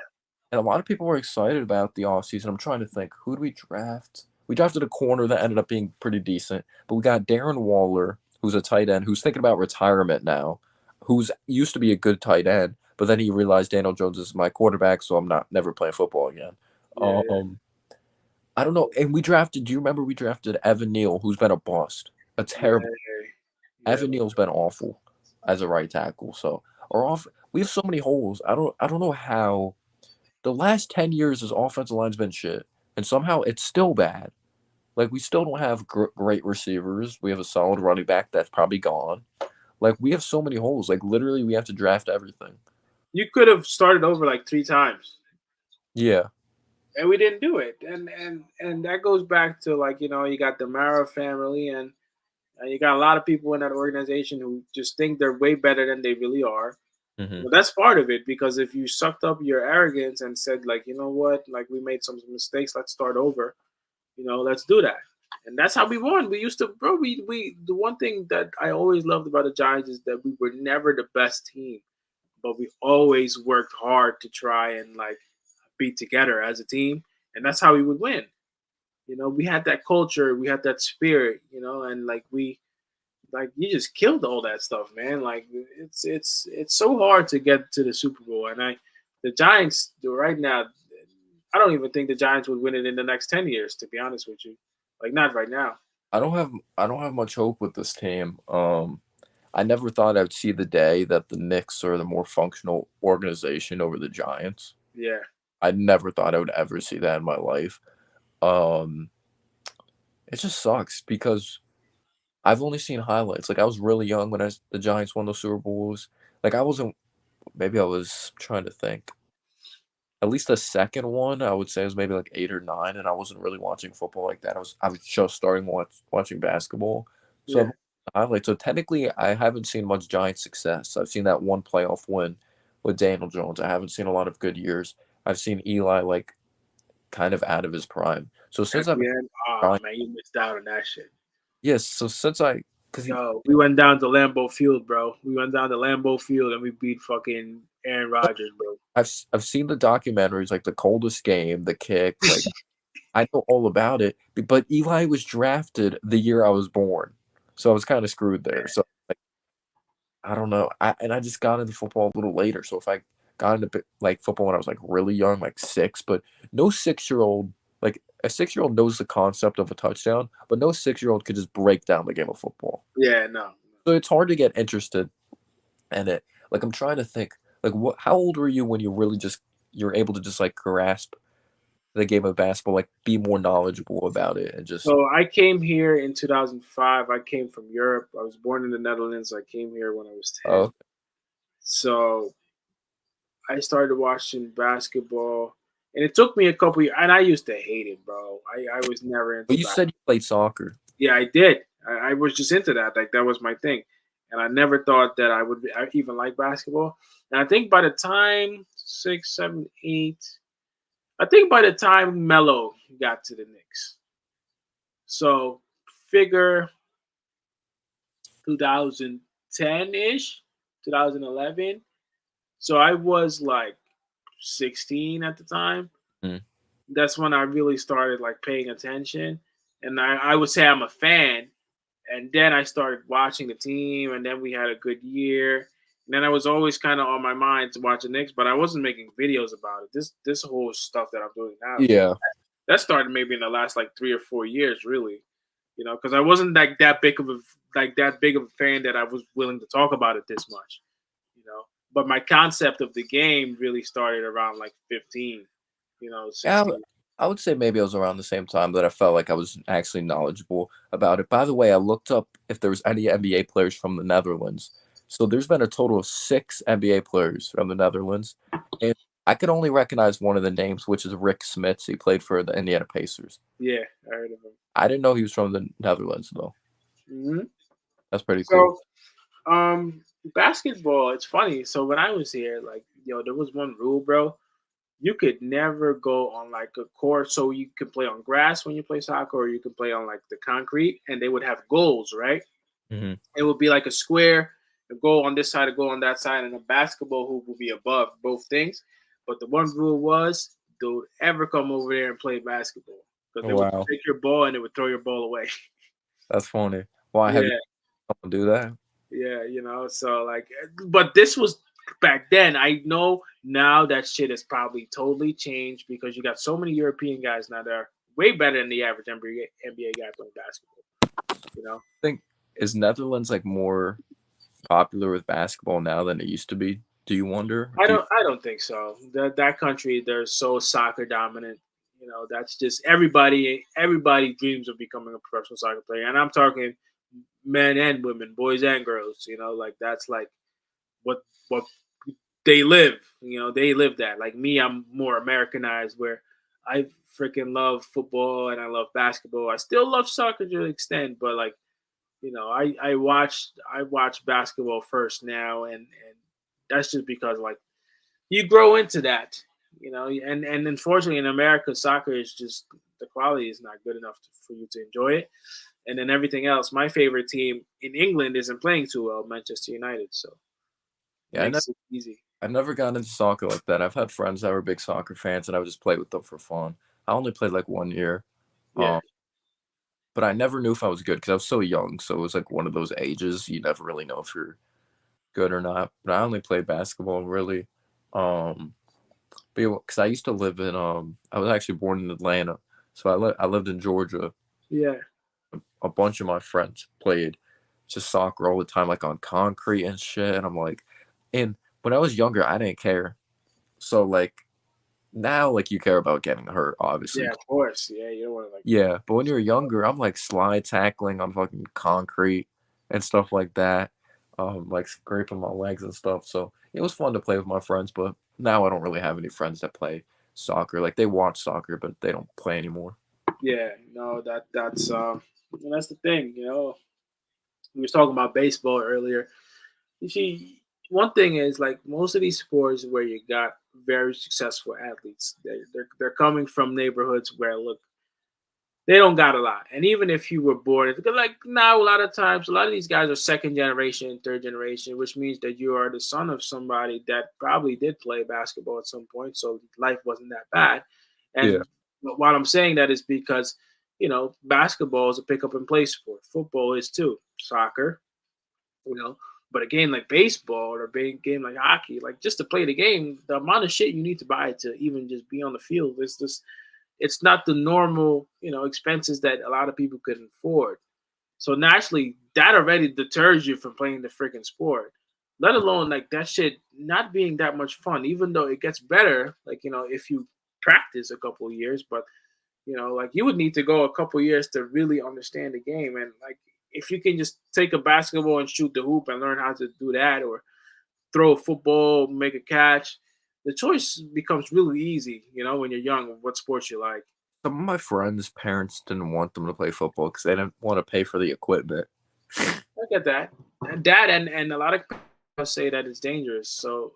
and a lot of people were excited about the offseason. I'm trying to think, who did we draft? We drafted a corner that ended up being pretty decent, but we got Darren Waller, who's a tight end, who's thinking about retirement now, who's used to be a good tight end, but then he realized Daniel Jones is my quarterback, so I'm never playing football again. Yeah. I don't know. And do you remember we drafted Evan Neal, who's been a bust, a terrible. Yeah. Evan Neal's been awful as a right tackle. So we have so many holes. I don't know how. The last 10 years, his offensive line's been shit, and somehow it's still bad. Like, we still don't have great receivers. We have a solid running back that's probably gone. Like, we have so many holes. Like, literally, we have to draft everything. You could have started over like 3 times. Yeah. And we didn't do it. And that goes back to, like, you got the Mara family, and you got a lot of people in that organization who just think they're way better than they really are. Mm-hmm. Well, that's part of it, because if you sucked up your arrogance and said, like, you know what, like, we made some mistakes, let's start over, let's do that. And that's how we won. We used to, bro, we the one thing that I always loved about the Giants is that we were never the best team, but we always worked hard to try and, like, be together as a team. And that's how we would win. We had that culture, we had that spirit, and like you just killed all that stuff, man. Like it's so hard to get to the Super Bowl, and the Giants right now, I don't even think the Giants would win it in the next 10 years. To be honest with you, like not right now. I don't have much hope with this team. I never thought I'd see the day that the Knicks are the more functional organization over the Giants. Yeah, I never thought I would ever see that in my life. Um, it just sucks because I've only seen highlights. Like I was really young when the Giants won the Super Bowls. Like I wasn't. Maybe I was trying to think. At least the second one, I would say, was maybe like 8 or 9, and I wasn't really watching football like that. I was just starting watching basketball. So yeah. I've highlights. So technically, I haven't seen much Giants success. I've seen that one playoff win with Daniel Jones. I haven't seen a lot of good years. I've seen Eli like kind of out of his prime. So At since I've the been end, oh Giants, man, you missed out on that shit. yes. So since I because he Yo, we went down to Lambeau Field, bro. We went down to Lambeau Field and we beat fucking Aaron Rodgers, bro. I've seen the documentaries like the coldest game, the kick, like I know all about it. But Eli was drafted the year I was born, so I was kind of screwed there. So like, I don't know. I just got into football a little later. So if I got into like football when I was like really young, like 6, but no 6-year-old like a 6-year-old knows the concept of a touchdown, but no 6-year-old could just break down the game of football. Yeah, no. So it's hard to get interested in it. Like I'm trying to think, like what? How old were you when you really just you're able to just like grasp the game of basketball, like be more knowledgeable about it, and just So I came here in 2005. I came from Europe. I was born in the Netherlands. I came here when I was 10. oh, So I started watching basketball, and it took me a couple years. And I used to hate it, bro. I was never into but you basketball. said you played soccer. Yeah, I did. I was just into that. Like that was my thing, and I never thought that I even like basketball. And I think by the time 6, 7, 8, I think by the time Melo got to the Knicks, so figure 2010 ish, 2011. So I was like 16 at the time. Mm. That's when I really started like paying attention, and I would say I'm a fan. And then I started watching the team, and then we had a good year. And then I was always kind of on my mind to watch the Knicks, but I wasn't making videos about it. This whole stuff that I'm doing now, Yeah, that started maybe in the last like 3 or 4 years, really. You know, because I wasn't like that big of a fan that I was willing to talk about it this much. You know, but my concept of the game really started around like 15. You know, yeah. 16. I would say maybe it was around the same time that I felt like I was actually knowledgeable about it. By the way, I looked up if there was any NBA players from the Netherlands. So there's been a total of 6 NBA players from the Netherlands, and I could only recognize one of the names, which is Rick Smits. He played for the Indiana Pacers. Yeah, I heard of him. I didn't know he was from the Netherlands though. Mm-hmm. That's pretty cool. So, basketball, it's funny. So when I was here, like, there was one rule, bro. You could never go on like a court. So you could play on grass when you play soccer, or you could play on like the concrete, and they would have goals, right? Mhm. It would be like a square, a goal on this side, a goal on that side, and a basketball hoop would be above both things. But the one rule was, don't ever come over there and play basketball, because they would Wow, take your ball and they would throw your ball away. that's funny. Why have you Yeah. seen someone do that? Yeah, so like, but this was back then. I know now that shit has probably totally changed, because you got so many European guys now that are way better than the average NBA guy playing basketball. You know, I think is Netherlands like more popular with basketball now than it used to be? Do you wonder? I don't think so. That country, they're so soccer dominant. You know, that's just everybody dreams of becoming a professional soccer player, and I'm talking men and women, boys and girls. You know, like that's like what what they live. You know, they live that. Like me, I'm more Americanized, where I freaking love football and I love basketball. I still love soccer to an extent, but like, I watch basketball first now, and that's just because like you grow into that. And unfortunately in America, soccer is just, the quality is not good enough for you to enjoy it. And then everything else, my favorite team in England isn't playing too well, Manchester United. So it Yeah, makes it easy. I've never gotten into soccer like that. I've had friends that were big soccer fans, and I would just play with them for fun. I only played like 1 year, Yeah. but I never knew if I was good because I was so young. So it was like one of those ages you never really know if you're good or not. But I only played basketball really. But because I used to live in I was actually born in Atlanta, so I lived in Georgia. Yeah. A bunch of my friends played just soccer all the time, like on concrete and shit. And I'm like, and when I was younger, I didn't care. So like now, like you care about getting hurt, obviously. Yeah, of course. Yeah, you don't want to like. Yeah, but when you're younger, I'm like slide tackling on fucking concrete and stuff like that, like scraping my legs and stuff. So it was fun to play with my friends, but now I don't really have any friends that play soccer. Like they watch soccer, but they don't play anymore. Yeah, no, and that's the thing. We was talking about baseball earlier. You see, one thing is like most of these sports where you got very successful athletes, they're coming from neighborhoods where look they don't got a lot. And even if you were born, like now, a lot of times, a lot of these guys are second generation, third generation, which means that you are the son of somebody that probably did play basketball at some point. So life wasn't that bad. Yeah, And while I'm saying that is because, basketball is a pick up and play sport. Football is too. Soccer, you know. But a game like baseball or a big game like hockey, like just to play the game, the amount of shit you need to buy to even just be on the field is just it's not the normal, expenses that a lot of people could afford. So naturally, that already deters you from playing the freaking sport. Let alone like that shit not being that much fun, even though it gets better, like if you practice a couple of years, but like you would need to go a couple of years to really understand the game. And like if you can just take a basketball and shoot the hoop and learn how to do that, or throw a football, make a catch, the choice becomes really easy, when you're young of what sports you like. some of my friends' parents didn't want them to play football because they didn't want to pay for the equipment. I get that. And that and a lot of people say that it's dangerous. So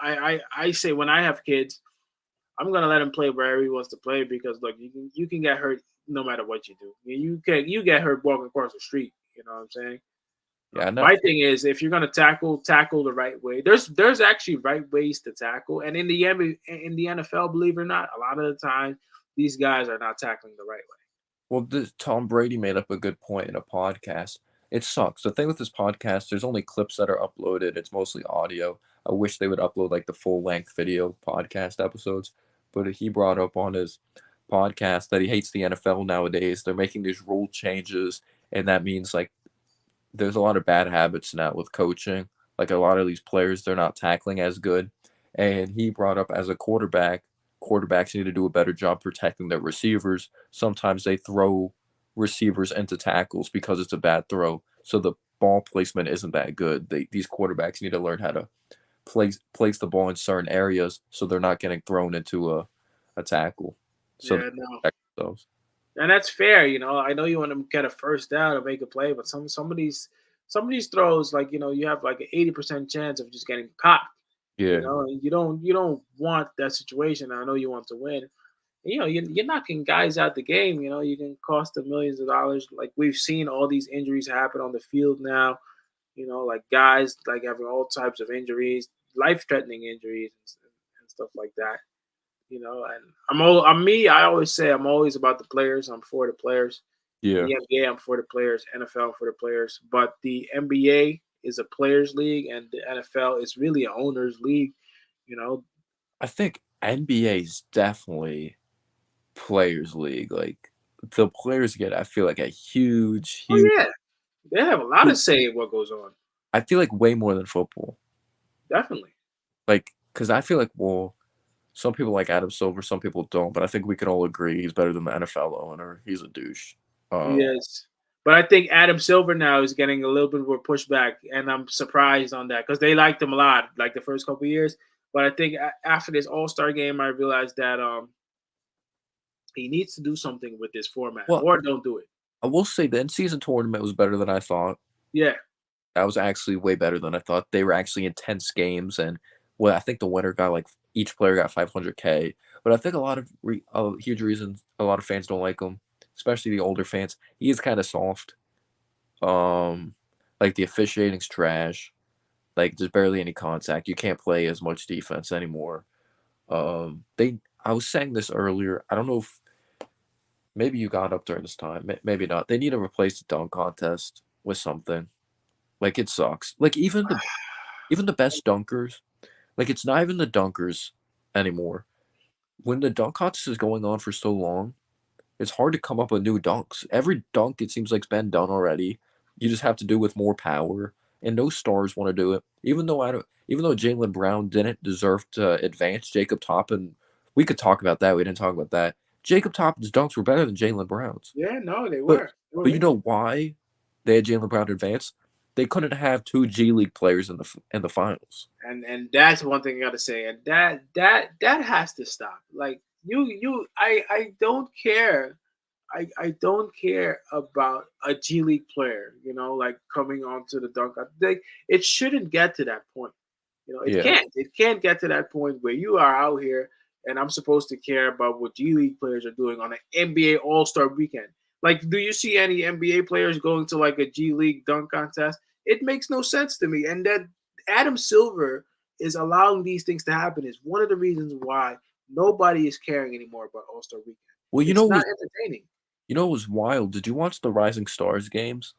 I say when I have kids, I'm gonna let him play wherever he wants to play because look, you can get hurt no matter what you do. You get hurt walking across the street. You know what I'm saying? Yeah, I know. My thing is if you're gonna tackle the right way. There's actually right ways to tackle, and in the NFL, believe it or not, a lot of the time these guys are not tackling the right way. Well, Tom Brady made up a good point in a podcast. It sucks. The thing with this podcast, there's only clips that are uploaded. It's mostly audio. I wish they would upload like the full length video podcast episodes. But he brought up on his podcast that he hates the NFL nowadays. They're making these rule changes, and that means like there's a lot of bad habits now with coaching. Like a lot of these players, they're not tackling as good. And he brought up as a quarterback, quarterbacks need to do a better job protecting their receivers. Sometimes they throw receivers into tackles because it's a bad throw. So the ball placement isn't that good. These quarterbacks need to learn how to place the ball in certain areas so they're not getting thrown into a tackle. So they Yeah, no. protect themselves. And that's fair. I know you want to get a first down or make a play, but some of these throws, like you have like an 80% chance of just getting popped. Yeah. And you don't want that situation. I know you want to win. You're knocking guys out the game. You can cost them millions of dollars. Like we've seen all these injuries happen on the field now. Like guys like having all types of injuries, life-threatening injuries and stuff like that. And I'm me. I always say I'm always about the players. I'm for the players. Yeah. The NBA, I'm for the players. NFL for the players. But the NBA is a players' league, and the NFL is really an owners' league. You know, I think NBA is definitely players league. Like the players get, I feel like a huge, oh huge. yeah, they have a lot to say in what goes on. I feel like way more than football. Definitely. Like, because I feel like, well, some people like Adam Silver, some people don't, but I think we can all agree he's better than the NFL owner. He's a douche. Yes. But I think Adam Silver now is getting a little bit more pushback, and I'm surprised on that because they liked him a lot, like the first couple of years. But I think after this All Star game, I realized that he needs to do something with this format, Well, or don't do it. I will say the in-season tournament was better than I thought. Yeah, That was actually way better than I thought. They were actually intense games, and well, I think the winner got like each player got 500K. But I think a lot of a huge reason a lot of fans don't like him, especially the older fans. He is kind of soft. Um, like the officiating's trash. Like there's barely any contact. You can't play as much defense anymore. They I was saying this earlier. I don't know if maybe you got up during this time. Maybe not. They need to replace the dunk contest with something. Like it sucks. Like even the best dunkers, like it's not even the dunkers anymore. when the dunk contest is going on for so long, it's hard to come up with new dunks. Every dunk it seems like's been done already. You just have to do with more power, and no stars want to do it. Even though Jalen Brown didn't deserve to advance, Jacob Toppin, we could talk about that. We didn't talk about that. Jacob Toppin's dunks were better than Jalen Brown's. Yeah, no, they But were. They were but you know amazing. why they had Jalen Brown advance? They couldn't have two G League players in the finals. And that's one thing I gotta say, and that has to stop. Like I don't care. I don't care about a G League player, like coming onto the dunk. It shouldn't get to that point. It Yeah. can't. It can't get to that point where you are out here and I'm supposed to care about what G League players are doing on an NBA All Star weekend. Like, do you see any NBA players going to like a G League dunk contest? It makes no sense to me. And that Adam Silver is allowing these things to happen is one of the reasons why nobody is caring anymore about All Star weekend. Well, It's not entertaining. you know what was wild? Did you watch the Rising Stars games?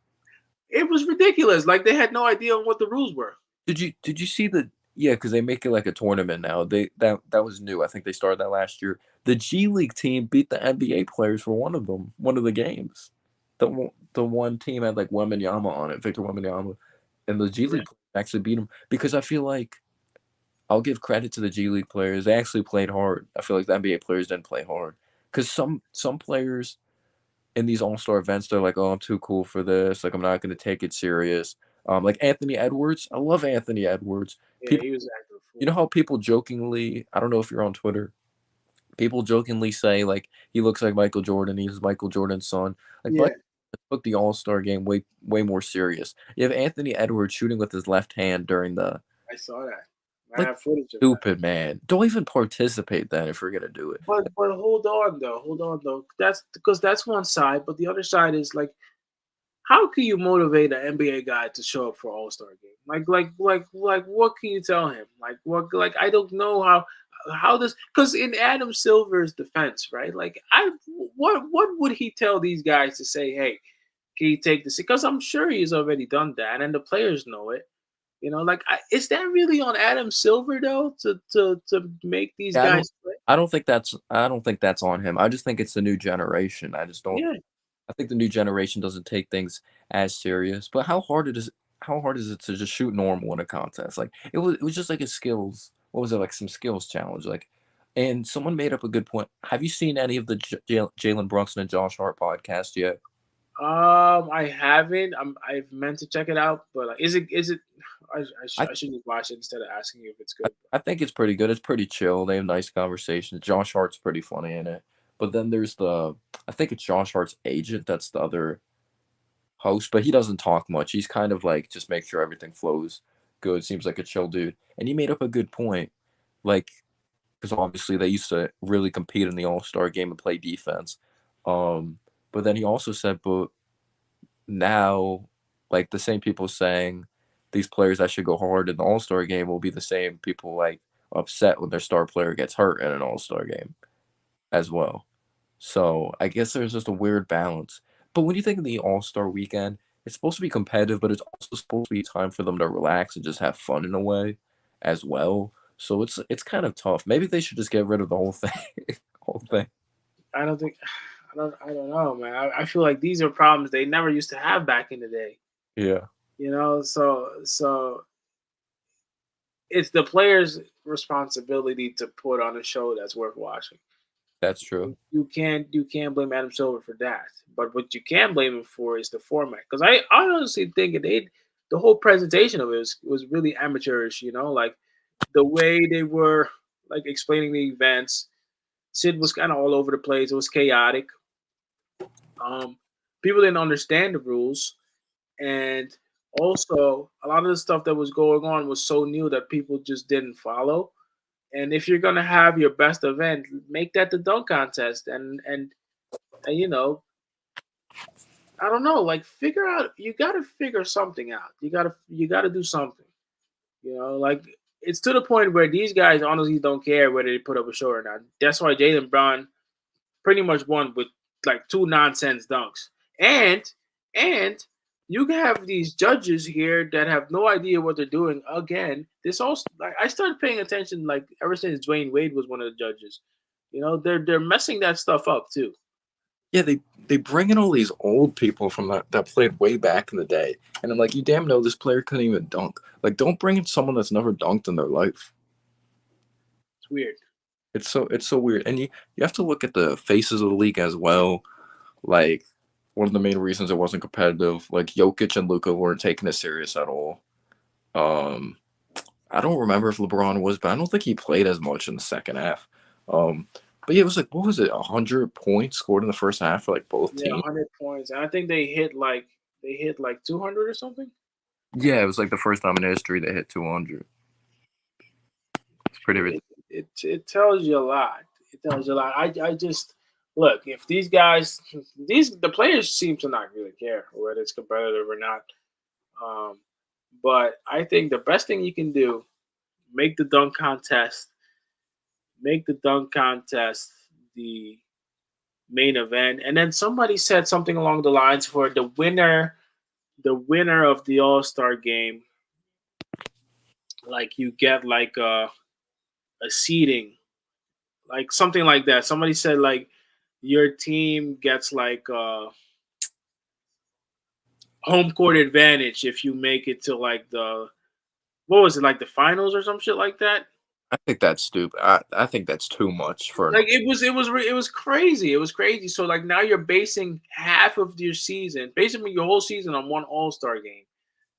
It was ridiculous. Like they had no idea what the rules were. Did you see the yeah, because they make it like a tournament now. That was new. I think they started that last year. The G League team beat the NBA players for one of the games. The one team had like Wembanyama on it, Victor Wembanyama, and the G Yeah. League players actually beat them because I feel like I'll give credit to the G League players. They actually played hard. I feel like the NBA players didn't play hard because some players in these all-star events, they're like, "Oh, I'm too cool for this. Like, I'm not going to take it serious." Like Anthony Edwards, I love Anthony Edwards. Yeah, People, he was acting a you know fool. how people jokingly, I don't know if you're on Twitter, people jokingly say like he looks like Michael Jordan. He's Michael Jordan's son. Like, Yeah, but took the All-Star game way more serious. You have Anthony Edwards shooting with his left hand during the I saw that. I like have footage of that. stupid man. Don't even participate then if you're gonna do it. But hold on though. That's because that's one side, but the other side is like, how can you motivate an NBA guy to show up for All Star game? Like, what can you tell him? Like, what? Like, I don't know how this. Because in Adam Silver's defense, right? Like, what would he tell these guys to say? Hey, can you take this? Because I'm sure he's already done that, and the players know it. Like, is that really on Adam Silver though to make these Yeah, guys play? I don't think that's on him. I just think it's the new generation. I just don't Yeah, I think the new generation doesn't take things as serious. But how hard is it to just shoot normal in a contest? Like it was just like a skills. What was it like some skills challenge? Like, and someone made up a good point. Have you seen any of the Jalen Brunson and Josh Hart podcast yet? I haven't. I've meant to check it out, but is it? I I should just watch it instead of asking you if it's I, good. I think it's pretty good. It's pretty chill. They have nice conversations. Josh Hart's pretty funny in it. But then there's I think it's Josh Hart's agent. That's the other host, but he doesn't talk much. He's kind of like just make sure everything flows good. Seems like a chill dude. And he made up a good point. Like, because obviously they used to really compete in the All-Star game and play defense. But then he also said, but now, like the same people saying these players that should go hard in the All-Star game will be the same people like upset when their star player gets hurt in an All-Star game as well. So I guess there's just a weird balance. But when you think of the All-Star weekend, it's supposed to be competitive, but it's also supposed to be time for them to relax and just have fun in a way as well. So it's kind of tough. Maybe they should just get rid of the whole thing. whole thing. I don't think. I don't know, man. I feel like these are problems they never used to have back in the day. Yeah, So it's the players' responsibility to put on a show that's worth watching. that's true. You can't blame Adam Silver for that. But what you can blame him for is the format. Because I honestly think the whole presentation of it was really amateurish. Like the way they were like explaining the events. Sid was kind of all over the place. It was chaotic. People didn't understand the rules, and also a lot of the stuff that was going on was so new that people just didn't follow. And if you're gonna have your best event, make that the dunk contest, and I don't know, like figure out. You got to figure something out. You got to do something. Like it's to the point where these guys honestly don't care whether they put up a show or not. That's why Jalen Brown pretty much won with like two nonsense dunks. And you have these judges here that have no idea what they're doing. Again, this also like I started paying attention like ever since Dwayne Wade was one of the judges. You know, they're messing that stuff up too. Yeah, they bring in all these old people from that played way back in the day, and I'm like, you damn know this player couldn't even dunk. Like, don't bring in someone that's never dunked in their life. It's weird. It's so weird, and you have to look at the faces of the league as well. Like, one of the main reasons it wasn't competitive, like Jokic and Luka weren't taking it serious at all. Um, I don't remember if LeBron was, but I don't think he played as much in the second half. Um, but yeah, it was like, what was it, 100 points scored in the first half for like both Yeah, teams? 100 points. And I think they hit like 200 or something. Yeah, it was like the first time in history they hit 200. It's pretty ridiculous. It tells you a lot. It tells you a lot. I just look, if these guys, the players seem to not really care whether it's competitive or not. Um, but I think the best thing you can do, make the dunk contest, make the dunk contest the main event, and then somebody said something along the lines for the winner of the All Star game, like you get like a seating, like something like that. Somebody said like your team gets like home court advantage if you make it to like the what was it, like the finals or some shit like that. I think that's stupid. I think that's too much for an. Like it was crazy. It was crazy. So like now you're basing half of your season, basically your whole season on one All Star game.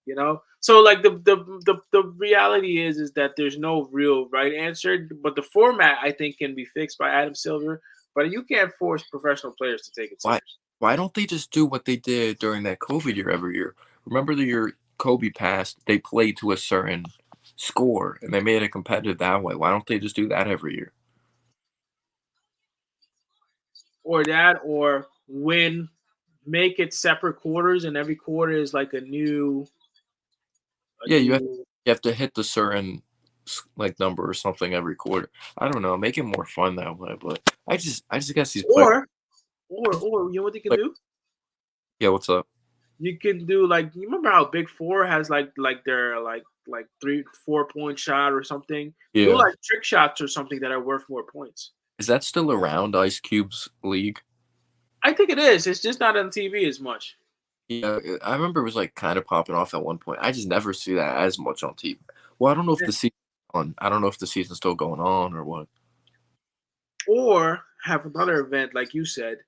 You know, so like the reality is that there's no real right answer, but the format I think can be fixed by Adam Silver. But you can't force professional players to take it Why serious. why don't they just do what they did during that COVID year every year? Remember the year Kobe passed, they played to a certain score and they made it competitive that way. Why don't they just do that every year? Or that, or win, make it separate quarters, and every quarter is like a Yeah, new, you have to hit the certain like number or something every quarter. I don't know, make it more fun that way. But I just guess these players or or you know what you can like, do? yeah, what's up? You can do like, you remember how Big Four has like their like 3 4 point shot or something. Do Yeah, like trick shots or something that are worth more points. is that still around Ice Cube's league? I think it is. It's just not on TV as much. Yeah, I remember it was like kind of popping off at one point. I just never see that as much on TV. Well, I don't know if Yeah. the season on. I don't know if the season's still going on or what. Or have another event like you said,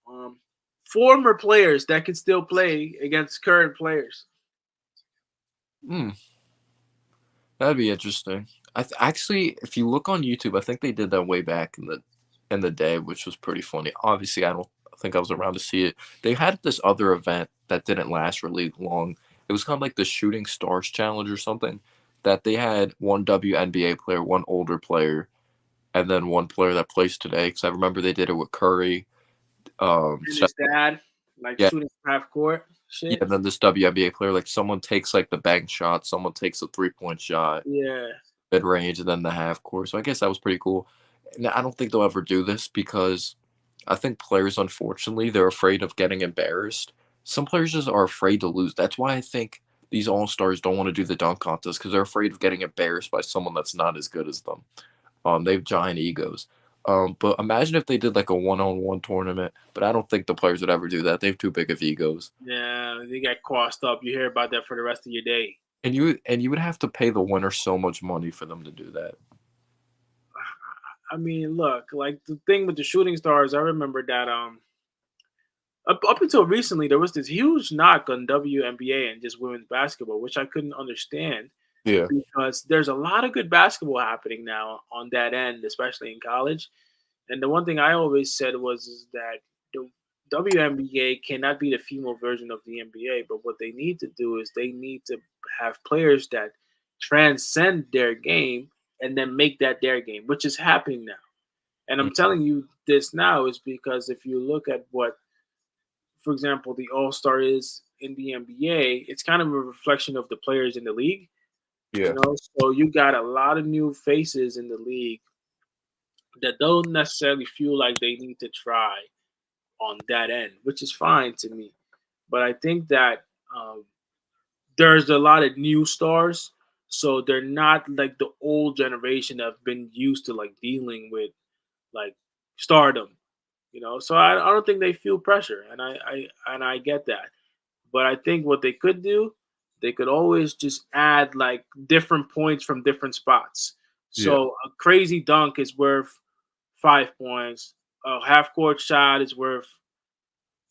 um, former players that can still play against current players. Hmm, that'd be interesting. Actually, if you look on YouTube, I think they did that way back in the day, which was pretty funny. Obviously, I don't think I was around to see it. They had this other event that didn't last really long. It was kind of like the Shooting Stars Challenge or something. That they had one WNBA player, one older player, and then one player that plays today. Because I remember they did it with Curry. And So his dad, like yeah, shooting half court yeah. shit. And then this WNBA player, like someone takes like the bank shot, someone takes a 3-point shot, Yeah. mid range, and then the half court. So I guess that was pretty cool. And I don't think they'll ever do this because I think players, unfortunately, they're afraid of getting embarrassed. Some players just are afraid to lose. That's why I think these all stars don't want to do the dunk contest because they're afraid of getting embarrassed by someone that's not as good as them. They have giant egos. But imagine if they did like a one-on-one tournament. But I don't think the players would ever do that. They have too big of egos. Yeah, they get crossed up. You hear about that for the rest of your day. And you would have to pay the winner so much money for them to do that. I mean, look, like the thing with the shooting stars, I remember that up until recently there was this huge knock on WNBA and just women's basketball, which I couldn't understand Yeah. because there's a lot of good basketball happening now on that end, especially in college. And the one thing I always said was is that the WNBA cannot be the female version of the NBA, but what they need to do is they need to have players that transcend their game and then make that their game, which is happening now. And I'm telling you this now is because if you look at what, for example, the All Star is in the NBA, it's kind of a reflection of the players in the league. Yeah. So you got a lot of new faces in the league that don't necessarily feel like they need to try on that end, which is fine to me. But I think that there's a lot of new stars, so they're not like the old generation that have been used to like dealing with like stardom. So I don't think they feel pressure, and I get that. But I think what they could do, they could always just add like different points from different spots. Yeah. So a crazy dunk is worth 5 points. A half court shot is worth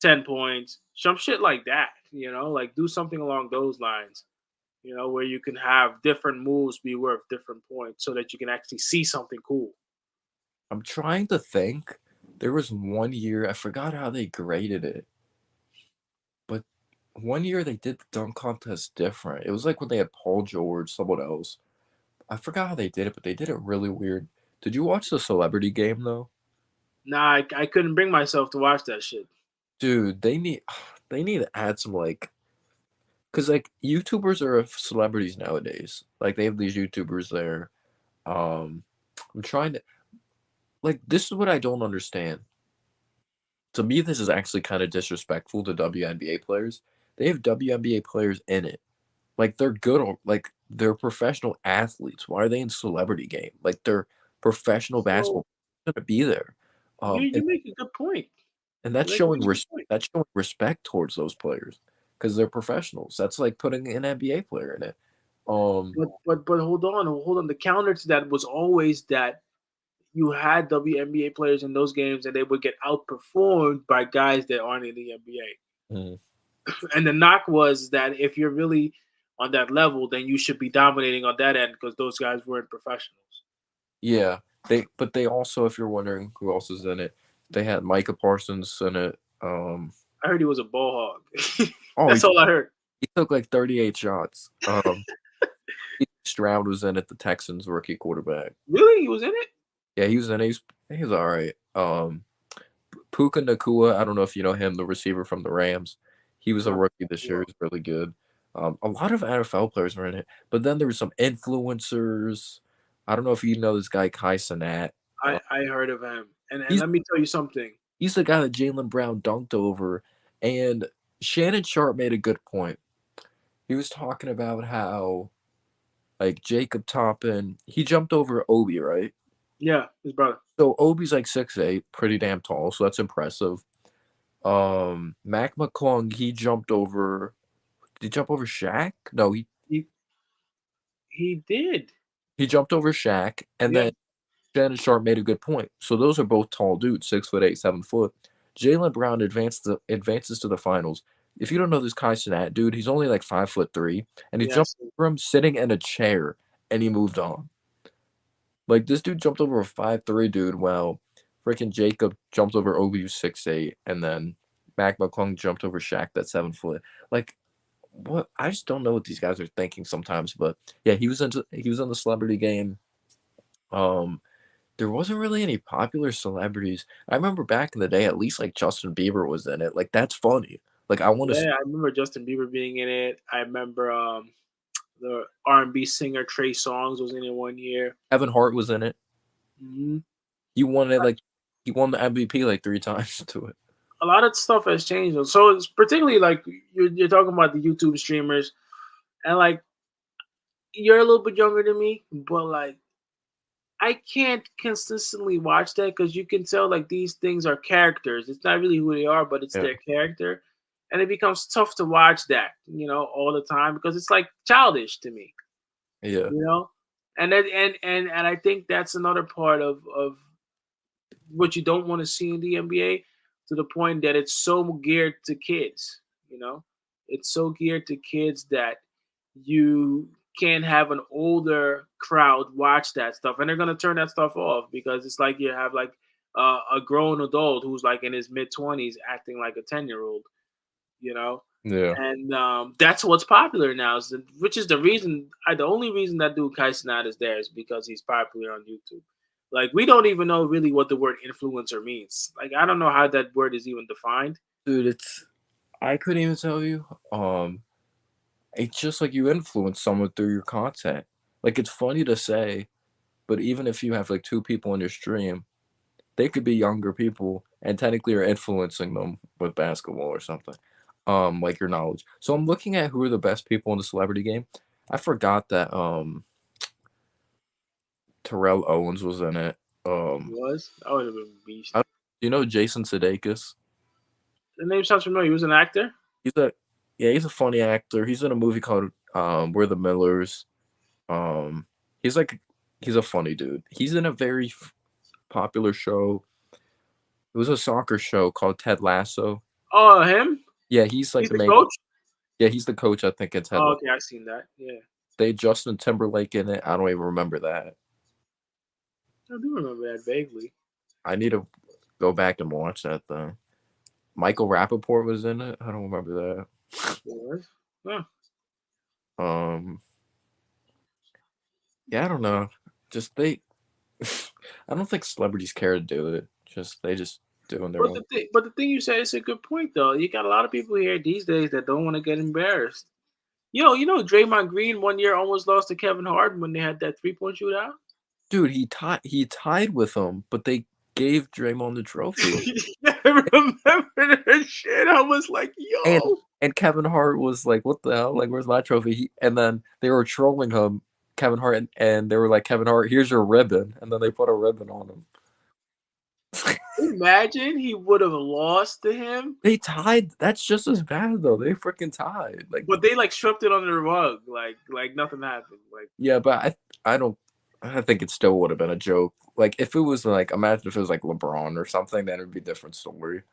10 points. Some shit like that. Like do something along those lines. Where you can have different moves be worth different points, so that you can actually see something cool. I'm trying to think. There was one year, I forgot how they graded it, but one year they did the dunk contest different. It was like when they had Paul George, someone else. I forgot how they did it, but they did it really weird. Did you watch the celebrity game though? Nah, I couldn't bring myself to watch that shit. Dude, they need to add some like, cause like YouTubers are celebrities nowadays. Like they have these YouTubers there. I'm trying to like this is what I don't understand. To me, this is actually kind of disrespectful to WNBA players. They have WNBA players in it. Like they're good, like they're professional athletes. Why are they in celebrity game? Like they're professional So basketball gonna be there. you And, you make a good point. and You make a really good point. that's showing respect towards those players because they're professionals. That's like putting an NBA player in it. Um, But hold on. The counter to that was always that you had WNBA players in those games, and they would get outperformed by guys that aren't in the NBA. mm, And the knock was that if you're really on that level, then you should be dominating on that end because those guys weren't professionals. yeah, they also, if you're wondering who else is in it, they had Micah Parsons in it. I heard he was a ball hog. Oh, That's all I heard. he took like 38 shots. Stroud was in it, the Texans rookie quarterback. Really, he was in it. Yeah, he was in it. He was all right. Puka Nakua, I don't know if you know him, the receiver from the Rams. He was a rookie this year. He's really good. A lot of NFL players were in it, but then there were some influencers. I don't know if you know this guy Kai Cenat. I heard of him, and He's let me tell you something. he's the guy that Jaylen Brown dunked over, and Shannon Sharp made a good point. He was talking about how like Jacob Toppin, he jumped over Obi, right? Yeah, his brother. So Obi's like 6'8", pretty damn tall, so that's impressive. Mac McClung, he jumped over. Did he jump over Shaq? No, He he did. he jumped over Shaq, and Yeah, then Shannon Sharp made a good point. So those are both tall dudes, 6'8", 7 foot. Jaylen Brown advances to the finals. If you don't know this Kai Cenat dude, he's only like 5'3", and he jumped yes. over him sitting in a chair, and he moved on. Like this dude jumped over a 5'3" dude, while freaking Jacob jumped over Obi, who's 6'8", and then Mac McClung jumped over Shaq, that's 7 foot. Like what? I just don't know what these guys are thinking sometimes. But yeah, he was in the celebrity game. Um, there wasn't really any popular celebrities. I remember back in the day, at least like Justin Bieber was in it. Like that's funny. Like I want to. Yeah, I remember Justin Bieber being in it. I remember the R&B singer Trey Songz was in it one year. Kevin Hart was in it. Hmm. He won it like he won the MVP like 3 times to it. A lot of stuff has changed. So it's particularly like you're talking about the YouTube streamers, and like you're a little bit younger than me, but like I can't consistently watch that because you can tell like these things are characters. It's not really who they are, but it's Yeah. their character, and it becomes tough to watch that, all the time because it's like childish to me, Yeah. And that, and I think that's another part of what you don't want to see in the NBA, to the point that it's so geared to kids. It's so geared to kids that you can't have an older crowd watch that stuff, and they're gonna turn that stuff off because it's like you have like a grown adult who's like in his mid-20s acting like a 10-year-old, you know. Yeah. And that's what's popular now, which is the only reason that dude Kai Cenat is there is because he's popular on YouTube. Like we don't even know really what the word influencer means. Like I don't know how that word is even defined. Dude, I couldn't even tell you. It's just like you influence someone through your content. Like it's funny to say, but even if you have like 2 people in your stream, they could be younger people and technically you're influencing them with basketball or something. Like your knowledge. So I'm looking at who are the best people in the celebrity game. I forgot that Terrell Owens was in it. Was that would have been beast. You know Jason Sudeikis? The name sounds familiar. He was an actor. He's a funny actor. He's in a movie called We're the Millers. He's a funny dude. He's in a very popular show. It was a soccer show called Ted Lasso. Oh, him? Yeah, he's like He's the the main coach. Yeah, he's the coach. I think it's Ted. Oh, okay, I seen that. Yeah, They had Justin Timberlake in it. I don't even remember that. I do remember that vaguely. I need to go back and watch that though. Michael Rappaport was in it. I don't remember that. What? Huh. Yeah, I don't know. Just they. I don't think celebrities care to do it. They just doing their own. But the thing you said is a good point though. You got a lot of people here these days that don't want to get embarrassed. You know, Draymond Green 1 year almost lost to Kevin Hart when they had that 3-point shootout. Dude, he tied with him, but they gave Draymond the trophy. I remember that shit. I was like, yo. And Kevin Hart was like, what the hell? Like, where's my trophy? And then they were trolling him, Kevin Hart, and they were like, Kevin Hart, here's your ribbon. And then they put a ribbon on him. Imagine he would have lost to him. They tied. That's just as bad though. They freaking tied. Like, but they like swept it under the rug, like nothing happened. Like, yeah, but I think it still would have been a joke. Like if it was like, imagine if it was like LeBron or something, then it'd be a different story.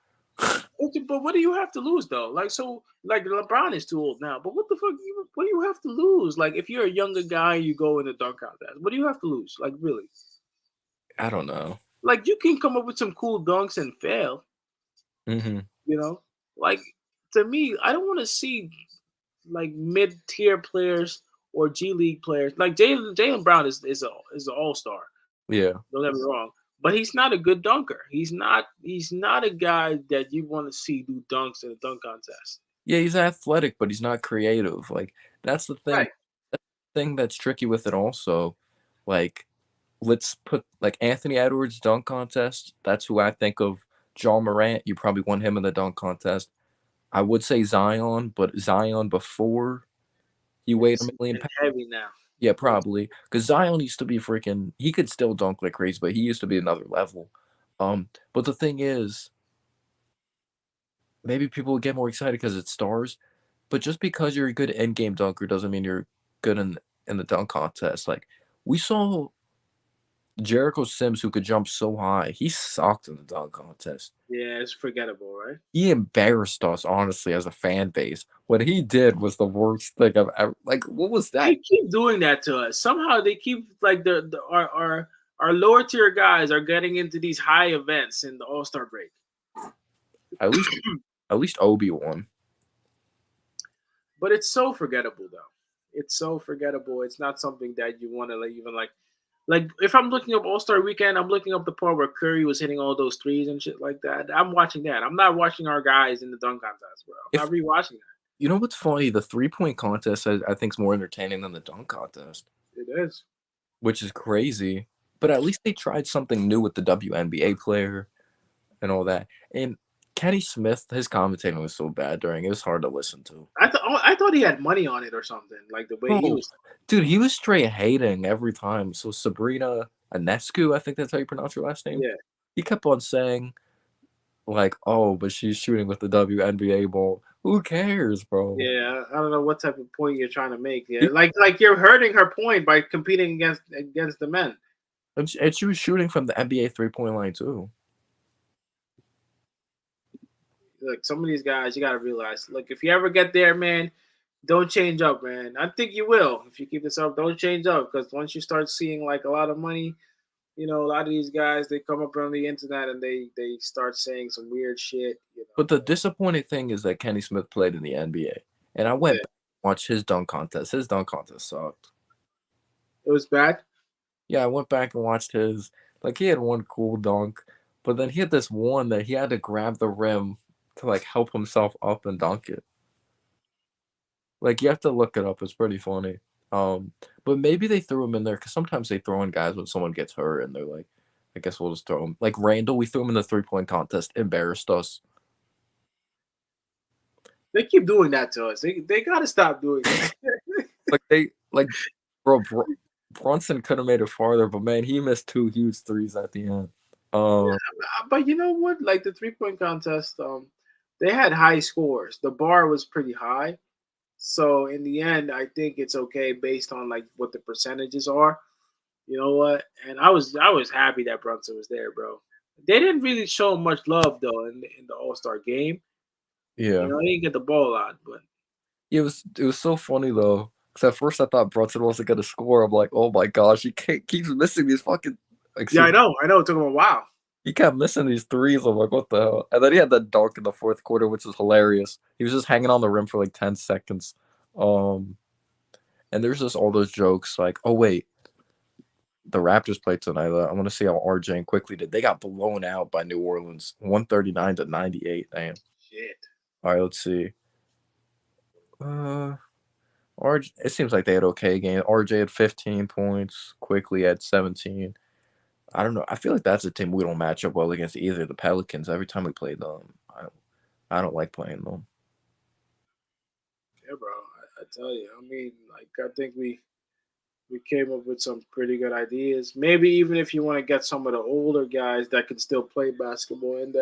Okay, but what do you have to lose though? Like, so like LeBron is too old now. But what the fuck? What do you have to lose? Like, if you're a younger guy, you go in the dunk contest. What do you have to lose? Like, really? I don't know. Like, you can come up with some cool dunks and fail. Mm-hmm. You know, like to me, I don't want to see like mid-tier players or G League players. Like Jaylen Brown is an all-star. Yeah. Don't get me wrong, but he's not a good dunker. He's not a guy that you want to see do dunks in a dunk contest. Yeah, he's athletic, but he's not creative. Like that's the thing. Right. That's the thing that's tricky with it also. Like, let's put like Anthony Edwards dunk contest. That's who I think of. John Morant, you probably want him in the dunk contest. I would say Zion, but Zion before he weighed a million pounds. Heavy now. Yeah, probably. Because Zion used to be freaking, he could still dunk like crazy, but he used to be another level. But the thing is, maybe people would get more excited because it's stars. But just because you're a good end-game dunker doesn't mean you're good in the dunk contest. Like, we saw Jericho Sims, who could jump so high. He sucked in the dunk contest. Yeah, it's forgettable, right? He embarrassed us, honestly, as a fan base. What he did was the worst thing I've ever. Like, what was that? They keep doing that to us. Somehow they keep like our lower tier guys are getting into these high events in the All-Star break. At least Obi won. But it's so forgettable, though. It's so forgettable. It's not something that you want to even like. Like, if I'm looking up All-Star Weekend, I'm looking up the part where Curry was hitting all those threes and shit like that. I'm watching that. I'm not watching our guys in the dunk contest, bro. I'm not rewatching that. You know what's funny? The 3-point contest, I think, is more entertaining than the dunk contest. It is. Which is crazy. But at least they tried something new with the WNBA player and all that. And Kenny Smith, his commentating was so bad during it. It was hard to listen to. I thought he had money on it or something. Like the way he was. Dude, he was straight hating every time. So Sabrina Ionescu, I think that's how you pronounce her last name. Yeah. He kept on saying, like, oh, but she's shooting with the WNBA ball. Who cares, bro? Yeah, I don't know what type of point you're trying to make. Yeah, like you're hurting her point by competing against the men. And she was shooting from the NBA 3-point line too. Look, some of these guys, you got to realize, look, if you ever get there, man, don't change up, man. I think you will. If you keep this up, don't change up, because once you start seeing like a lot of money, you know, a lot of these guys, they come up on the internet and they start saying some weird shit. You know? But the disappointing thing is that Kenny Smith played in the NBA. And I went back and watched his dunk contest. His dunk contest sucked. It was bad? Yeah, I went back and watched his. Like, he had one cool dunk, but then he had this one that he had to grab the rim to, like, help himself up and dunk it. Like, you have to look it up. It's pretty funny. But maybe they threw him in there because sometimes they throw in guys when someone gets hurt and they're like, I guess we'll just throw him. Like Randall, we threw him in the 3-point contest, embarrassed us. They keep doing that to us. They got to stop doing that. Bro, Brunson could have made it farther, but man, he missed 2 huge threes at the end. But you know what? Like the 3-point contest, they had high scores. The bar was pretty high. So in the end, I think it's okay based on like what the percentages are. You know what? And I was happy that Brunson was there, bro. They didn't really show much love though in the All-Star game. Yeah. He didn't get the ball a lot, but It was so funny though, because at first I thought Brunson wasn't gonna score. I'm like, oh my gosh, keeps missing these fucking. yeah, I know. It took him a while. He kept missing these threes. I'm like, what the hell? And then he had that dunk in the fourth quarter, which was hilarious. He was just hanging on the rim for like 10 seconds. And there's just all those jokes like, oh wait, the Raptors played tonight. I want to see how RJ and quickly did. They got blown out by New Orleans, 139-98. Damn. Shit. All right, let's see. RJ, it seems like they had okay game. RJ had 15 points. Quickly had 17. I don't know. I feel like that's a team we don't match up well against either. The Pelicans. Every time we play them, I don't like playing them. Yeah, bro. I tell you. I mean, like I think we came up with some pretty good ideas. Maybe even if you want to get some of the older guys that can still play basketball in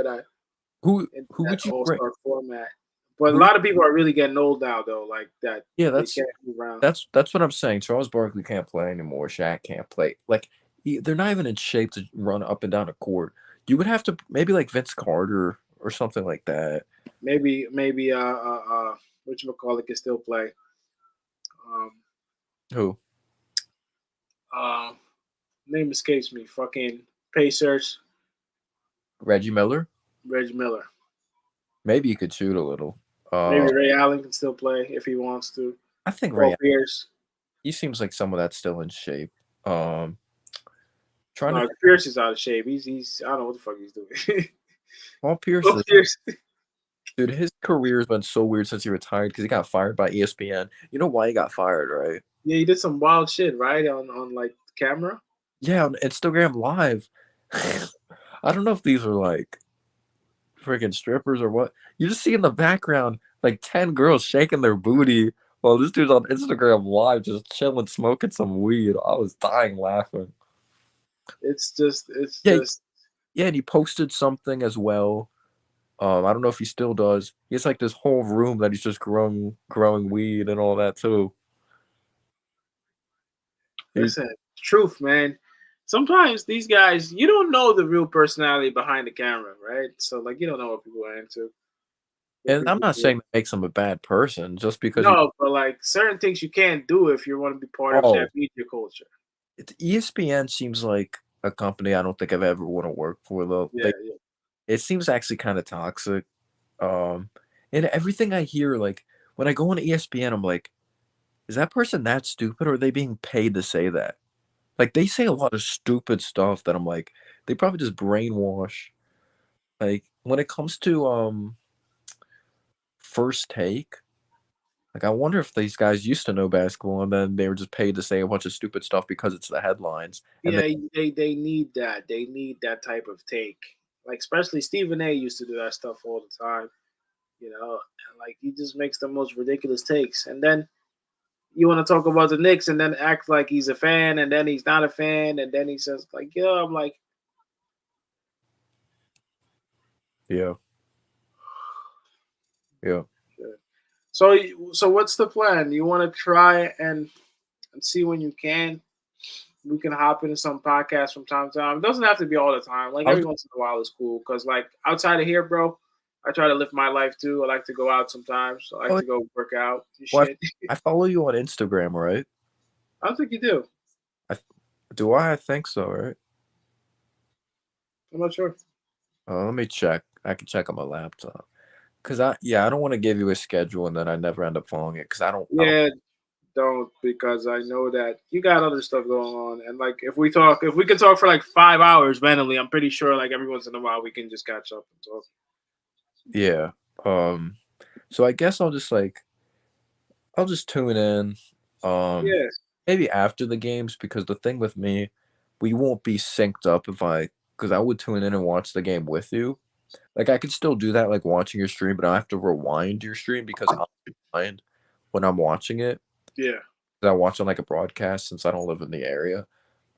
Who that would you All-Star bring? format. But a Who, lot of people are really getting old now, though. Like that, yeah, they can't move around. that's what I'm saying. Charles Barkley can't play anymore. Shaq can't play. Like they're not even in shape to run up and down a court. You would have to maybe like Vince Carter or something like that. Maybe whatchamacallit can still play. Who? Name escapes me. Fucking Pacers. Reggie Miller? Reggie Miller. Maybe he could shoot a little. Maybe Ray Allen can still play if he wants to. I think Paul Pierce. He seems like someone that's still in shape. Pierce is out of shape. He's I don't know what the fuck he's doing. Paul Pierce. Paul Pierce. Dude, his career has been so weird since he retired because he got fired by ESPN. You know why he got fired, right? Yeah, he did some wild shit, right? On like camera. Yeah, on Instagram Live. I don't know if these are like freaking strippers or what. You just see in the background like 10 girls shaking their booty while this dude's on Instagram Live just chilling, smoking some weed. I was dying laughing. It's just. Yeah, and he posted something as well. I don't know if he still does. He has like this whole room that he's just growing weed and all that too. Listen, truth, man. Sometimes these guys, you don't know the real personality behind the camera, right? So like, you don't know what people are into. And I'm not saying that makes him a bad person just because. No, but like certain things you can't do if you want to be part of that media culture. ESPN seems like a company I don't think I've ever want to work for though. Yeah. It seems actually kind of toxic. And everything I hear, like when I go on ESPN, I'm like, is that person that stupid or are they being paid to say that? Like they say a lot of stupid stuff that I'm like, they probably just brainwash. Like when it comes to First Take, like I wonder if these guys used to know basketball and then they were just paid to say a bunch of stupid stuff because it's the headlines. And they need that. They need that type of take. Like especially Stephen A used to do that stuff all the time. You know, and like he just makes the most ridiculous takes. And then you want to talk about the Knicks and then act like he's a fan and then he's not a fan and then he says like, yeah, I'm like, yeah. So what's the plan? You want to try and see when you can? We can hop into some podcasts from time to time. It doesn't have to be all the time. Like every once in a while is cool. Because like outside of here, bro, I try to live my life too. I like to go out sometimes. I like to go work out. Shit. I follow you on Instagram, right? I don't think you do. Do I? I think so, right? I'm not sure. Let me check. I can check on my laptop. Cause I don't want to give you a schedule and then I never end up following it. Cause I don't. Don't because I know that you got other stuff going on. And like if we can talk for like 5 hours randomly, I'm pretty sure like every once in a while we can just catch up and talk. Yeah. So I guess I'll just tune in. Maybe after the games because the thing with me, we won't be synced up because I would tune in and watch the game with you. Like I could still do that, like watching your stream, but I have to rewind your stream because I'll rewind when I'm watching it. Yeah. I watch on like a broadcast since I don't live in the area.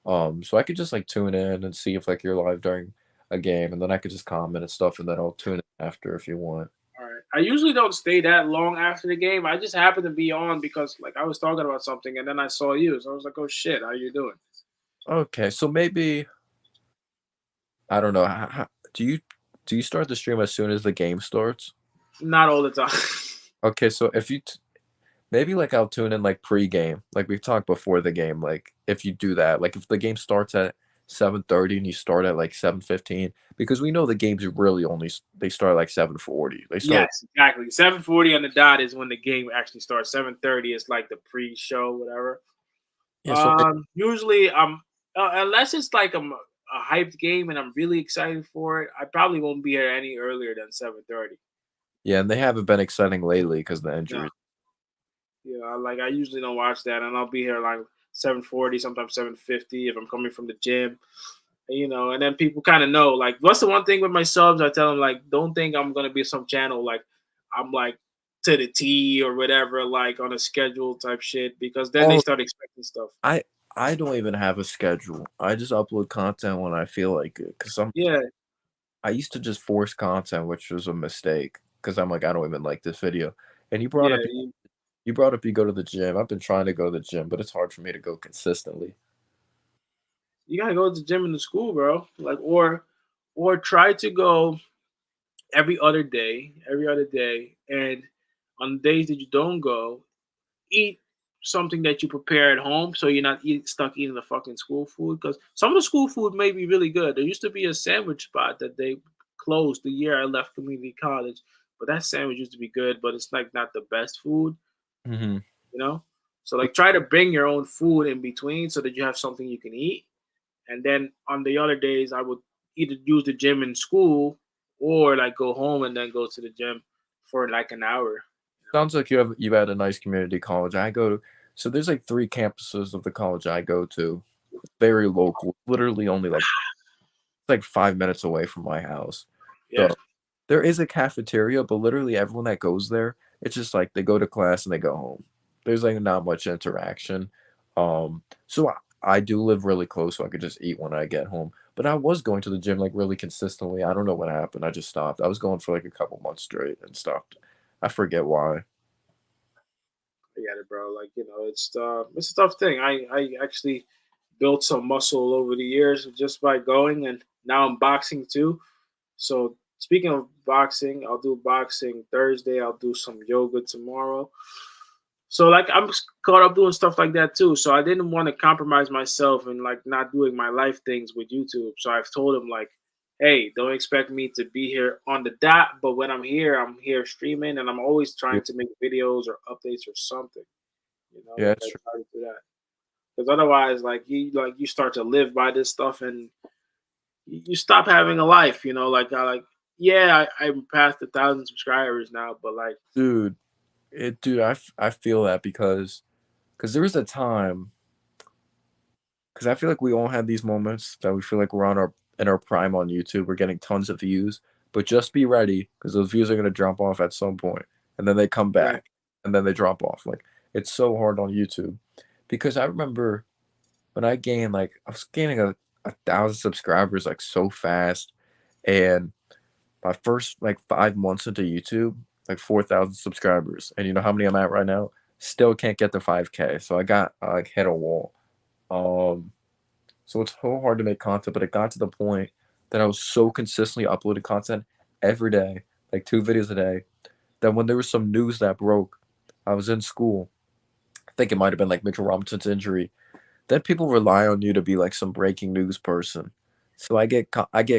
So I could just like tune in and see if like you're live during a game, and then I could just comment and stuff, and then I'll tune in after if you want. All right. I usually don't stay that long after the game. I just happen to be on because like I was talking about something and then I saw you, so I was like, "Oh shit, how you doing?" Okay, so maybe I don't know. Do you start the stream as soon as the game starts? Not all the time. Okay, so if you maybe like I'll tune in like pre-game, like we've talked before the game. Like if you do that, like if the game starts at 7:30 and you start at like 7:15, because we know the games really only they start at like 7:40. They start. Yes, exactly. 7:40 on the dot is when the game actually starts. 7:30 is like the pre-show, whatever. Yeah, so Usually unless it's like a hyped game and I'm really excited for it, I probably won't be here any earlier than 7:30. yeah, and they haven't been exciting lately because the No, injuries. like I usually don't watch that, and I'll be here like 7:40, sometimes 7:50 if I'm coming from the gym. And then people kind of know. Like, what's the one thing with my subs? I tell them like, don't think I'm gonna be some channel like I'm like to the T or whatever, like on a schedule type shit, because then they Oh, start expecting stuff. I don't even have a schedule. I just upload content when I feel like it. Cause Yeah, I used to just force content, which was a mistake. Cause I'm like, I don't even like this video. And yeah. you brought up you go to the gym. I've been trying to go to the gym, but it's hard for me to go consistently. You gotta go to the gym in the school, bro. Like, or try to go every other day, and on days that you don't go, eat something that you prepare at home, so you're not stuck eating the fucking school food. Because some of the school food may be really good. There used to be a sandwich spot that they closed the year I left community college, but that sandwich used to be good, but it's like not the best food, Hmm. you know. So like, try to bring your own food in between so that you have something you can eat. And then on the other days, I would either use the gym in school or like go home and then go to the gym for like an hour. Sounds like you've had a nice community college. I go to so there's like three campuses of the college I go to. Very local, literally only like 5 minutes away from my house. Yeah. So there is a cafeteria, but literally everyone that goes there, it's just like they go to class and they go home. There's like not much interaction. So I do live really close, so I could just eat when I get home. But I was going to the gym like really consistently. I don't know what happened. I just stopped. I was going for like a couple months straight and stopped. I forget why. I get it, bro. Like, it's a tough thing. I actually built some muscle over the years just by going, and now I'm boxing too. So speaking of boxing, I'll do boxing Thursday. I'll do some yoga tomorrow. So like I'm caught up doing stuff like that too. So I didn't want to compromise myself and like not doing my life things with YouTube. So I've told him like, hey, don't expect me to be here on the dot, but when I'm here streaming, and I'm always Yeah, trying to make videos or updates or something. yeah, Like it's I true. try to do that. Because otherwise, like you start to live by this stuff, and you stop having a life. Yeah, I'm past 1,000 subscribers now, but like Dude, I feel that because there was a time because I feel like we all had these moments that we feel like we're on our in our prime on YouTube. We're getting tons of views, but just be ready because those views are gonna drop off at some point, and then they come right, back, and then they drop off. Like it's so hard on YouTube because I remember when I was gaining a thousand subscribers like so fast, and my first like 5 months into YouTube, like 4,000 subscribers, and you know how many I'm at right now? Still can't get to 5K. So I like hit a wall. Um, so it's so hard to make content, but it got to the point that I was so consistently uploading content every day, like 2 videos a day, that when there was some news that broke, I was in school. I think it might have been like Mitchell Robinson's injury. Then people rely on you to be like some breaking news person. So I get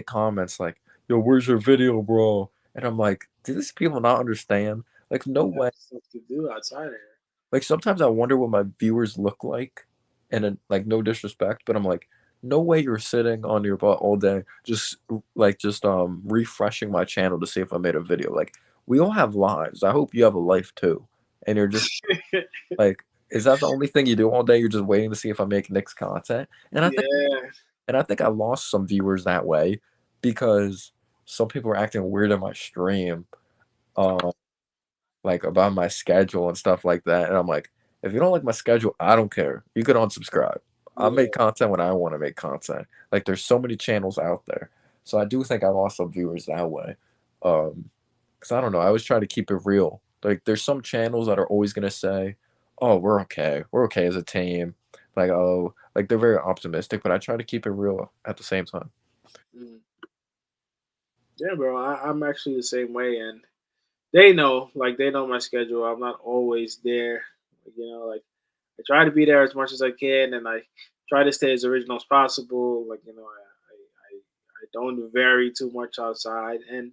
comments like, "Yo, where's your video, bro?" And I'm like, "Do these people not understand? Like, no you have way." stuff to do outside of here. Like sometimes I wonder what my viewers look like, and like no disrespect, but I'm like, no way you're sitting on your butt all day, just refreshing my channel to see if I made a video. Like we all have lives. I hope you have a life too, and you're just like, is that the only thing you do all day? You're just waiting to see if I make Knicks content, Yeah, and I think I lost some viewers that way because some people were acting weird in my stream. Um, like about my schedule and stuff like that. And I'm like, If you don't like my schedule, I don't care. You can unsubscribe. I Yeah. make content when I want to make content. Like there's so many channels out there. So I do think I lost some viewers that way. Because I don't know. I always try to keep it real. Like there's some channels that are always gonna say, "Oh, we're okay. We're okay as a team." Like oh, like they're very optimistic, but I try to keep it real at the same time. Mm. Yeah, bro. I'm actually the same way, and they know, like they know my schedule. I'm not always there. Like I try to be there as much as I can, and I try to stay as original as possible. I don't vary too much outside, and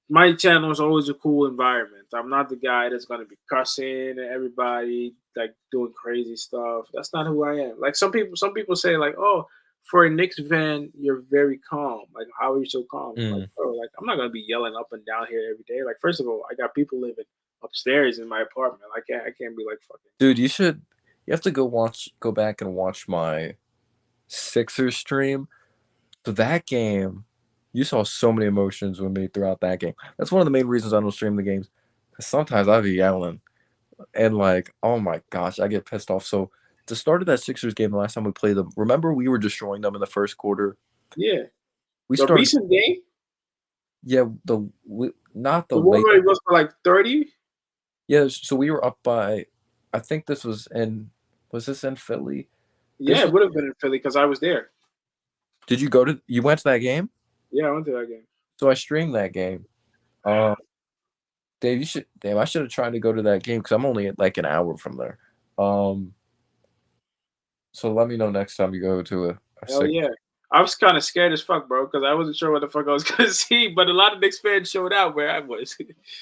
my channel is always a cool environment. I'm not the guy that's gonna be cussing at everybody, like doing crazy stuff. That's not who I am. Like some people say like, oh, for a Knicks fan, you're very calm. Like, how are you so calm? I'm like, Mm. bro, like I'm not gonna be yelling up and down here every day. Like, first of all, I got people living upstairs in my apartment. I can't be like fucking. Dude, you have to go back and watch my Sixers stream. So that game, you saw so many emotions with me throughout that game. That's one of the main reasons I don't stream the games. 'Cause sometimes I be yelling and like, oh my gosh, I get pissed off. So the start of that Sixers game, the last time we played them, remember we were destroying them in the first quarter. Yeah, We the started, recent game, yeah, not the the one late, where it goes for like 30. yeah. So we were up by, I think this was this in Philly? Yeah, This it was. would have been in Philly because I was there. Did you went to that game? Yeah, I went to that game. So I streamed that game. Um, Dave, I should have tried to go to that game because I'm only like an hour from there. Um, so let me know next time you go to a Hell six. yeah. I was kind of scared as fuck, bro, because I wasn't sure what the fuck I was gonna see. But a lot of Knicks fans showed out where I was.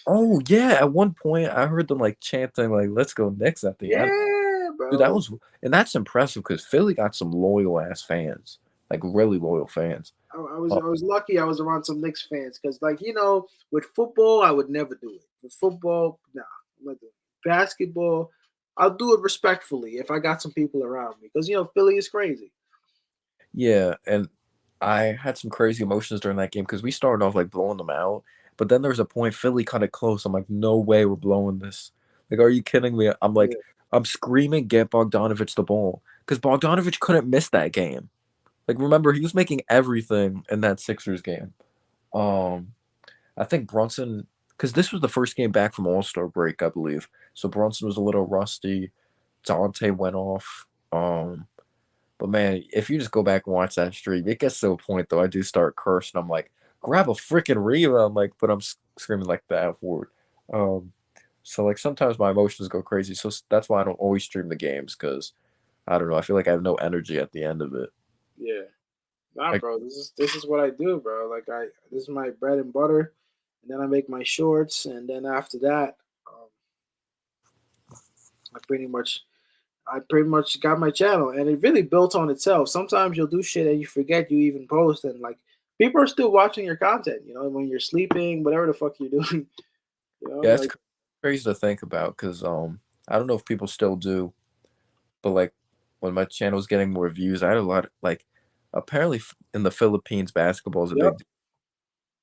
Oh yeah, at one point I heard them like chanting like "Let's go Knicks" at the end. Yeah, Dude, that bro. was and that's impressive because Philly got some loyal ass fans, like really loyal fans. I was lucky. I was around some Knicks fans because, like, with football, I would never do it. With football, nah, I'm not doing it. Basketball, I'll do it respectfully if I got some people around me because Philly is crazy. Yeah, and I had some crazy emotions during that game because we started off like blowing them out, but then there was a point Philly cut it close. I'm like, no way we're blowing this. Like, are you kidding me? Yeah, I'm screaming, get Bogdanovich the ball because Bogdanovich couldn't miss that game. Like, remember he was making everything in that Sixers game. Um, I think Brunson because this was the first game back from All Star break, I believe. So Brunson was a little rusty. Dante went off. But man, if you just go back and watch that stream, it gets to a point though. I do start cursing. I'm like, grab a freaking rebound, like, but I'm screaming like that forward. Um, so like sometimes my emotions go crazy. So that's why I don't always stream the games because I don't know. I feel like I have no energy at the end of it. yeah. Nah, Like, bro. This is what I do, bro. Like this is my bread and butter, and then I make my shorts, and then after that, I pretty much got my channel, and it really built on itself. Sometimes you'll do shit and you forget you even post, and like people are still watching your content. When you're sleeping, whatever the fuck you're doing. yeah, it's Like crazy to think about because I don't know if people still do, but like when my channel was getting more views, I had a lot like apparently in the Philippines basketball is a yep, big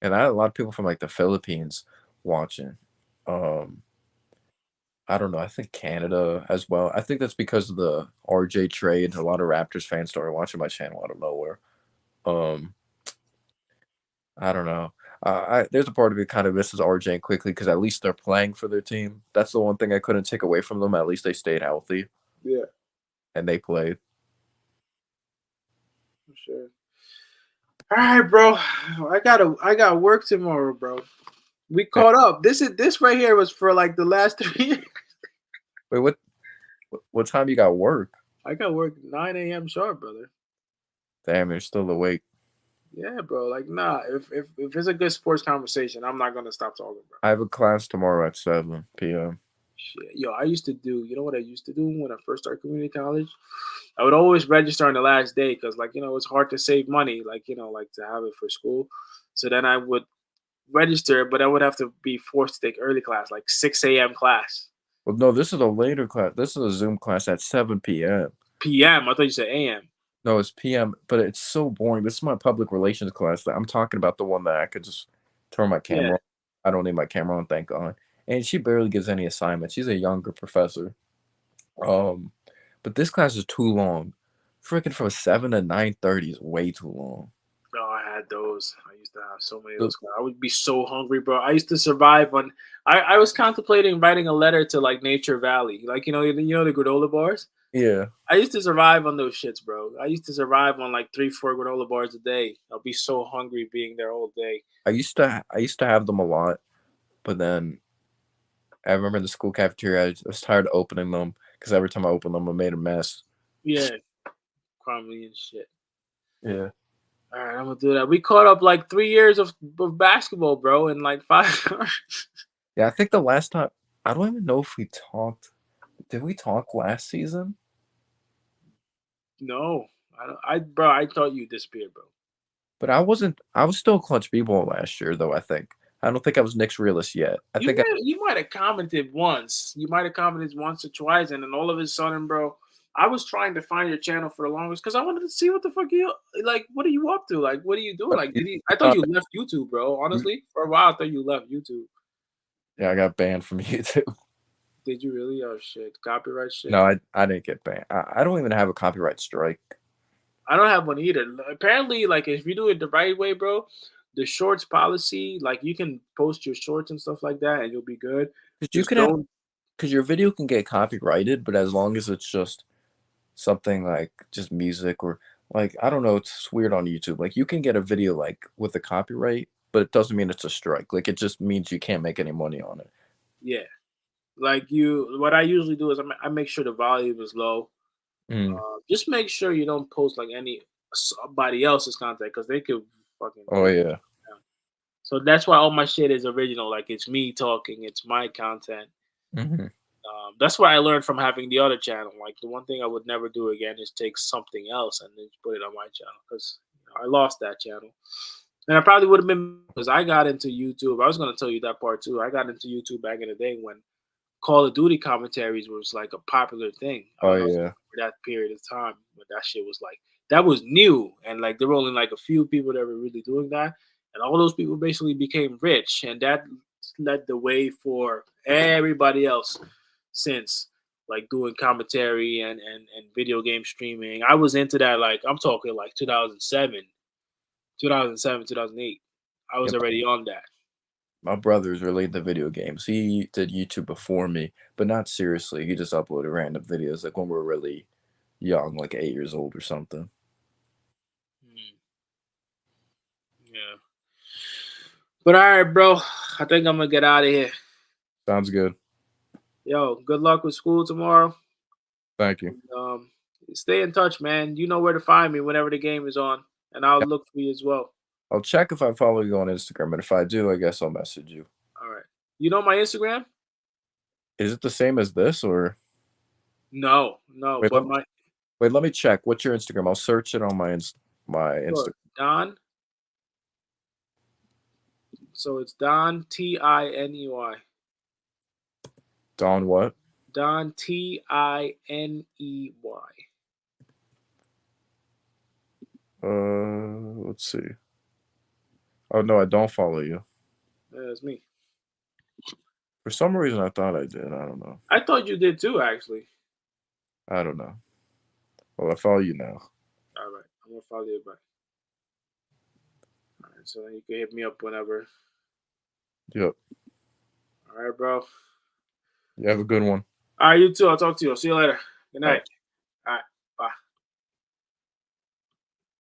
and I had a lot of people from like the Philippines watching. Um, I don't know. I think Canada as well. I think that's because of the RJ trade. A lot of Raptors fans started watching my channel out of nowhere. Um, I don't know. There's a part of me kind of misses RJ and quickly because at least they're playing for their team. That's the one thing I couldn't take away from them. At least they stayed healthy yeah, and they played. for sure. All right, bro. I got work tomorrow, bro. We Eh, caught up. This right here was for like the last 3 years. Wait, what time you got work? I got work 9 a.m. sharp, brother. Damn, you're still awake. Yeah, bro. Like, nah. If it's a good sports conversation, I'm not gonna stop talking, bro. I have a class tomorrow at 7 p.m. Shit. Yo, I used to do. You know what I used to do when I first started community college? I would always register on the last day because, like, it's hard to save money, like, like to have it for school. So then I would register, but I would have to be forced to take early class, like 6 a.m. class. Well, no, this is a later class. This is a Zoom class at 7 p.m. PM. I thought you said AM. No, it's PM, but it's so boring. This is my public relations class. That I'm talking about the one that I could just turn my Yeah. camera on. I don't need my camera on, thank God. And she barely gives any assignments. She's a younger professor. But this class is too long. Freaking from 7 to 9:30 is way too long. Oh, I had those. I used to have so many of So- those. I would be so hungry, bro. I used to survive on. I was contemplating writing a letter to like Nature Valley, like you know the granola bars. Yeah, I used to survive on those shits, bro. I used to survive on like 3, 4 granola bars a day. I'll be so hungry being there all day. I used to have them a lot, but then I remember in the school cafeteria I was tired of opening them because every time I opened them I made a mess. Yeah, crumbly and shit. Yeah. All right, I'm gonna do that. We caught up like 3 years of basketball, bro, in like 5 hours. Yeah, I think the last time I don't even know if we talked. Did we talk last season? No, I don't. Bro, I thought you disappeared, bro. But I wasn't. I was still Clutch B-ball last year, though. I think. I don't think I was Knicks realist yet. I think. You might have commented once. You might have commented once or twice, and then all of a sudden, bro, I was trying to find your channel for the longest because I wanted to see what the fuck you like. What are you up to? Like, what are you doing? Like, I thought you left YouTube, bro. Honestly, for a while, I thought you left YouTube. Yeah, I got banned from YouTube. Did you really? Oh shit, copyright shit. No, I didn't get banned. I don't even have a copyright strike. I don't have one either. Apparently, like if you do it the right way, bro, the shorts policy, like you can post your shorts and stuff like that, and you'll be good. Because you Just can have, don't. because your video can get copyrighted, but as long as it's just something like just music or like I don't know, it's weird on YouTube. Like you can get a video like with a copyright, but it doesn't mean it's a strike. Like it just means you can't make any money on it. Yeah, like what I usually do is I make sure the volume is low. Mm. Just make sure you don't post like somebody else's content because they could fucking. Oh yeah. So that's why all my shit is original. Like it's me talking. It's my content. Mm-hmm. That's what I learned from having the other channel. Like the one thing I would never do again is take something else and then put it on my channel because I lost that channel. And I probably would have been because I got into YouTube. I was going to tell you that part too. I got into YouTube back in the day when Call of Duty commentaries was like a popular thing. I Oh don't know yeah. for that period of time, but that shit was like that was new, and like there were only like a few people that were really doing that, and all those people basically became rich, and that led the way for everybody else since like doing commentary and video game streaming. I was into that like I'm talking like 2008. I was Yep. already on that. My brother's really into video games. He did YouTube before me, but not seriously. He just uploaded random videos like when we were really young, like 8 years old or something. Yeah. But all right, bro. I think I'm gonna get out of here. Sounds good. Yo, good luck with school tomorrow. Thank you. Stay in touch, man. You know where to find me whenever the game is on, and I'll look for you as well. I'll check if I follow you on Instagram, and if I do, I guess I'll message you. All right. You know my Instagram? Is it the same as this or? No. Wait, But let me check. What's your Instagram? I'll search it on my Instagram. Don. So it's Don Tiney. Don what? Don Tiney. Let's see. Oh no, I don't follow you. That's me. For some reason, I thought I did. I don't know. I thought you did too, actually. I don't know. Well, I follow you now. All right. I'm gonna follow you back. All right. So then you can hit me up whenever. Yep. All right, bro. You have a good one. All right, you too. I'll talk to you. I'll see you later. Good night. All right. All right.